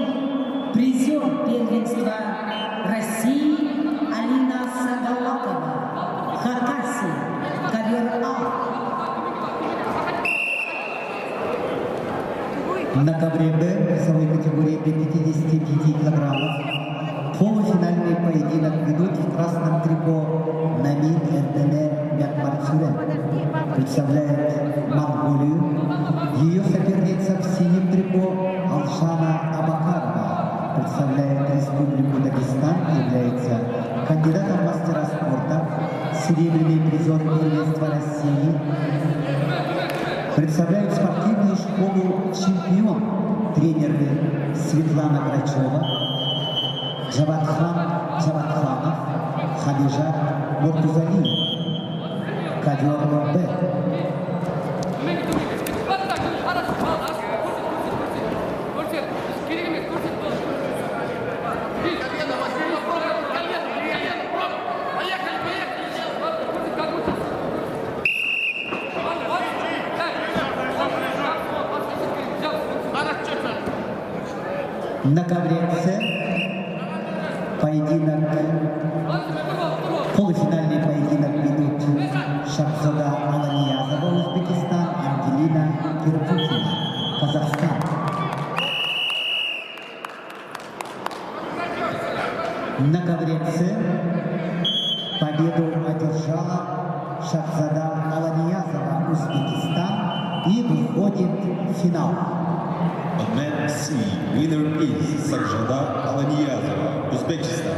призер первенства России Алина Сагалатова, Хакасия, ковер А. На ковре Б весовой категории до 55 килограммов полуфинальный поединок ведут в красном трико Намин Эрдене Мехматсурен, представляет Монголию. Ее соперница в синем трико Алжана Абакарова, представляет Республику Дагестан, является кандидатом в мастера спорта, серебряный призер первенства России, представляет спортивную школу «Чемпион» тренеры Светлана Грачева, Джавадхан Джавадханов, Хадижат Муртузалиев, ковер Б. На ковре С поединок, полуфинальный поединок ведут Шахзода Аланиязова, Узбекистан, Ангелина Кирпутина, Казахстан. На ковре С победу одержала Шахзода Аланиязова, Узбекистан, и выходит в финал. On mat C, winner is Sarjada Alaniyazova, Uzbekistan.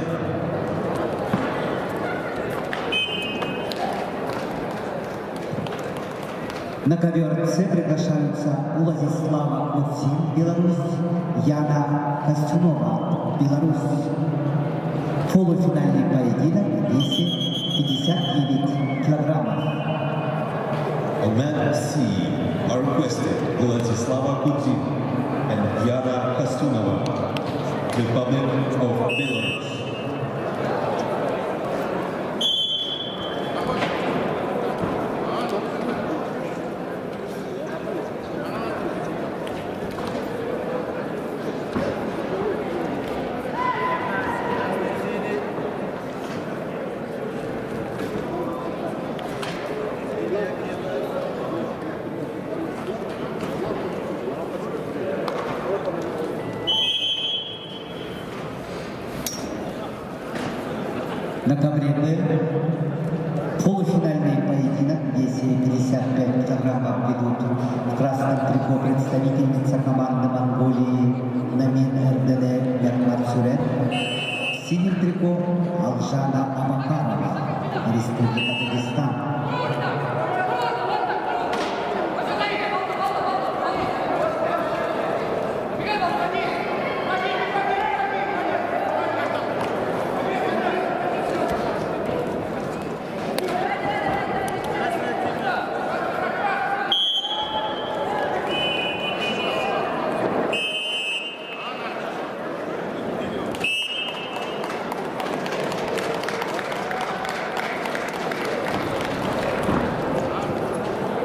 На ковер С приглашаются Владислава Куцин, Беларусь, Яна Костюнова, Беларусь. Полуфинальный поединок в весе 59 килограммов. On mat C are requested Vladislava Kudzin and Yana Kastunova, Republic of Belarus. На ковре Б полуфинальный поединок в весе 55 килограммов ведут в красном трико представительница команды Монголии Намин Эрдене Мякмарсурен, в синем трико Алжана Абакарова, Республика Дагестан.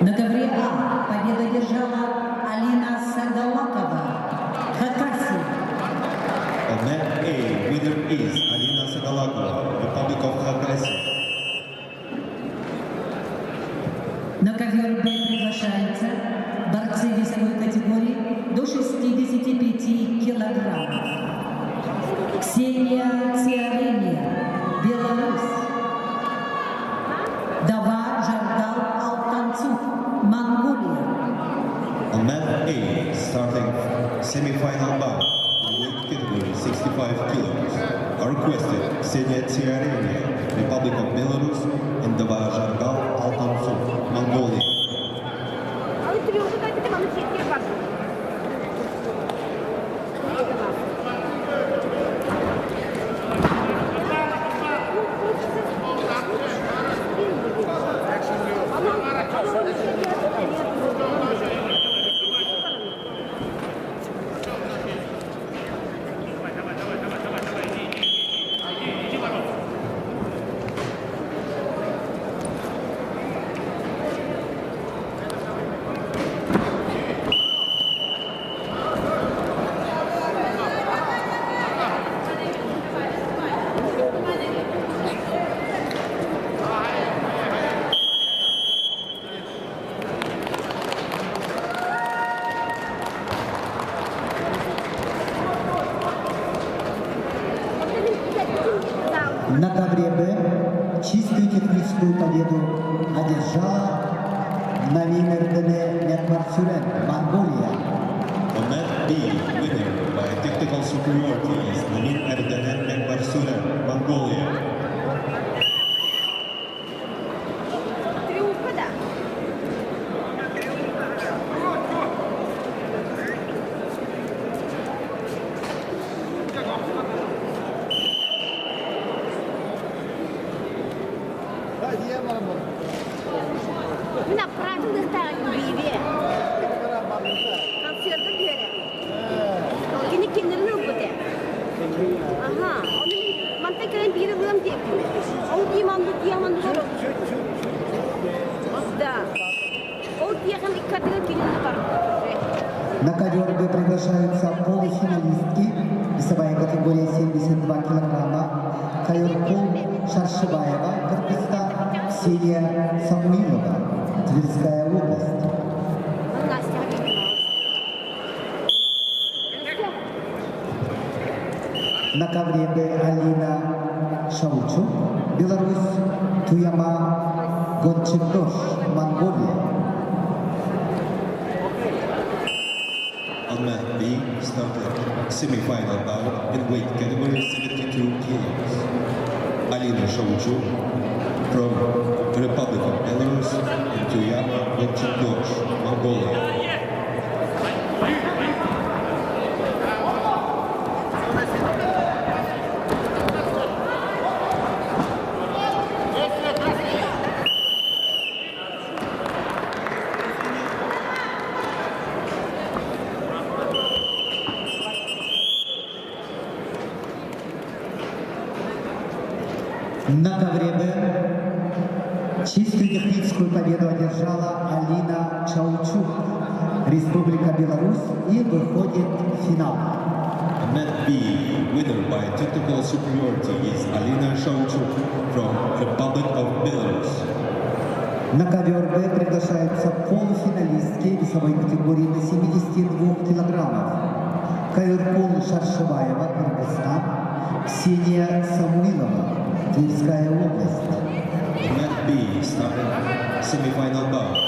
На ковре А победу одержала Алина Сагалакова, Хакасия. On mat A, winner is Alina Sagalakova, Republic of Khakassia. На ковер Б приглашаются борцы весовой категории до 65 килограммов. Ксения Циарения, Беларусь. Дава Жардал Алтанцух, Монголия. On mat A, starting semi-final bout in weight category 65 kilos, are requested Ksenia Tsiarenia, Republic of Belarus, and Dava Jargal Altantsuk, Mongolia. На ковре Б чистую техническую победу одержала Намин Эрдене Мякмарсурен, Монголия. On mat B, winner by technical superiority Он Диаманду Город. Да. Он ехал и катил километр. На ковер Б приглашаются полуфиналистки, весовая категория 72 килограмма, Кайыркул Шаршыбаева, Кыргызстан, Ксения Самуилова, Тверская область. На ковре Б Алина Шаучук, Беларусь, Туяма Гончевдош, Монголия. On mat B, started semi-final bout in weight category 72 kilos. Alina Shauchuk from Republic of Belarus and Tuyama Gokchendosh, Mongolia. На ковре Б чистую техническую победу одержала Алина Чаучук, Республика Беларусь, и выходит в финал. Mat B, winner by technical superiority is Alina Shauchuk from Republic of Belarus. На ковер Б приглашаются полуфиналистки весовой категории до 72 килограммов. Кайыркул Шаршыбаева, Кыргызстан, Ксения Самуилова, Тверская область. Mat B, starting semi-final bouts.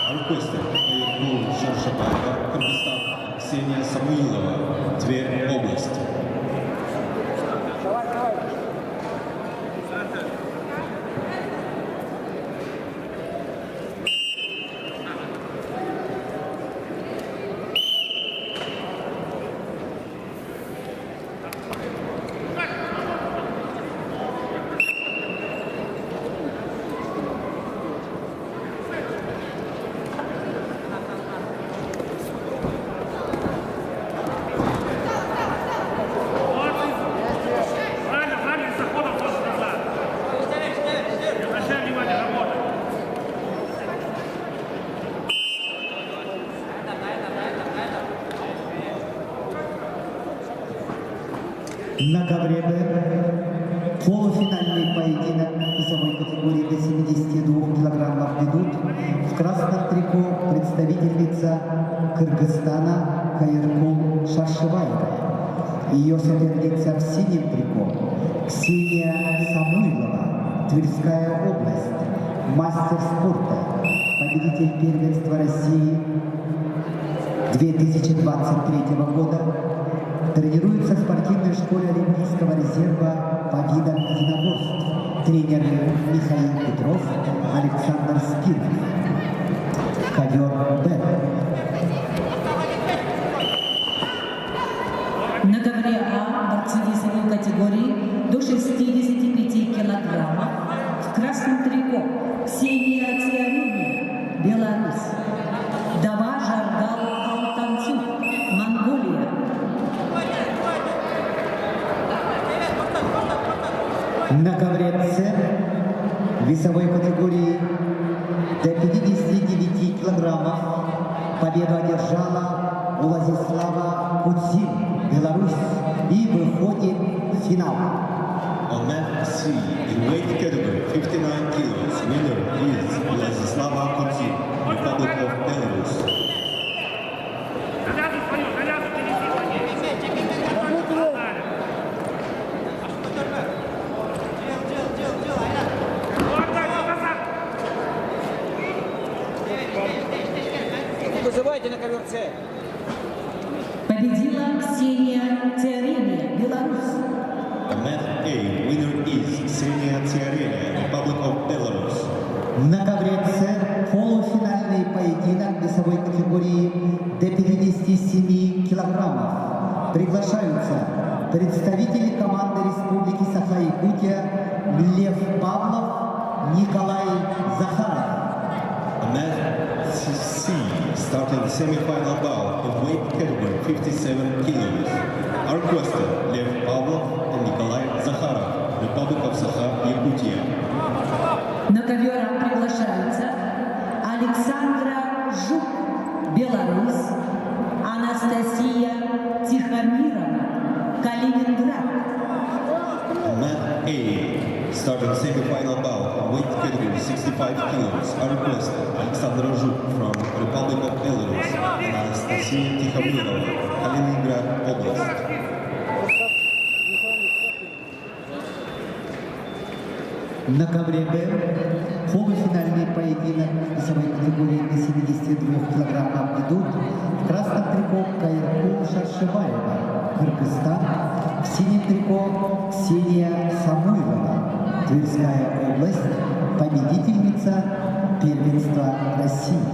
Are requested Kayыркул Шаршыбаева, Кыргызстан, Ксения Самуилова, Тверь область. Правильно, заходом тоже назад. Не обращай внимания, работа. На ковре Б полуфинальный поединок весовой категории до 72 килограммов ведут в красном трико представительница Кыргызстана Кайыркул Шаршыбаева. Ее соперница в синем трико Ксения Самуилова, Тверская область, мастер спорта, победитель первенства России 2023 года. Тренируется в спортивной школе Олимпийского резерва по видам единоборств. Тренеры Михаил Петров, Александр Спиров. Ковер Б. На ковре А борцы весовой категории до 65 килограммов в красном трико Ксения Циарюня, Беларусь. Дава Жаргал Алтанцу, Монголия. На ковре С весовой категории до 59 килограммов победу одержала Владислава Кудзин, Беларусь, и выходит в финал. On mat C, in weight category 59 kilos, winner is Vladislava Kudin, Republic of Belarus. Завязывай свою, завязывай, ты неси по ней. Вот так, назад. Вызывайте на ковер С. Победила Ксения Циарюня, Беларусь. On mat A, winner is Ksenia Tsiarenia, Republic of Belarus. На ковре С полуфинальный поединок весовой категории до 57 килограммов. Приглашаются представители команды Республики Саха-Якутия Лев Павлов, Николай Захаров. On mat C, starting semi-final bout in weight category 57 kilos. Are requested Lev Pavlov and Nikolai Zakharov, Republic of Sakha Якутия. На ковер приглашаются Александра Жук, Беларусь, Анастасия Тихомирова, Калининград. Man A, starting semi-final bout, weight category 65 kilos, are requested Alexandra Zhuk from Republic of Belarus and Anastasia Tikhomirova, Kaliningrad Oblast. На ковре Б полуфинальный поединок весовой категории до 72 килограммов ведут в красном трико Кайркул Шаршибаева, Кыргызстан, в синем трико Ксения Самойлова, Тверская область, победительница первенства России.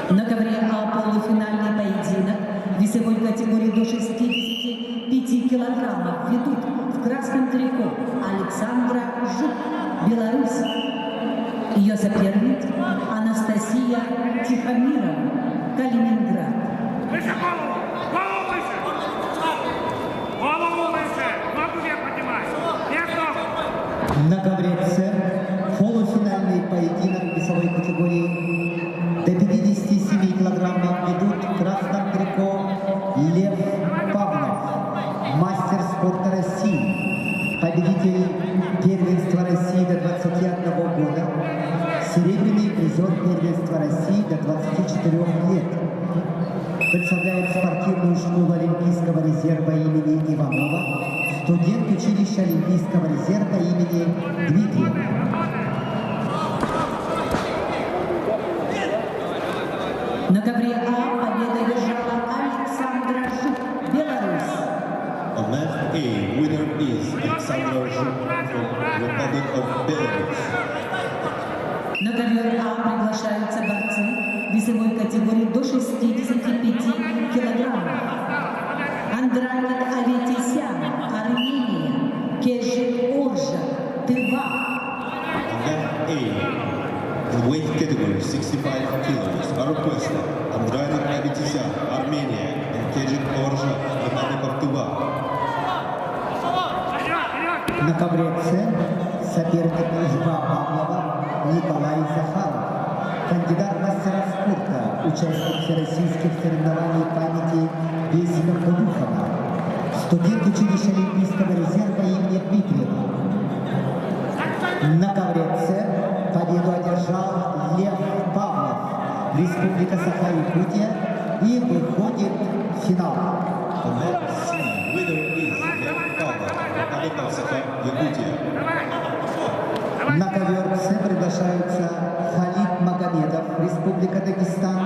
На ковре А полуфинальный поединок весовой категории до 65 килограммов ведут в красном трико Александра Жук, Беларусь. Ее соперник Анастасия Тихомирова, Калининград. Выше голову! Голову выше! Голову выше! Ногу вверх поднимай! Вверх ногу! На ковре С полуфинальный поединок весовой категории до 57 килограммов ведут в красном трико Лев Павлов, мастер спорта России, победитель первенства России до 21 года, серебряный призер первенства России до 24 лет. Представляет спортивную школу Олимпийского резерва имени Иванова, студент училища Олимпийского резерва имени Дмитриева. На ковре А победа одержала Александра Жук, Беларусь. On mat A, winner is Alexandra Zhuk from Republic of Belarus. На ковер А приглашаются борцы весовой категории до 65 килограммов. Андраник Аветисян, Армения, Кежик Оржа, Тыва. On mat A, in weight category 65 kilos, are requested Andranik Avitisyan, Armenia, and Kejik Orja, Republic of Tuva. На ковре С соперник Льва Павлова Николай Захаров, кандидат мастера спорта, участник всероссийских соревнований памяти Бесика Кулюхова, студент училища Олимпийского резерва имени Дмитриева. На ковре С победу одержал Лев Павлов, Республика Саха-Якутия, и выходит в финал. On mat C, winner is Lev Pavlov, Republic of Sakha-Yakutia. На ковер С приглашаются Халид Магомедов, Республика Дагестан,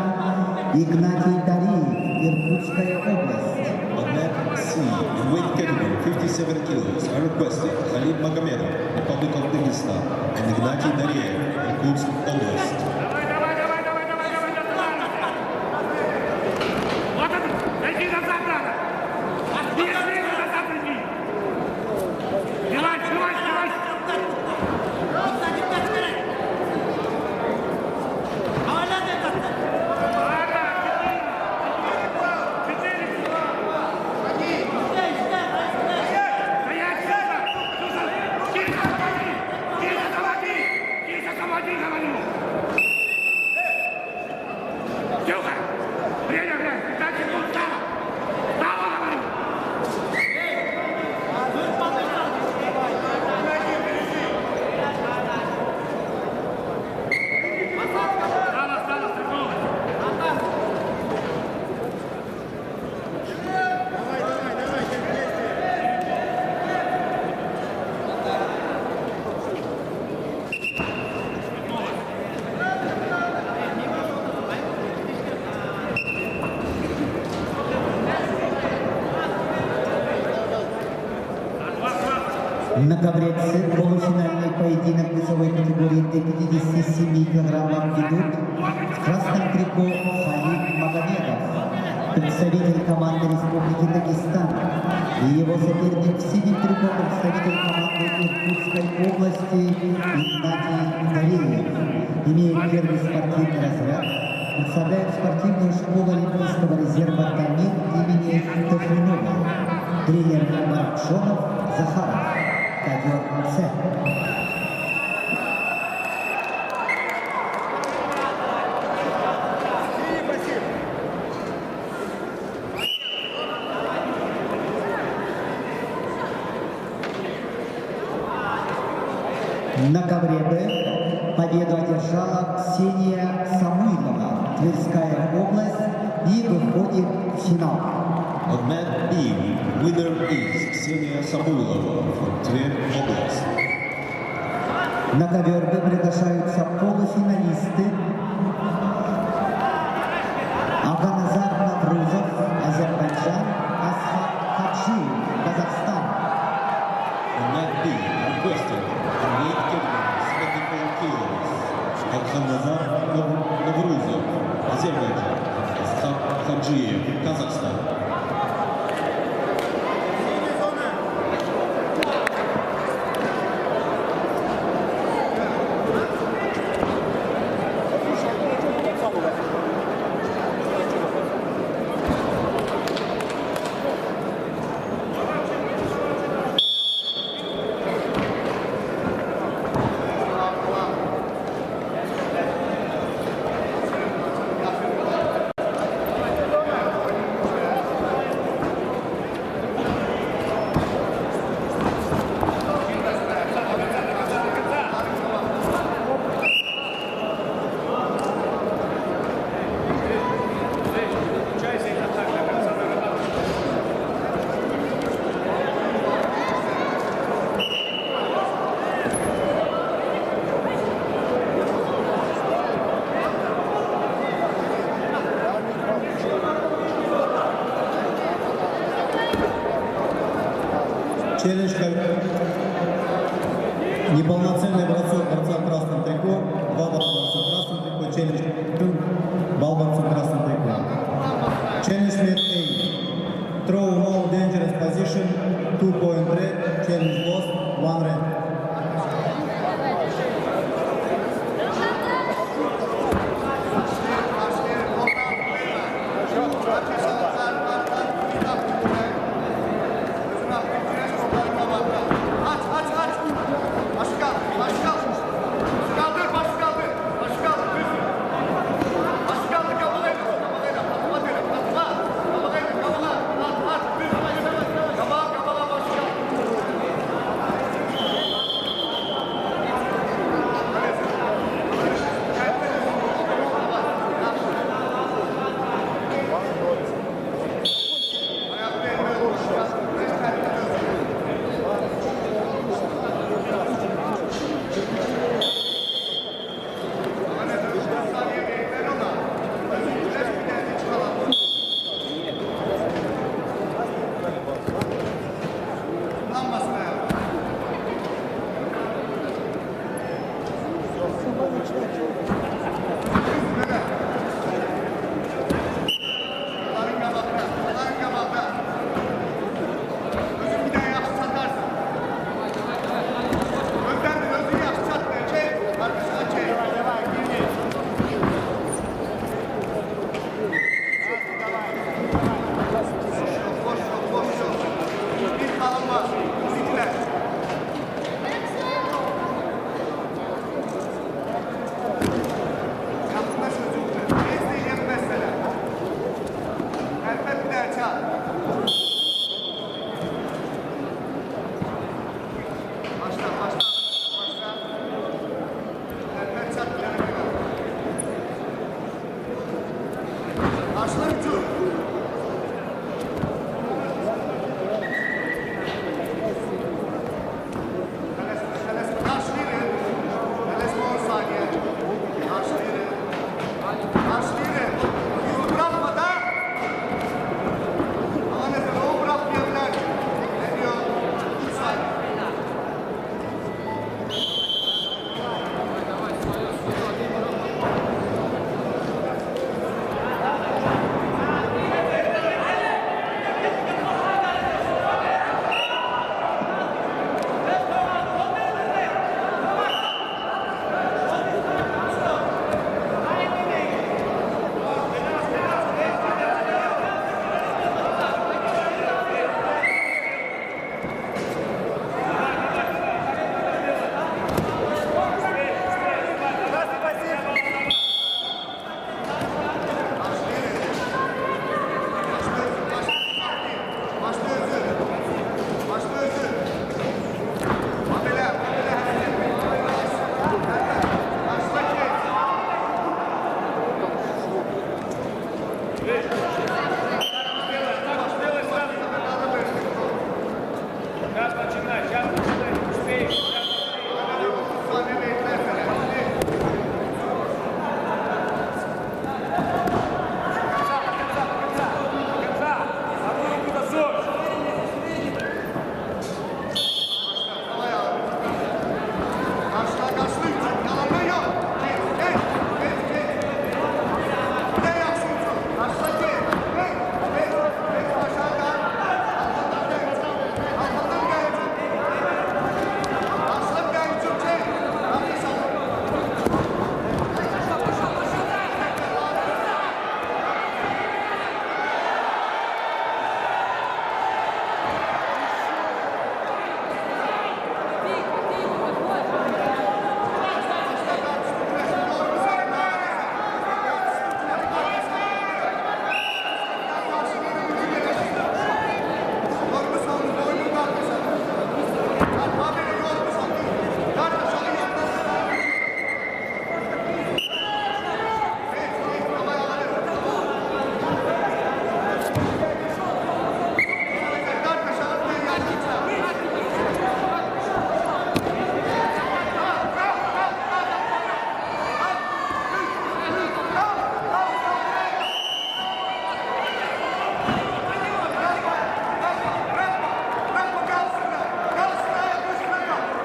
Игнатий Дариев, Иркутская область. On mat C, in weight category 57 kilos, are requested Khalid Magomedov, Republic of Dagestan, and Ignatiy Dariev, Irkutsk Oblast. Вот это! Зайди назад надо! Бежи назад иди! Снимай, снимай, снимай! Киса, заводи! Киса, заводи, говорю! На ковре «Ц» полуфинальный поединок весовой категории до 57 килограммов ведут в красном трико Халид Магомедов, представитель команды Республики Дагестан, и его соперник в синем трико представитель команды Иркутской области Игнатий Дареев. Имеет первый спортивный разряд, представляет спортивную школу Олимпийского резерва «Тамир» имени Тофлинова. Тренер Маркшонов Захаров. Ковер «Ц». На ковре «Б» победу одержала Ксения Самуилова, Тверская область, и выходит в финал. On mat B, winner is Ksenia Samuilova from Tver Oblast. На ковер «Б» приглашаются полуфиналисты Аганазар Наврузов, Азербайджан, Асхат Хаджиев, Казахстан. On mat B, requested from weight category 74 kilos, Abkhanazar Navruzov, Azerbaijan, Askhab Hajiyev, Kazakhstan. Челлендж неполноценный бросок борца в красном трико, два борца в красном трико, челлендж бал борца в красном трико. Challenge made A. Throw no dangerous position, 2-point red, challenge lost, 1 red.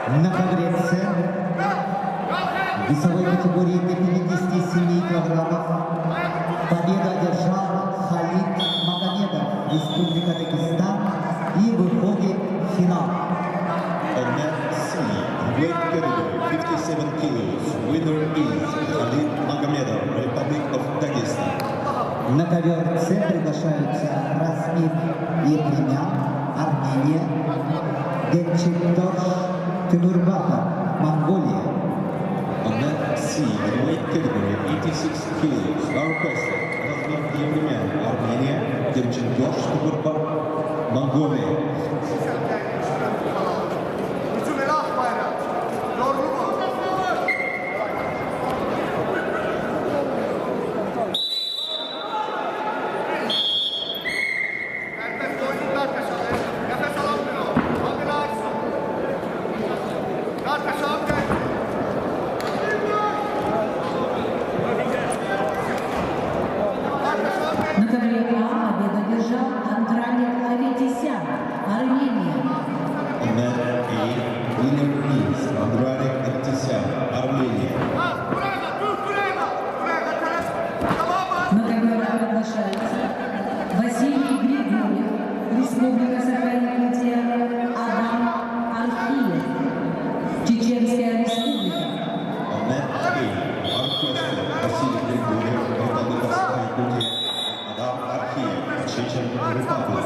На ковре С весовой категории до 57 килограммов победу одержал Халид Магомедов, Республика Дагестан, и выходит в финал. On mat C, weight category 57 kilos, winner is Khalid Magomedov, Republic of Dagestan. На ковер С приглашаются Расмир Епремян, Армения, Гетчиторш Тимурбатов, Монголия. On mat C, weight category 86 kilos, are requested Razmir Yevремян, Armenia, Demchengorsh Tugurba, Mongolia. На ковре А победу одержал Андраник Аветисян, Армения. On mat A, winner is Andranik Artisyan, Armenia. На ковер А приглашается Василий Григорьев, Республика Саха-Якутия, Адам Архиев, Чеченская Республика. On mat A, are requested Vasily Grigoryev, Republic of Sakha-Yakutia, Adam Arkhiev, Chechen Republic.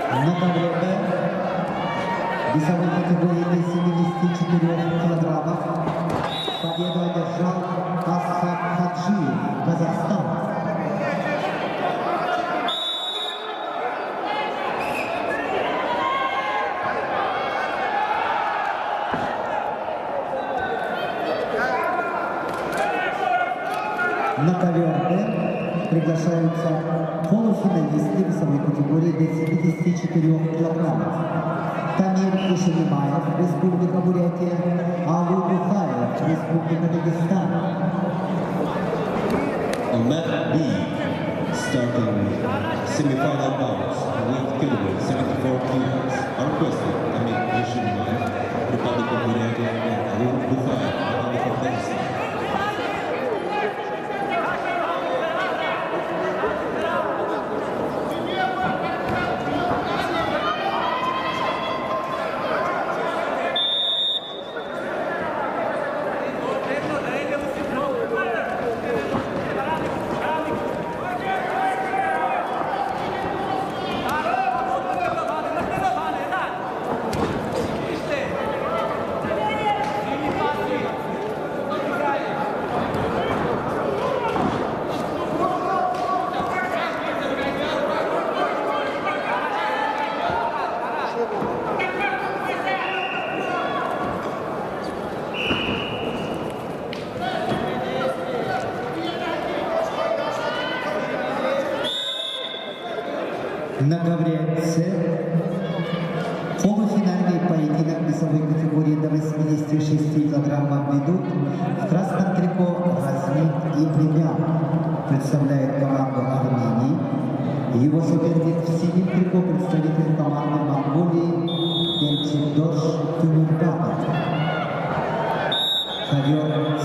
На ковре Б весовой категории до 74 килограммов победу одержал Асхаб Хаджиев, Казахстан. На ковер Д приглашаются полуфиналисты весовой категории до 74 килограммов. Тамир Кушенимаев, Республика Бурятия, Алу Бухаев, Республика Дагестан. On mat B, starting semi-final bouts, weight category 74 kilos, are requested Tamir Kushinimaev, Republic of Buryatia, and Alun Bukhaev, Republic of Dagestan. На ковре С полуфинальный поединок весовой категории до 86 килограммов ведут в красном трико Размир Епремян, представляет команду Армении. Его соперник в синем трико представитель команды Монголии Демчендорш Тимурбатов. Ковер С.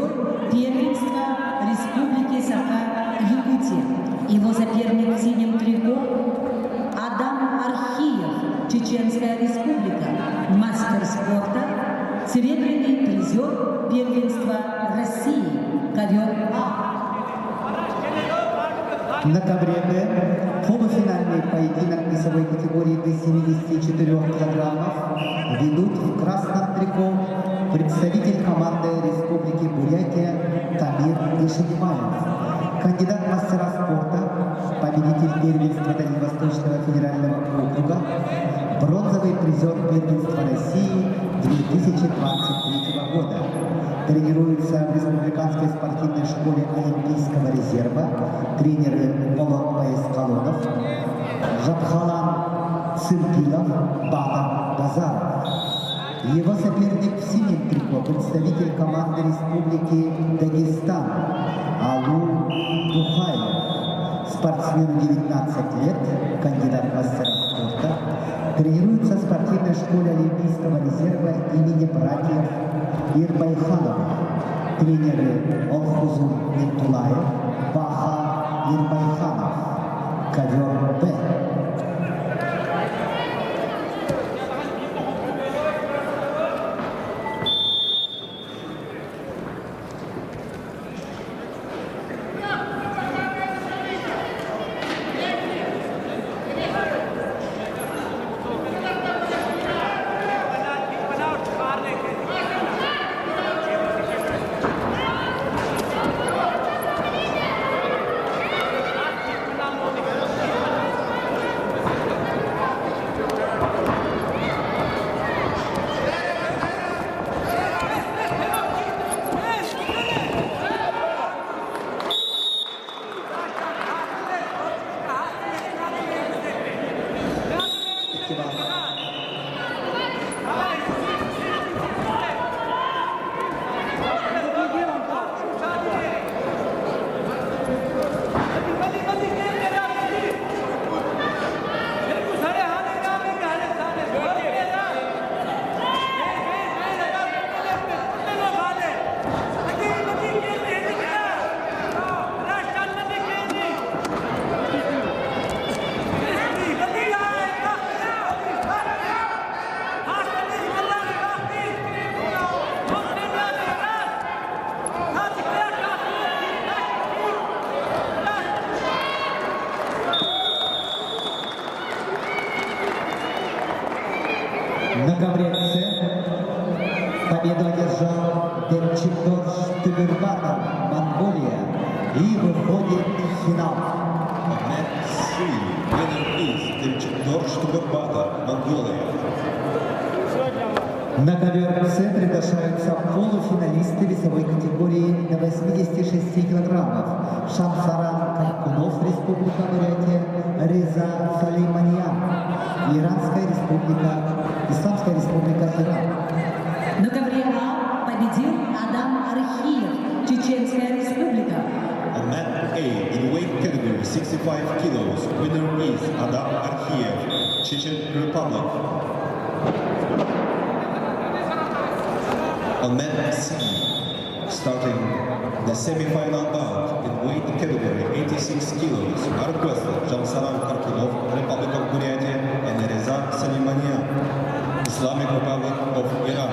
призер первенства Республики Саха-Якутия. Его соперник в синем трико Адам Архиев, Чеченская Республика, мастер спорта, серебряный призер первенства России, ковер А. На ковре Б полуфинальный поединок весовой категории до 74 килограммов ведут в красном трико представитель команды Республики Бурятия Тамир Ишембаев, кандидат в мастера спорта, победитель первенства Дальневосточного федерального округа, бронзовый призер первенства России 2023 года. Тренируется в Республиканской спортивной школе Олимпийского резерва тренеры Полон Пояскалонов, Жабхалан Цирпилов, Батар Базаров. Его соперник в синем трико представитель команды Республики Дагестан Алу Духаев, спортсмену 19 лет, кандидат в мастера спорта, тренируется в спортивной школе Олимпийского резерва имени братьев Ирбайхановых, тренеры Олхузу Ментулаев, Баха Ирбайханов, ковер Б. На ковре С победу одержал Демчикдор Штыгырбатов, Монголия, и выходит в финал. Match 3, winner is Demchikdor Штыгырбатов, Mongolia. На ковер С приглашаются полуфиналисты весовой категории до 86 килограммов. Шамсаран Каркунов, Республика Бурятия, Реза Салейманьян, Иранская Республика, Исламская Республика Иран. На ковре А победил Адам Архиев, Чеченская Республика. On mat A, in weight category 65 kilos, winner is Adam Arkhiev, Chechen Republic. On mat C, starting the semi-final bout in weight category 86 kilos, are requested Jamsaran Karkunov, Republic of Buryatia, and Reza Salimanian, Islamic Republic of Iran.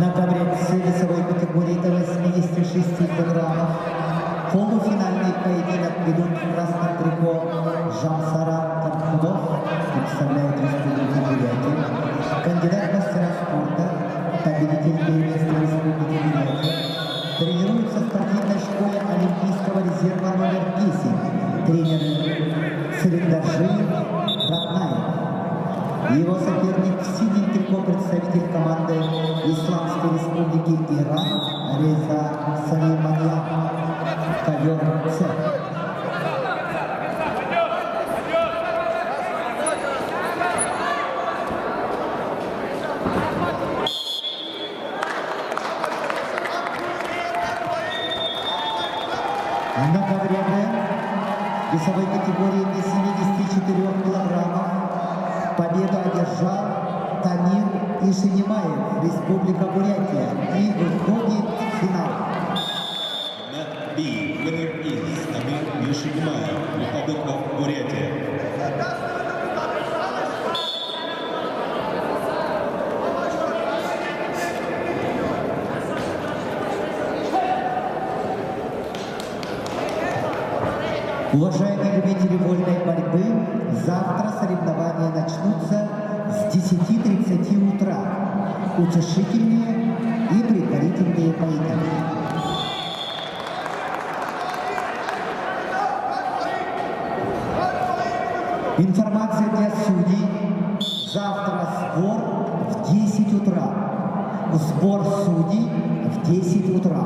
На ковре С весовой категории до 86 килограммов полуфинальный поединок ведут в красном трико Жамсаран Каркунов, представляет Республику Бурятия, кандидат в мастера спорта, победитель первенства Республики Бурятия, тренируется в спортивной школе Олимпийского резерва номер 10, тренер Сыриндаржиев Ратнаев. Его соперник в синем трико представитель команды Исламской Республики Иран Реза Салиманьян, ковер С. На ковре В весовой категории до 74 килограммов победу одержал Тамир Ишенимаев, Республика Бурятия, и выходит в финал. Mat B, winner is Tamir Ишенимаев, Republic of Buryatia. Уважаемые любители вольной борьбы, завтра соревнования начнутся с 10:30 утра. Утешительные и предварительные поединки. Информация для судей. Завтра сбор в 10 утра. Сбор судей в 10 утра.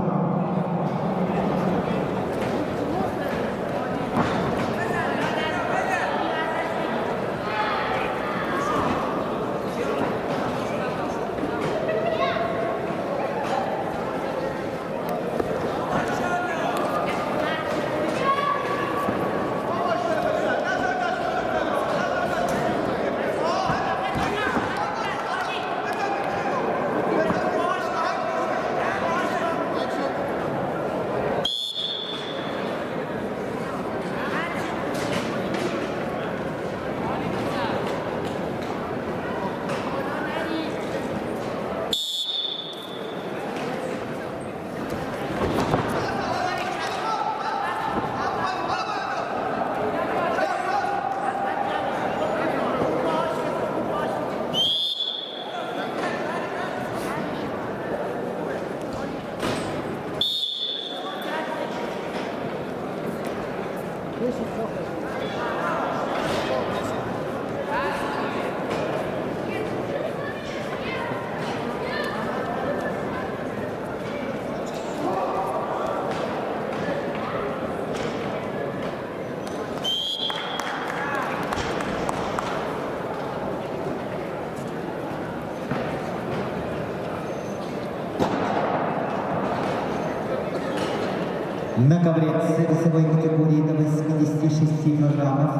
На ковре весовой категории до 86 килограммов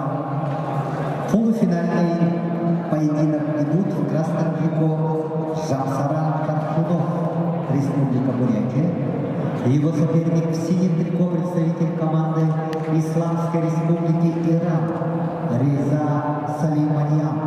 полуфинальный поединок идут в красном трико Жамсаран Кархунов, Республика Бурятия. Его соперник в синем трико представитель команды Исламской Республики Иран Реза Салиманьян.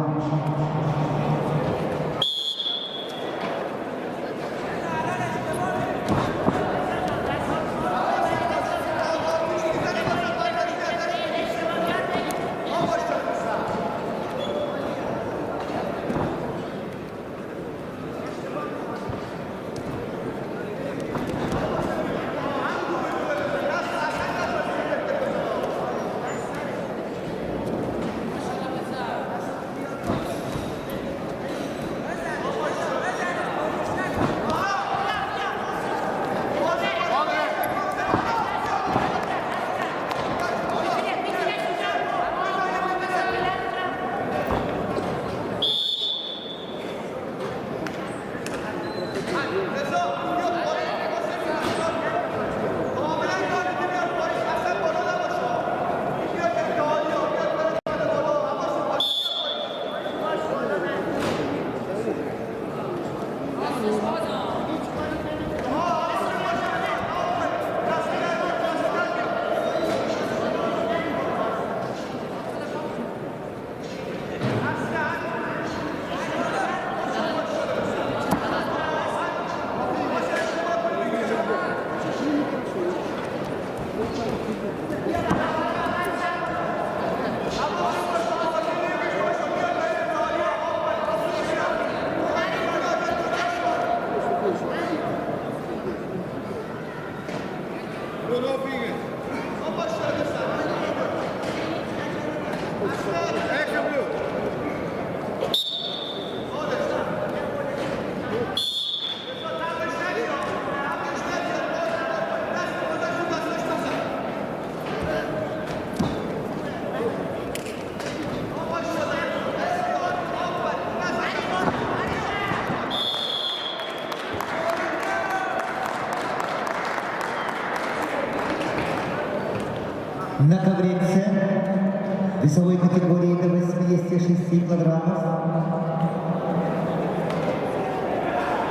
На ковре С весовой категории до 86 килограммов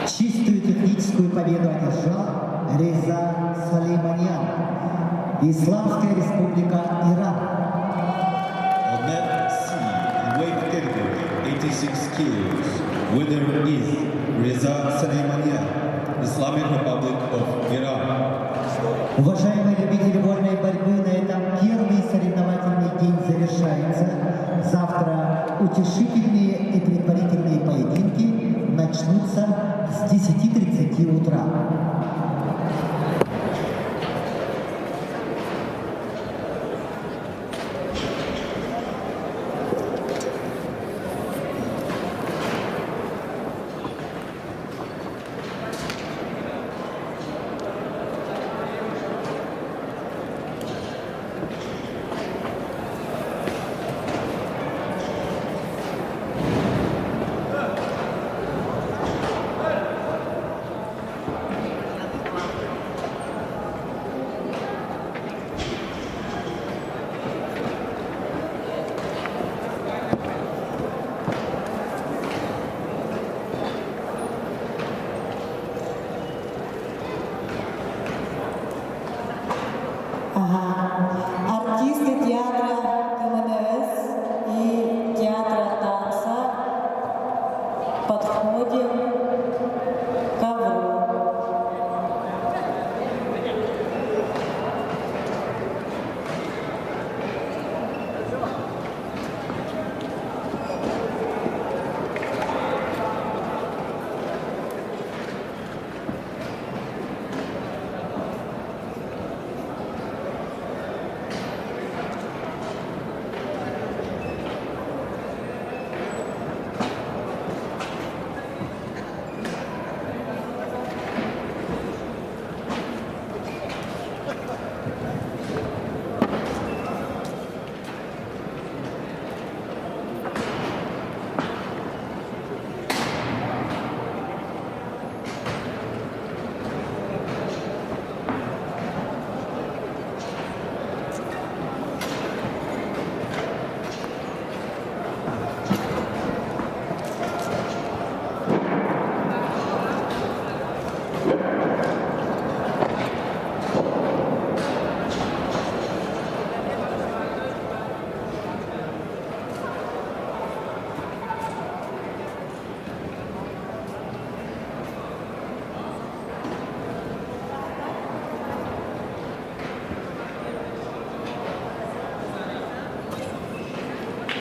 чистую техническую победу одержал Реза Салейманян, Исламская Республика Иран. Event C, in weight category 86 kilos. Winner is Reza Saleimanian, Islamic Republic of Iran. Уважаемые любители вольной борьбы, на этом первый соревновательный день завершается. Завтра утешительные и предварительные поединки начнутся с 10:30 утра.